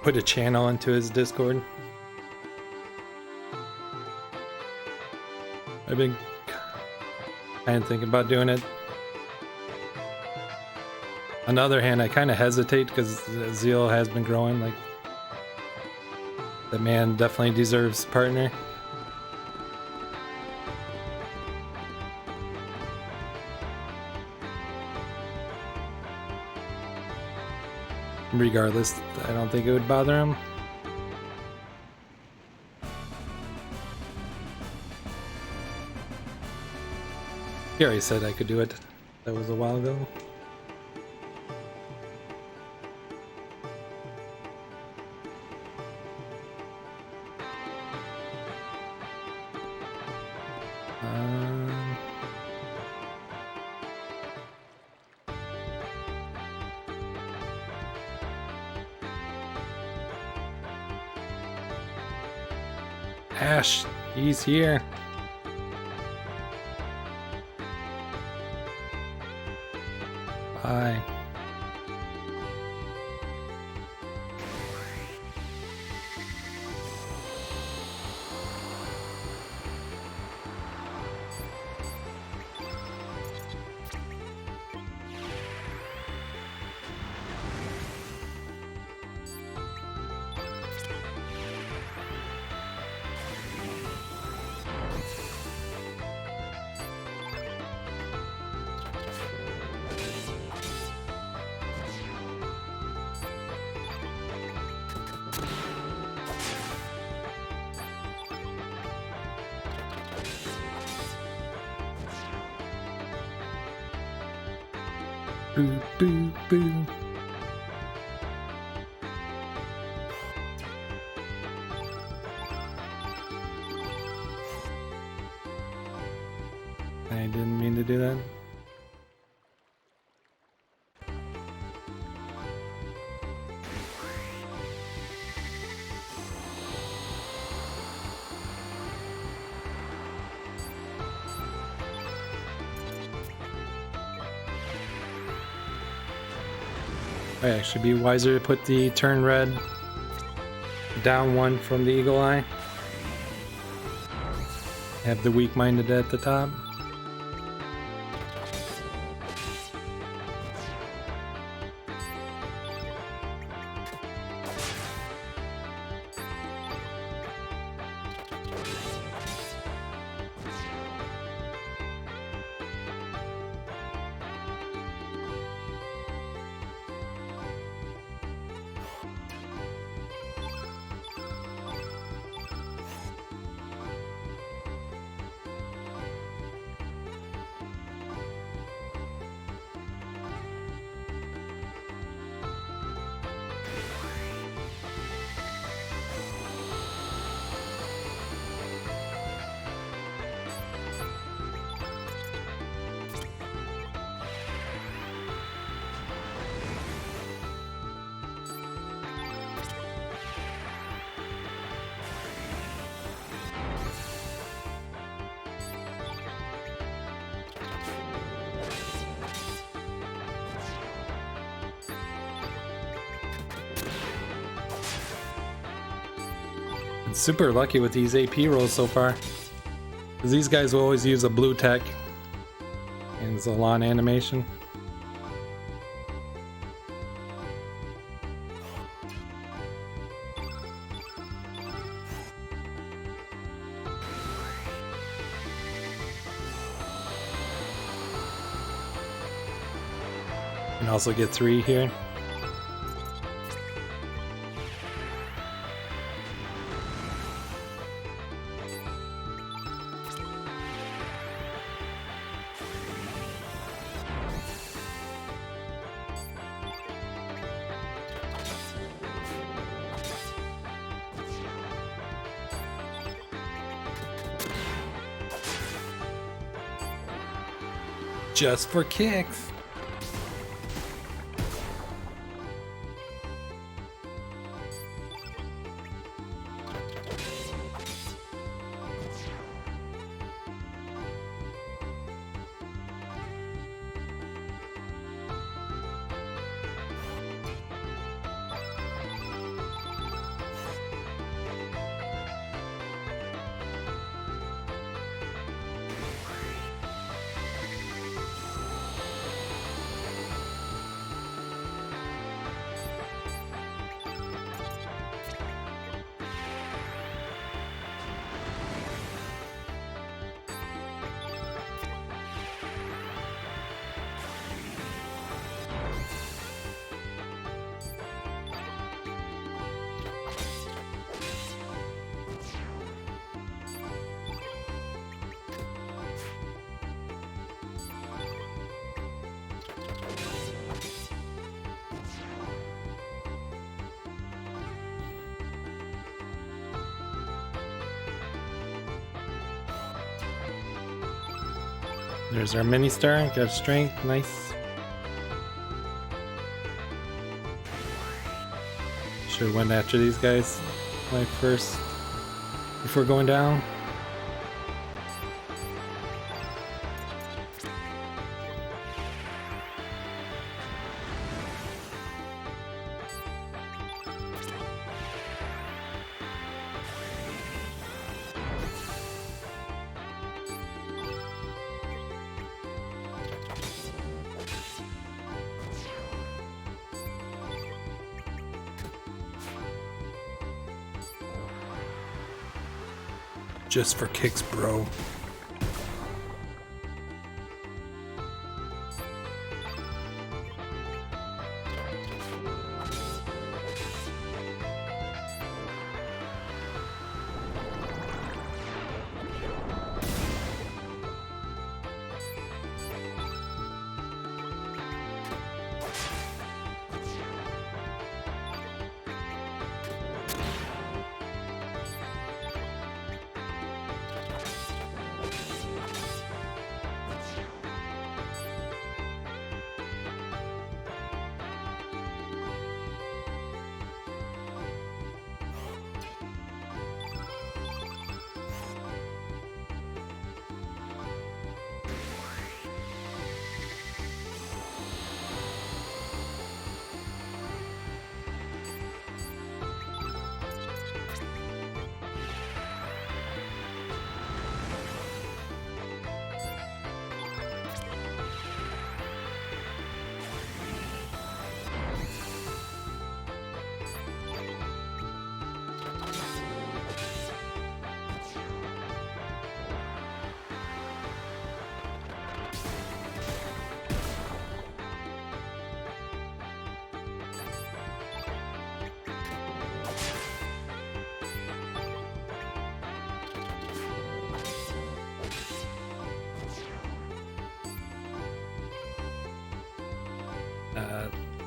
Speaker 3: put a channel into his Discord. I've been kind of thinking about doing it. On the other hand, I kind of hesitate because Zeal has been growing. Like, that man definitely deserves a partner. Regardless, I don't think it would bother him. Gary said I could do it. That was a while ago. Ash, he's here. Bye. Boo, boo, boo. I didn't mean to do that. Might actually be wiser to put the turn red down one from the eagle eye. Have the weak-minded at the top. Been super lucky with these AP rolls so far. Because these guys will always use a blue tech and Zalon animation. Can also get 3 here. Just for kicks. There's our mini star, got strength, nice. Should've went after these guys like first before going down. Just for kicks, bro.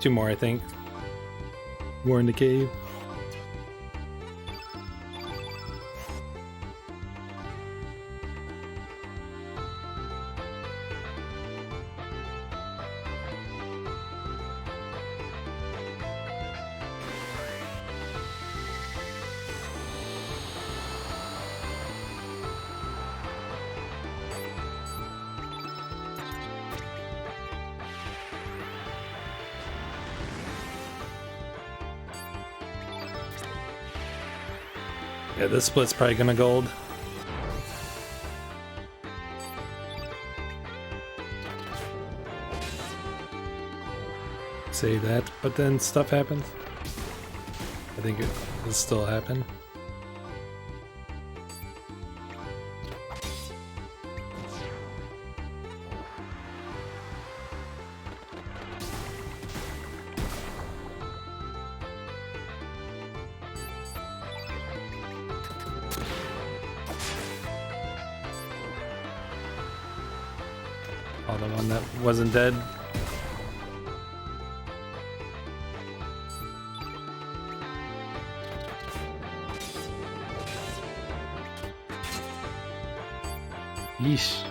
Speaker 3: 2 more, I think. More in the cave. Yeah, this split's probably gonna gold. Say that, but then stuff happens. I think it will still happen. Oh, the one that wasn't dead. Yeesh.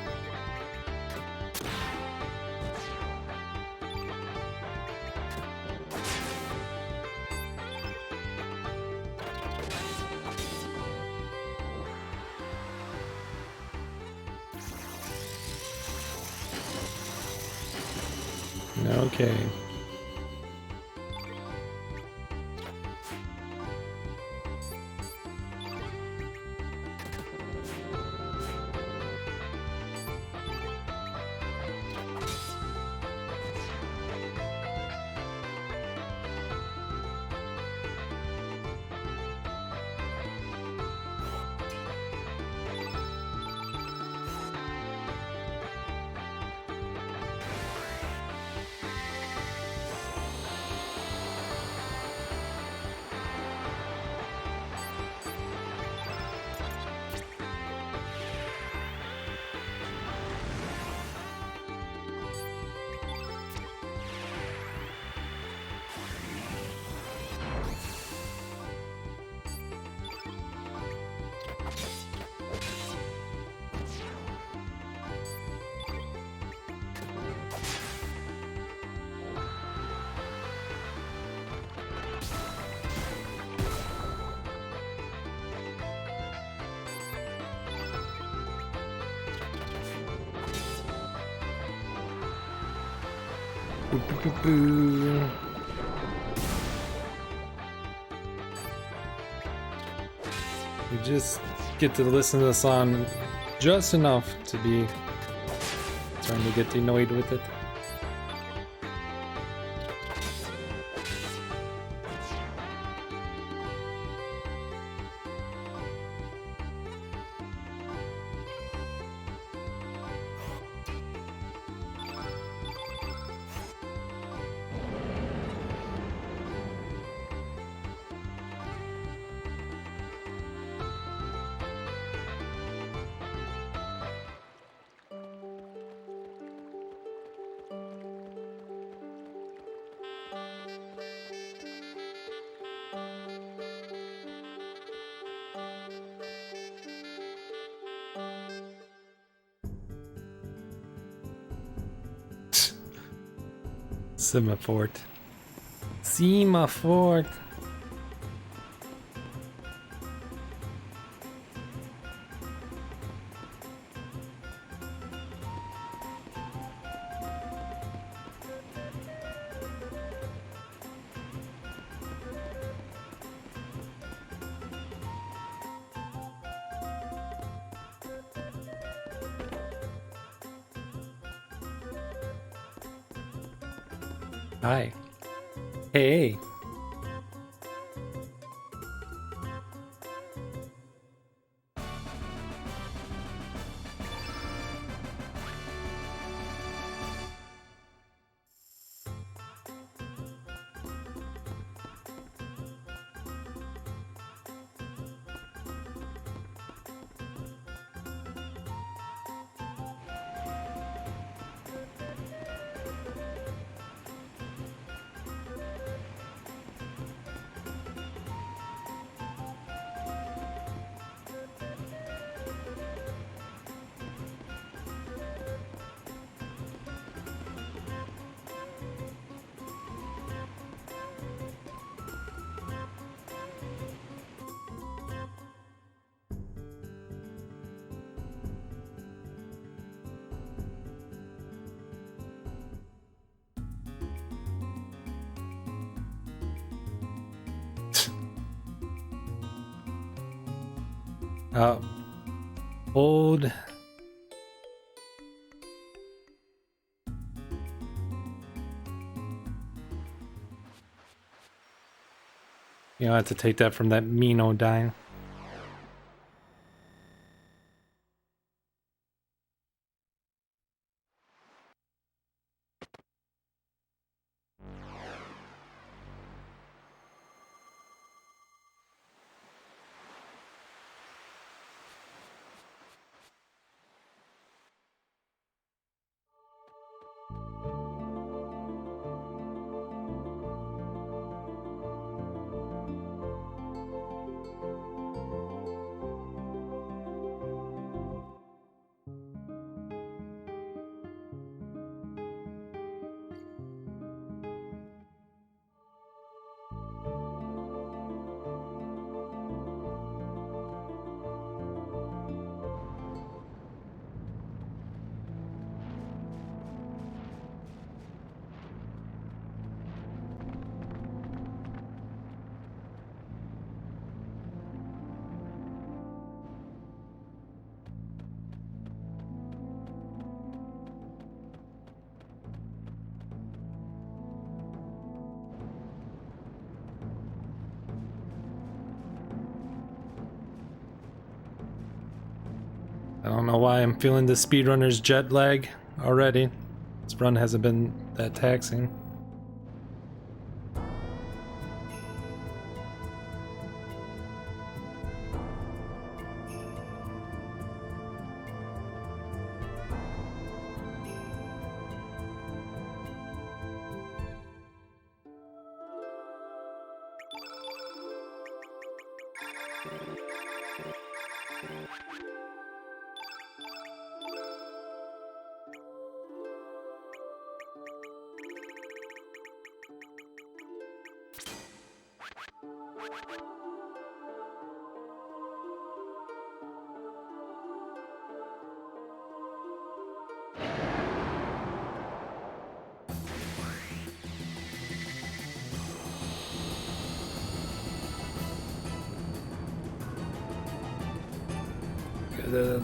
Speaker 3: Okay. Boo, boo, boo, boo. You just get to listen to the song just enough to be starting to get annoyed with it. Semaphore. Semaphore. Hi. Hey. Old. You know, I have to take that from that Mino dying. I don't know why I'm feeling the speedrunner's jet lag already. This run hasn't been that taxing.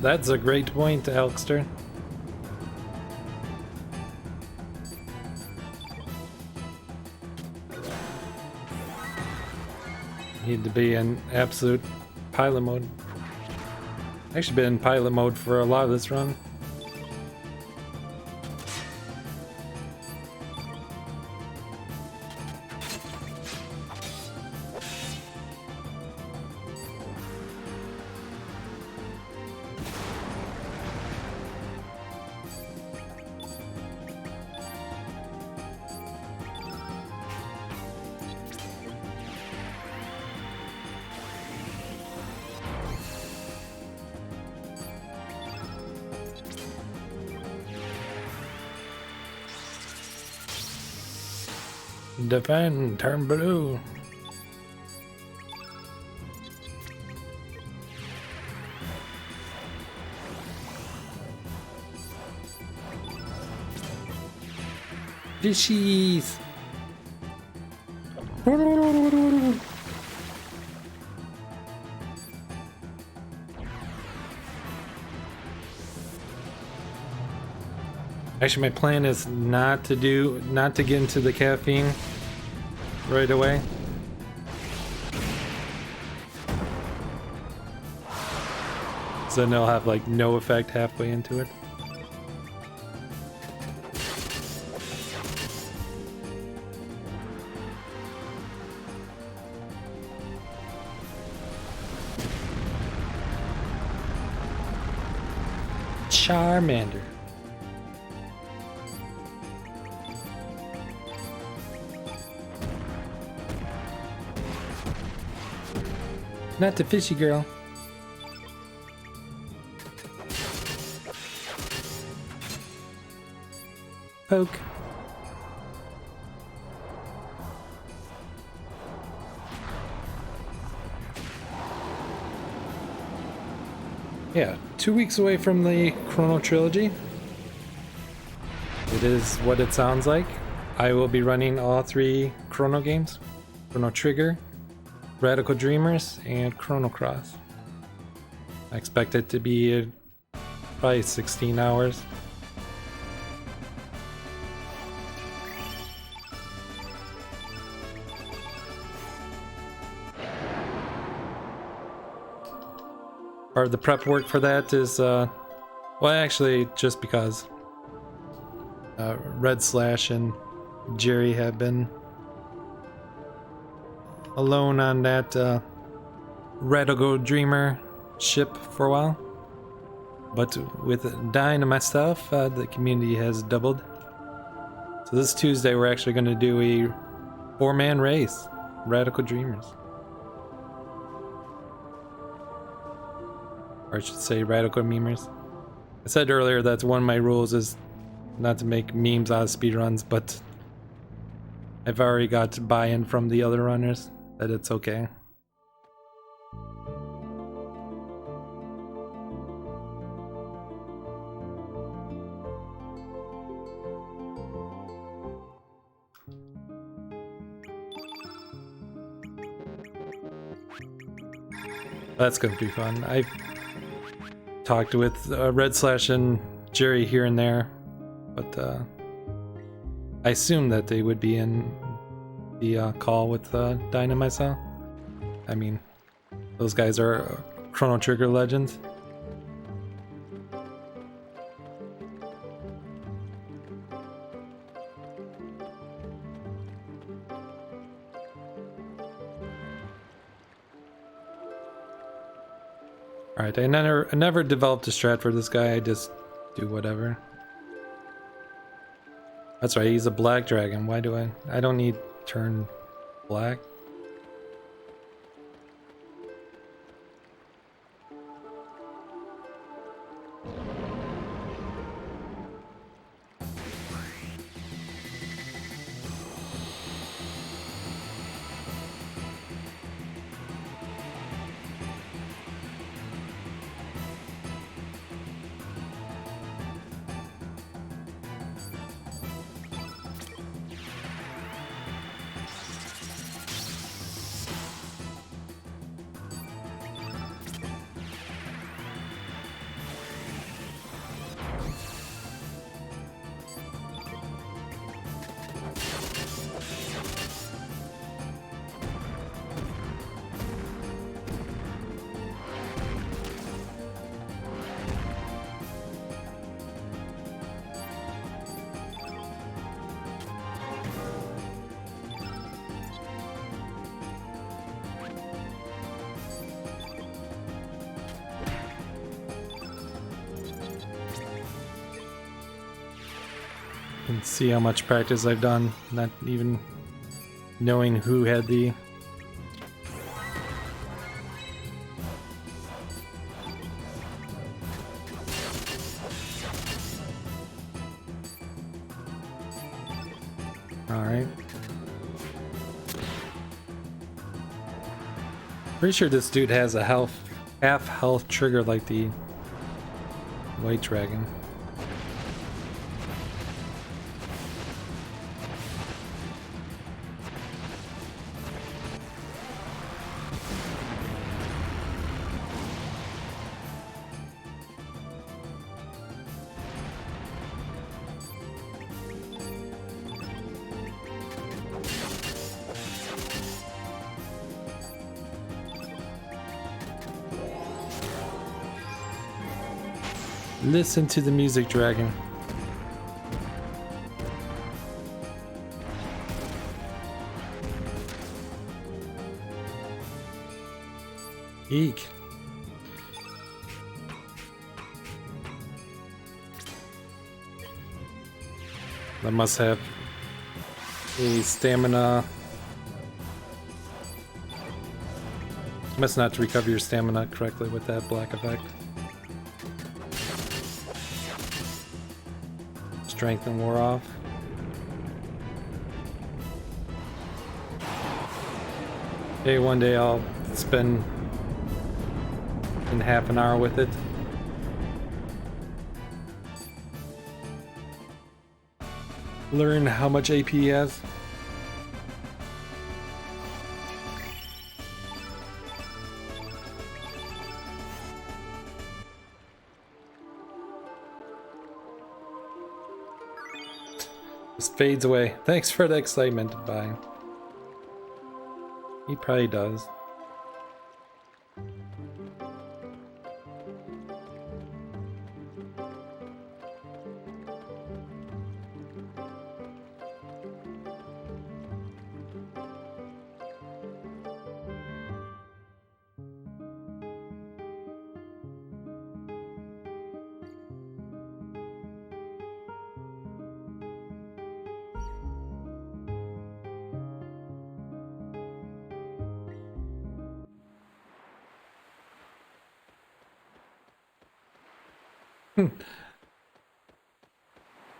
Speaker 3: That's a great point, Elkster. Need to be in absolute pilot mode. Actually been in pilot mode for a lot of this run. Defend, turn blue. Fishies. Actually, my plan is not to get into the caffeine right away. So then they'll have like no effect halfway into it. Charmander. Not the fishy girl. Poke. Yeah, 2 weeks away from the Chrono trilogy. It is what it sounds like. I will be running all 3 Chrono games. Chrono Trigger, Radical Dreamers, and Chrono Cross. I expect it to be probably 16 hours. Part of the prep work for that is, well, actually, just because Red Slash and Jerry have been alone on that Radical Dreamer ship for a while. But with dying to myself, the community has doubled. So this Tuesday, we're actually going to do a 4-man race, Radical Dreamers. Or I should say Radical Memers. I said earlier that's one of my rules is not to make memes out of speedruns, but I've already got buy-in from the other runners that it's okay. That's gonna be fun. I talked with Red Slash and Jerry here and there, but I assumed that they would be in the call with Dyne and myself. I mean, those guys are Chrono Trigger legends. Alright, I never developed a strat for this guy, I just do whatever. That's right, he's a black dragon. Why do I don't need turn black. And see how much practice I've done, not even knowing who had the Alright. Pretty sure this dude has a half health trigger like the White Dragon. Listen to the music, dragon. Eek. That must have a stamina. Must not recover your stamina correctly with that black effect. Strength and wore off. Hey, one day I'll spend in half an hour with it. Learn how much AP he has. Just fades away. Thanks for the excitement. Bye. He probably does.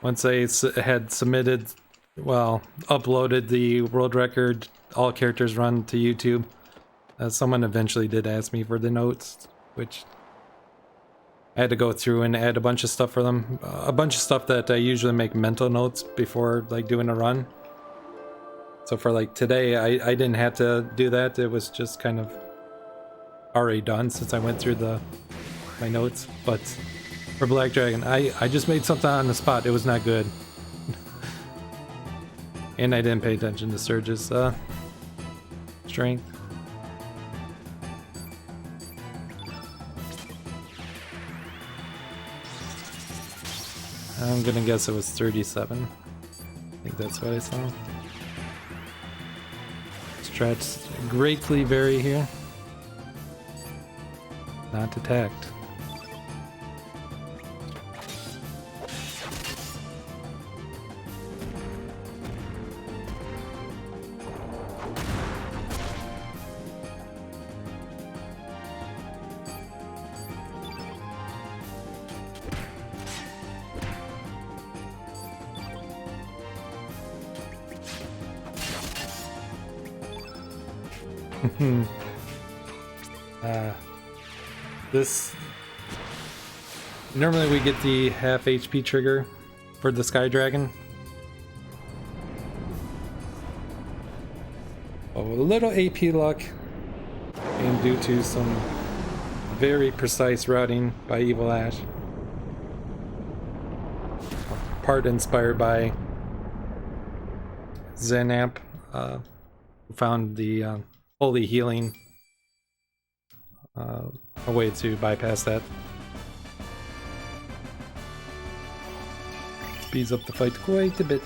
Speaker 3: Once I had submitted, well, uploaded the world record, all characters run to YouTube, someone eventually did ask me for the notes, which I had to go through and add a bunch of stuff for them. A bunch of stuff that I usually make mental notes before like doing a run. So for like today, I didn't have to do that. It was just kind of already done since I went through my notes. But for Black Dragon, I just made something on the spot. It was not good. And I didn't pay attention to Surge's strength. I'm gonna guess it was 37. I think that's what I saw. Strats greatly vary here. Not attacked. This normally we get the half HP trigger for the Sky Dragon. Oh, a little AP luck, and due to some very precise routing by Evil Ash, part inspired by Zenamp, who found the holy healing. A way to bypass that. Speeds up the fight quite a bit.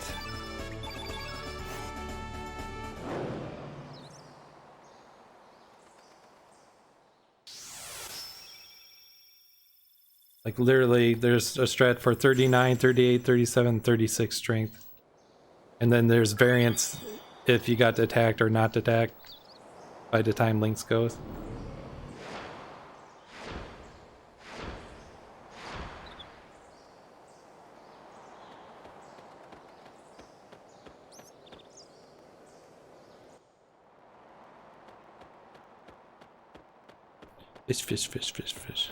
Speaker 3: Like literally there's a strat for 39, 38, 37, 36 strength. And then there's variants if you got attacked or not attacked by the time Lynx goes. Fish.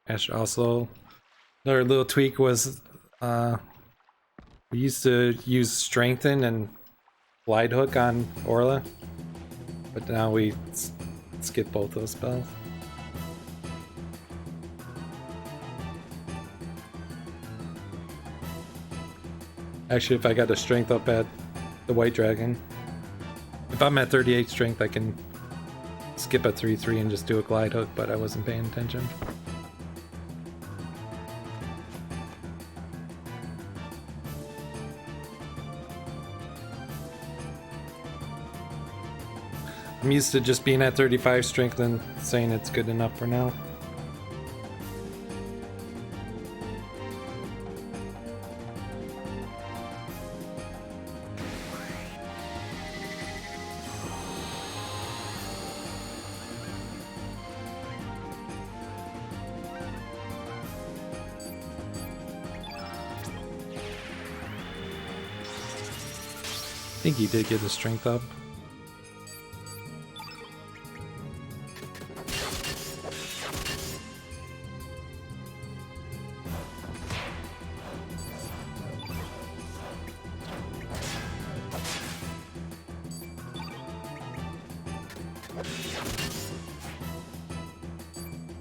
Speaker 3: Ash also, another little tweak was, we used to use Strengthen and Glide Hook on Orla, but now we skip both those spells. Actually, if I got a Strength up at the White Dragon, if I'm at 38 Strength, I can skip a 3-3 and just do a Glide Hook, but I wasn't paying attention. I'm used to just being at 35 strength and saying it's good enough for now. I think he did get his strength up.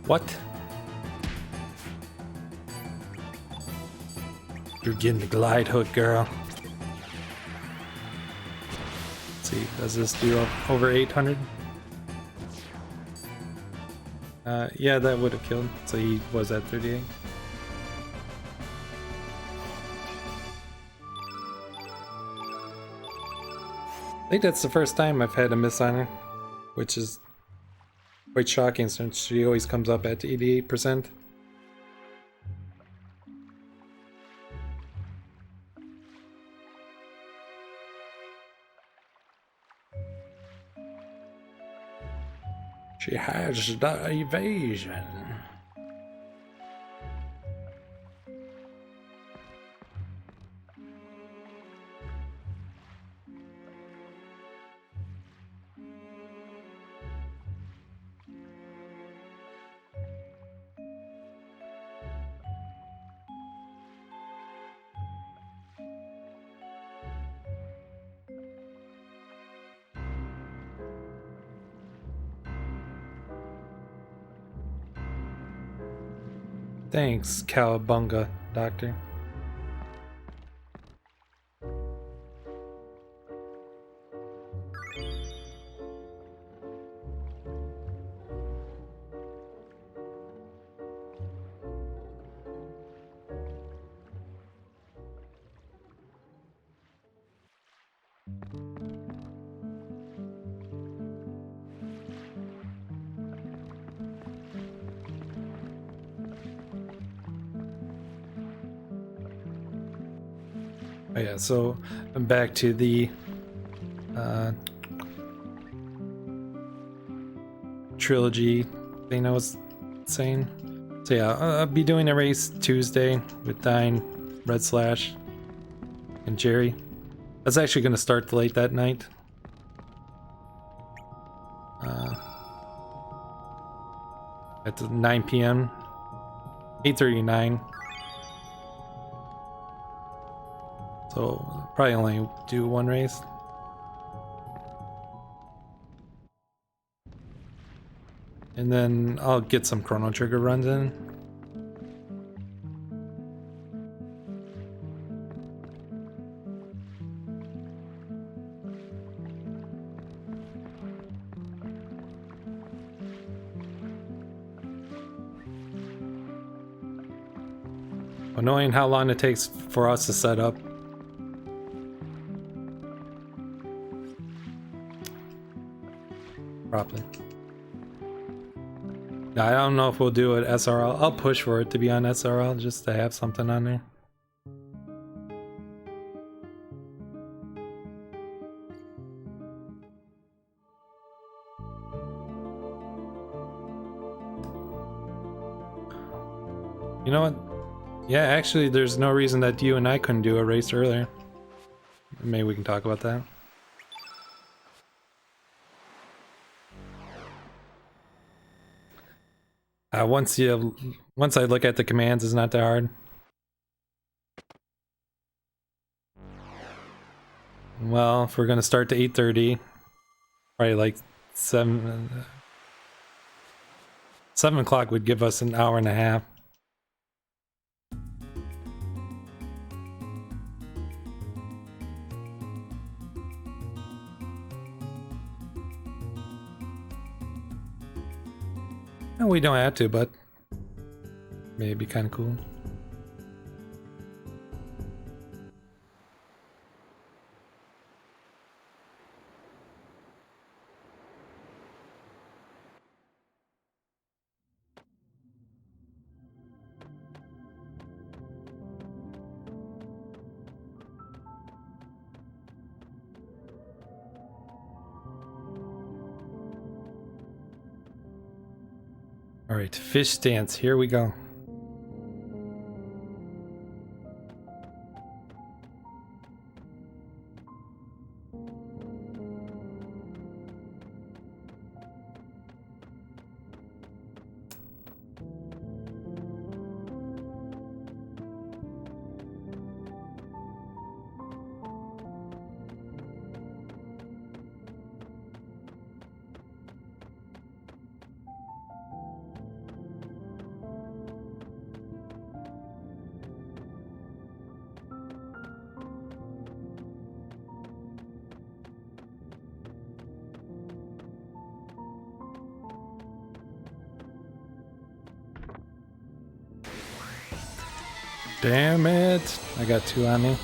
Speaker 3: What? You're getting the glide hook, girl. Let's see, does this do over 800? Yeah, that would have killed. So he was at 38. I think that's the first time I've had a miss on her, which is quite shocking since she always comes up at 88%. She has the evasion. Thanks, Cowabunga, Doctor. Oh yeah, so I'm back to the trilogy thing I was saying. So yeah, I'll be doing a race Tuesday with Dine, Red Slash, and Jerry. That's actually going to start late that night. At 9 p.m. 8:39. So probably only do one race. And then I'll get some Chrono Trigger runs in. Knowing how long it takes for us to set up. Properly. Now, I don't know if we'll do it SRL. I'll push for it to be on SRL just to have something on there. You know what? Yeah, actually, there's no reason that you and I couldn't do a race earlier. Maybe we can talk about that. Once I look at the commands, it's not that hard. Well, if we're gonna start to 8:30, probably like 7 o'clock would give us an hour and a half. And we don't have to, but maybe it'd be kind of cool. All right, fish dance, here we go. Damn it! I got 2 on me.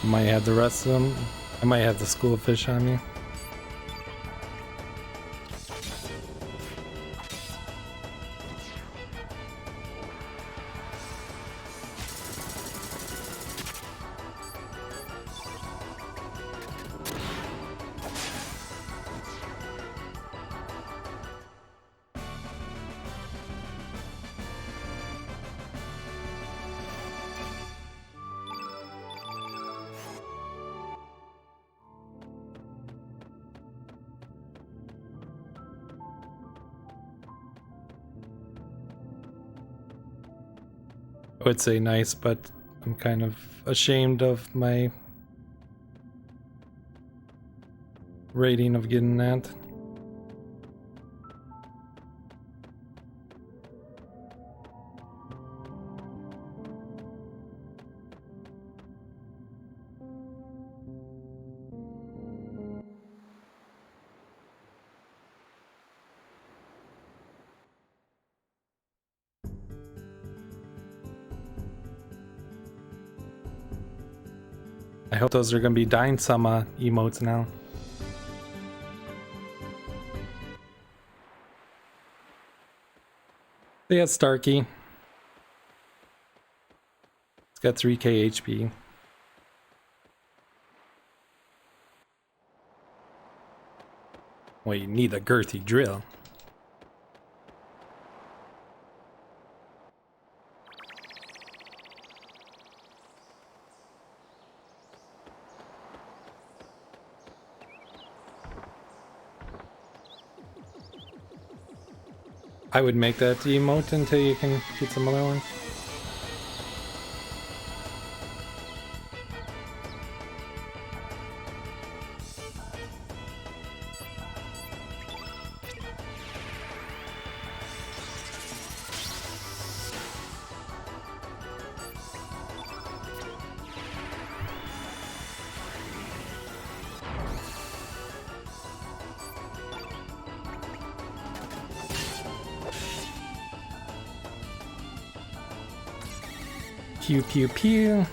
Speaker 3: Might have the rest of them. I might have the school of fish on me. I would say nice, but I'm kind of ashamed of my rating of getting that. I hope those are gonna be Dying Sama emotes now. They got Starkey. It's got 3k HP. Well, you need a girthy drill. I would make that emote until you can get some other ones. Pew pew pew.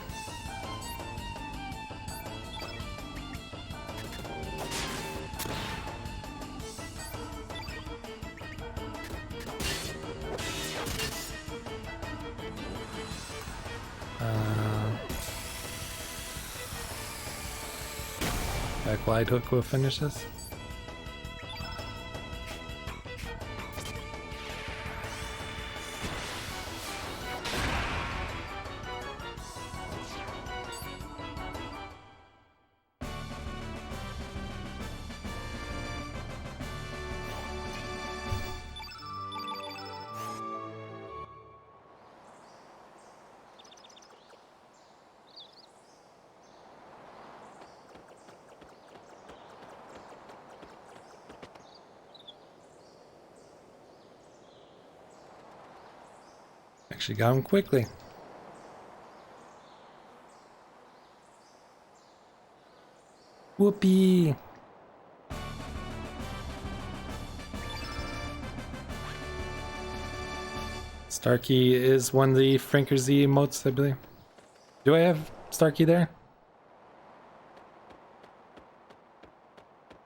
Speaker 3: That glide hook will finish this. Actually got him quickly. Whoopee! Starkey is one of the Franker Z emotes, I believe. Do I have Starkey there?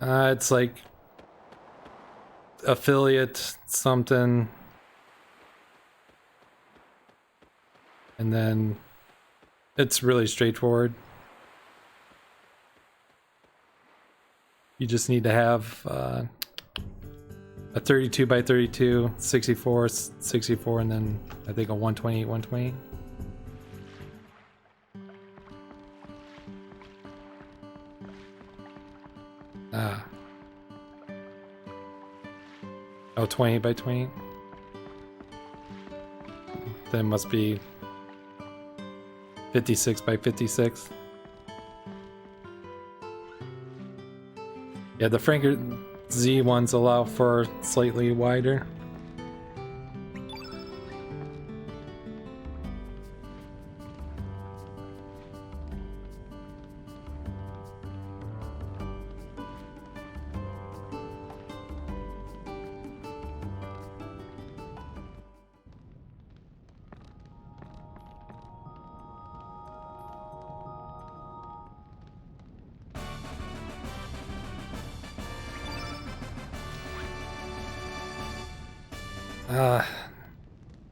Speaker 3: It's like affiliate something. And then it's really straightforward. You just need to have a 32 by 32, 64, 64, and then I think a 128, 128. Oh, 28 by 28. Then it must be 56 by 56. Yeah, the Franker Z ones allow for slightly wider.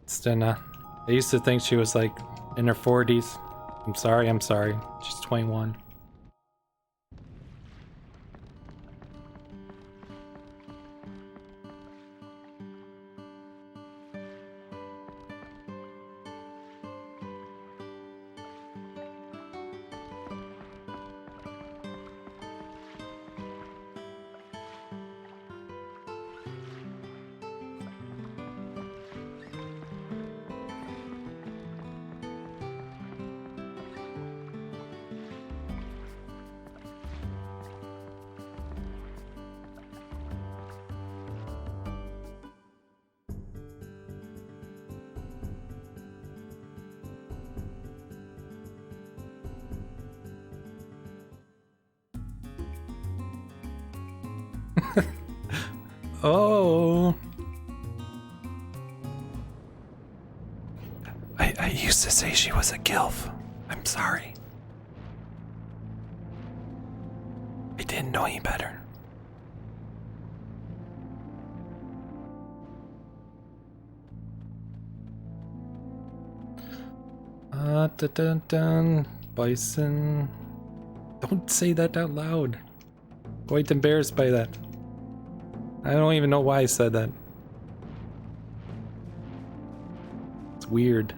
Speaker 3: Stenna. I used to think she was like in her 40s. I'm sorry. She's 21. Oh. I used to say she was a gilf. I'm sorry. I didn't know any better. Dun, dun, dun. Bison. Don't say that out loud. Quite embarrassed by that. I don't even know why I said that. It's weird.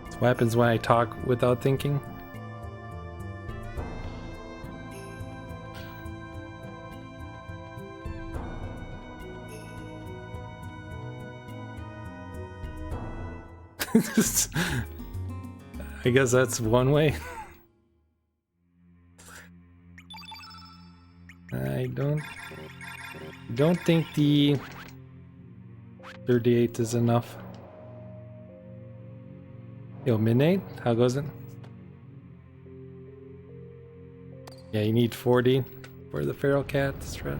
Speaker 3: It's what happens when I talk without thinking. I guess that's one way. I don't think the 38 is enough. Yo, Midnight, how goes it? Yeah, you need 40 for the feral cat strat.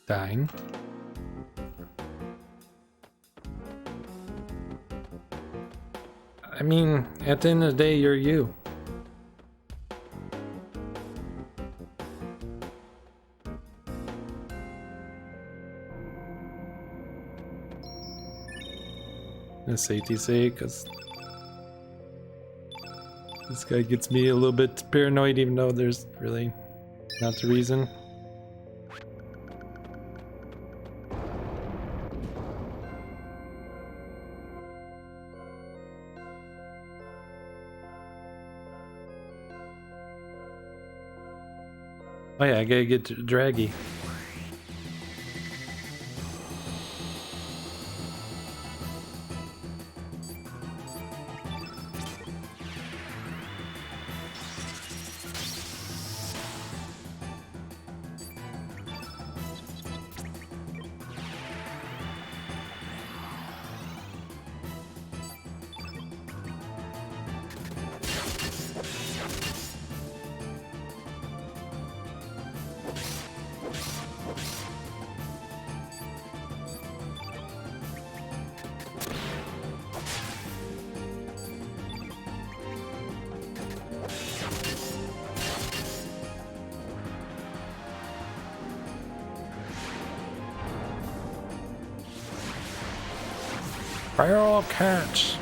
Speaker 3: Dying. I mean, at the end of the day, you're you. Safety sake, because this guy gets me a little bit paranoid, even though there's really not the reason. Oh yeah, I gotta get to Draggy. Feral cats.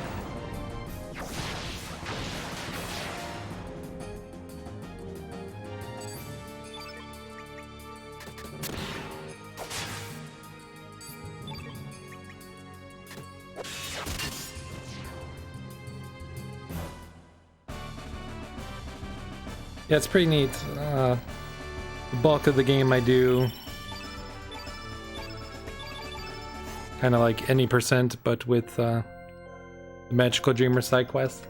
Speaker 3: Yeah, it's pretty neat. The bulk of the game I do kind of like any percent, but with the Magical Dreamer side quest.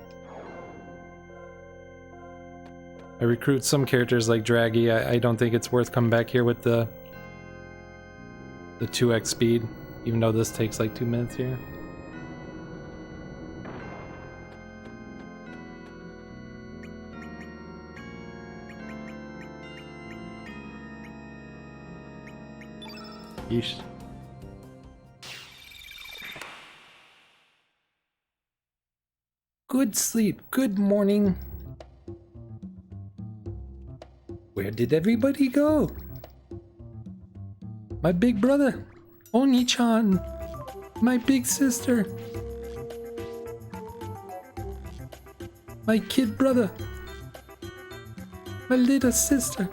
Speaker 3: I recruit some characters like Draggy. I don't think it's worth coming back here with the 2x speed, even though this takes like 2 minutes here. Yeesh. Good sleep. Good morning. Where did everybody go? My big brother, Oni-chan. My big sister. My kid brother. My little sister.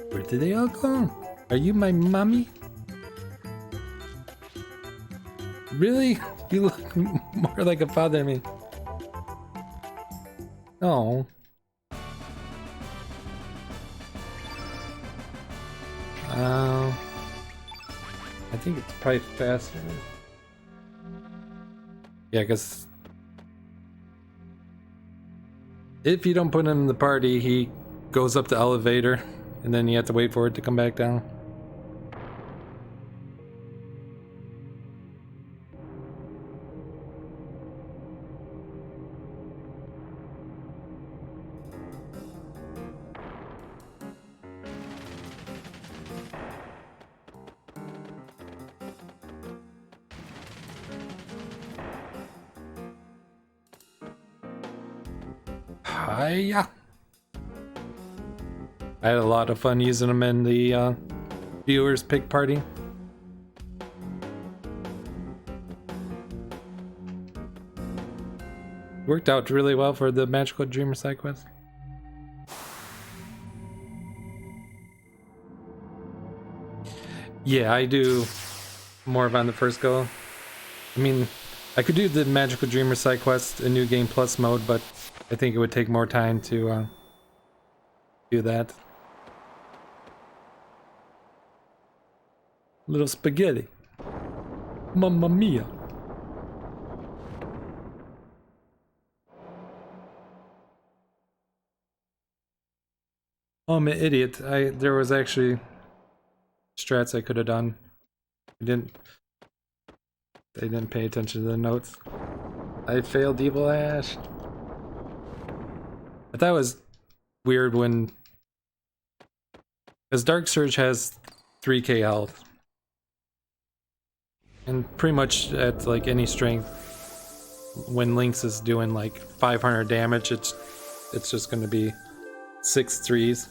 Speaker 3: Where did they all go? Are you my mommy? Really? You look more like a father to me. Oh. I think it's probably faster. Yeah, because if you don't put him in the party, he goes up the elevator, and then you have to wait for it to come back down. Hiya! I had a lot of fun using them in the viewers pick party. Worked out really well for the Magical Dreamer side quest. Yeah, I do more of on the first go. I mean, I could do the Magical Dreamer side quest in New Game Plus mode, but I think it would take more time to do that. Little spaghetti. Mamma mia. Oh, I'm an idiot. There was actually strats I could have done. I didn't pay attention to the notes. I failed Evil Ash. I thought it was weird when, because Dark Surge has 3k health, and pretty much at like any strength, when Lynx is doing like 500 damage, it's just going to be 6 threes.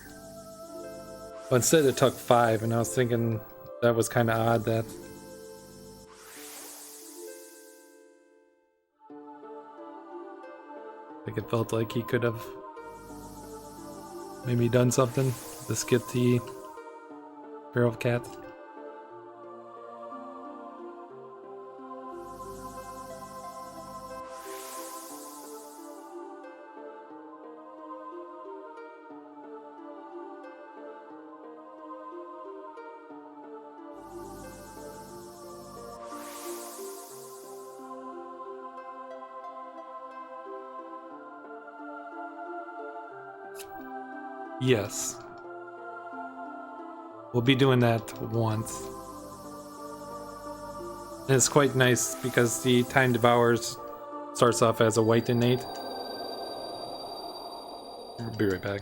Speaker 3: But instead it took 5, and I was thinking that was kind of odd that. Like it felt like he could have maybe done something to skip the Barrel of Cats. Yes. We'll be doing that once. And it's quite nice because the Time Devours starts off as a white innate. I'll be right back.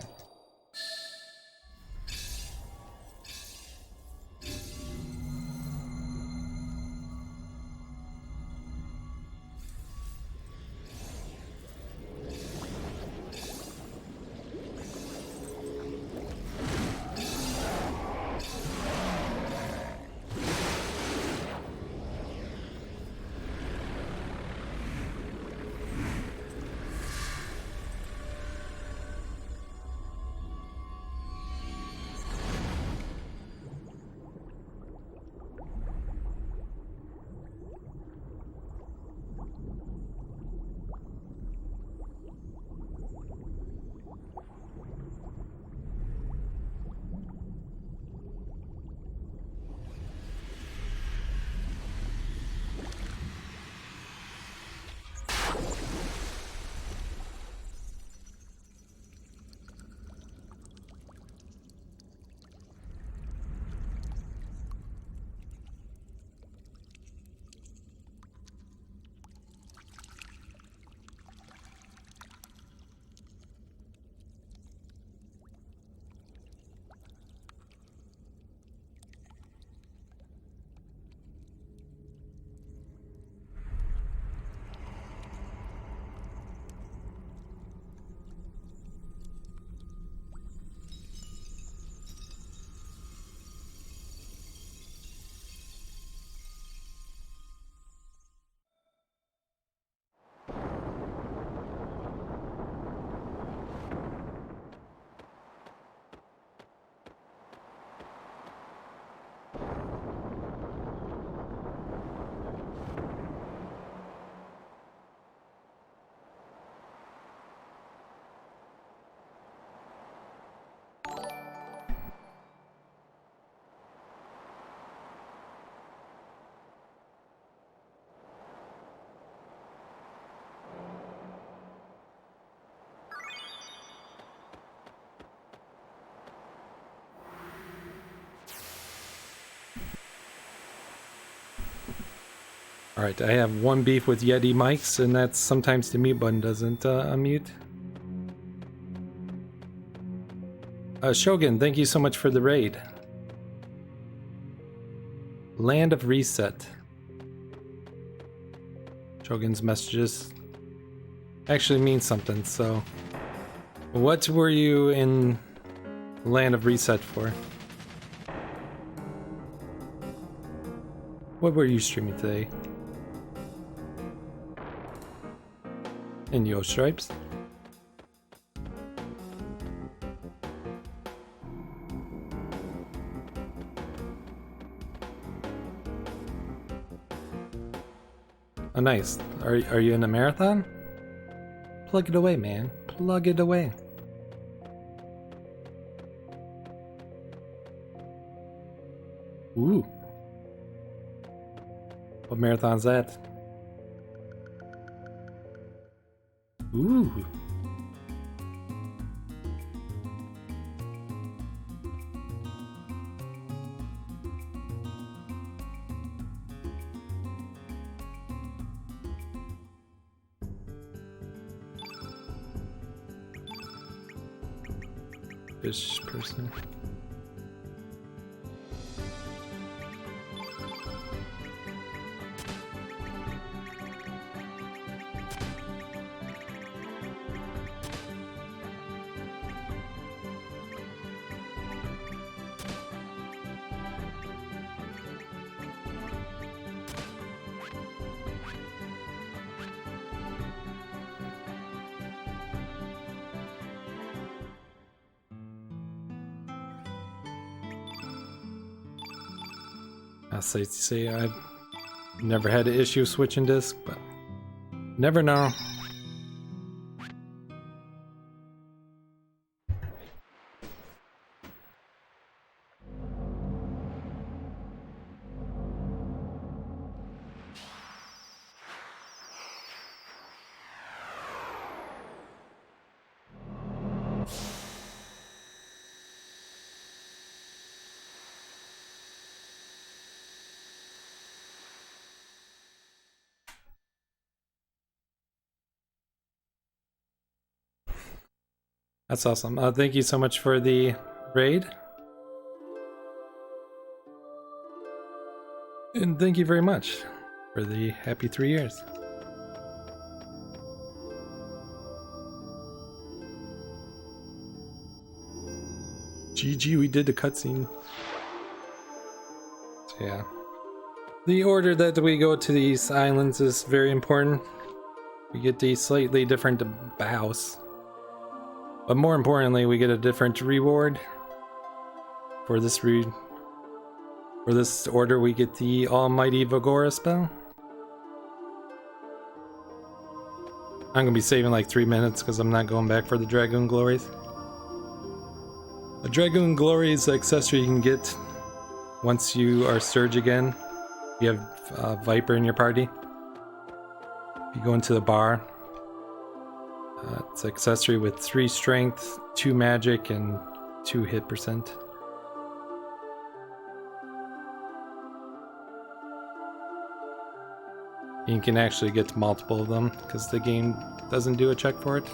Speaker 3: Alright, I have one beef with Yeti mics, and that's sometimes the mute button doesn't unmute. Shogun, thank you so much for the raid. Land of Reset. Shogun's messages actually mean something, so... What were you in Land of Reset for? What were you streaming today? In Yo Stripes? Oh, nice. Are you in a marathon? Plug it away, man. Plug it away. Ooh. What marathon's that? Ooh. Fish person. I'll say I've never had an issue switching disc, but never know. That's awesome. Thank you so much for the raid. And thank you very much for the happy 3 years. GG, we did the cutscene. So yeah. The order that we go to these islands is very important. We get the slightly different bows. But more importantly, we get a different reward. For this order, we get the Almighty Vigora spell. I'm gonna be saving like 3 minutes because I'm not going back for the Dragoon Glories. The Dragoon Glories accessory you can get once you are Surge again. You have Viper in your party. If you go into the bar, it's accessory with 3 strength, 2 magic, and 2 hit percent. You can actually get multiple of them because the game doesn't do a check for it.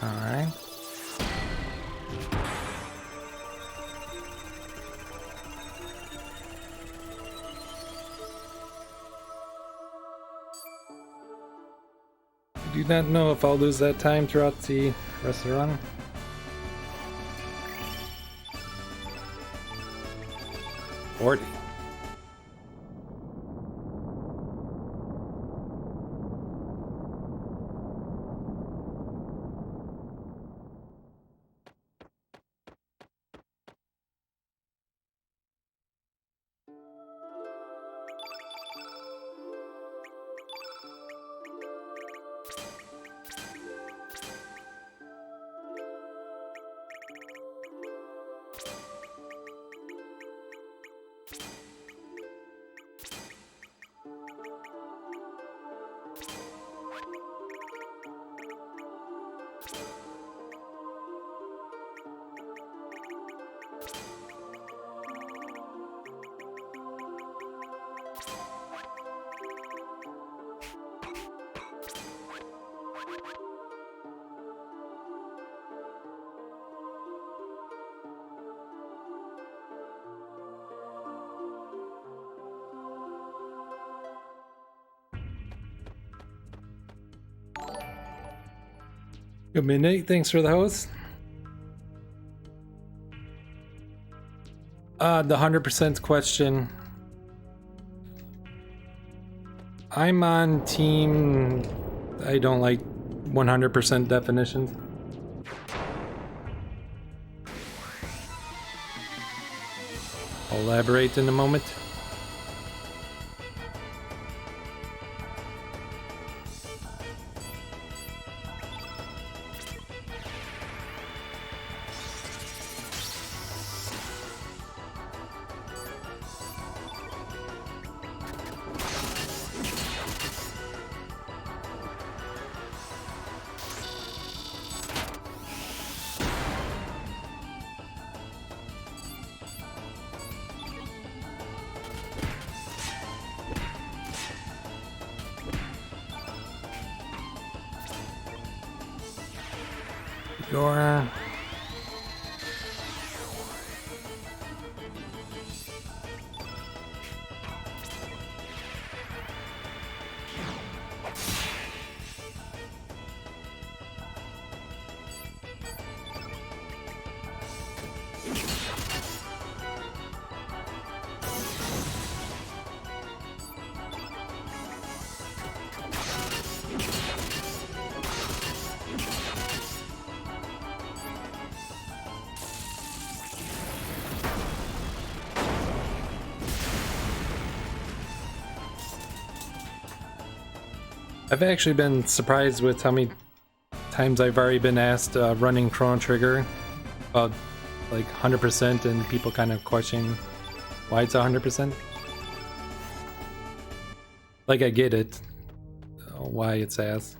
Speaker 3: Alright. I do not know if I'll lose that time throughout the rest of the run. 40. Good midnight, thanks for the host. The 100% question. I'm on team. I don't like 100% definitions. I'll elaborate in a moment. Your I've actually been surprised with how many times I've already been asked running Chrono Trigger about like 100% and people kind of questioning why it's 100%. Like I get it, why it's asked.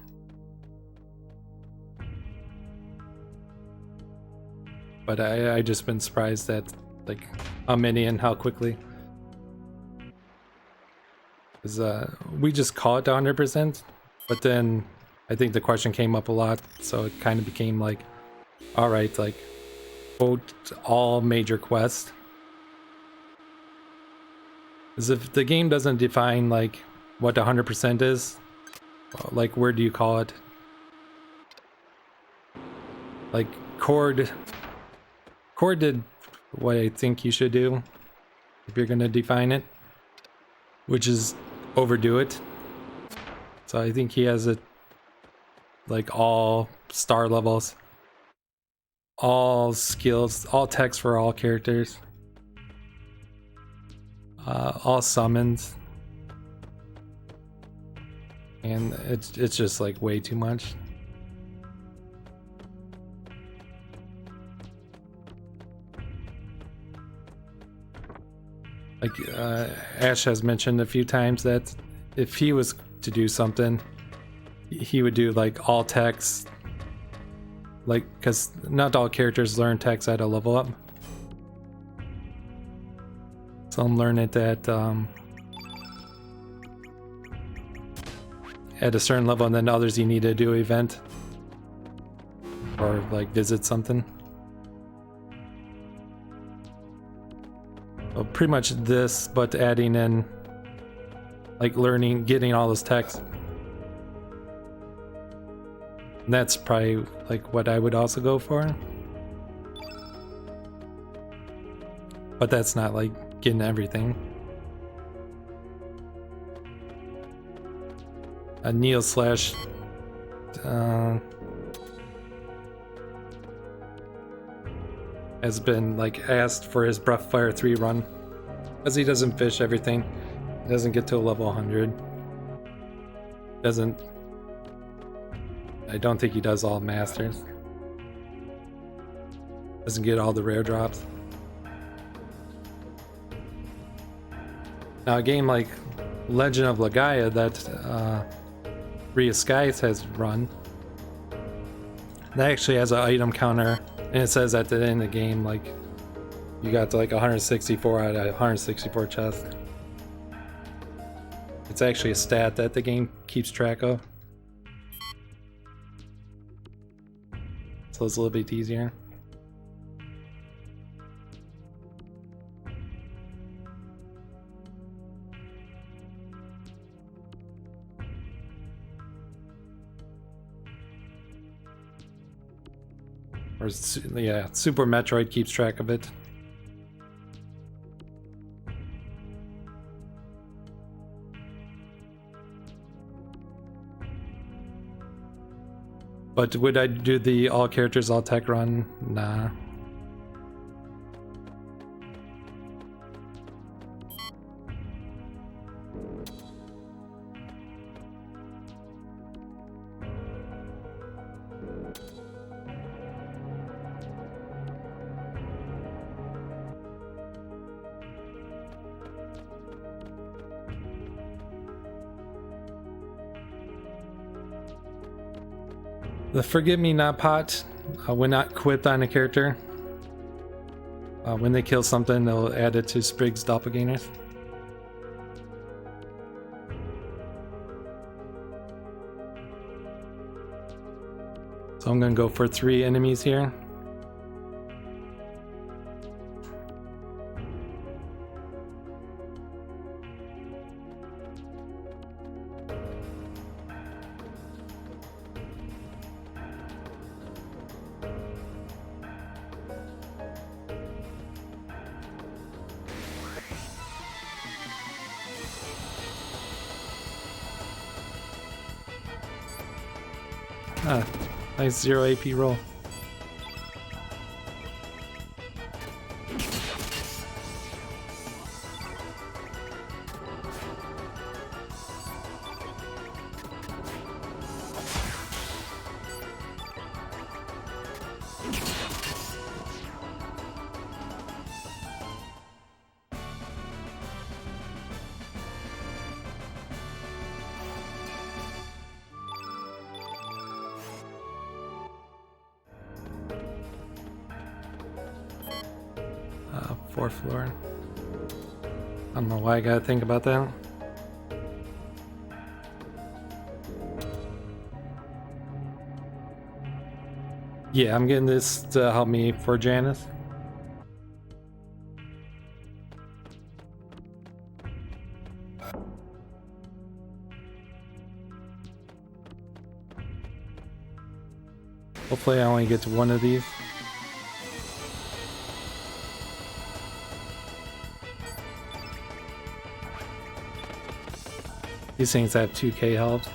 Speaker 3: But I just been surprised at like how many and how quickly. Because we just call it 100%. But then I think the question came up a lot, so it kind of became like, all right, like, quote, all major quests. Because if the game doesn't define, like, what 100% is, like, where do you call it? Like, Cord did what I think you should do if you're going to define it, which is overdo it. So I think he has it like all star levels, all skills, all text for all characters, all summons, and it's just like way too much. Like Ash has mentioned a few times that if he was to do something, he would do like all text, like, because not all characters learn text at a level up. Some learn it at a certain level, and then others you need to do event. or like visit something. So pretty much this, but adding in like learning, getting all this text. And that's probably like what I would also go for. But that's not like getting everything. Neil slash has been like asked for his Breathfire 3 run because he doesn't fish everything. He doesn't get to a level 100. Doesn't. I don't think he does all masters. Doesn't get all the rare drops. Now a game like Legend of Legaia that Rhea Skies has run, that actually has an item counter, and it says at the end of the game like you got to like 164 out of 164 chests. It's actually a stat that the game keeps track of, so it's a little bit easier. Or yeah, Super Metroid keeps track of it. But would I do the all characters, all tech run? Nah. The Forgive Me Not pot, when not equipped on a character, when they kill something, they'll add it to Sprig's doppelgangers. So I'm gonna go for 3 enemies here. Ah, nice 0 AP roll. Fourth floor. I don't know why I gotta think about that. Yeah, I'm getting this to help me for Janice. Hopefully I only get to one of these. These things have 2k health.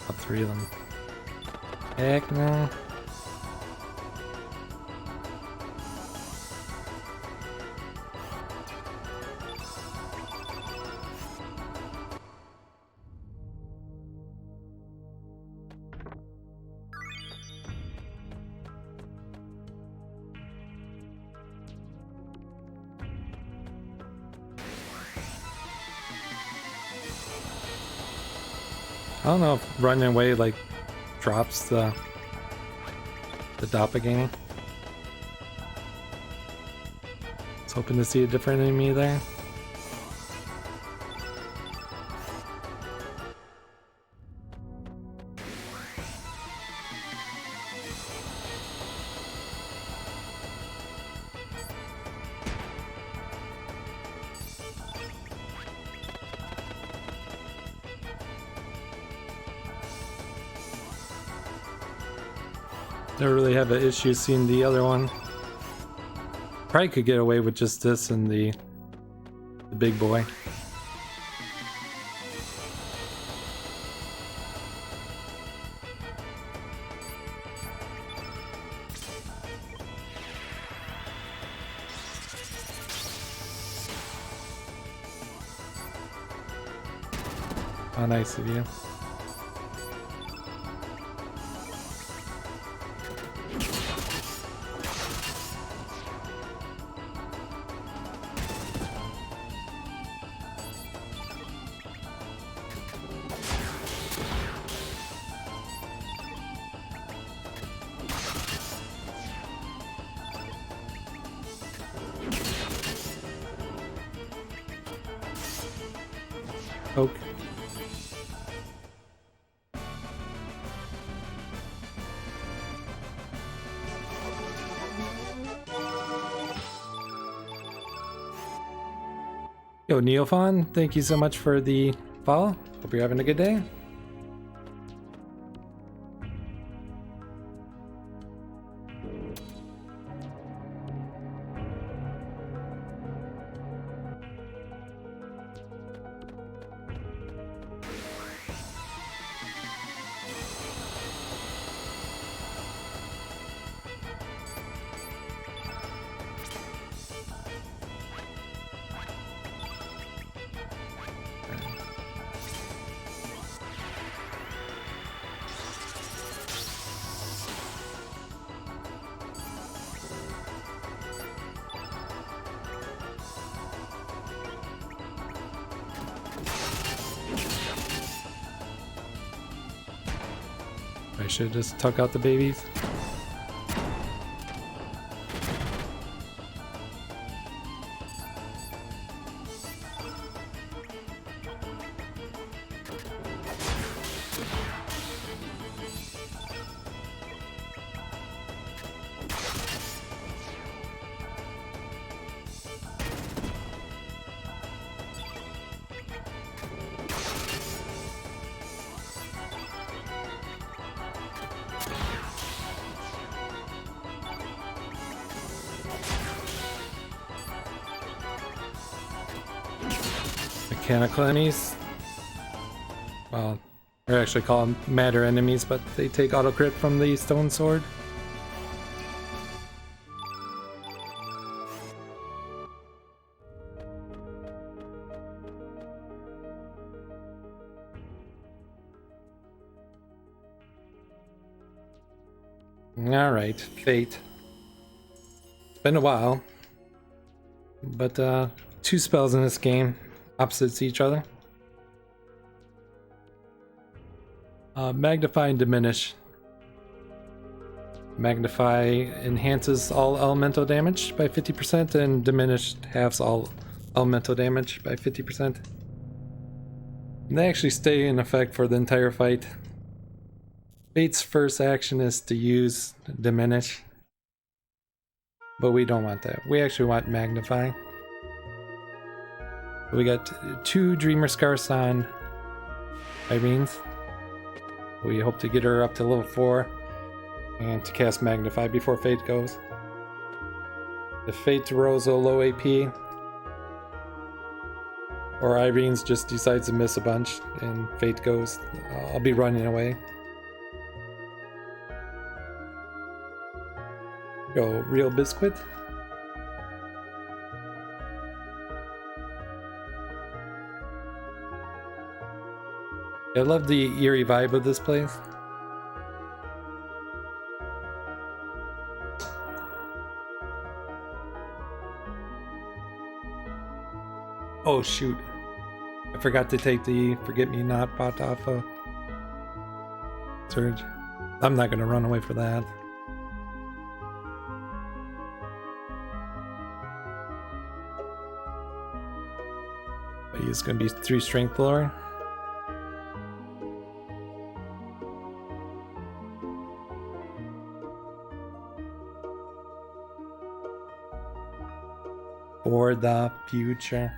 Speaker 3: All 3 of them. Heck no. don't know if running away like drops the doppelganger. I was hoping to see a different enemy there. Never really have an issue seeing the other one. Probably could get away with just this and the big boy. How nice of you. Poke. Yo, Neophon, thank you so much for the follow. Hope you're having a good day. I should just tuck out the babies. Mechanical enemies. Well, I actually call them matter enemies, but they take auto crit from the stone sword. Alright, Fate. It's been a while. But, 2 spells in this game, opposites each other. Magnify and Diminish. Magnify enhances all elemental damage by 50%, and Diminish halves all elemental damage by 50%. And they actually stay in effect for the entire fight. Fate's first action is to use Diminish, but we don't want that. We actually want Magnify. We got 2 Dreamer Scars on Irene's. We hope to get her up to level 4 and to cast Magnify before Fate goes. If Fate rolls a low AP, or Irene's just decides to miss a bunch and Fate goes, I'll be running away. Go, Real Biscuit. I love the eerie vibe of this place. Oh shoot. I forgot to take the Forget Me Not bot off Surge. I'm not gonna run away for that. But he's gonna be 3 strength lower. For the future.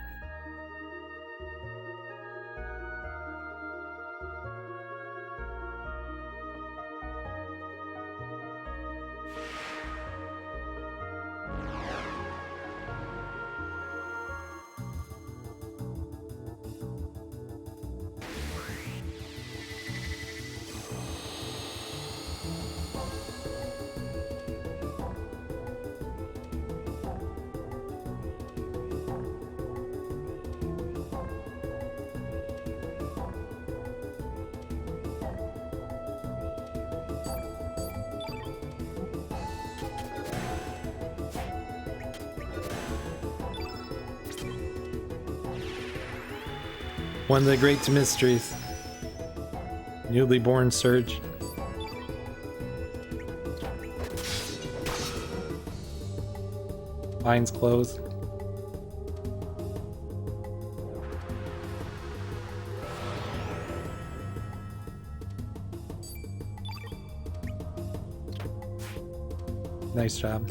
Speaker 3: One of the great mysteries. Newly born Surge. Lines closed. Nice job.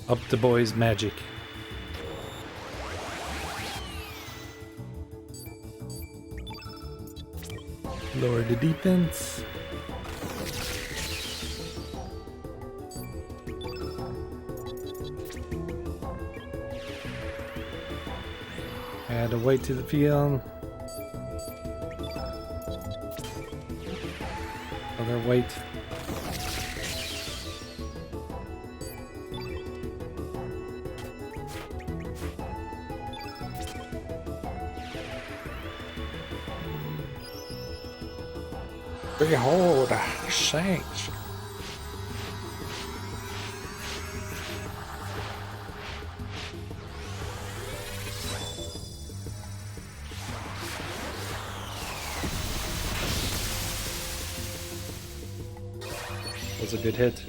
Speaker 3: Up the boys' magic. Lower the defense. Add a weight to the field. Other weight. Behold, saints. Was a good hit.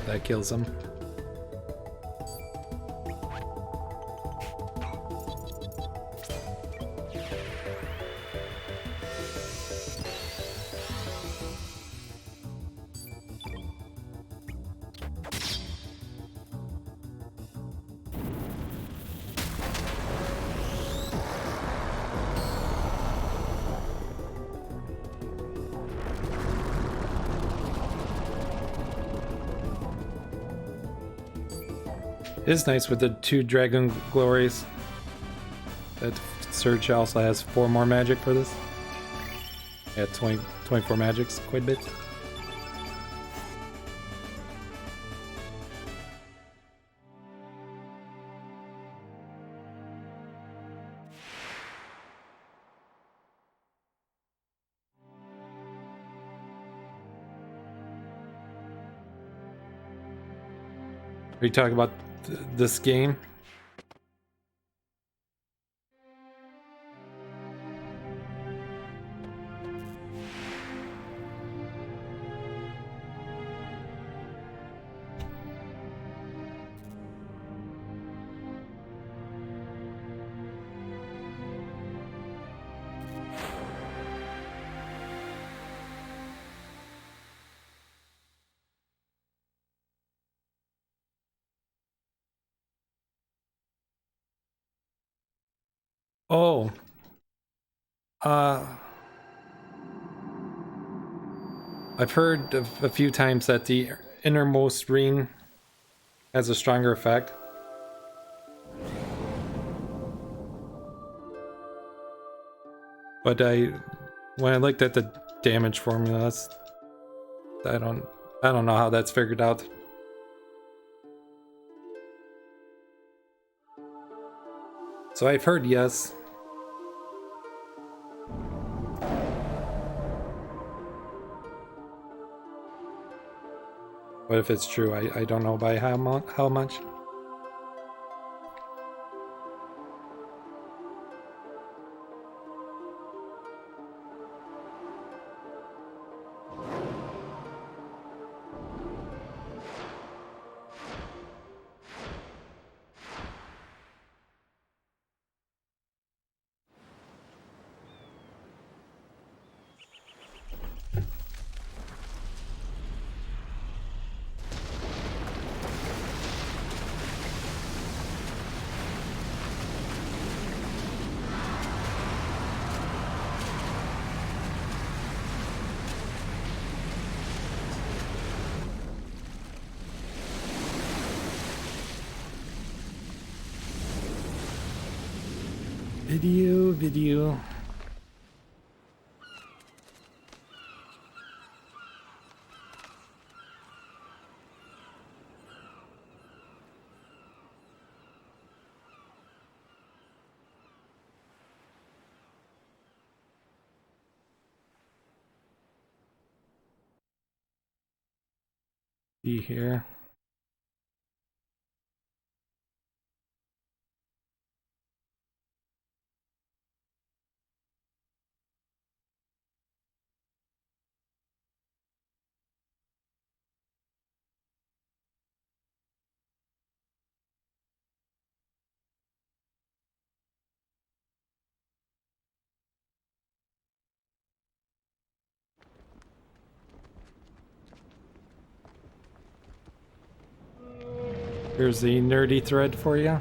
Speaker 3: That kills him. It is nice with the 2 Dragon Glories that Surge also has 4 more magic for this. Yeah, 24 magics, quite a bit. Are you talking about this game? Oh. I've heard a few times that the innermost ring has a stronger effect. But when I looked at the damage formulas, I don't know how that's figured out. So I've heard yes. But if it's true, I don't know by how much. Video. See here. Here's the nerdy thread for you.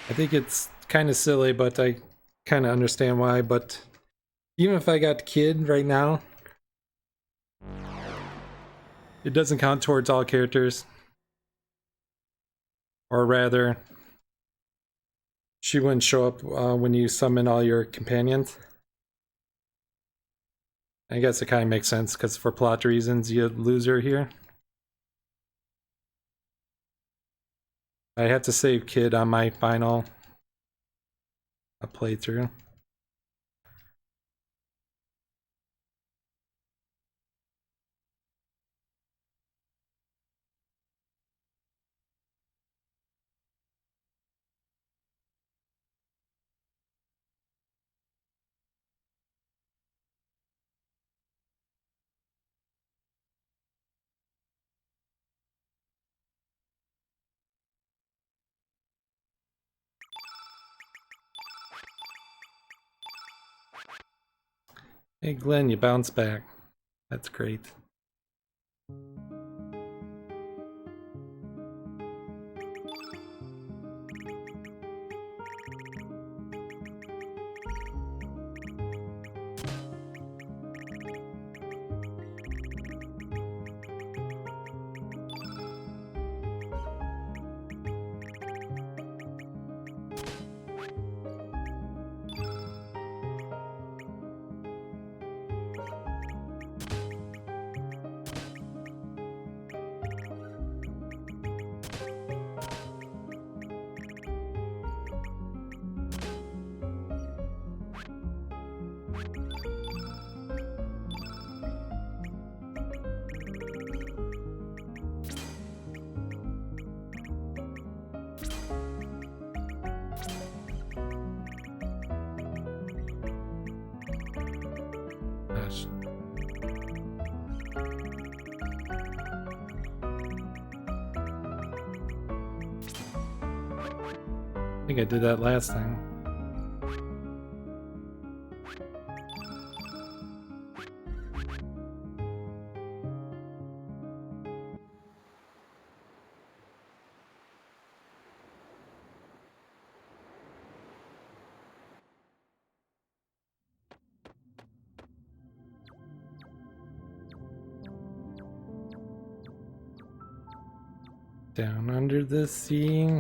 Speaker 3: I think it's kind of silly, but I kind of understand why. But even if I got Kid right now, it doesn't count towards all characters. Or rather, she wouldn't show up when you summon all your companions. I guess it kind of makes sense, because for plot reasons, you lose her here. I have to save Kid on my final playthrough. Hey Glenn, you bounced back. That's great. Gosh. I think I did that last time. Down under the sea.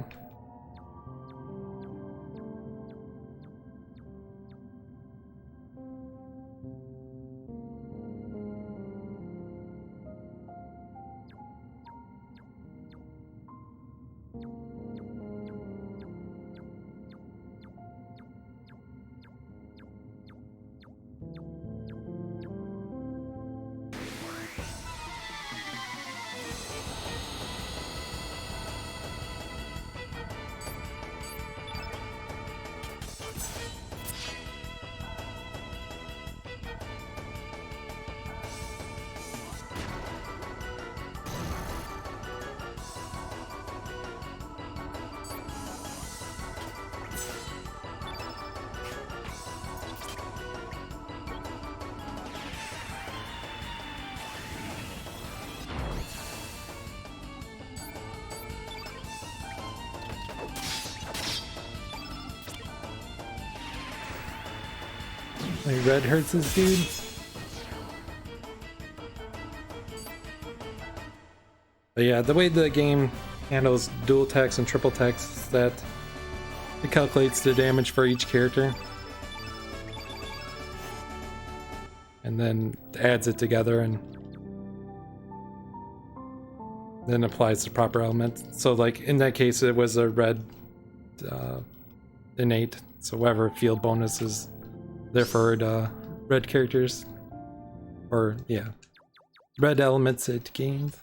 Speaker 3: Like red hurts this dude. But yeah, the way the game handles dual text and triple text is that it calculates the damage for each character and then adds it together and then applies the proper element. So like in that case it was a red innate, so whatever field bonuses there for red characters, or yeah, red elements it gained.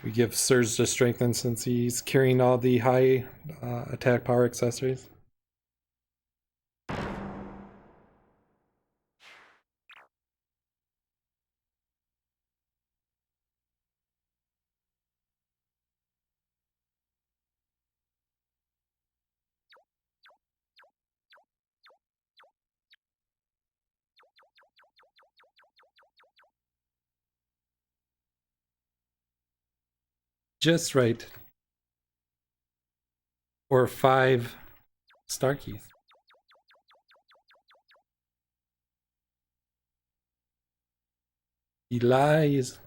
Speaker 3: We give Surge to strengthen since he's carrying all the high attack power accessories. Just right. Or 5 star keys. He lies.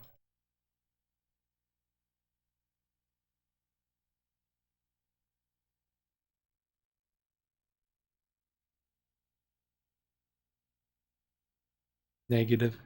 Speaker 3: Negative.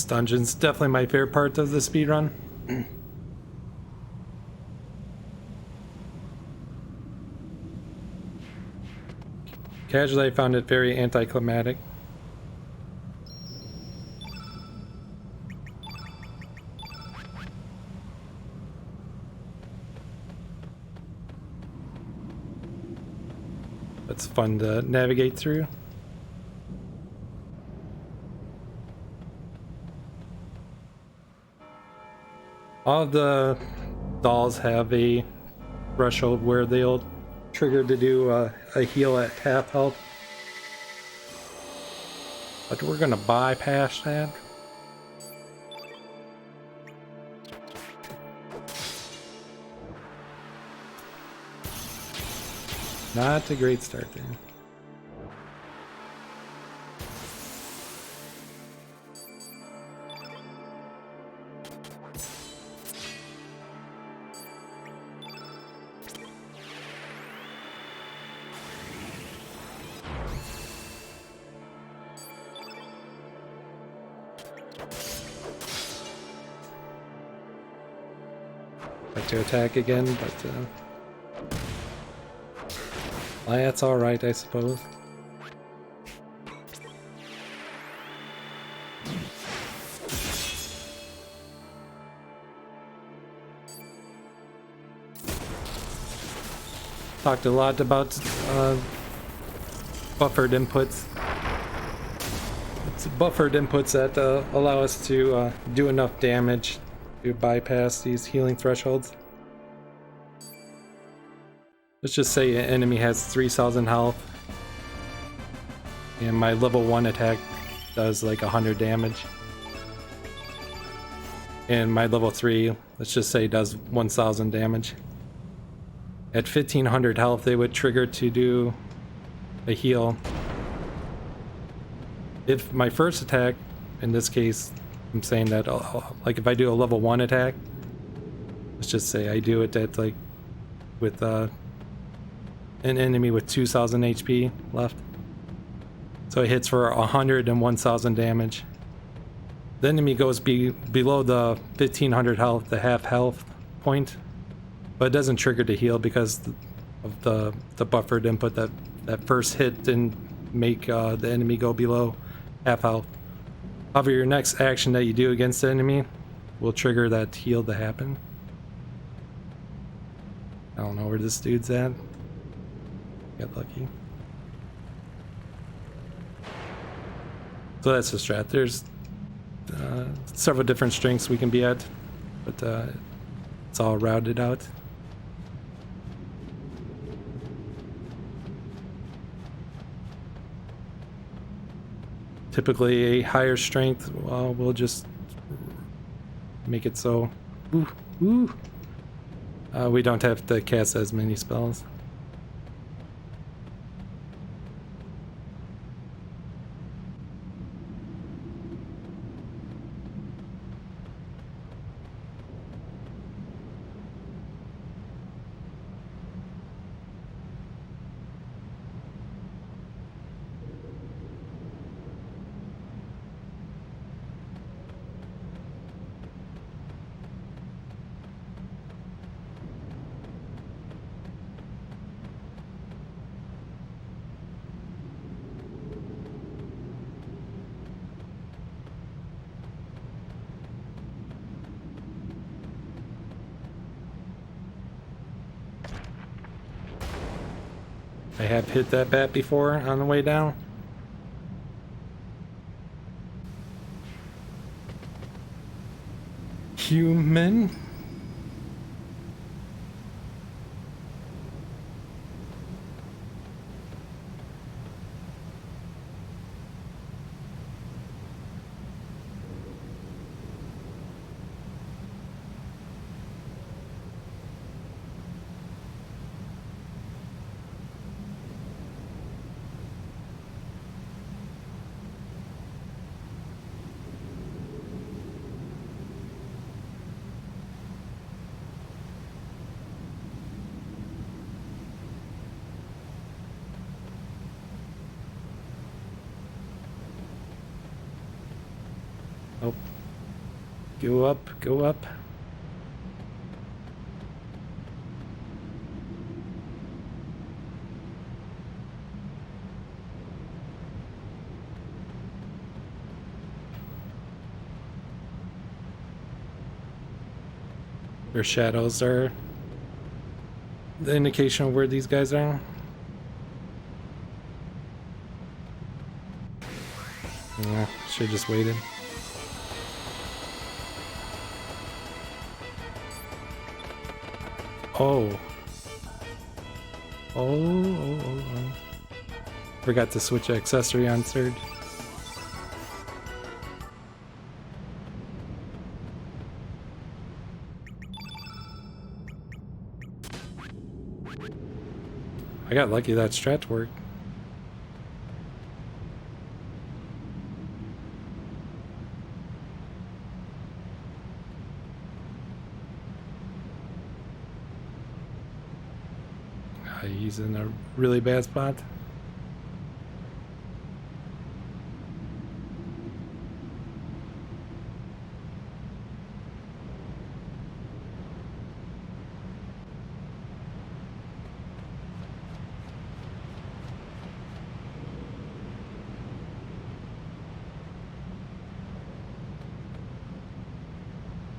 Speaker 3: This dungeon's definitely my favorite part of the speedrun. Casually, I found it very anticlimactic. It's fun to navigate through. All of the dolls have a threshold where they'll trigger to do a heal at half health. But we're gonna bypass that. Not a great start there. Like to attack again, but well, that's alright, I suppose. Talked a lot about buffered inputs. It's buffered inputs that allow us to do enough damage to bypass these healing thresholds. Let's just say an enemy has 3,000 health, and my level 1 attack does like 100 damage. And my level 3, let's just say, does 1,000 damage. At 1,500 health, they would trigger to do a heal. If my first attack, in this case, I'm saying that, like if I do a level 1 attack, let's just say I do it at like, with an enemy with 2,000 HP left. So it hits for 100 and 1,000 damage. The enemy goes below the 1,500 health, the half health point, but it doesn't trigger to heal because of the buffered input that first hit didn't make the enemy go below half health. However, your next action that you do against the enemy will trigger that heal to happen. I don't know where this dude's at. Got lucky. So that's the strat. There's several different strengths we can be at, but it's all routed out. Typically a higher strength will just make it so we don't have to cast as many spells. I have hit that bat before on the way down. Human. Go up, go up. Their shadows are the indication of where these guys are. Yeah, should have just waited. Oh. Oh. Forgot to switch accessory on Surge. I got lucky that strat worked. He's in a really bad spot.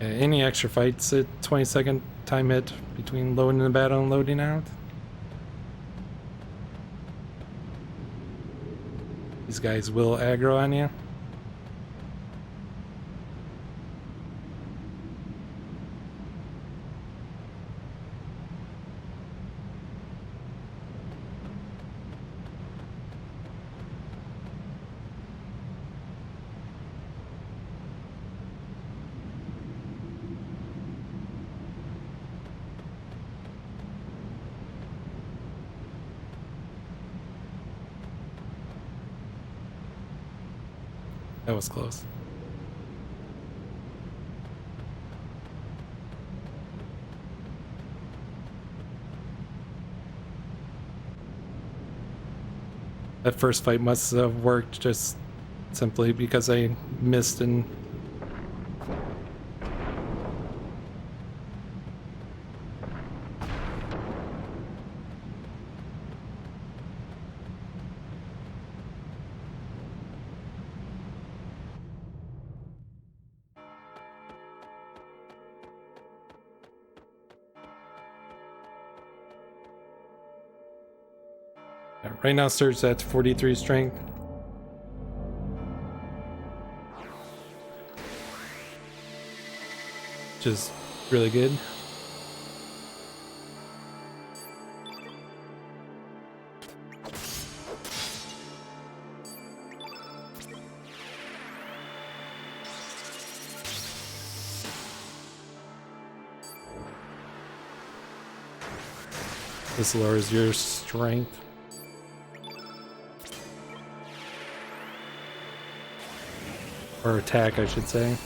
Speaker 3: Any extra fights at 20-second time hit between loading the battle and loading out. These guys will aggro on you. That was close. That first fight must have worked just simply because I missed and right now Surge at 43 strength. Which is really good. This lowers your strength. Or attack, I should say.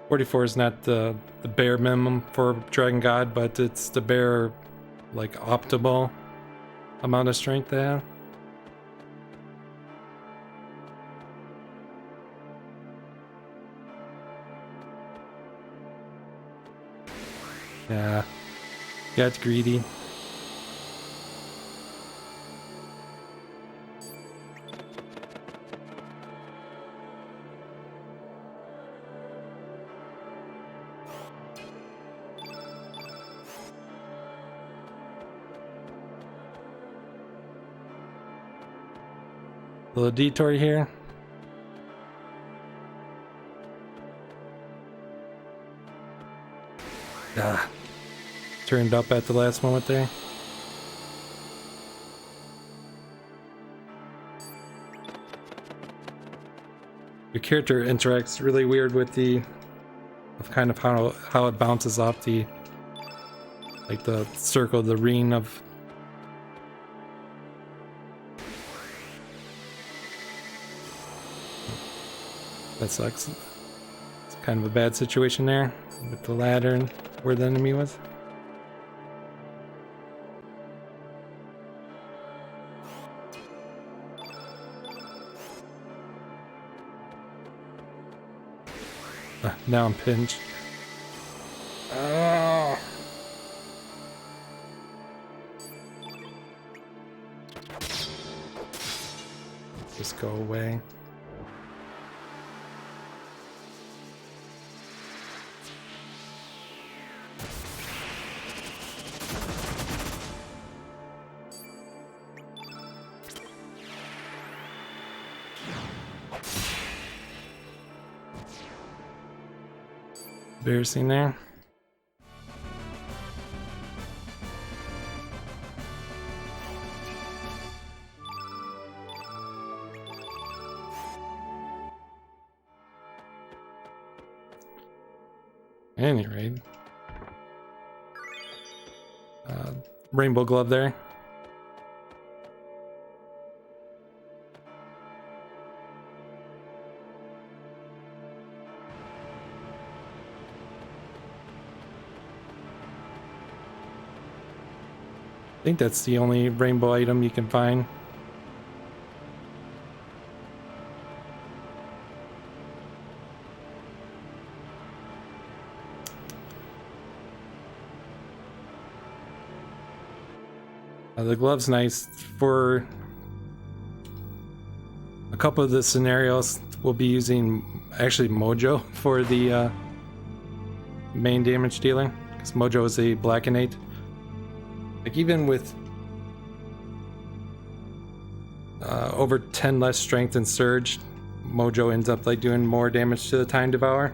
Speaker 3: .44 is not the bare minimum for Dragon God, but it's the bare, like, optimal amount of strength they have. Yeah, got greedy. Little detour here. Ah, turned up at the last moment there. Your character interacts really weird with the kind of how it bounces off the like the circle, the ring of that sucks. It's kind of a bad situation there with the ladder and where the enemy was. Now I'm pinched. Oh. Just go away. Embarrassing there. At any rate, rainbow glove there. I think that's the only rainbow item you can find. The glove's nice for a couple of the scenarios. We'll be using actually Mojo for the main damage dealer, because Mojo is a black innate. Like even with over 10 less strength and surge, Mojo ends up like doing more damage to the Time Devourer.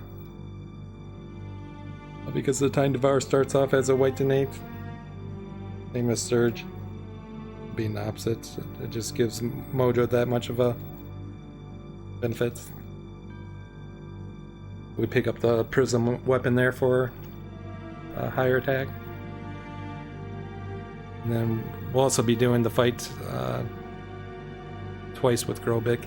Speaker 3: Because the Time Devourer starts off as a white innate. Same as Surge. Being the opposite. It just gives Mojo that much of a benefit. We pick up the Prism weapon there for a higher attack. And then we'll also be doing the fight twice with Grobik.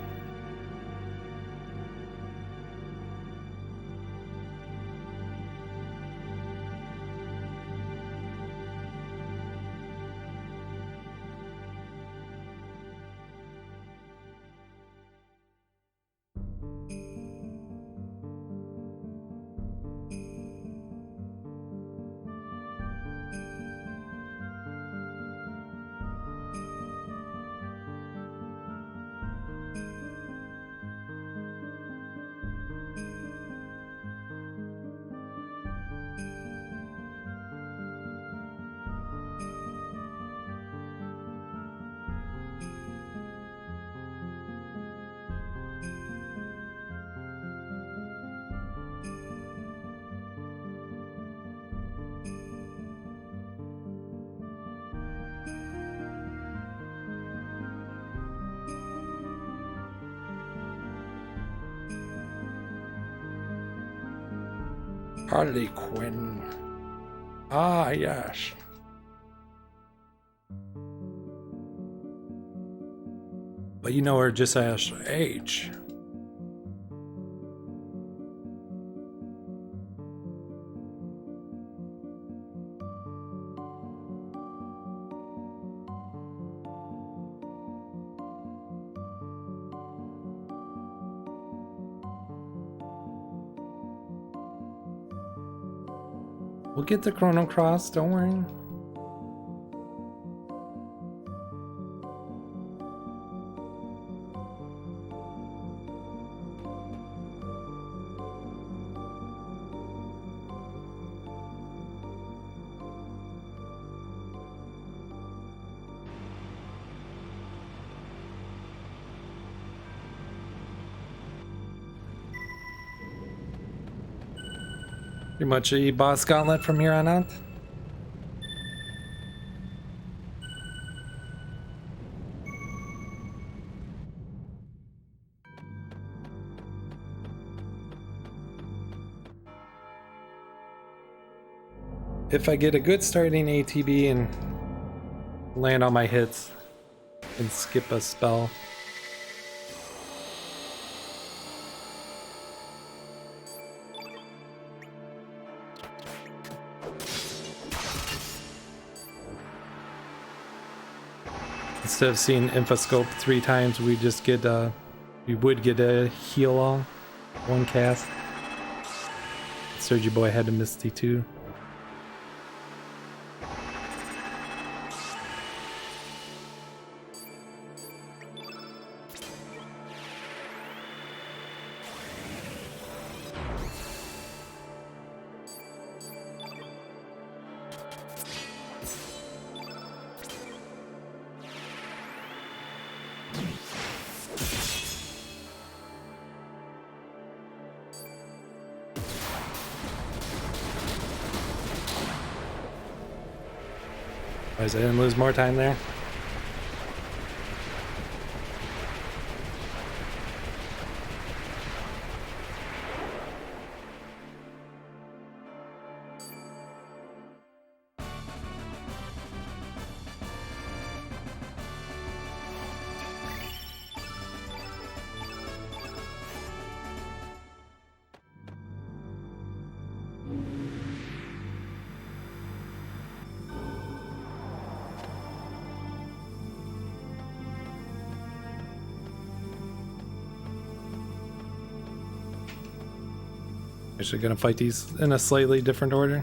Speaker 3: Harley Quinn. Ah, yes. But you know her just as H. We'll get the Chrono Cross, don't worry. Pretty much a boss gauntlet from here on out. If I get a good starting ATB and land all my hits and skip a spell. Instead of seeing Infoscope 3 times, we just get we would get a heal all, one cast. Surgy Boy had a Misty too. I didn't lose more time there. Actually gonna fight these in a slightly different order.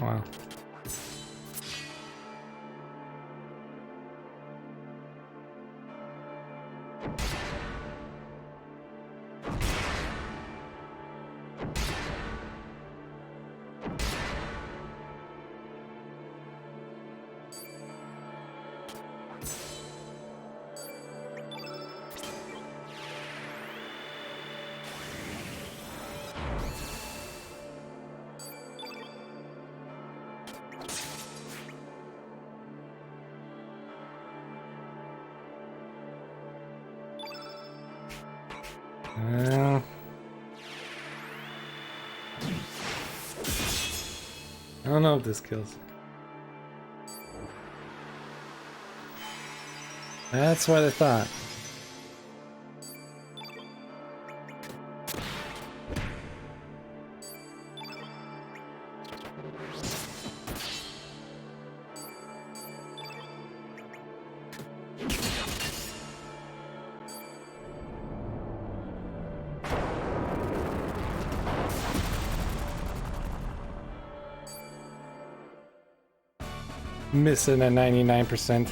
Speaker 3: Wow. I don't know if this kills. That's what I thought. Missing at 99%.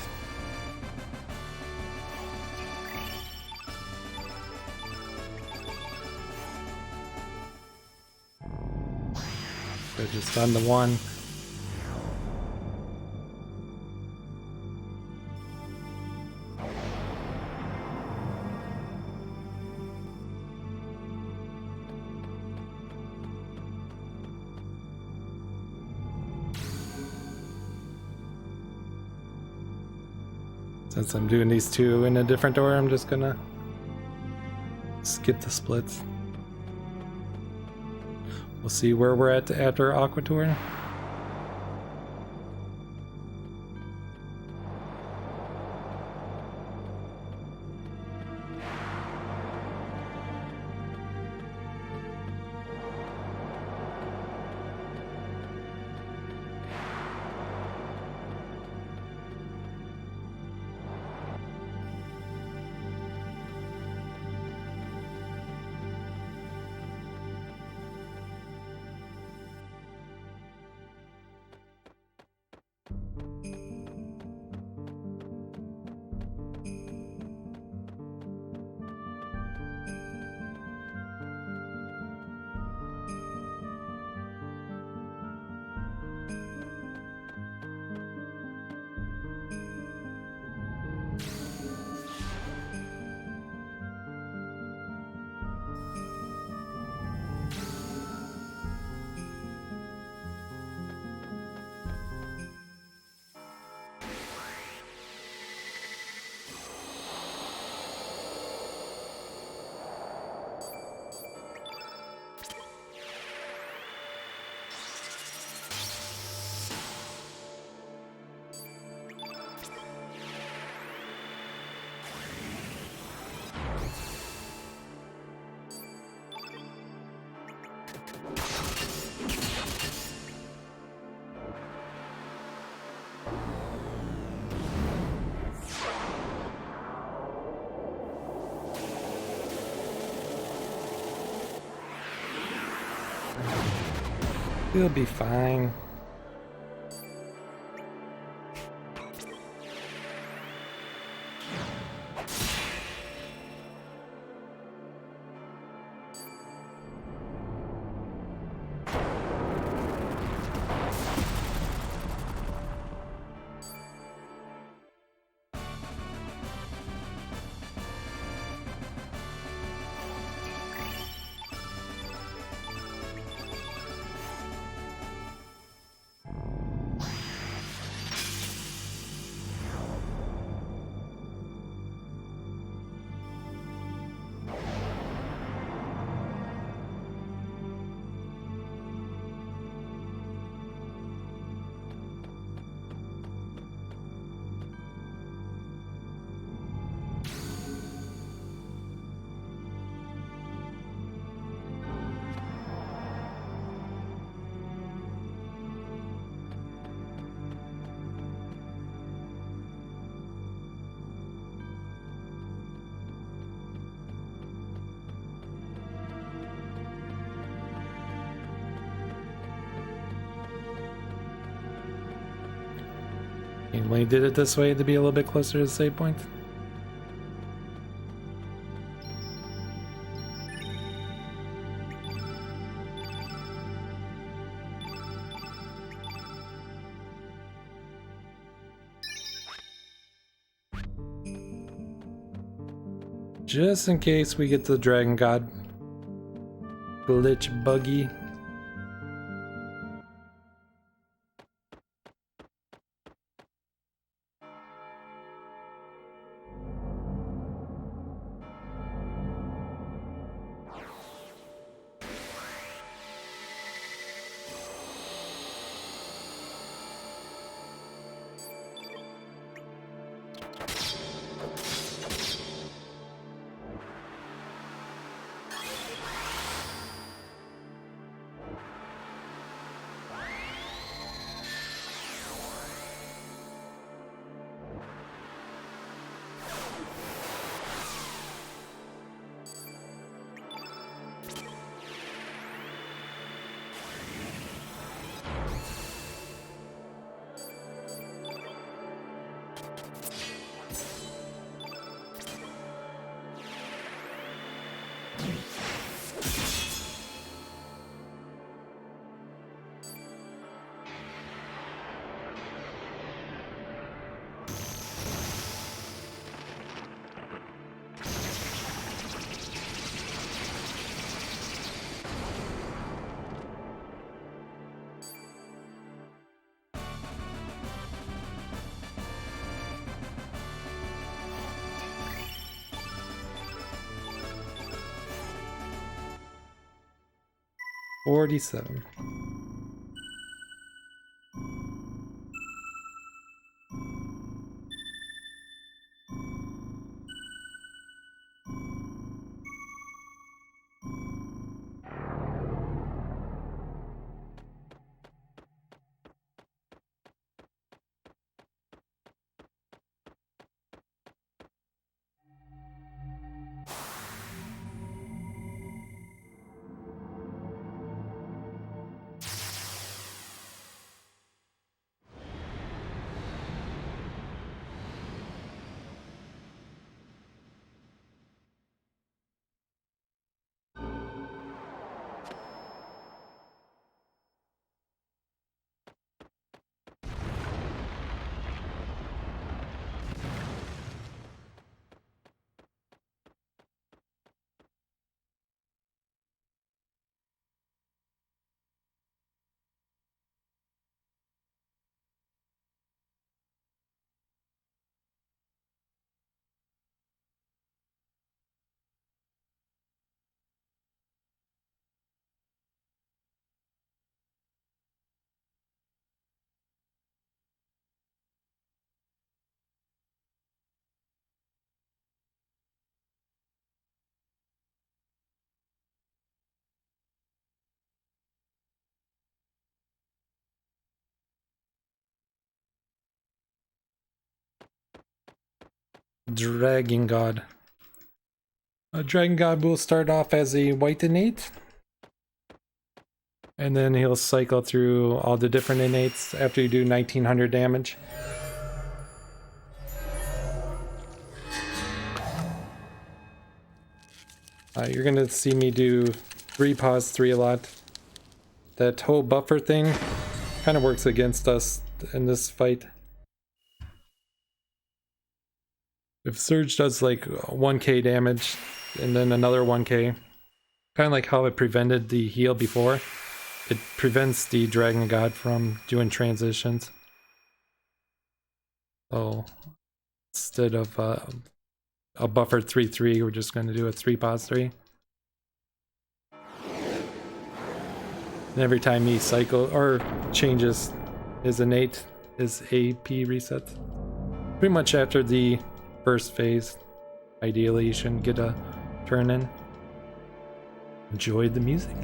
Speaker 3: So just on the one. Since I'm doing these two in a different order, I'm just gonna skip the splits. We'll see where we're at after Aqua Tour. We'll be fine. And we did it this way to be a little bit closer to the save point. Just in case we get the Dragon God glitch buggy. 47. Dragon God. A Dragon God will start off as a white innate, and then he'll cycle through all the different innates after you do 1900 damage. You're gonna see me do 3 pause 3 a lot. That whole buffer thing kind of works against us in this fight. If Surge does like 1k damage and then another 1k, kind of like how it prevented the heal before, it prevents the Dragon God from doing transitions. So instead of a buffered 3-3, we're just going to do a 3 pause 3. And every time he cycles or changes his innate, his AP resets. Pretty much after the first phase, ideally you shouldn't get a turn in. Enjoy the music.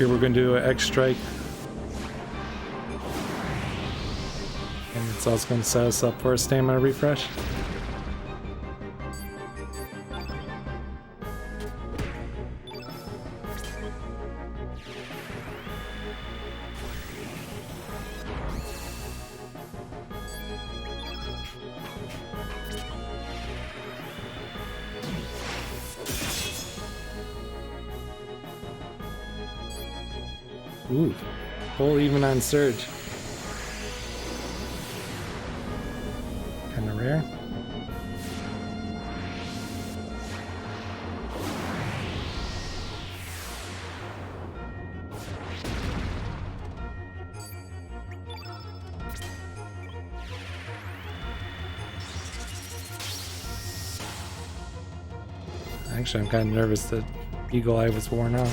Speaker 3: Here we're going to do an X strike. And it's also going to set us up for a stamina refresh. Ooh, full even on Surge. Kinda rare. Actually, I'm kind of nervous that Eagle Eye was worn out.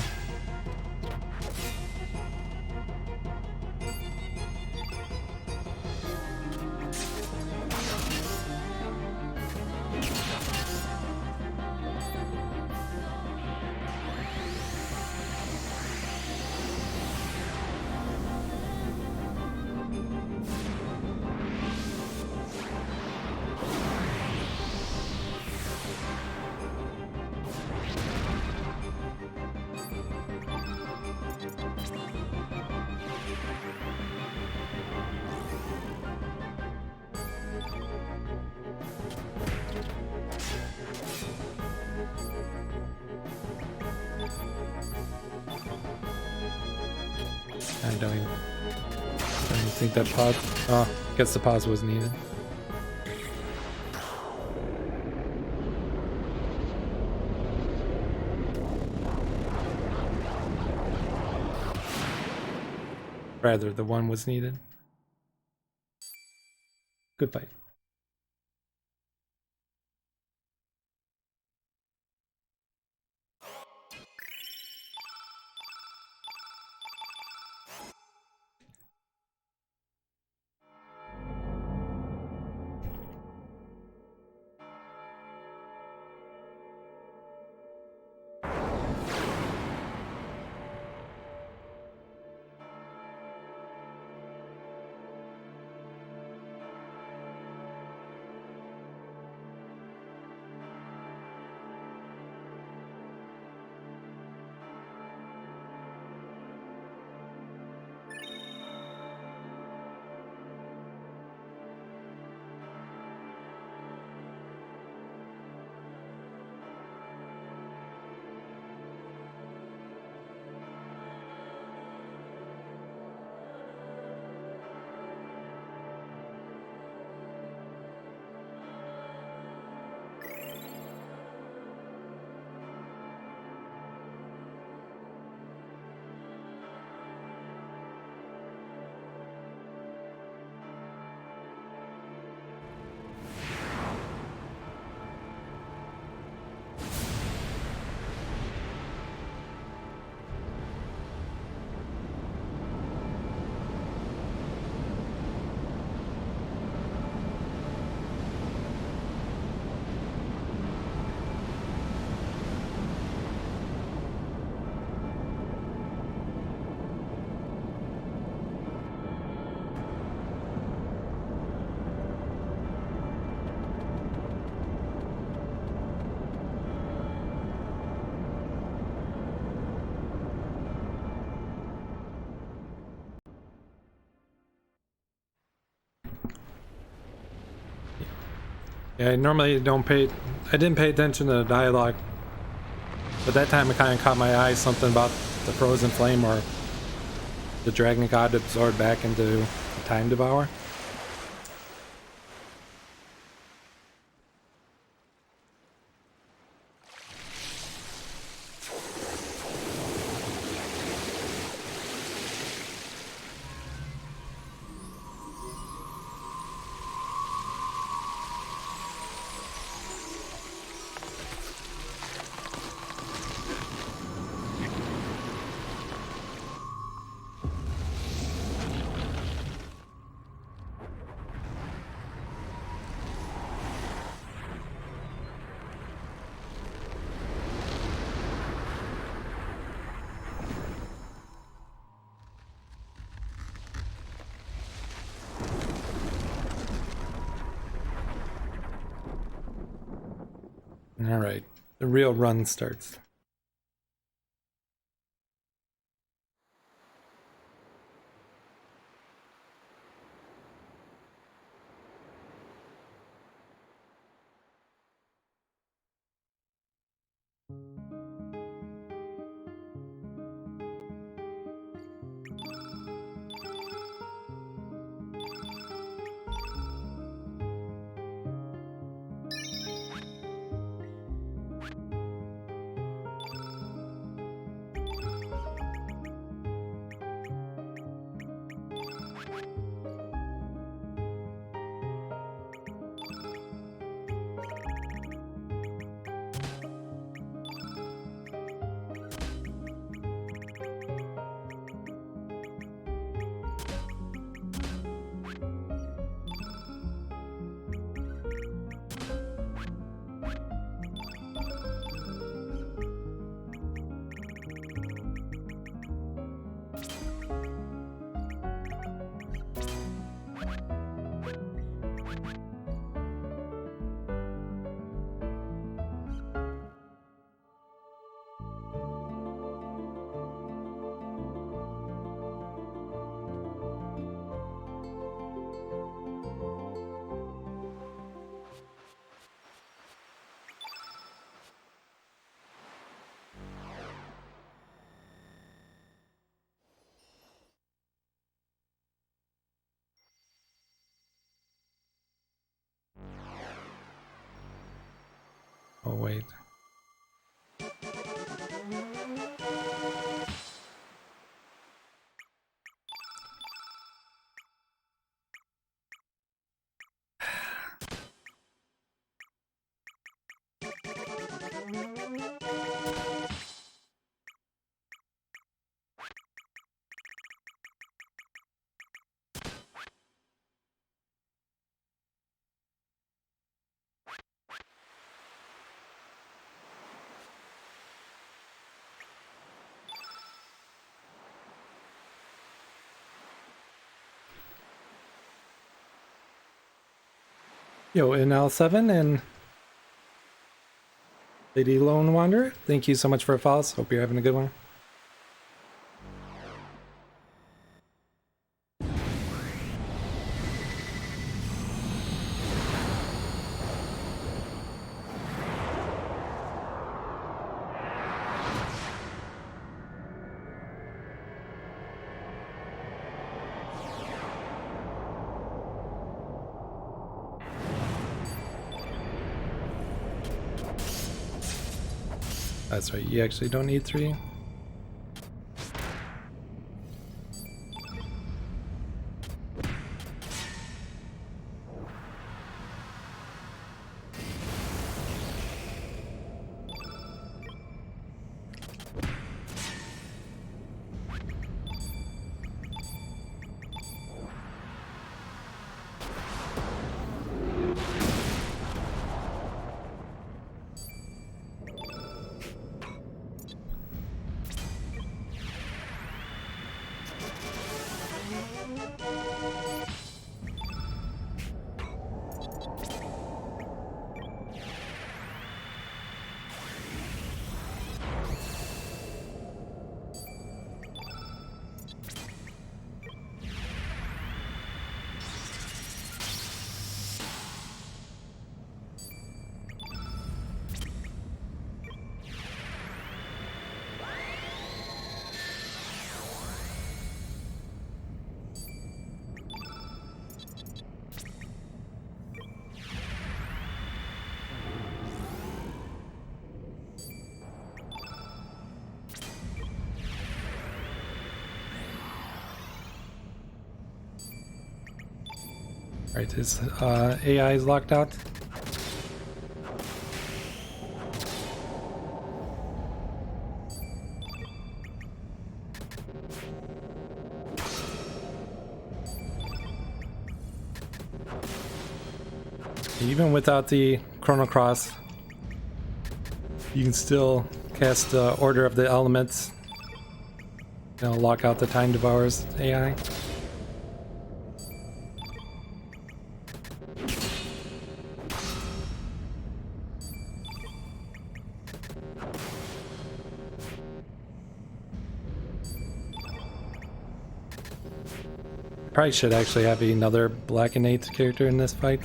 Speaker 3: I don't even think that pause. Oh, I guess the pause was needed. Rather, the one was needed. Good fight. Yeah, I normally don't pay. I didn't pay attention to the dialogue, but that time it kind of caught my eye. Something about the frozen flame or the dragon god absorbed back into the time devourer. All right, the real run starts. Oh wait. Yo, in L7 and Lady Lone Wanderer, thank you so much for a follow. Hope you're having a good one. That's right, you actually don't need 3. Alright, his AI is locked out. Even without the Chrono Cross, you can still cast Order of the Elements. Lock out the Time Devourer's AI. probably should actually have another Black and 8 character in this fight.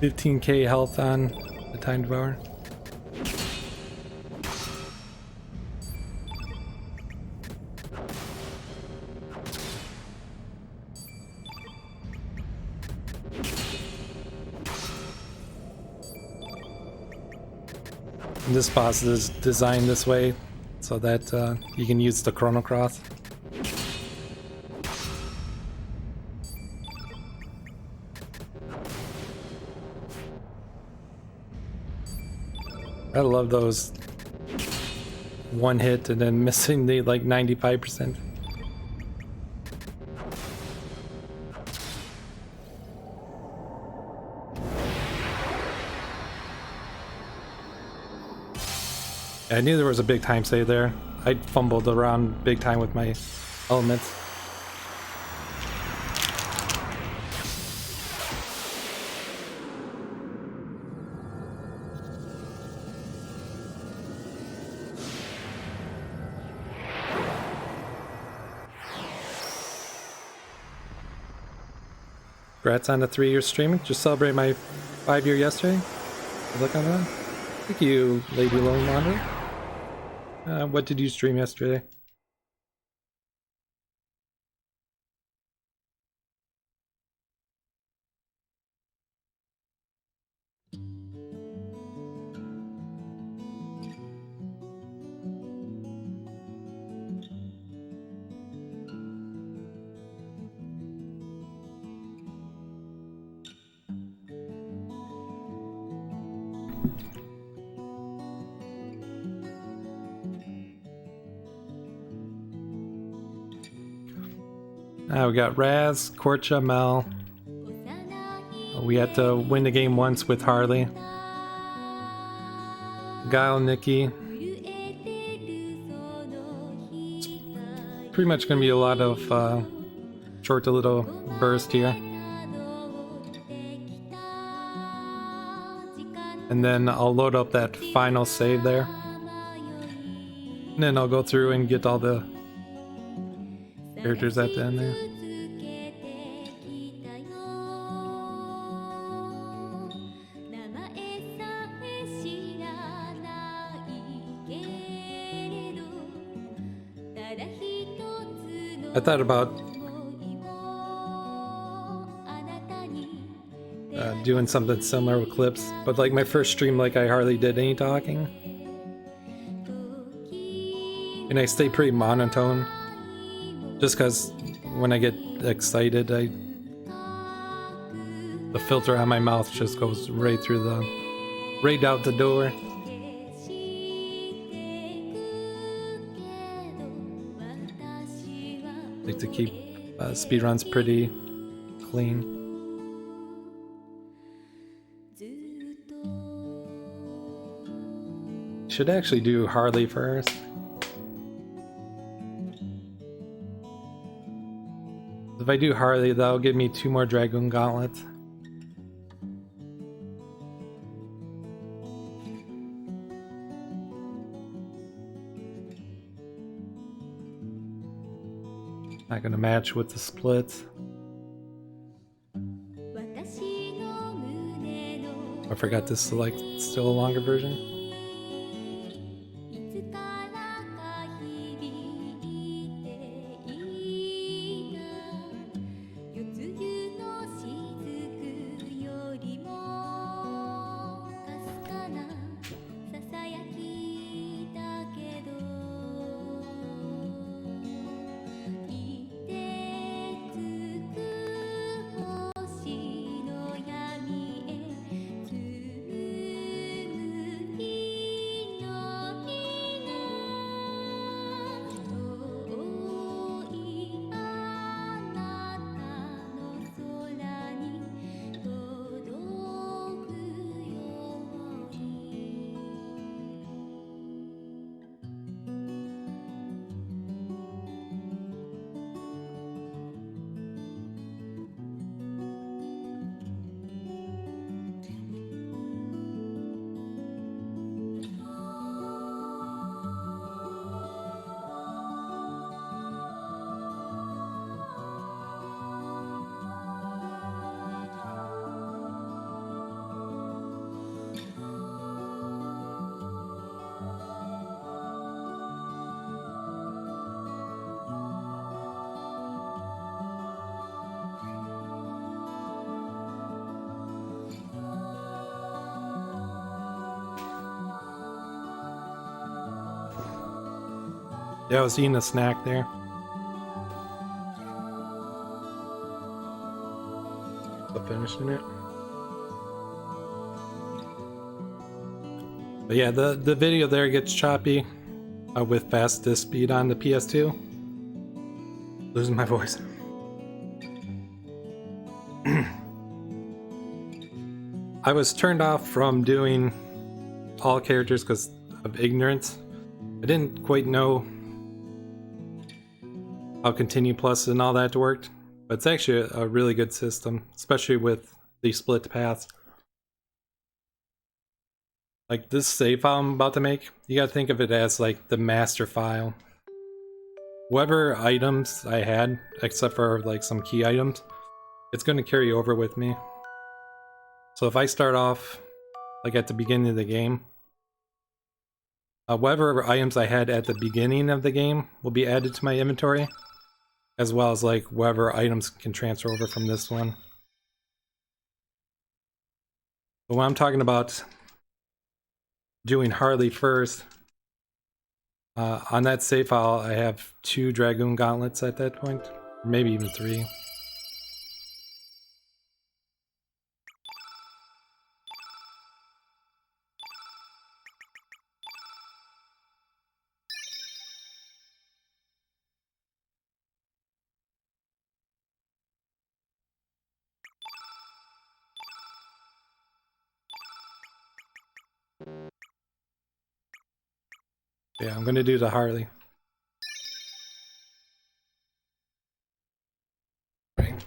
Speaker 3: $15K health on the Time Devourer. And this boss is designed this way so that you can use the Chrono Cross. I love those one hit and then missing the like 95%. I knew there was a big time save there. I fumbled around big time with my elements. Congrats on the 3-year streaming. Just celebrated my 5-year yesterday. Good luck on that. Thank you, Lady Lone Wanderer. What did you stream yesterday? We got Raz, Korcha, Mel. We had to win the game once with Harley. Guile, Nikki. It's pretty much going to be a lot of short to little burst here. And then I'll load up that final save there. And then I'll go through and get all the characters at the end there. I thought about doing something similar with clips, but like my first stream, like I hardly did any talking, and I stay pretty monotone, just because when I get excited, the filter on my mouth just goes right through right out the door. Like to keep speedruns pretty clean. Should actually do Harley first. If I do Harley, that'll give me 2 more Dragoon Gauntlets. Not gonna match with the splits. I forgot this is like still a longer version. Yeah, I was eating a snack there. Still finishing it. But yeah, the video there gets choppy with fast disk speed on the PS2. Losing my voice. I was turned off from doing all characters because of ignorance. I didn't quite know how Continue Plus and all that worked, but it's actually a really good system, especially with the split paths. Like this save file I'm about to make, you gotta think of it as like the master file. Whatever items I had, except for like some key items, it's gonna carry over with me. So if I start off like at the beginning of the game, whatever items I had at the beginning of the game will be added to my inventory, as well as like whatever items can transfer over from this one. But when I'm talking about doing Harley first, on that save file I have 2 Dragoon gauntlets at that point, or maybe even 3. Yeah, I'm gonna do the Harley. Right.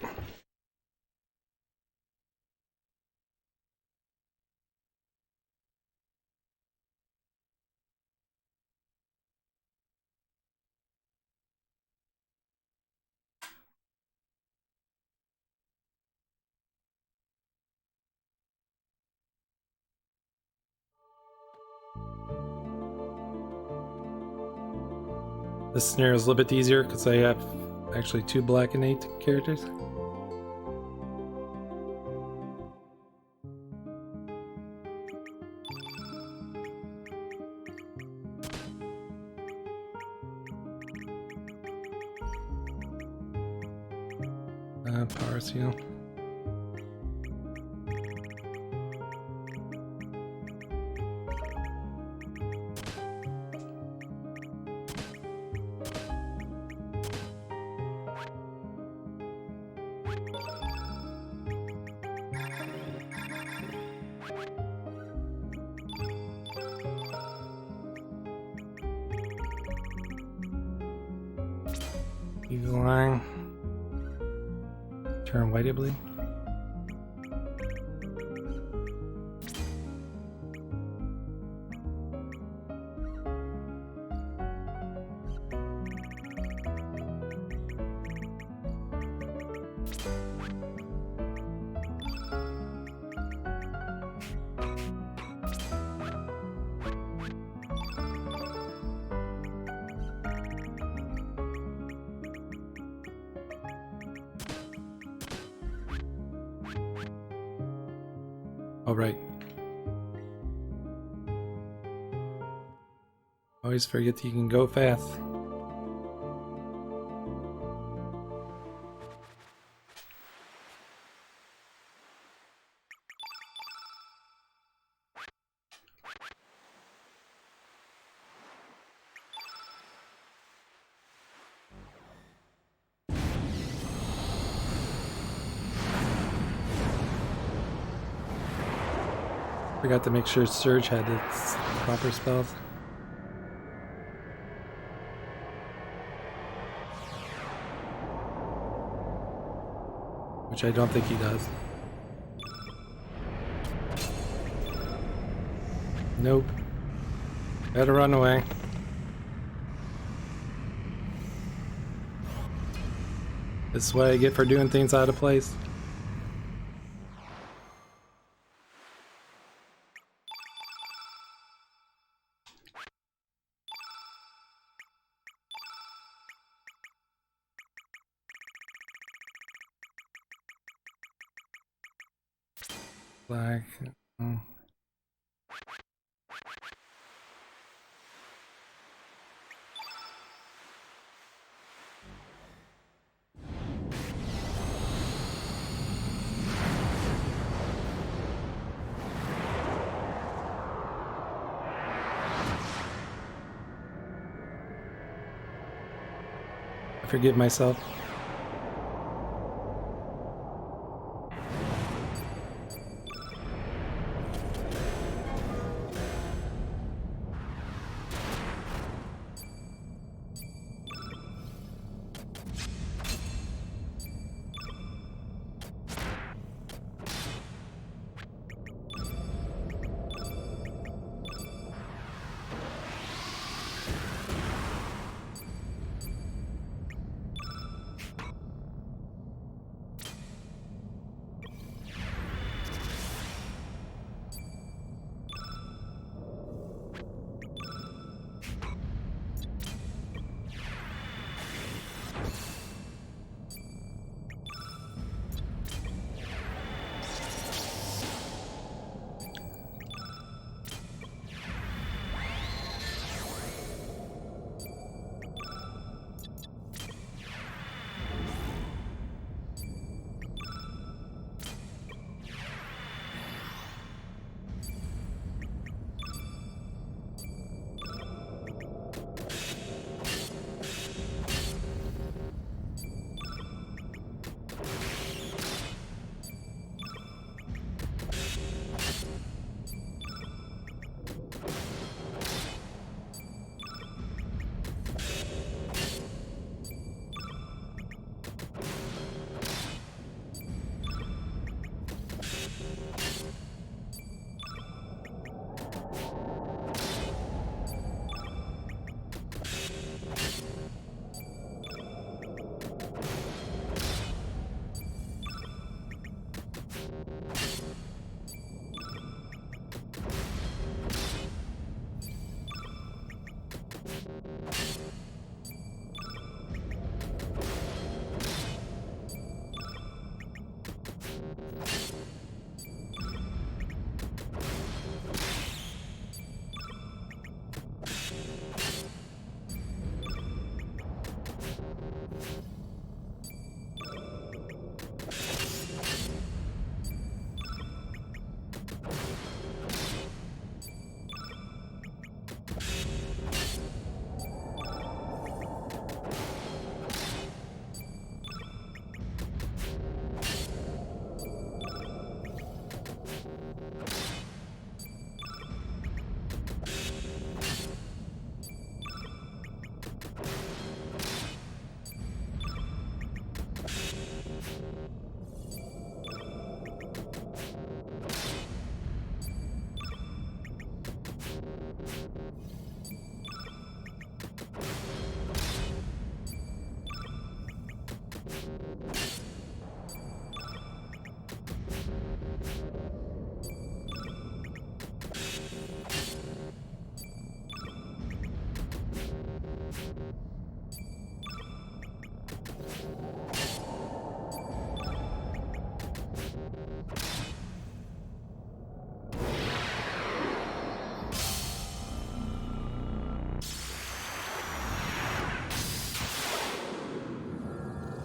Speaker 3: This scenario is a little bit easier because I have actually 2 black and 8 characters. Power seal. Eagle line. Turn white, I believe. All right. Always forget that you can go fast. Forgot to make sure Surge had its proper spells. Which I don't think he does. Nope. Better run away. This is what I get for doing things out of place. Black. Oh. forgive myself.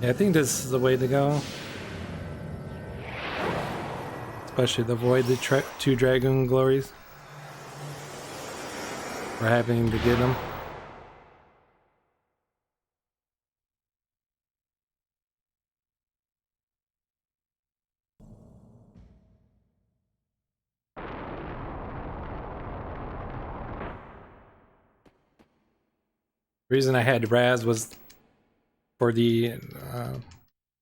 Speaker 3: Yeah, I think this is the way to go. Especially to avoid the two dragon glories. We're having to get them. The reason I had Raz was for the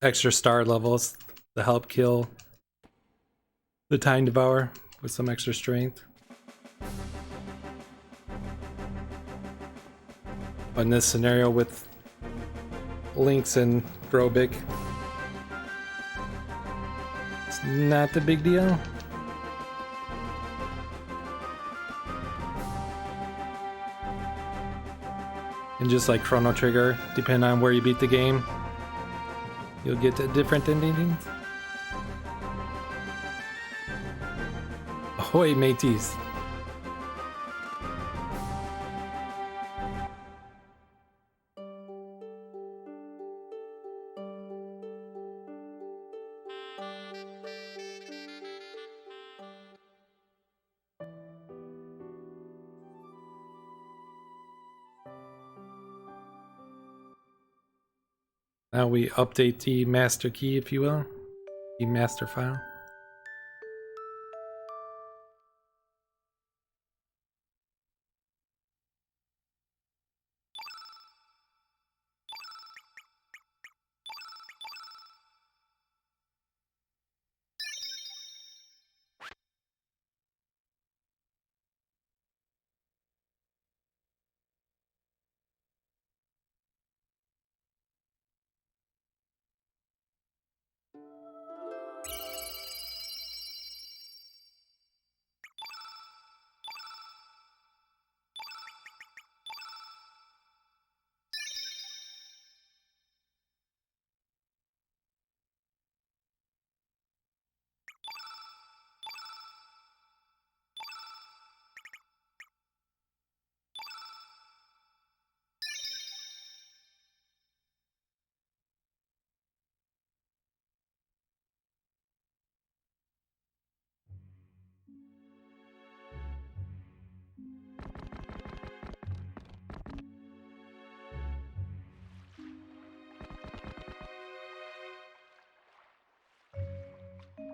Speaker 3: extra star levels to help kill the Time Devourer with some extra strength. But in this scenario with Lynx and Grobic, it's not a big deal. And just like Chrono Trigger, depending on where you beat the game, you'll get different endings. Ahoy, mateys! Now we update the master key, if you will, the master file.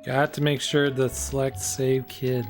Speaker 3: Got to make sure the select save kid.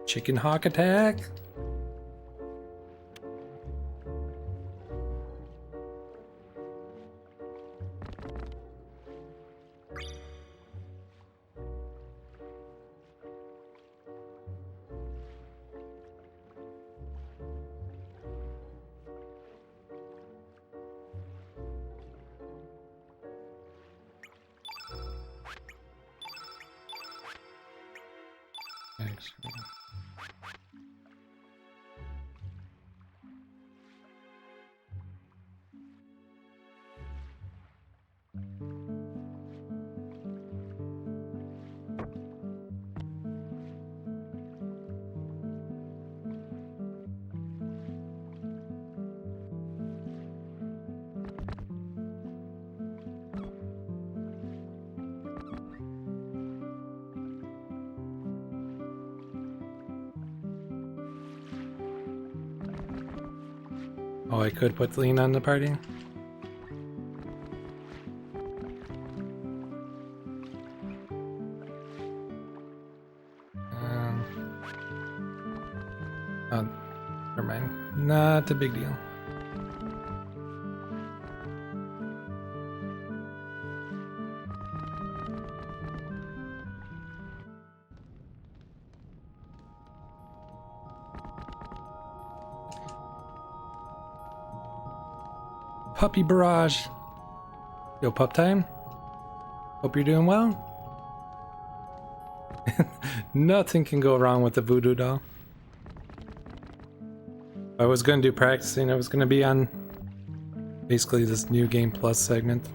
Speaker 3: Chicken hawk attack. Thanks. Oh, I could put Lean on the party. Oh, never mind. Not a big deal. Puppy barrage. Yo, pup time. Hope you're doing well. Nothing can go wrong with the voodoo doll. I was going to do practicing. I was going to be on basically this new game plus segment.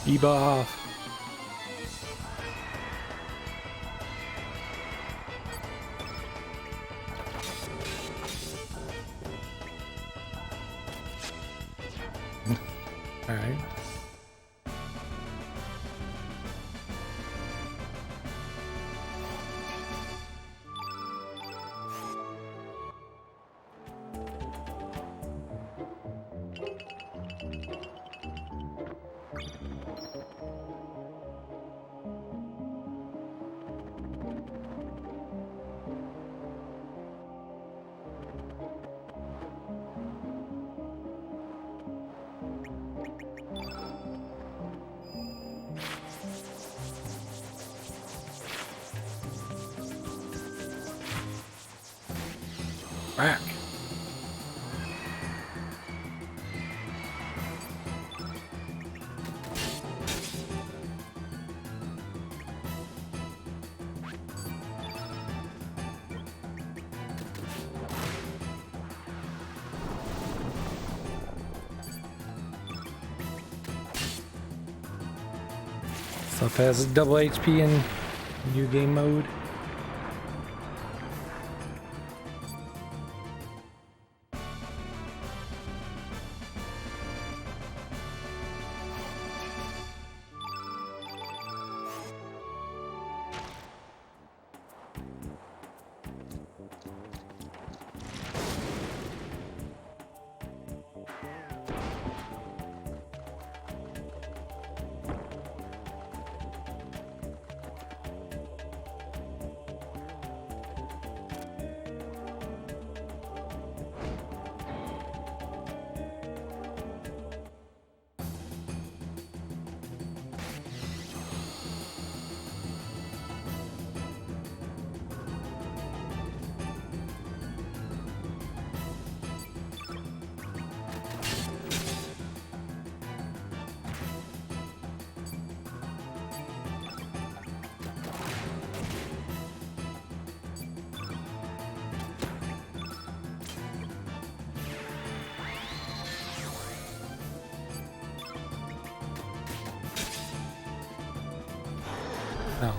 Speaker 3: Debuff. All right. Back. Stuff has double HP in new game mode. No.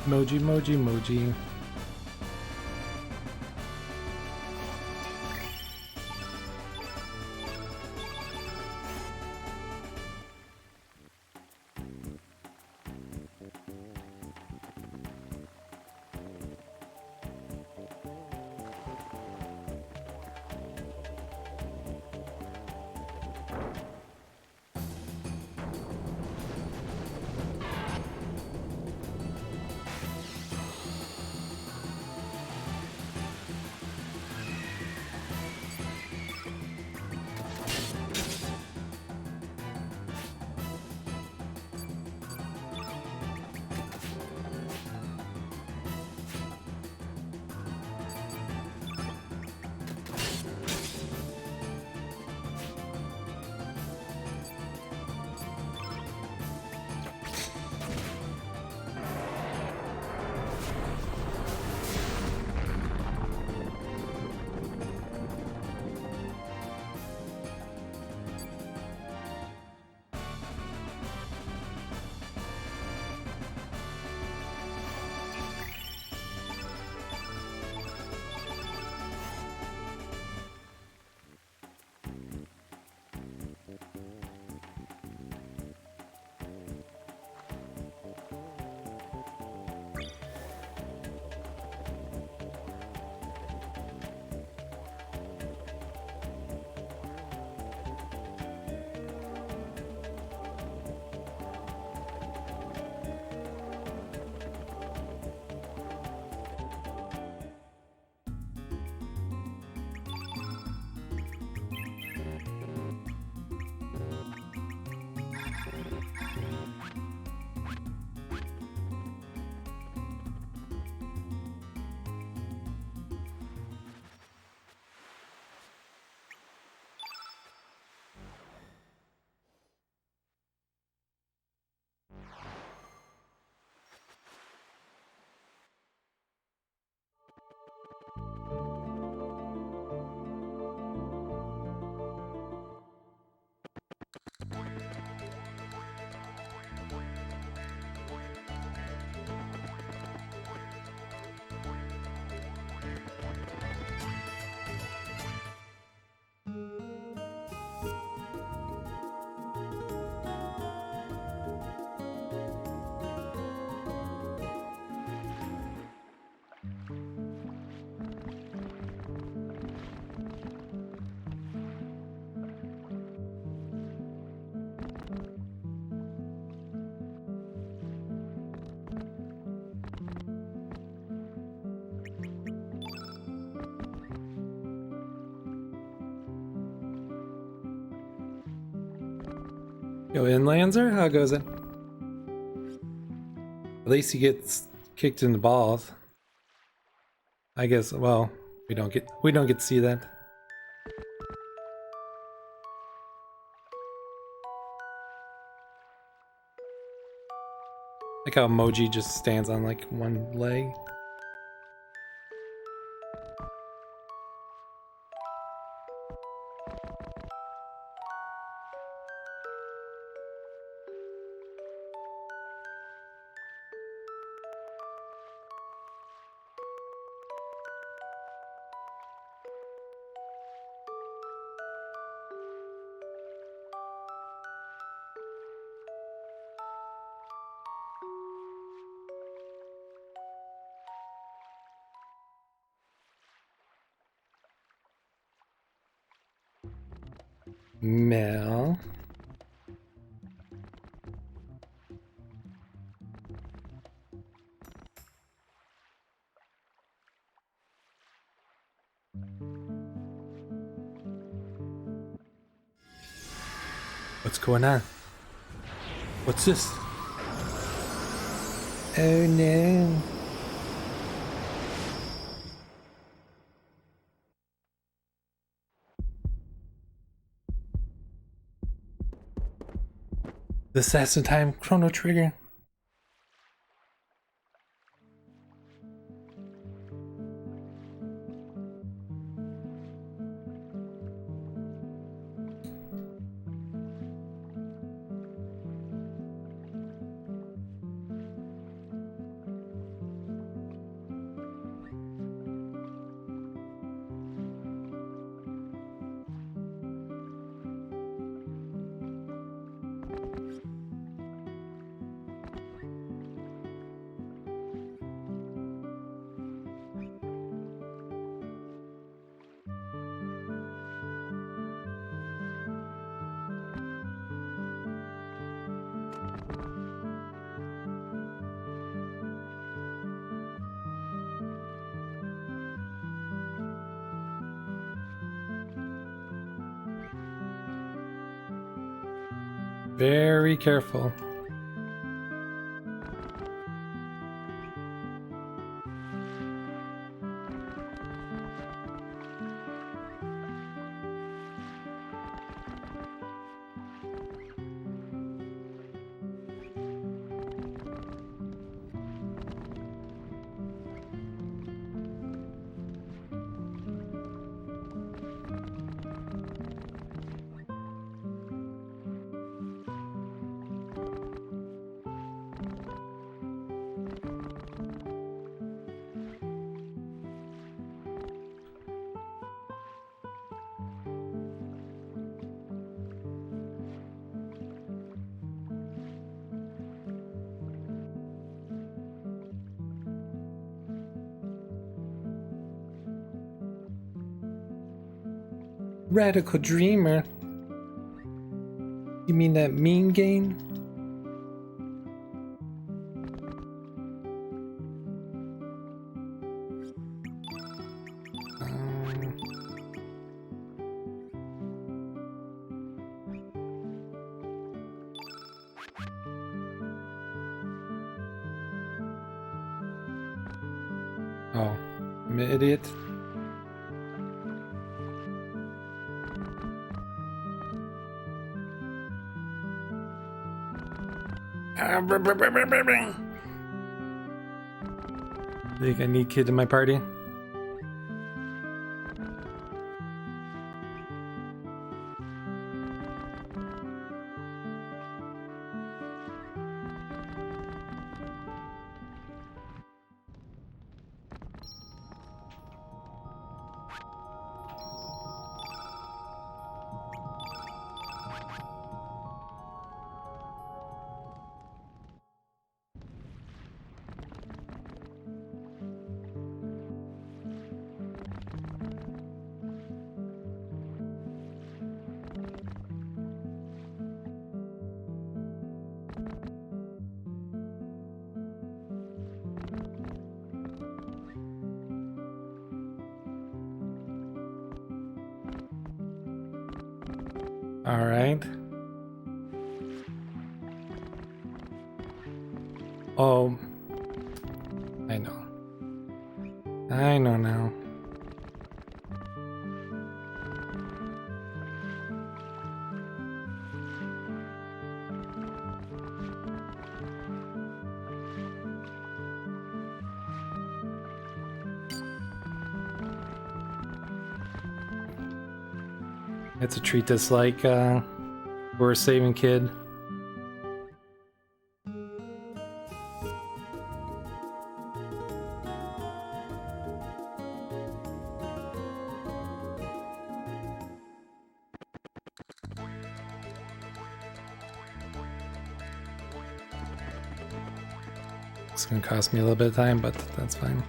Speaker 3: Moji, moji, moji. Go inlands, how goes it? At least he gets kicked in the balls. I guess. Well, we don't get to see that. Like how Emoji just stands on like one leg. Mel. What's going on? What's this? Oh no. The assassin time chrono trigger. Very careful. Radical Dreamer? You mean that mean game? Oh, I'm an idiot. Think I need kid in my party? All right. Oh, I know. I know now. I had to treat this like we're a saving kid. It's gonna cost me a little bit of time, but that's fine.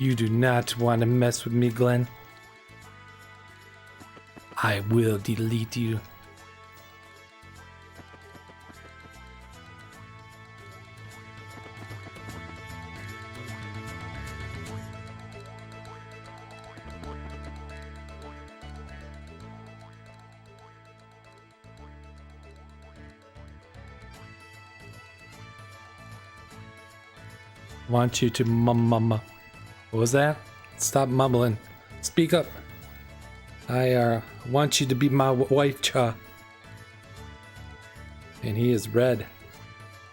Speaker 3: You do not want to mess with me, Glenn. I will delete you. Want you to mama. What was that? Stop mumbling. Speak up. I want you to be my wife, Cha. And he is red.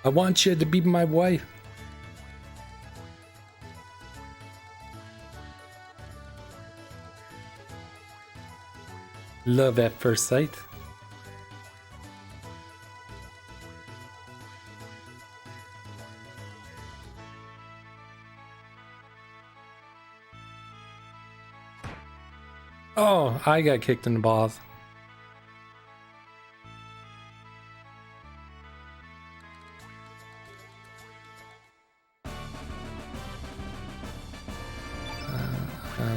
Speaker 3: I want you to be my wife. Love at first sight. Oh, I got kicked in the balls.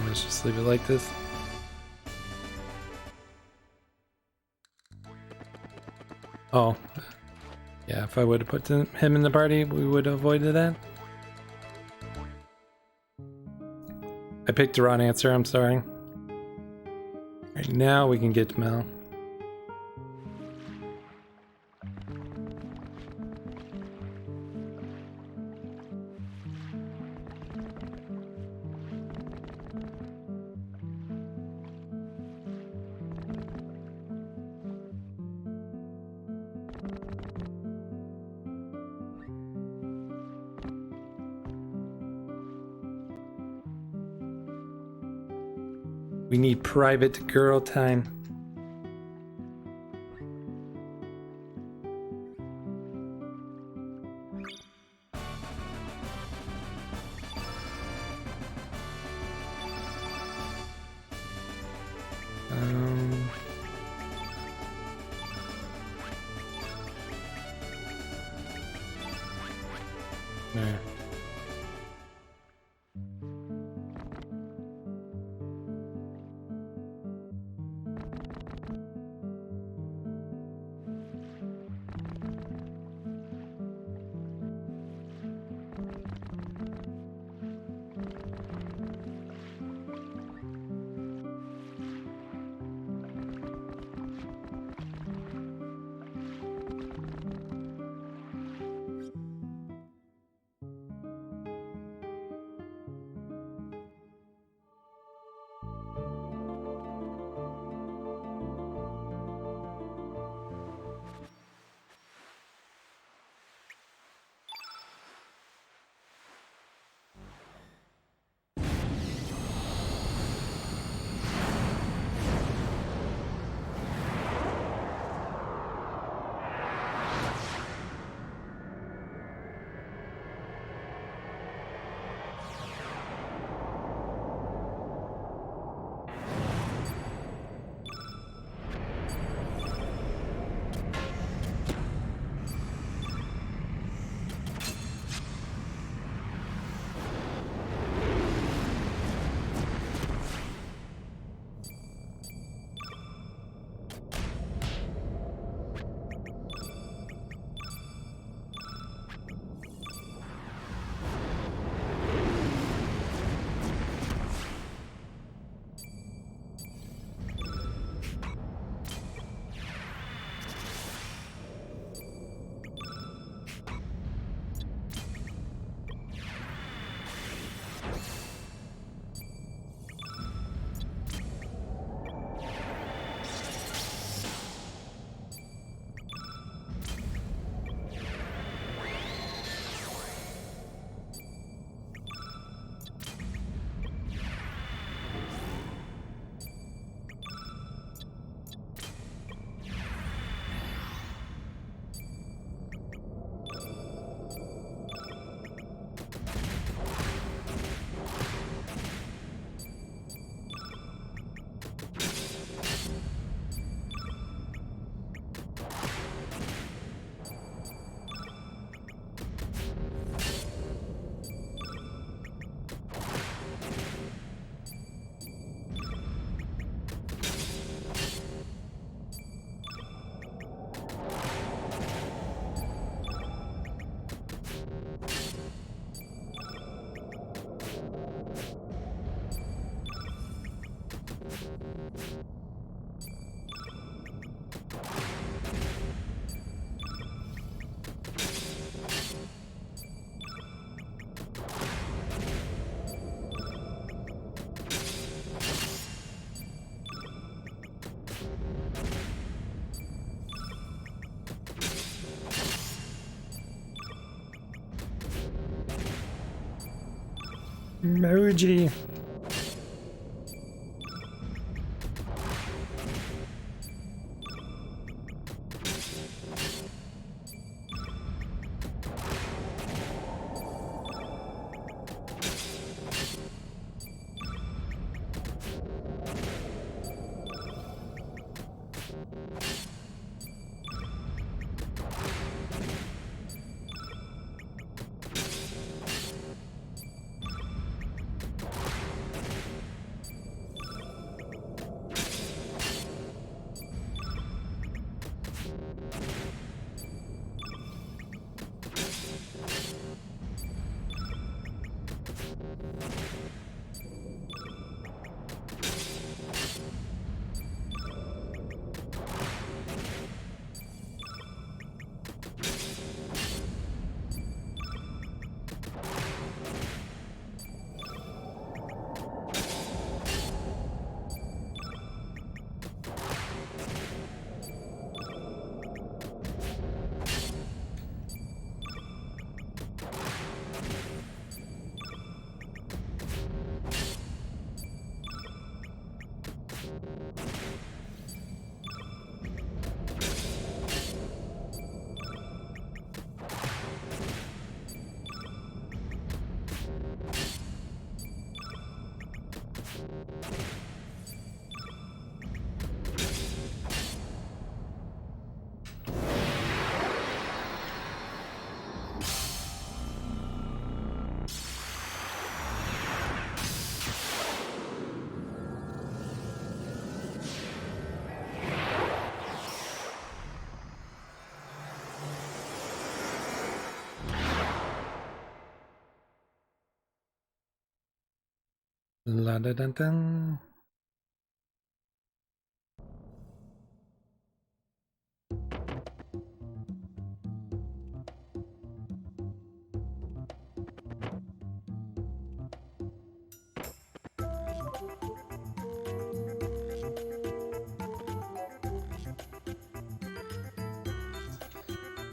Speaker 3: Let's just leave it like this. Oh, yeah, if I would have put him in the party, we would have avoided that. I picked the wrong answer, I'm sorry. Right now we can get to Mel. We need private girl time. There. Emoji. La da dun dun.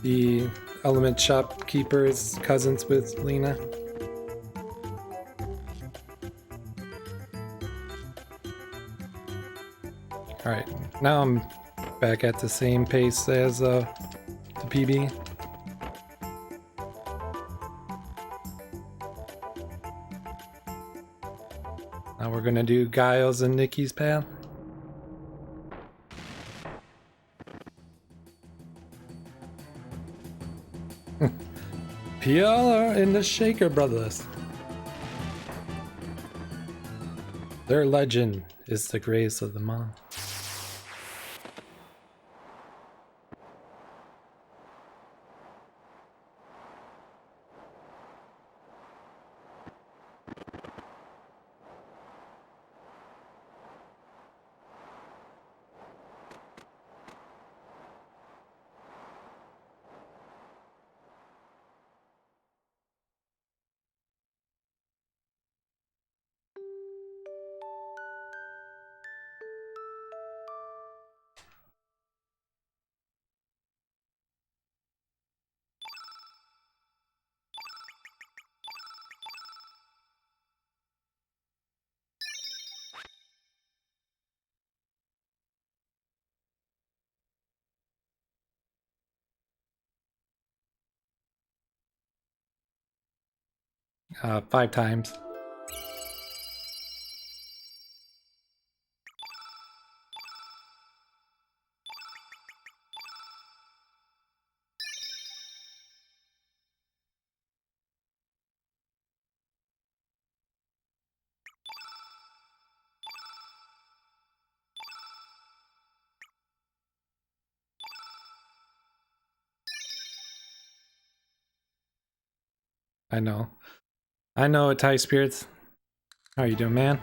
Speaker 3: The element shopkeeper is cousins with Lena. Alright, now I'm back at the same pace as the PB. Now we're gonna do Giles and Nikki's path. Piala and the Shaker Brothers. Their legend is the grace of the Mon. Five times. I know. I know it, Thai Spirits. How are you doing, man?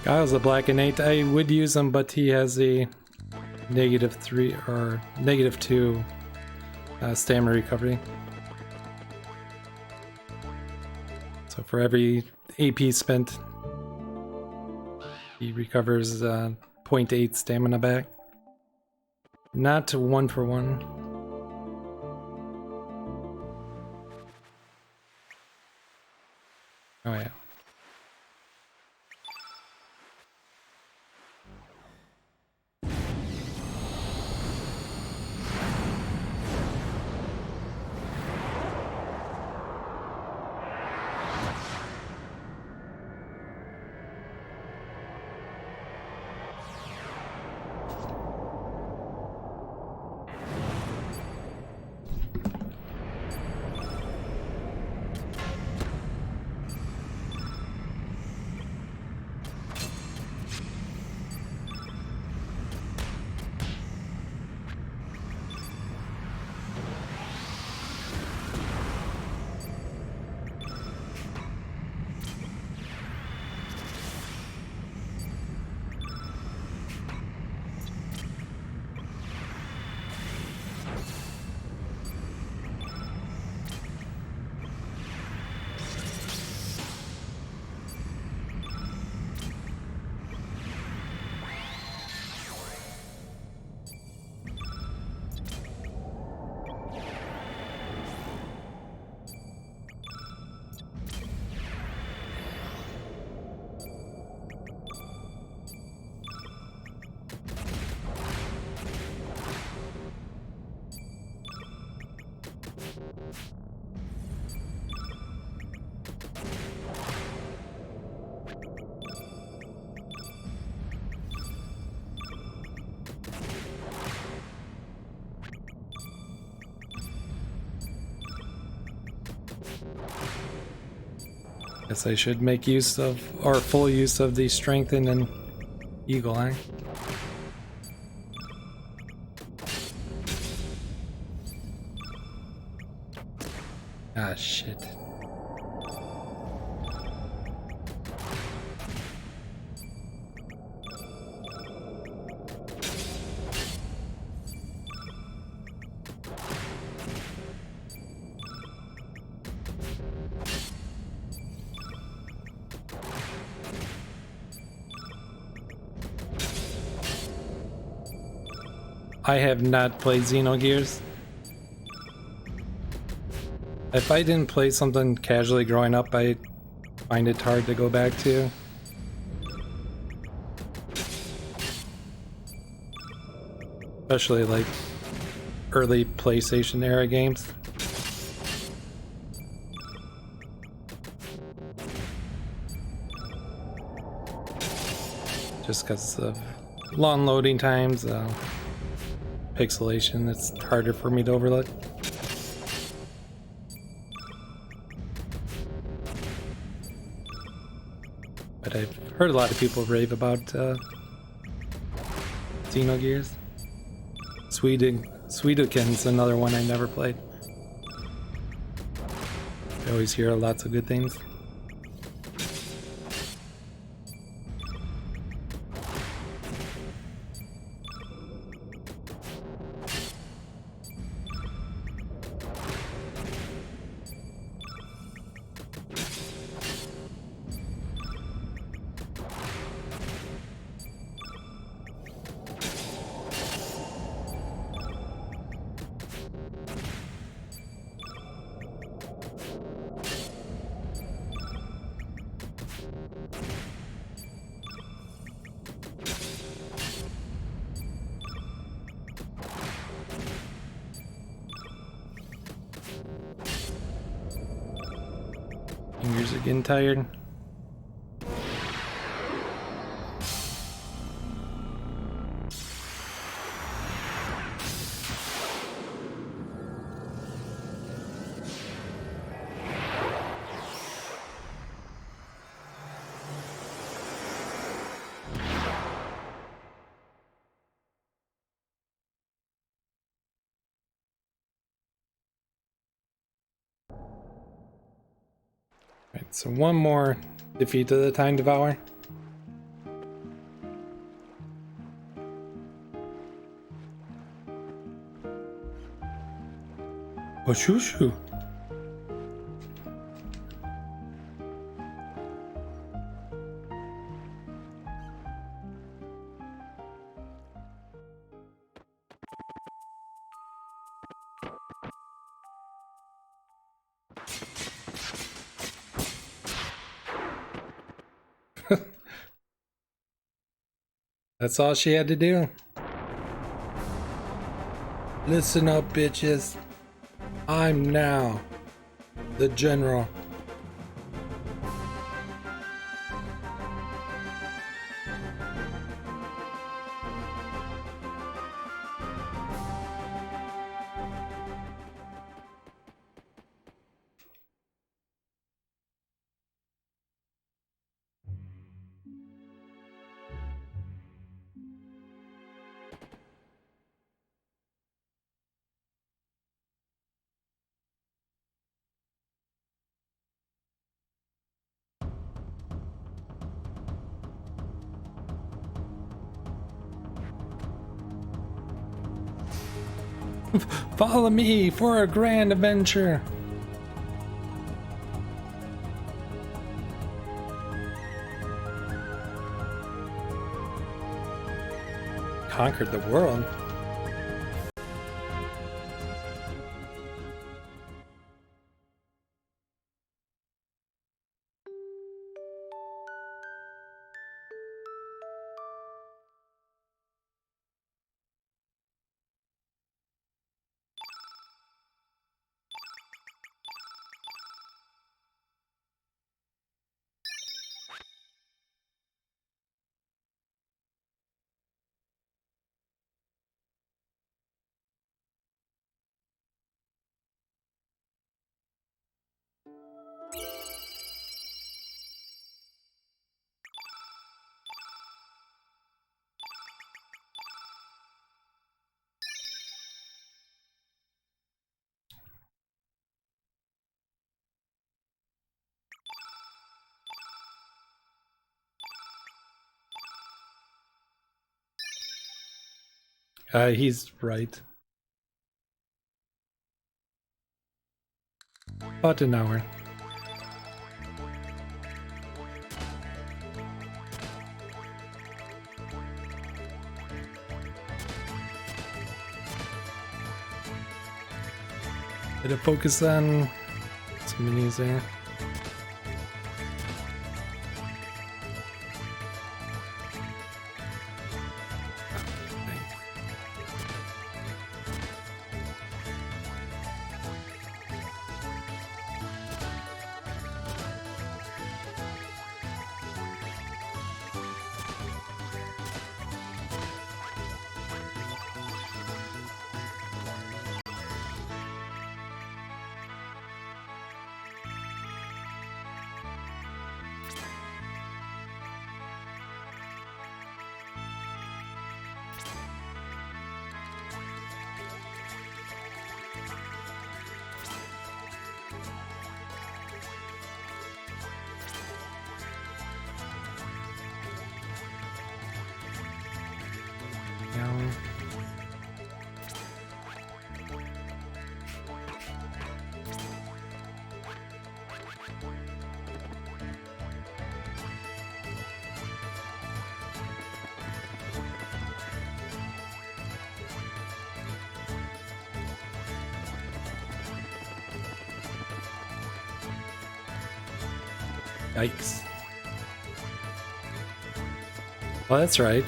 Speaker 3: Guile's a black innate. I would use him, but he has a -3 or -2 stamina recovery. So for every AP spent, he recovers 0.8 stamina back. Not 1-for-1. Oh yeah. Guess I should make use of, or full use of the strengthen and eagle eye. Ah, shit. I have not played Xenogears. If I didn't play something casually growing up, I find it hard to go back to. Especially like early PlayStation era games. Just because of long loading times, pixelation, it's harder for me to overlook. But I've heard a lot of people rave about Xenogears. Suikoden's another one I never played. I always hear lots of good things. Fingers are getting tired. Right, so one more defeat of the Time Devourer. Oh, shoo shoo. That's all she had to do. Listen up, bitches. I'm now the general. Follow me for a grand adventure. Conquered the world. He's right. About an hour. Did it focus on some minis there? No. Yikes. Well, that's right.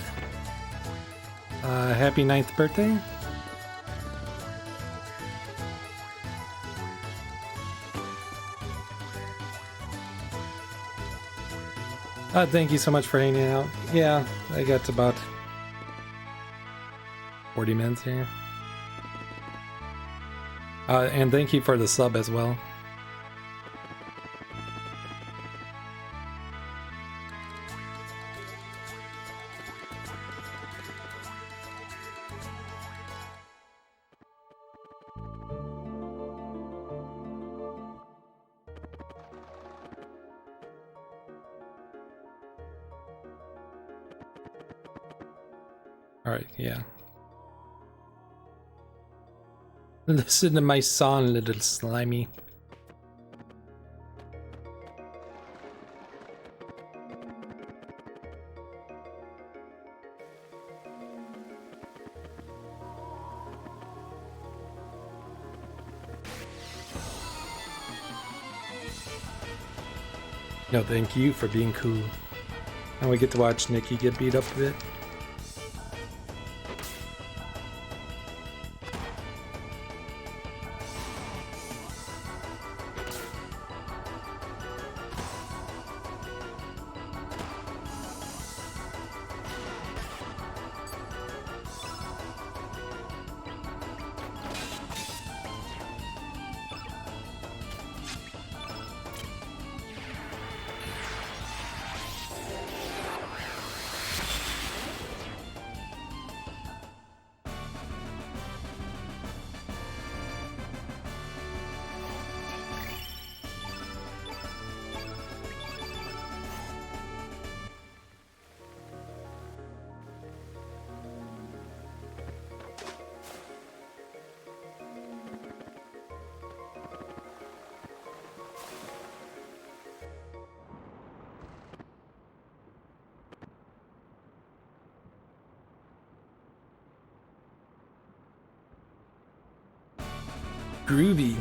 Speaker 3: Happy 9th birthday. Thank you so much for hanging out. Yeah, I got about 40 minutes here. And thank you for the sub as well. All right, yeah. Listen to my song, little slimy. No, thank you for being cool. And we get to watch Nikki get beat up a bit. Groovy.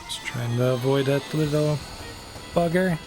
Speaker 3: Just trying to avoid that little bugger.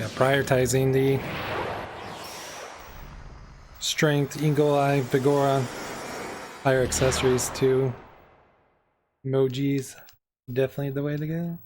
Speaker 3: Yeah, prioritizing the strength, eagle eye, vigora, higher accessories too. Emojis, definitely the way to go.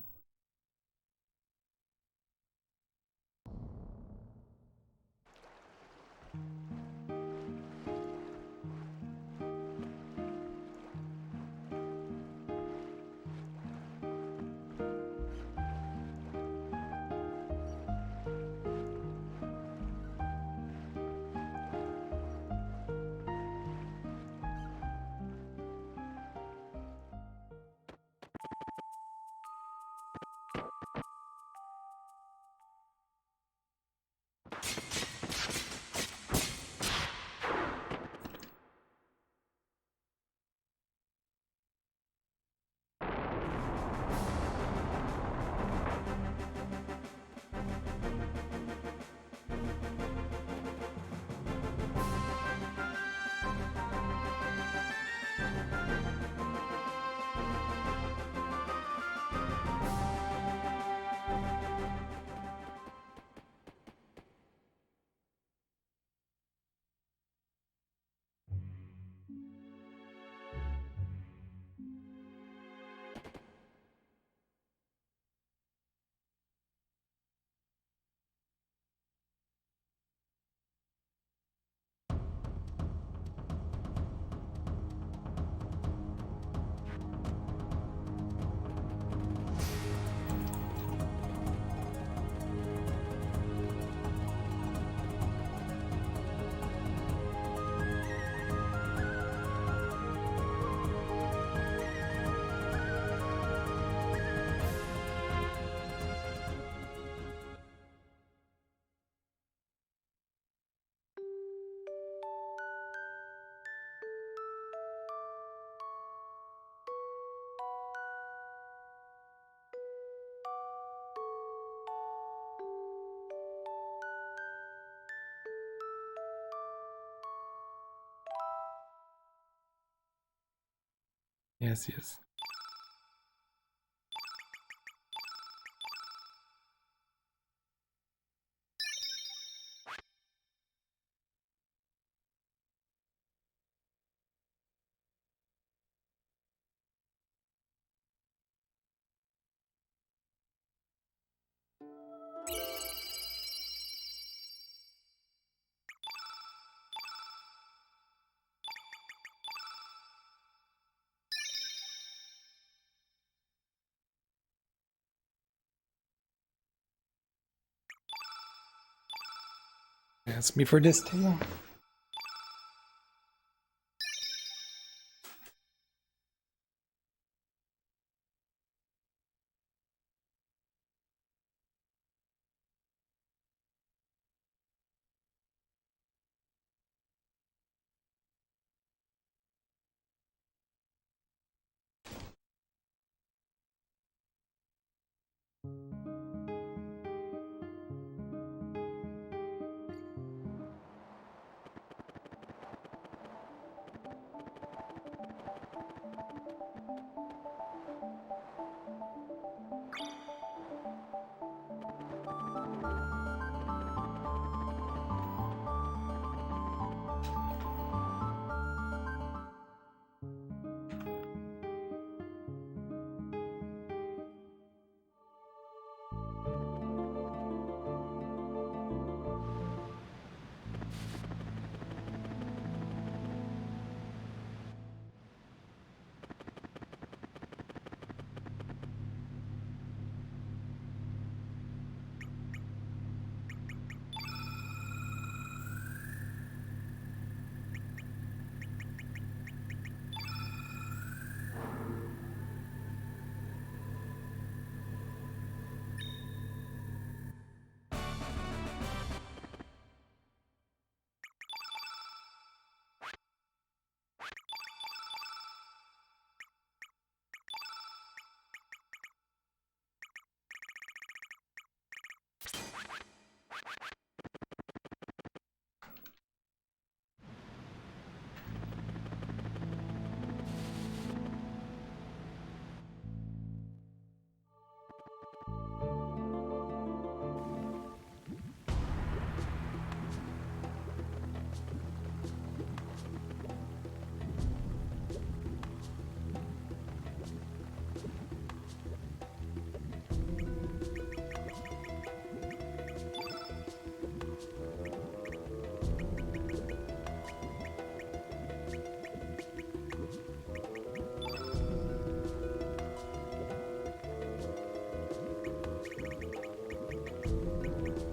Speaker 3: Yes, yes. Ask me for this too.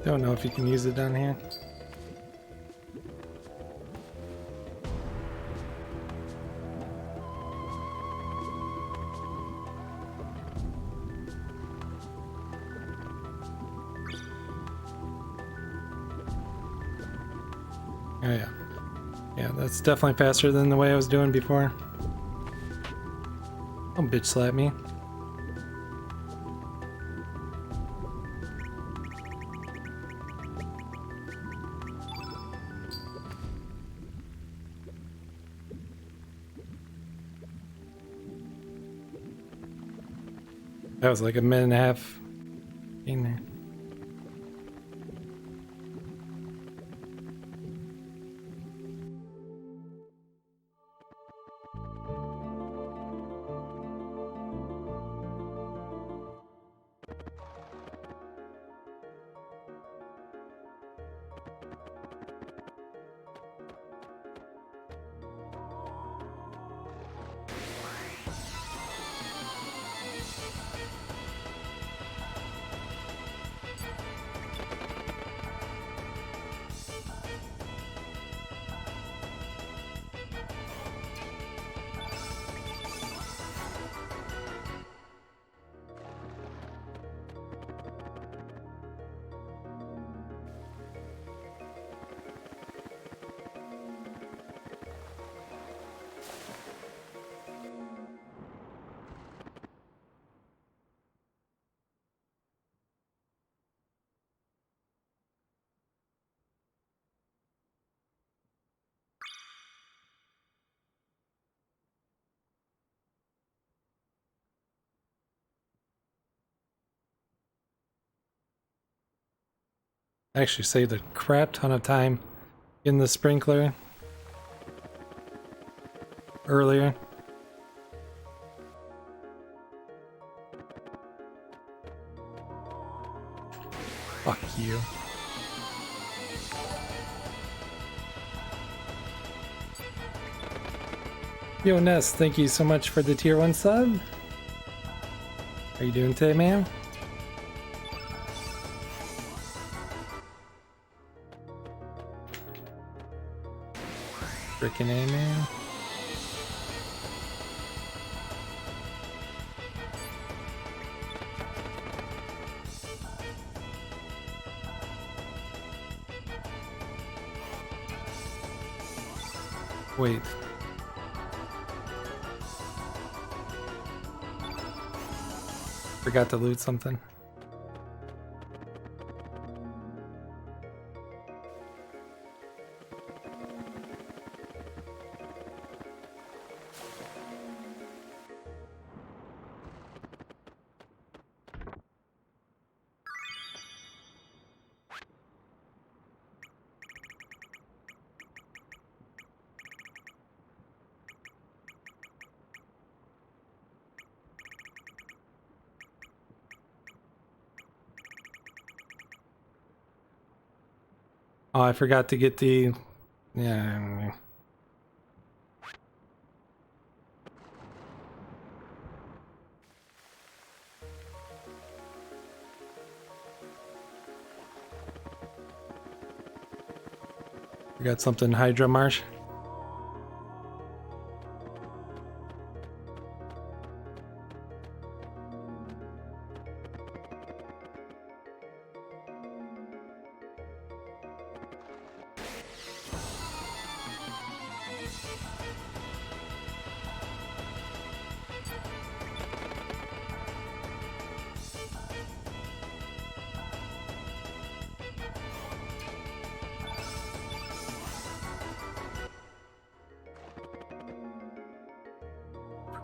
Speaker 3: Don't know if you can use it down here. Oh yeah. Yeah, that's definitely faster than the way I was doing before. Don't bitch slap me. That was like a minute and a half in there. I actually saved a crap ton of time in the sprinkler earlier. Fuck you. Yo, Ness, thank you so much for the tier 1 sub. How you doing today, man? Frickin' A, man. Wait. Forgot to loot something. Oh, I forgot to get the... Yeah. We got something Hydra Marsh.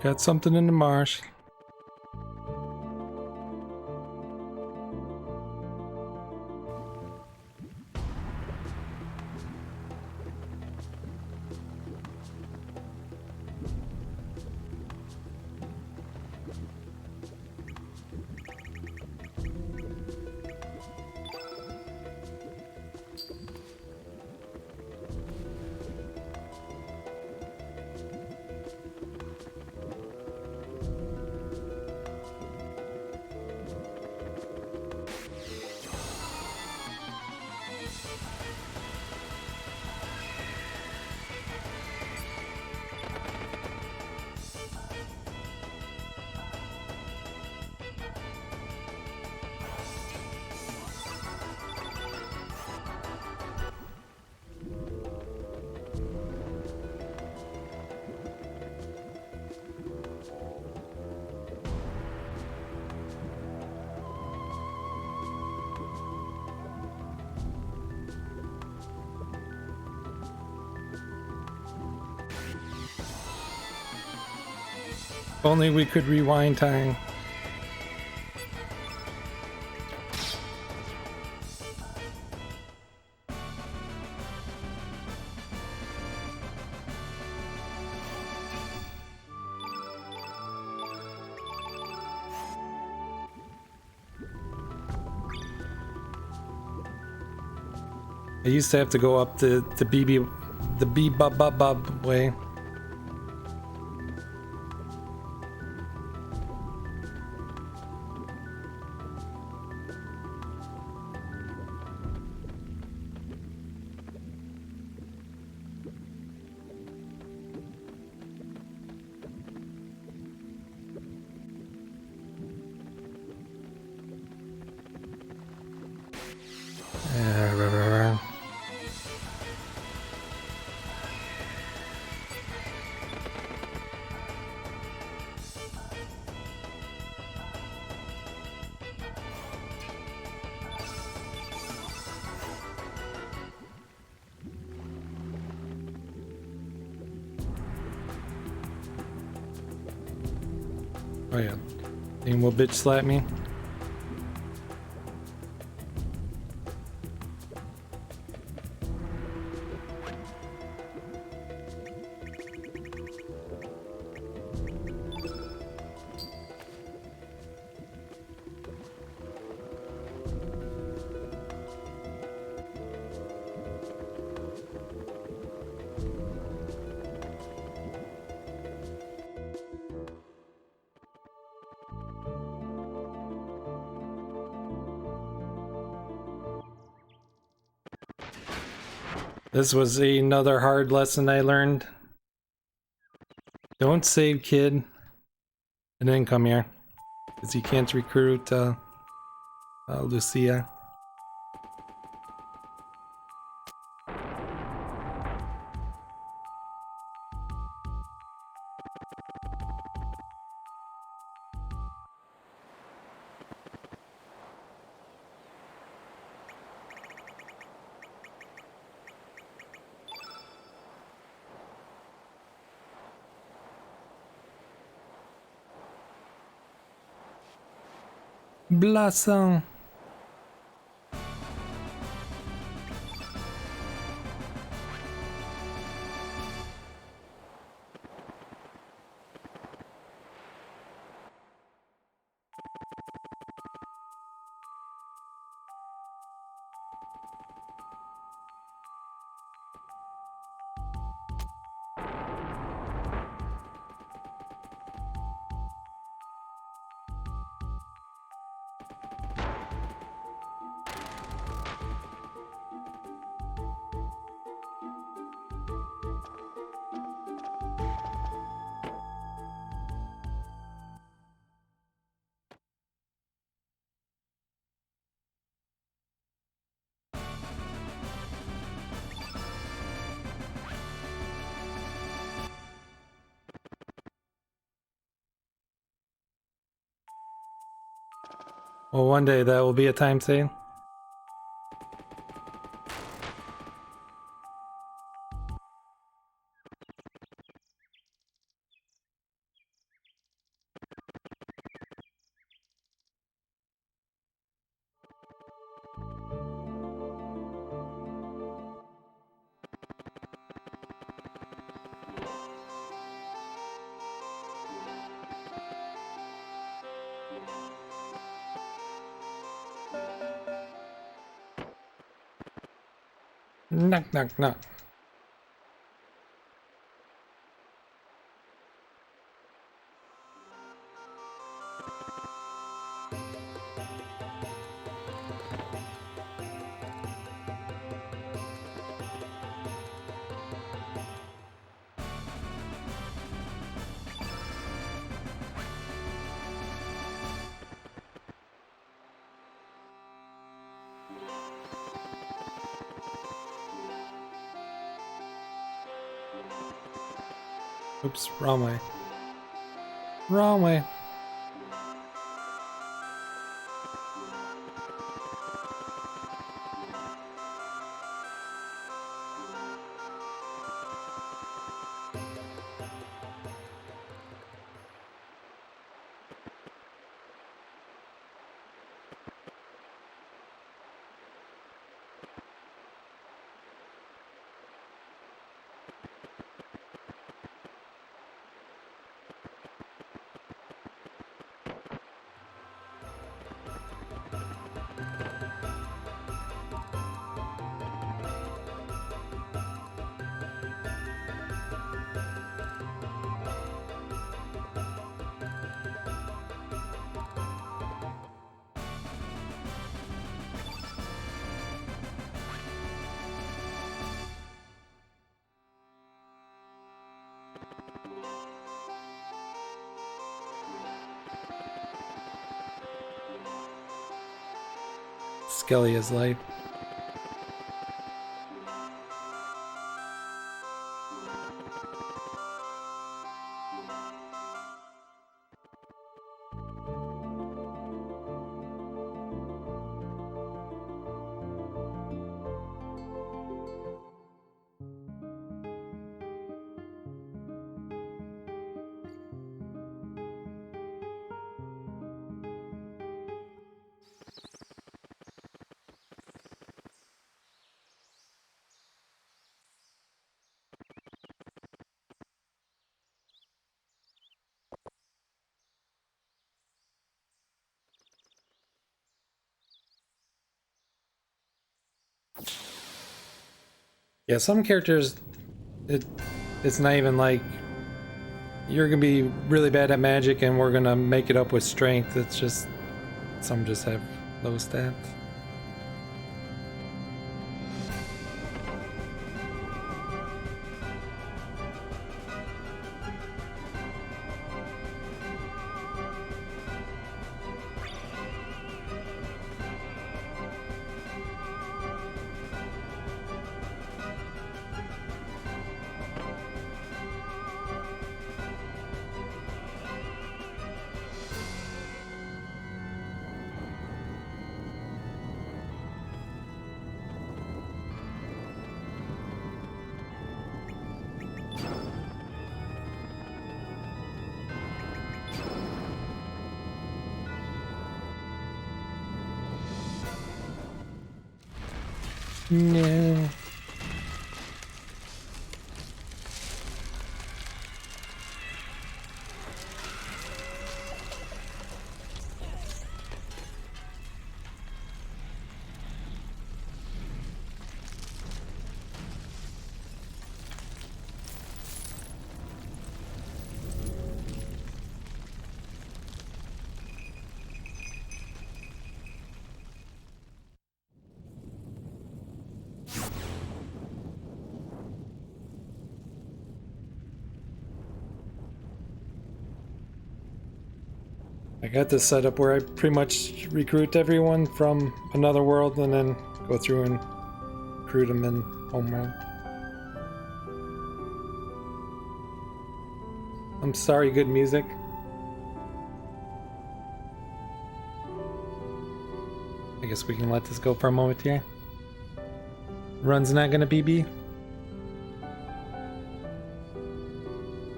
Speaker 3: Got something in the marsh. Only we could rewind time. I used to have to go up the B-bub way. Oh yeah. Thing will bitch slap me. This was another hard lesson I learned. Don't save, kid, and then come here, because you can't recruit Lucia. Blossom. Well, one day that will be a time sale. Knock, knock, knock. Oops, wrong way. Wrong way. Skelly is light. Yeah, some characters, it's not even like you're gonna be really bad at magic and we're gonna make it up with strength. It's just some just have low stats. No. I got this set up where I pretty much recruit everyone from another world and then go through and recruit them in homeworld. I'm sorry, good music. I guess we can let this go for a moment here. Run's not gonna BB.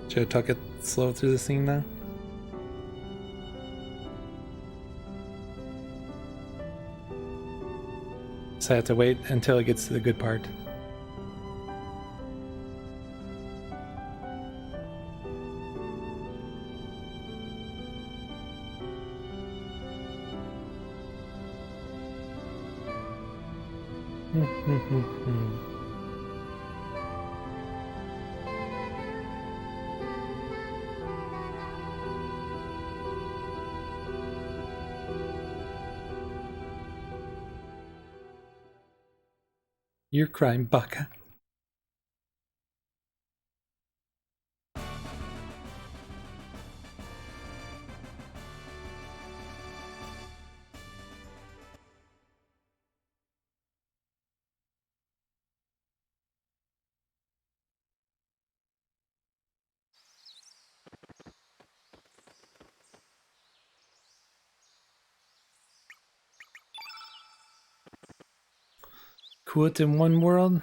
Speaker 3: Should have took it slow through the scene though. So I have to wait until it gets to the good part. Your crime, Baka. Quit in one world.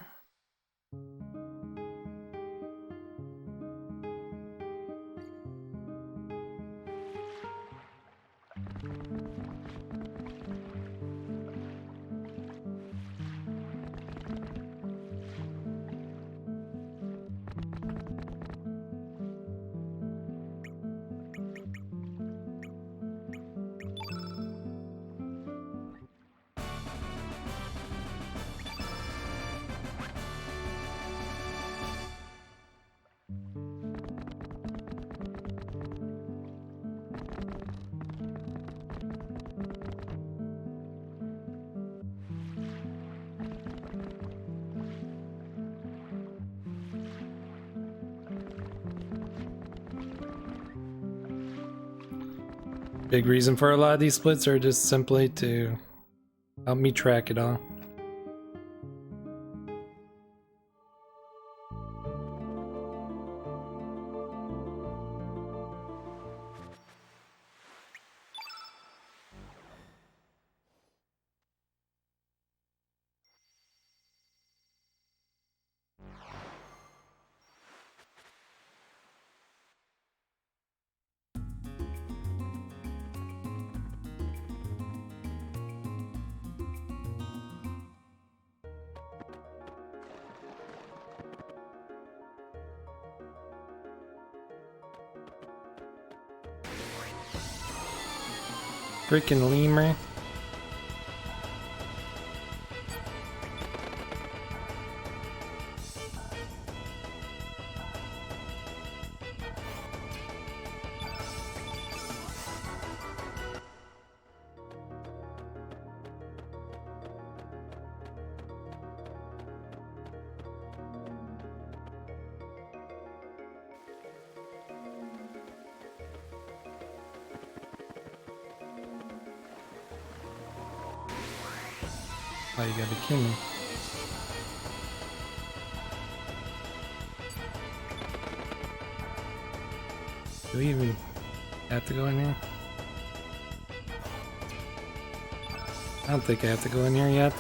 Speaker 3: Big reason for a lot of these splits are just simply to Help me track it all. Freaking lemur. Oh, you gotta kill me. Do we even have to go in here? I don't think I have to go in here yet.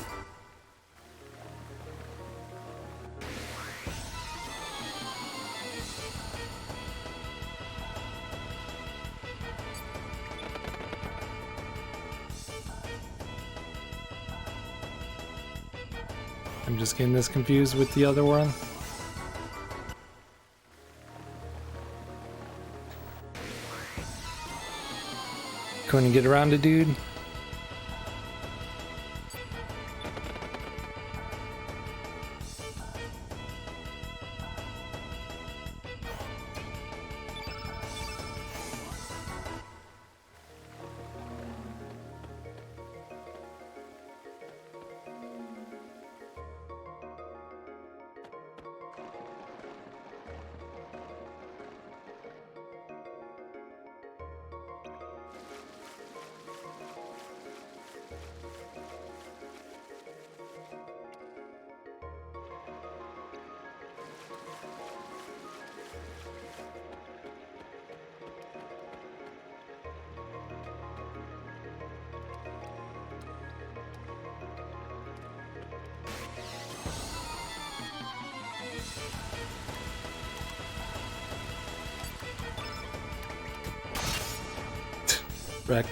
Speaker 3: I'm just getting this confused with the other one. Couldn't get around it, dude. Wrecked.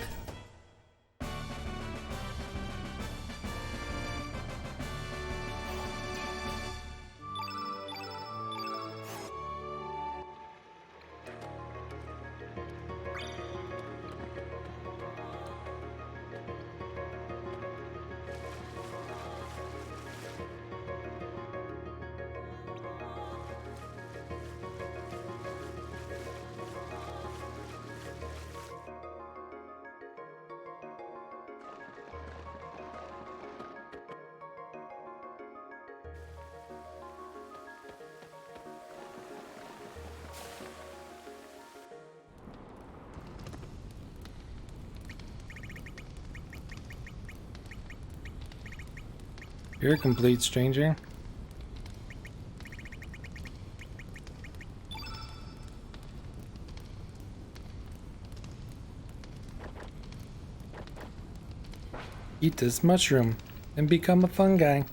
Speaker 3: You're a complete stranger. Eat this mushroom and become a fungi.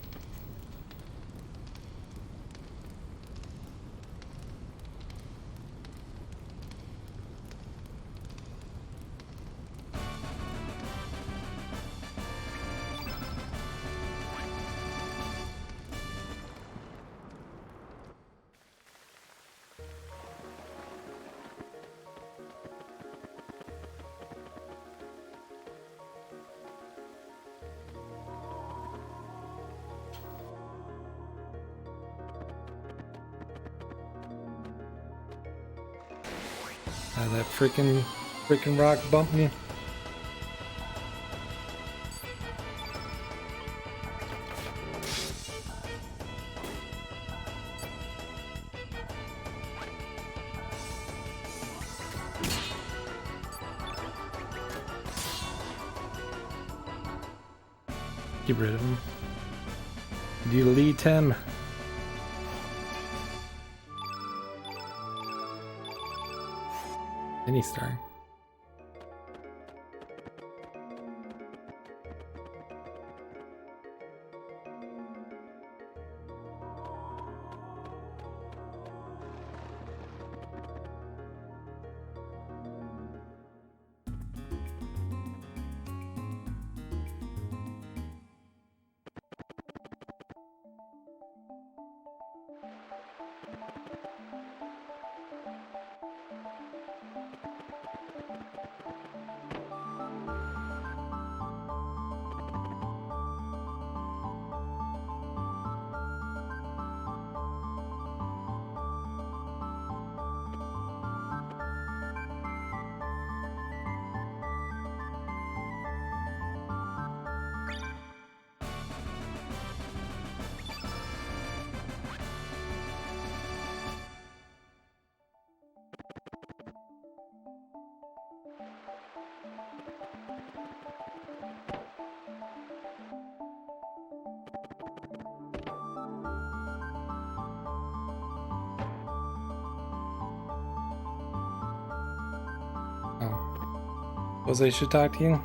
Speaker 3: That freaking rock bumped me. Get rid of him. Delete him. Any star. Oh. Suppose I should talk to you?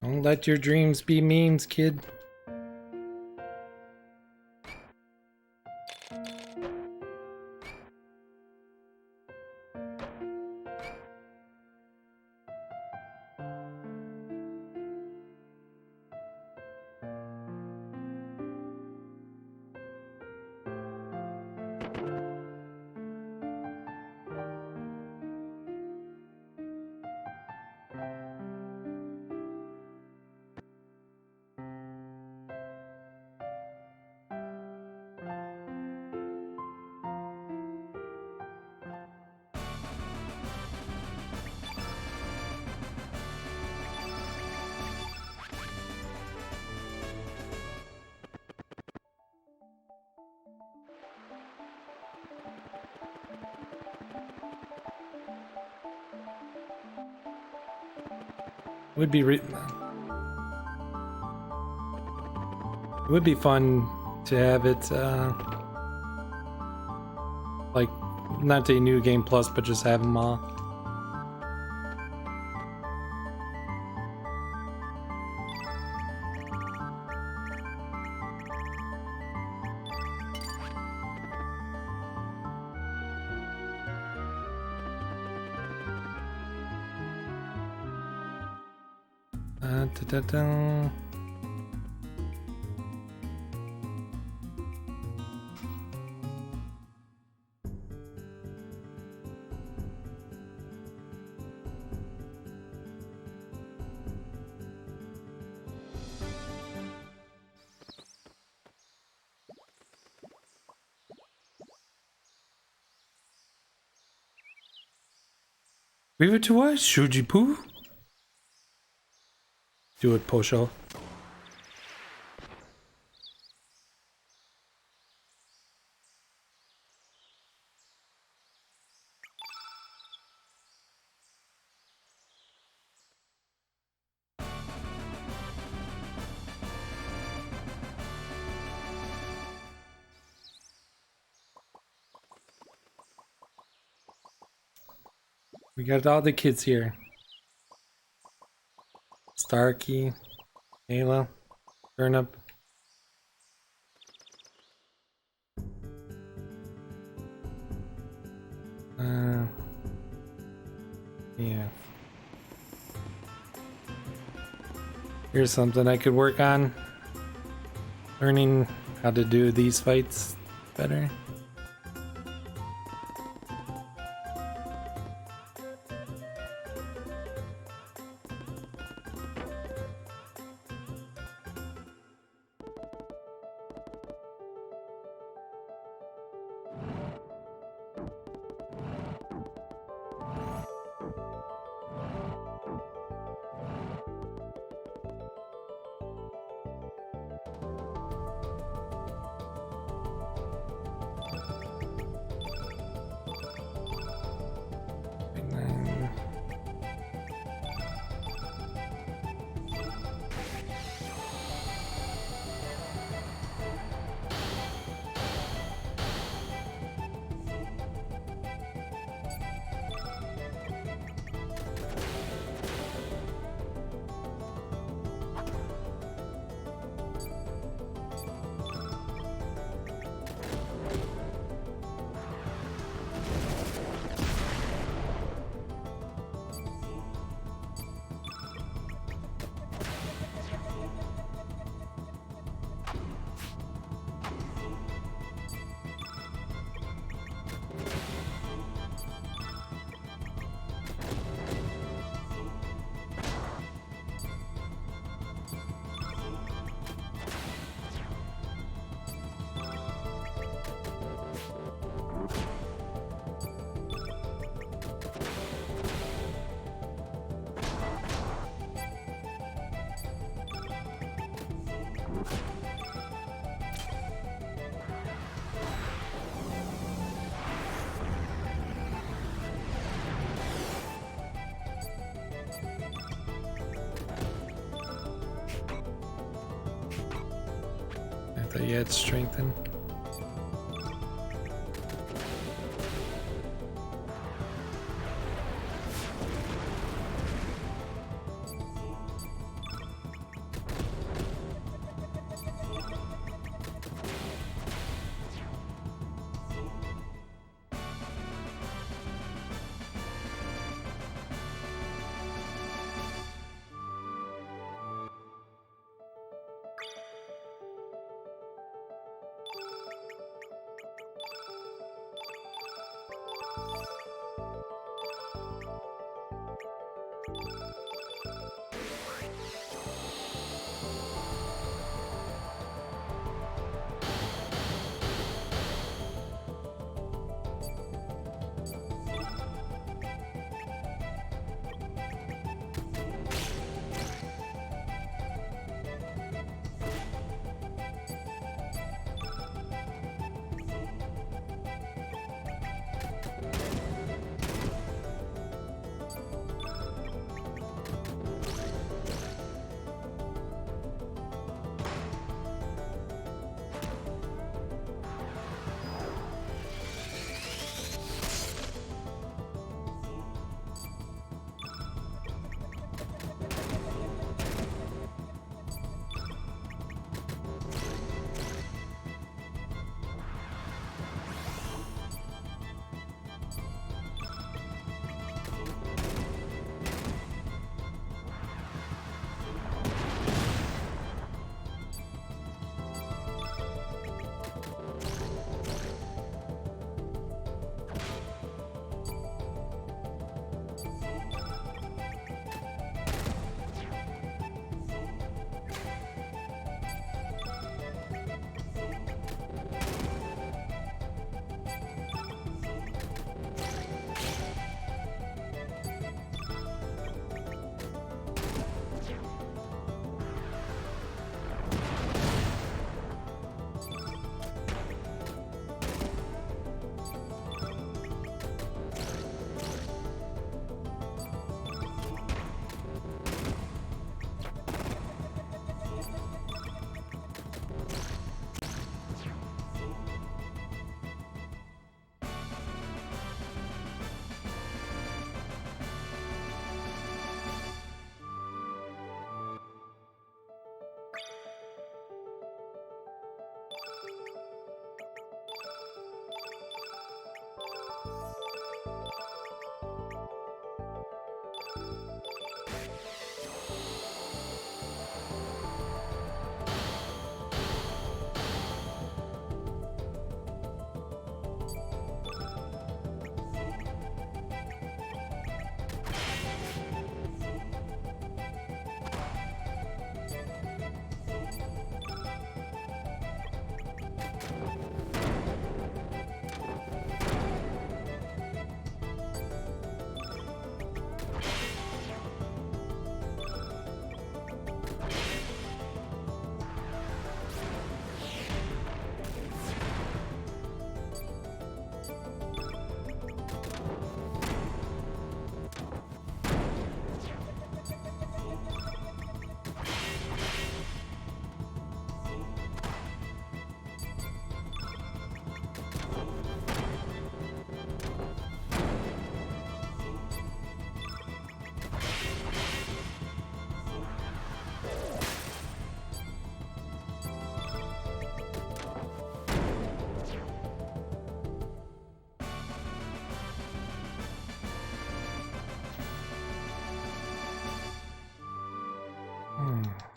Speaker 3: Don't let your dreams be memes, kid. Would be it would be fun to have it like not a new game plus, but just have them all. Da-da-da. Leave it to us, Shuji-poo. Do it, Posho. We got all the kids here. Starkey, Ayla, Turnip. Yeah. Here's something I could work on. Learning how to do these fights better. I thought you had strengthen.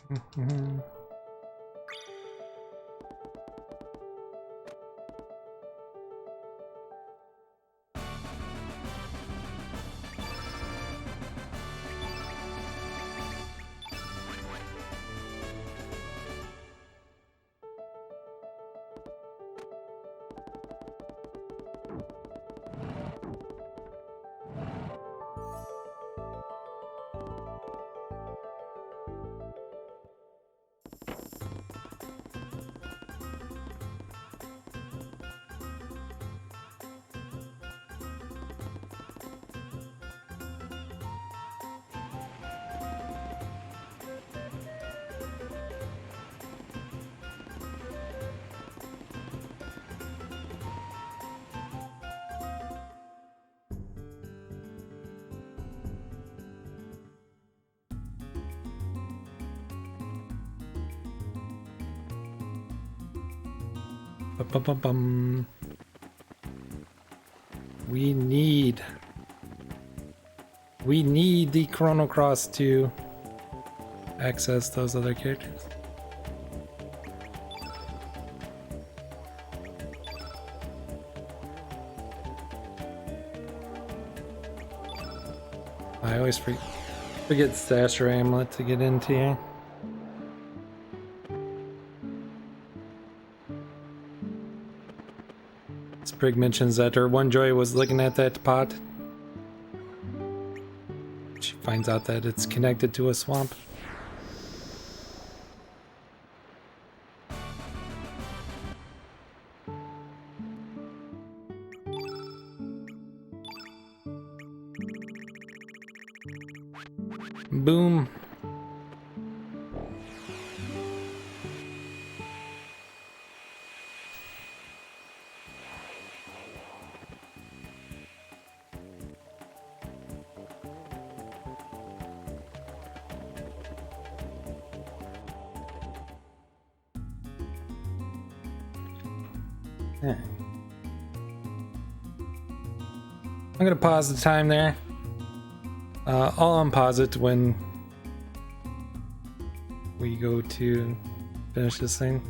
Speaker 3: Bum. We need the Chrono Cross to access those other characters. I always forget Stasher Amulet to get into here. Sprig mentions that her one joy was looking at that pot. She finds out that it's connected to a swamp. Boom. Yeah. I'm gonna pause the time there. I'll unpause it when we go to finish this thing.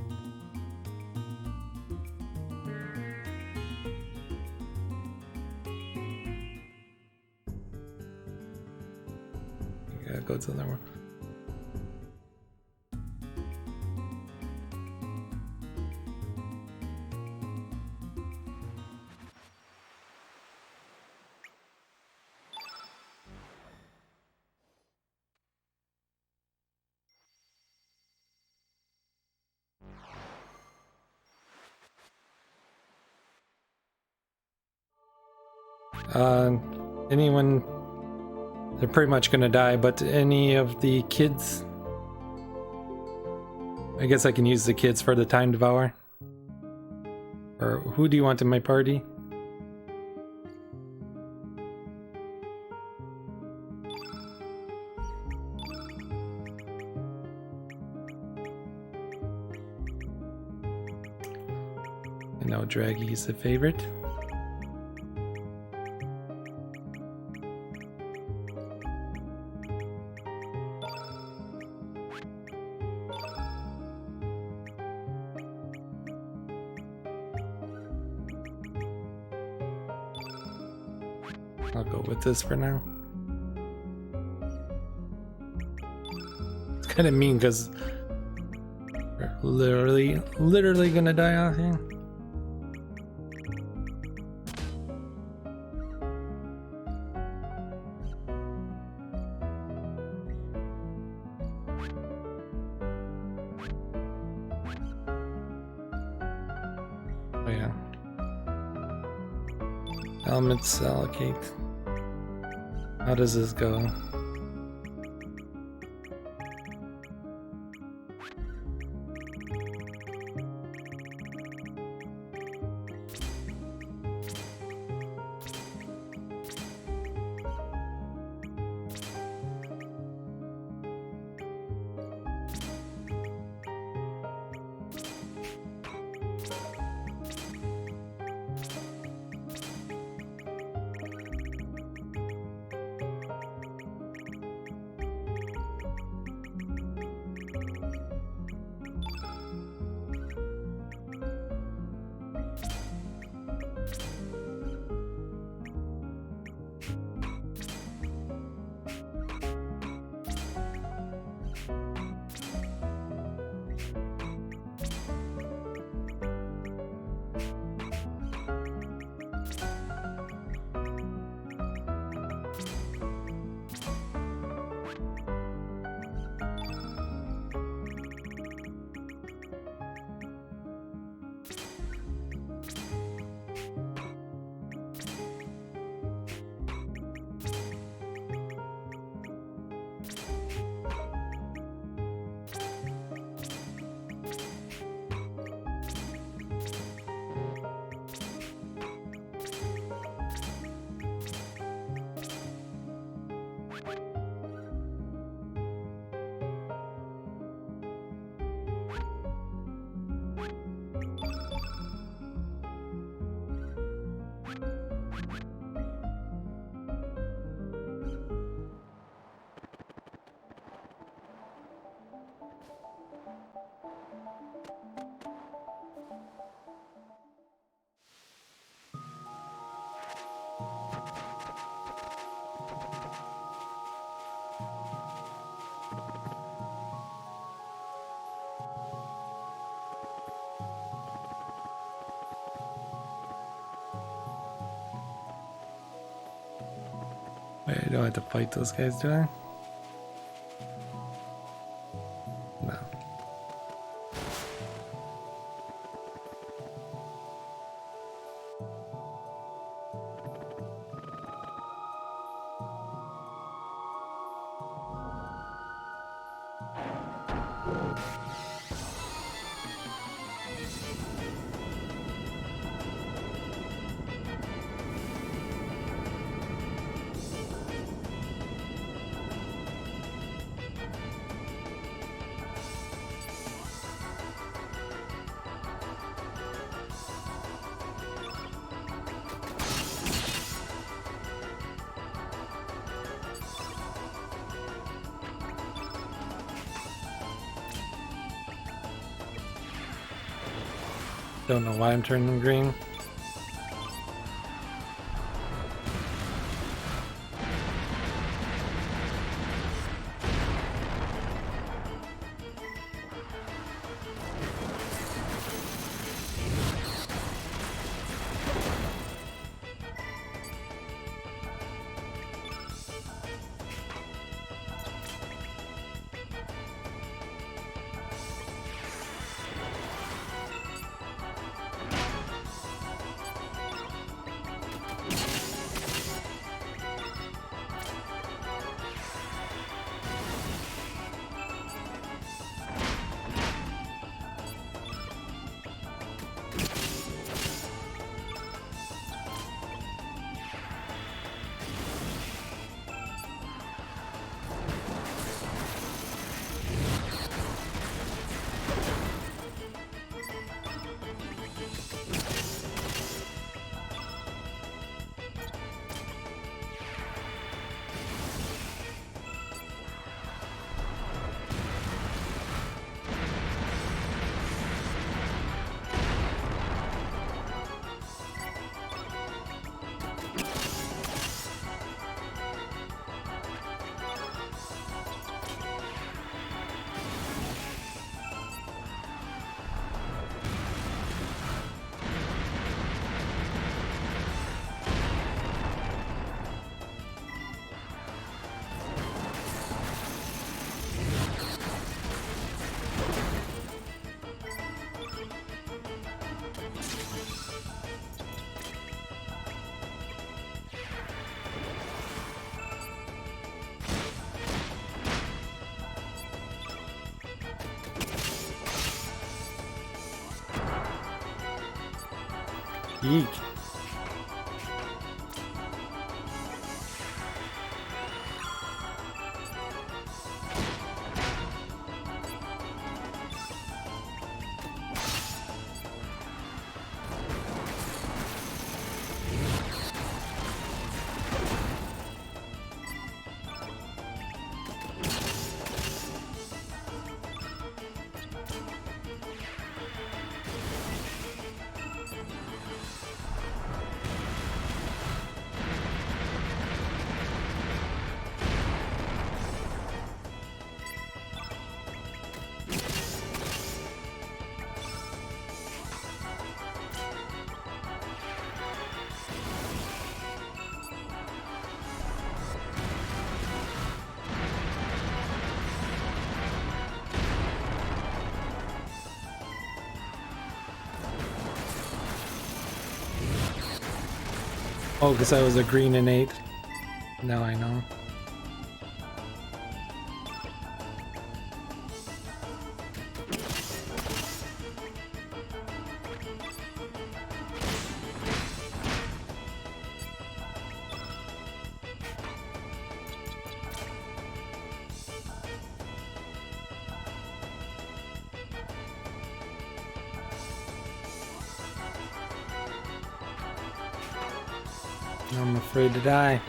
Speaker 3: You gotta go to the other one. Anyone, they're pretty much gonna die, but any of the kids, I guess I can use the kids for the time devour. Or who do you want in my party? I know Draggy's a favorite. I'll go with this for now. It's kind of mean because we're literally gonna die out here. Oh yeah. Elements allocate. How does this go? Wait, I don't have to fight those guys, do I? No. Don't know why I'm turning them green. Eek. Oh, because I was a green and 8. Now I know. I'm afraid to die.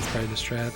Speaker 3: That's probably the strat.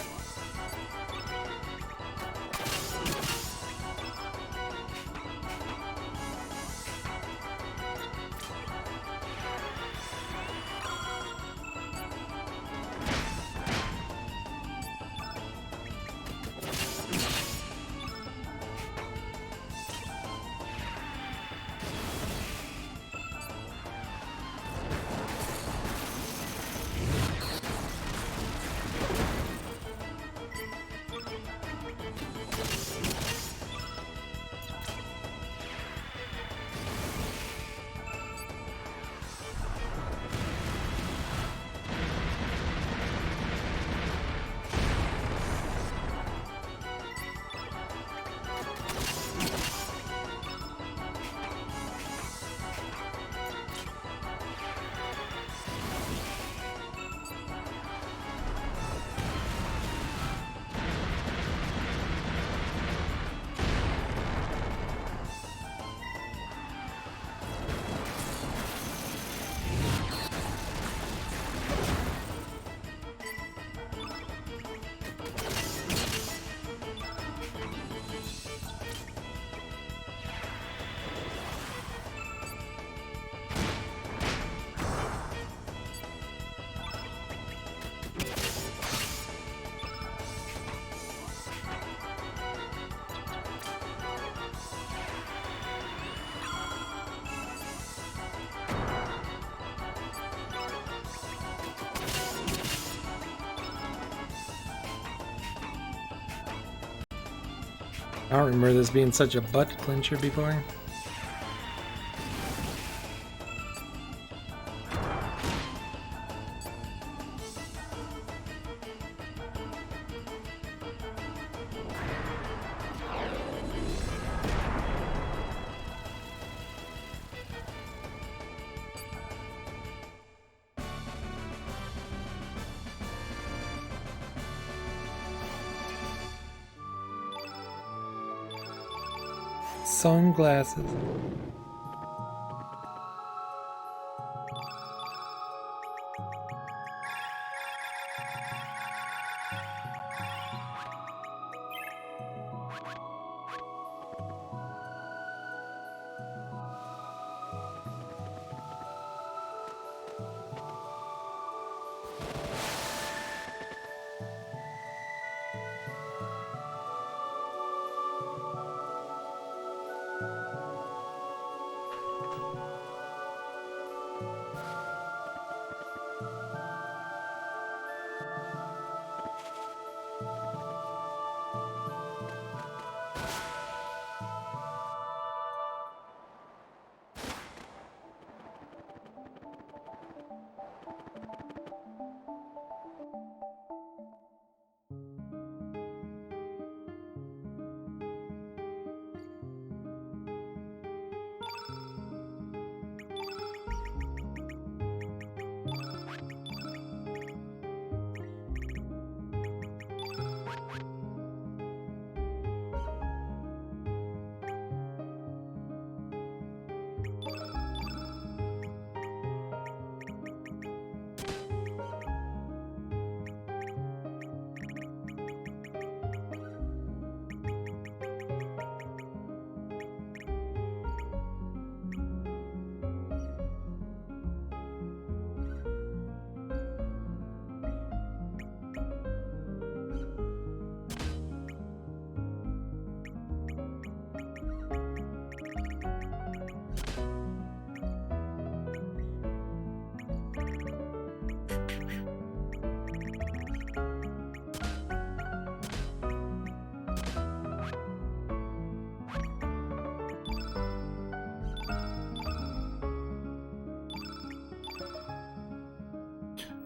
Speaker 3: I don't remember this being such a butt clincher before. Sunglasses.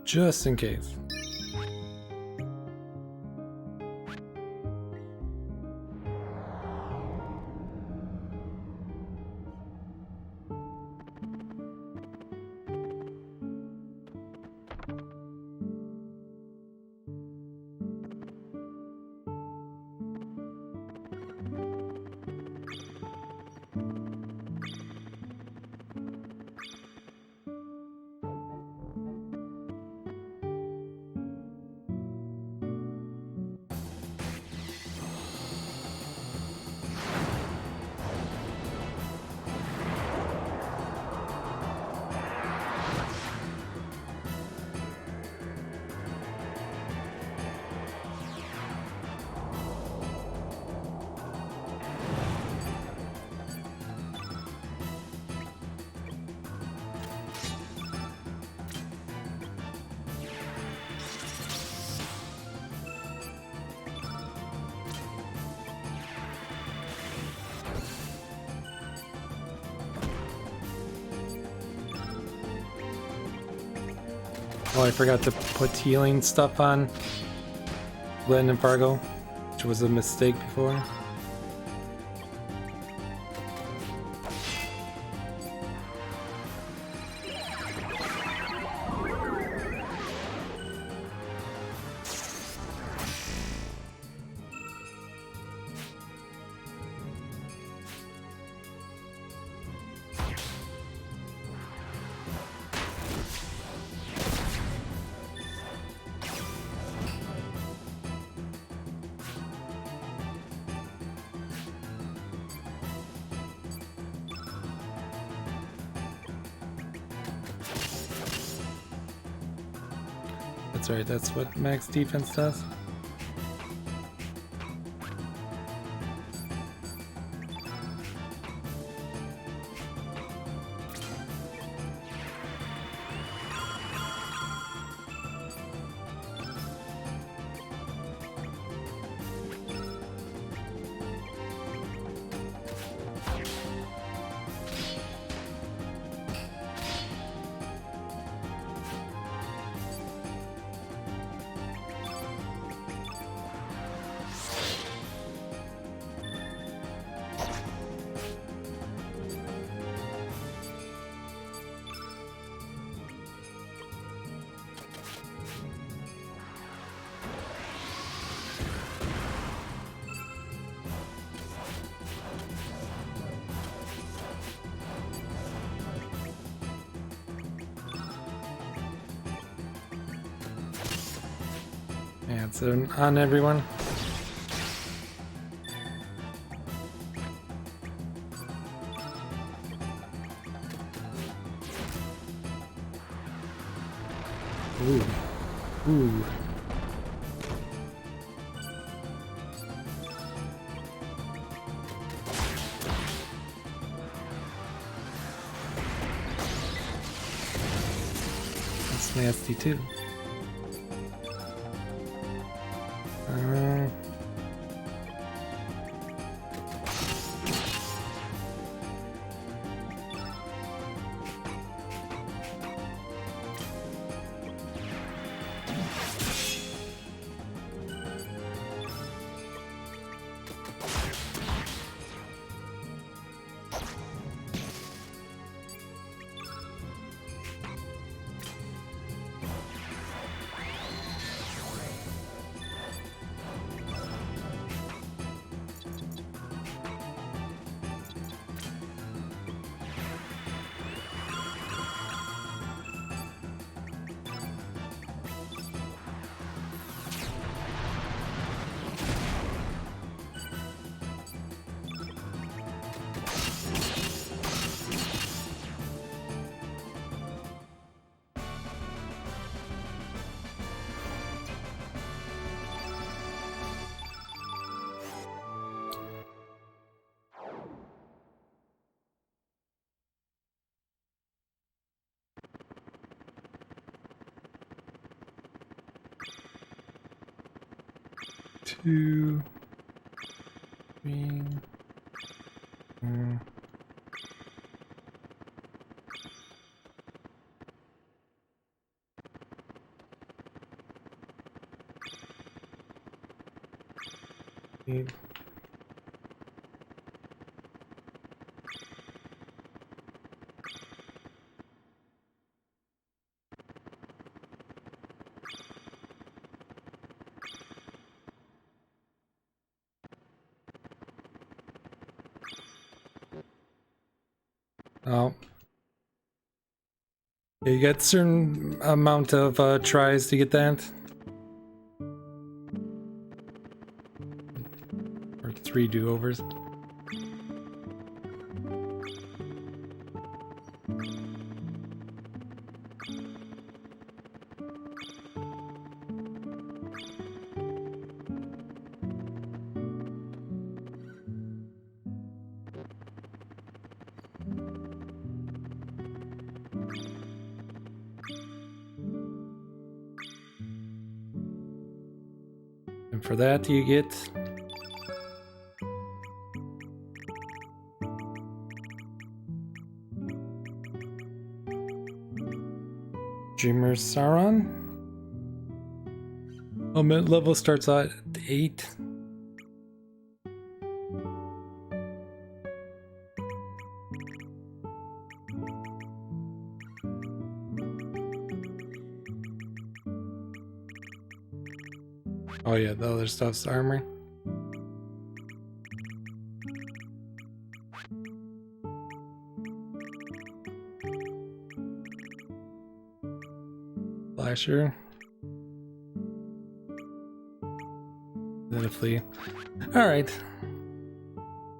Speaker 3: Just in case. Oh, I forgot to put healing stuff on Glenn and Fargo, which was a mistake before. That's right, that's what max defense does. Yeah, it's on everyone. Ooh. Ooh. That's nasty too. Two, three, four. Eight. Oh. Yeah, you get certain amount of tries to get that. Or 3 do-overs. And for that you get Dreamer Sauron. Oh, mid level starts at 8. Oh yeah, the other stuff's armor. Flasher. Then a flea. Alright.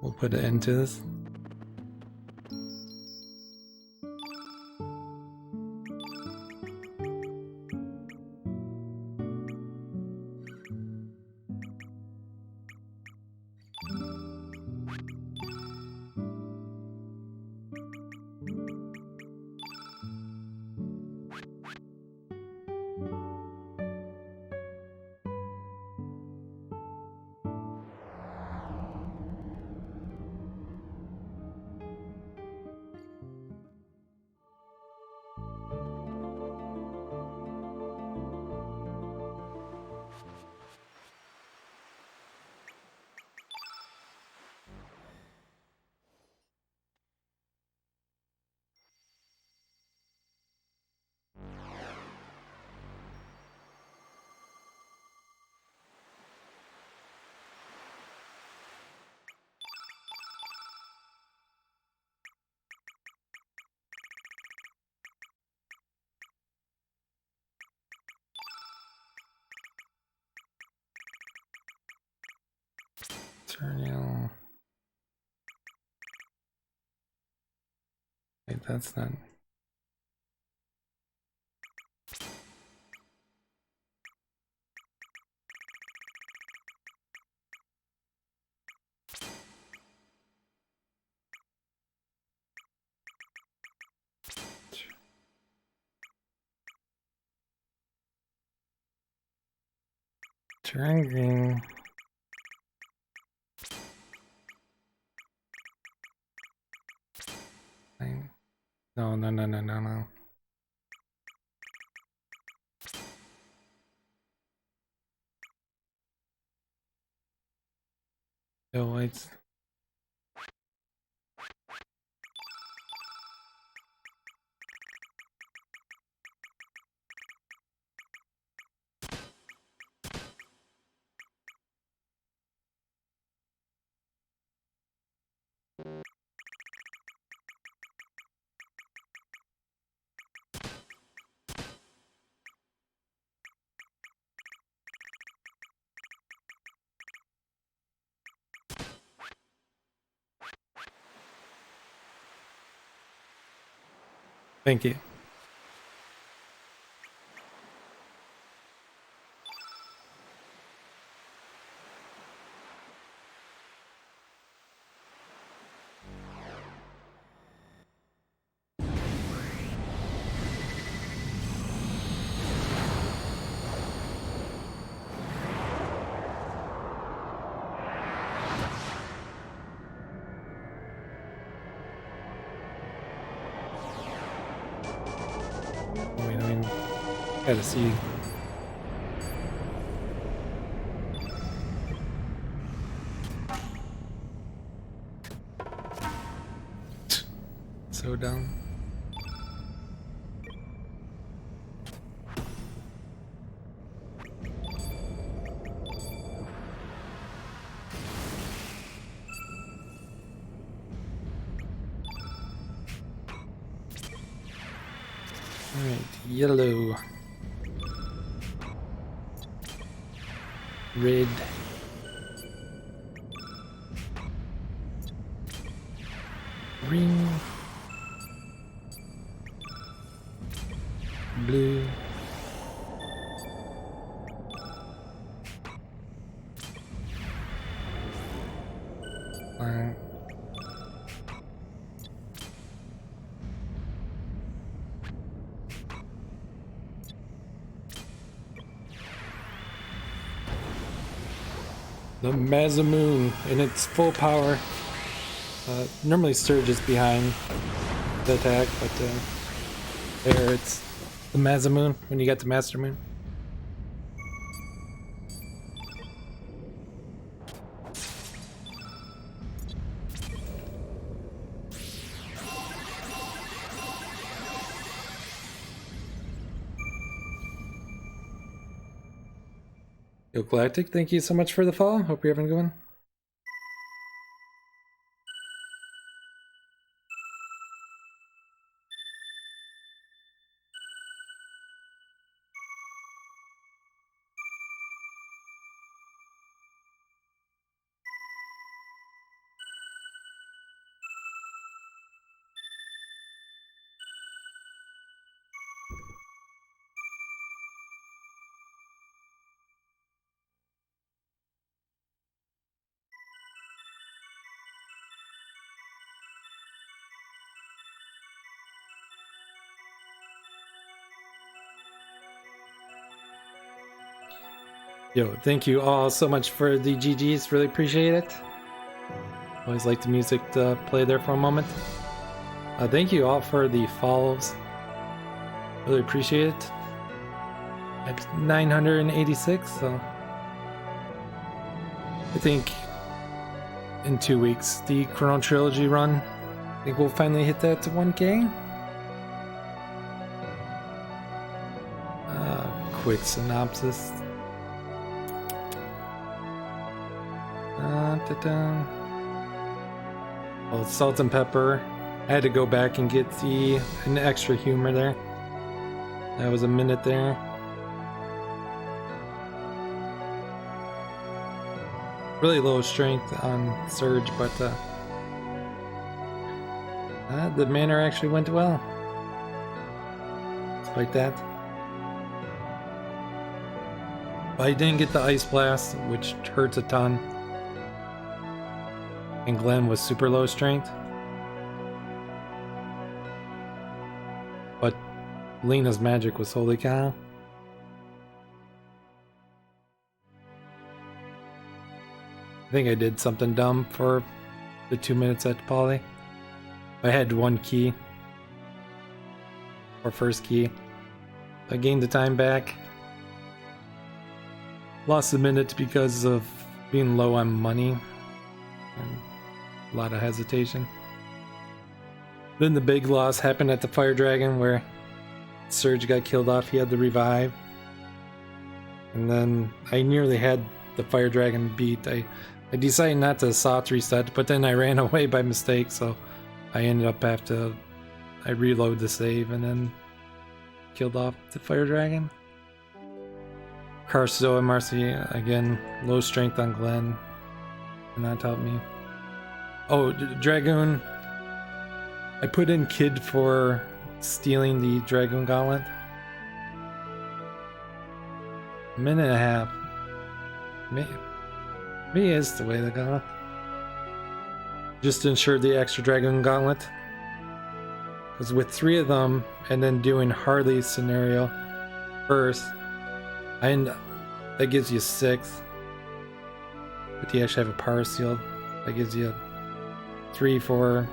Speaker 3: We'll put an end to this. Eternal. Wait, that's not. Turn green. No, no, no, no, no, no. Yo, lights. Thank you. Wait, I mean, gotta see. So dumb. Alright, yellow. Red. Green. Blue. Black. The Mazamoon in its full power. Normally Surge is behind the attack, but there it's The Mazamoon, when you get the Master Moon. Yo, Galactic, thank you so much for the follow. Hope you're having a good one. Yo, thank you all so much for the GGs. Really appreciate it. Always like the music to play there for a moment. Thank you all for the follows. Really appreciate it. At 986, so I think in 2 weeks, the Chrono Trilogy run, I think we'll finally hit that to 1K. Quick synopsis. Well, salt and pepper. I had to go back and get an extra humor there. That was a minute there. Really low strength on Surge, but the manner actually went well. Despite that. But I didn't get the Ice Blast, which hurts a ton. And Glenn was super low strength. But Lena's magic was holy cow. I think I did something dumb for the 2 minutes at Poly. I had one key. Or first key. I gained the time back. Lost a minute because of being low on money. And a lot of hesitation. Then the big loss happened at the Fire Dragon where Surge got killed off. He had the revive. And then I nearly had the Fire Dragon beat. I decided not to soft reset, but then I ran away by mistake, so I ended up I reload the save and then killed off the Fire Dragon. Carso and Marcy, again, low strength on Glenn, and that helped me. Oh, Dragoon. I put in Kid for stealing the Dragoon Gauntlet. A minute and a half. Maybe is the way to go. Just to ensure the extra Dragoon Gauntlet. Because with 3 of them, and then doing Harley's scenario first, that gives you 6. But you actually have a Power Shield. That gives you 3 for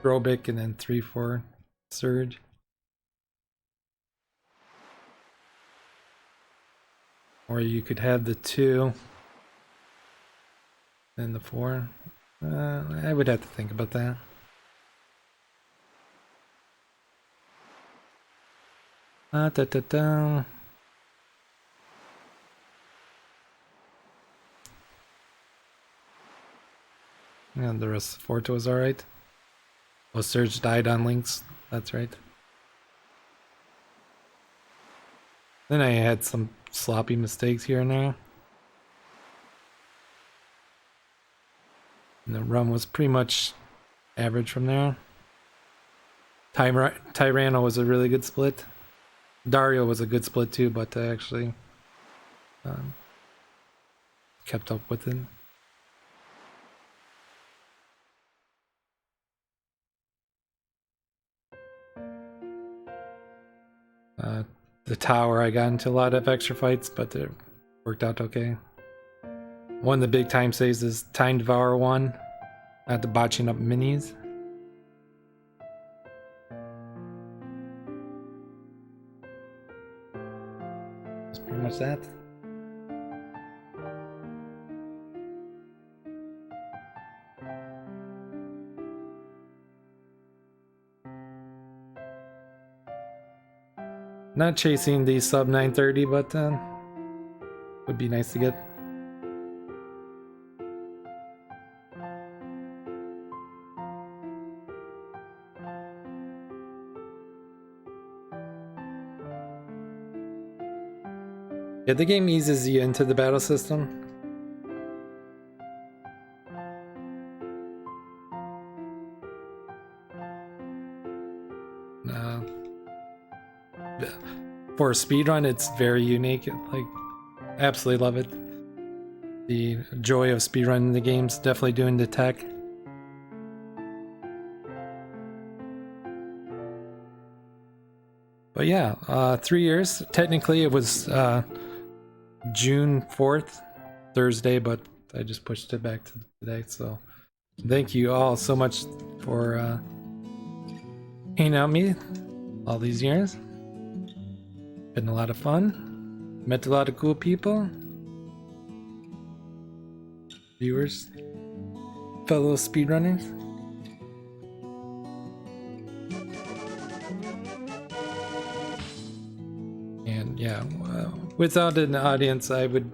Speaker 3: Grobic and then 3 for Surge. Or you could have the 2 and the 4. I would have to think about that. And the rest of Forto was alright. Oh, Surge died on Lynx. That's right. Then I had some sloppy mistakes here and there. And the run was pretty much average from there. Tyranno was a really good split. Dario was a good split too, but I actually kept up with it. The tower, I got into a lot of extra fights, but it worked out okay. One of the big time saves is Time Devour 1, not the botching up minis. That's pretty much that. Not chasing the sub 930, but would be nice to get. Yeah, the game eases you into the battle system. For a speedrun, it's very unique. Like, absolutely love it. The joy of speedrunning the game's definitely doing the tech. But yeah, 3 years. Technically, it was June 4th, Thursday, but I just pushed it back to today. So thank you all so much for hanging out with me all these years. Been a lot of fun. Met a lot of cool people. Viewers. Fellow speedrunners. And yeah, without an audience, I would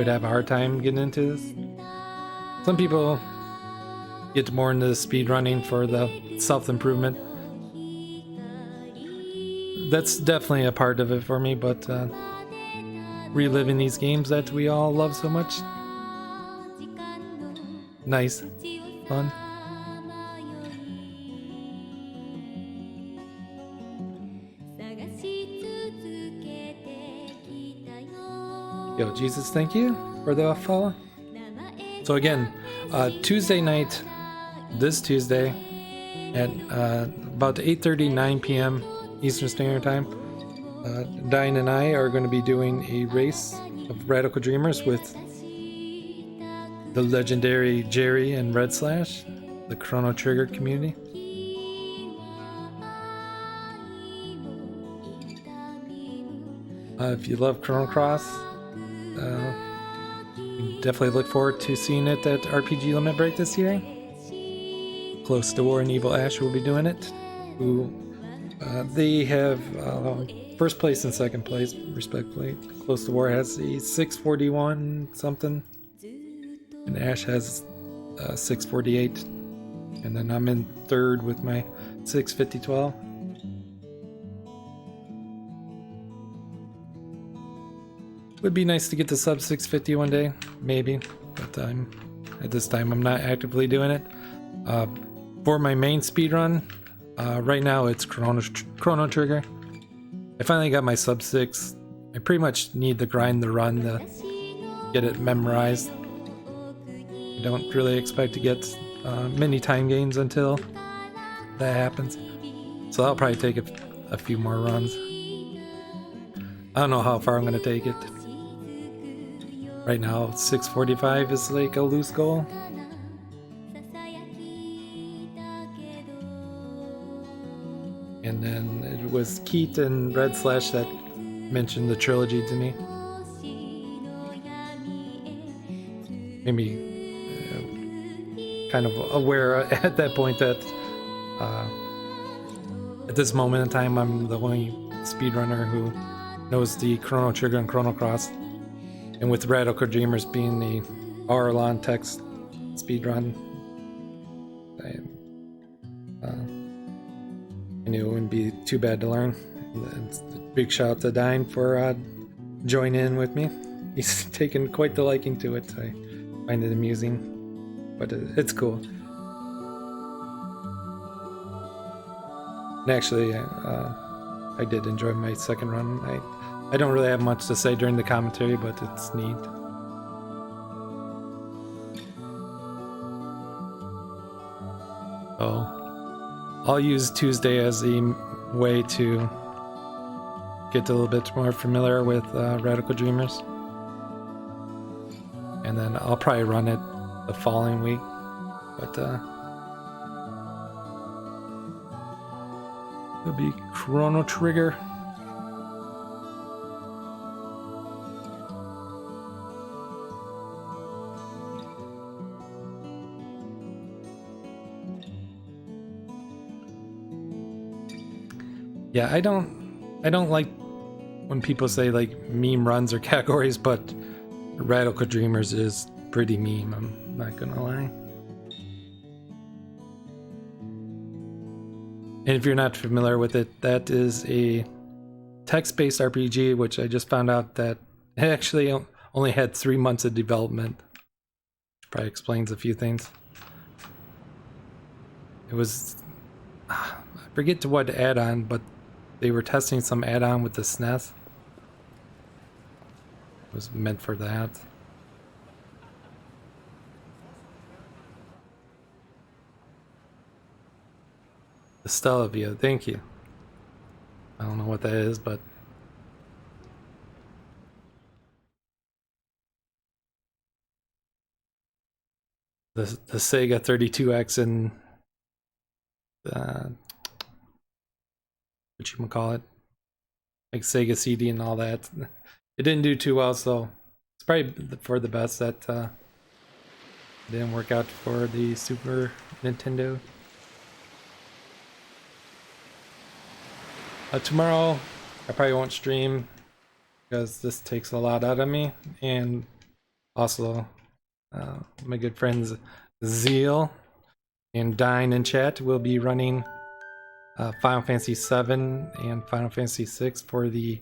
Speaker 3: have a hard time getting into this. Some people get more into speedrunning for the self-improvement. That's definitely a part of it for me, but reliving these games that we all love so much. Nice. Fun. Yo, Jesus, thank you for the follow. So again, Tuesday night, this Tuesday, at about 8:30, 9 p.m. Eastern Standard Time, Diane and I are going to be doing a race of Radical Dreamers with the legendary Jerry and Red Slash, the Chrono Trigger community. If you love Chrono Cross, definitely look forward to seeing it at RPG Limit Break this year. Close to War and Evil Ash will be doing it. They have first place and second place, respectively. Close to War has a 641 something, and Ash has 648, and then I'm in third with my 65012. Would be nice to get to sub 650 one day, maybe, but at this time I'm not actively doing it. For my main speedrun, right now it's Chrono Trigger. I finally got my sub 6. I pretty much need to grind the run to get it memorized. I don't really expect to get many time gains until that happens. So I'll probably take a few more runs. I don't know how far I'm going to take it. Right now, 645 is like a loose goal. And then it was Keat and Red Slash that mentioned the trilogy to me. Maybe kind of aware at that point that at this moment in time I'm the only speedrunner who knows the Chrono Trigger and Chrono Cross. And with Radical Dreamers being the Arlon text speedrun, I knew it wouldn't be too bad to learn. Big shout out to Dine for joining in with me. He's taken quite the liking to it. I find it amusing, but it's cool. And actually, I did enjoy my second run. I don't really have much to say during the commentary, but it's neat. So I'll use Tuesday as a way to get a little bit more familiar with Radical Dreamers. And then I'll probably run it the following week. But it'll be Chrono Trigger. Yeah, I don't like when people say like meme runs or categories, but Radical Dreamers is pretty meme, I'm not gonna lie. And if you're not familiar with it, that is a text-based RPG, which I just found out that it actually only had 3 months of development. Which probably explains a few things. It was, I forget to what add-on, but they were testing some add-on with the SNES. It was meant for that. The Stella View, thank you. I don't know what that is, but the Sega 32X and what you call it, like Sega CD and all that. It didn't do too well, so it's probably for the best that didn't work out for the Super Nintendo. Tomorrow, I probably won't stream because this takes a lot out of me, and also my good friends Zeal and Dine in chat will be running Final Fantasy VII and Final Fantasy VI for the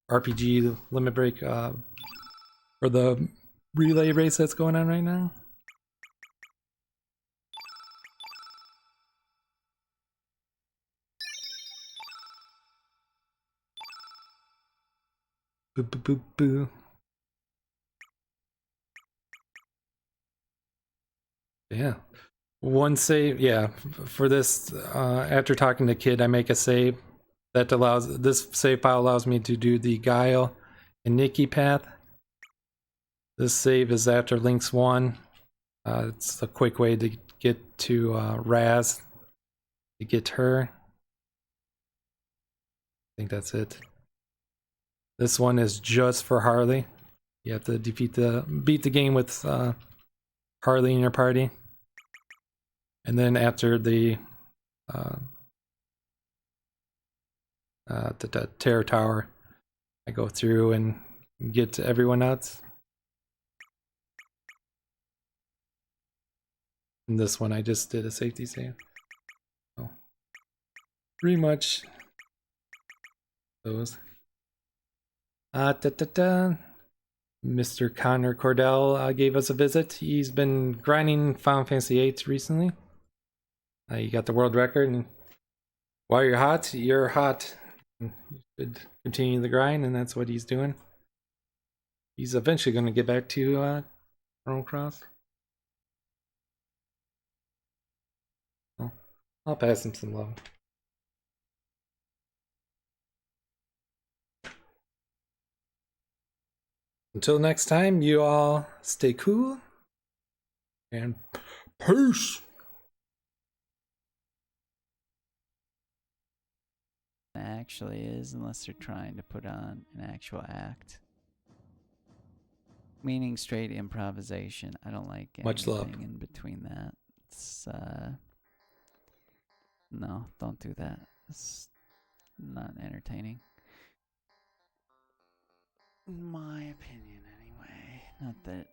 Speaker 3: RPG Limit Break for the relay race that's going on right now. Boo boo boo boo. Yeah. One save, yeah. For this, after talking to Kid, I make a save that allows, this save file allows me to do the Guile and Nikki path. This save is after Link's 1. It's a quick way to get to Raz, to get her. I think that's it. This one is just for Harley. You have to beat the game with Harley in your party. And then after the Terror Tower, I go through and get to everyone else. And this one I just did a safety save. So pretty much those. Mr. Connor Cordell gave us a visit. He's been grinding Final Fantasy VIII recently. You got the world record, and while you're hot, you're hot. You should continue the grind, and that's what he's doing. He's eventually going to get back to Chrono Cross. Well, I'll pass him some love. Until next time, you all stay cool and peace.
Speaker 4: Actually is, unless they're trying to put on an actual act. Meaning straight improvisation. I don't like
Speaker 3: Much love.
Speaker 4: anything in between that. It's no, don't do that. It's not entertaining. In my opinion, anyway. Not that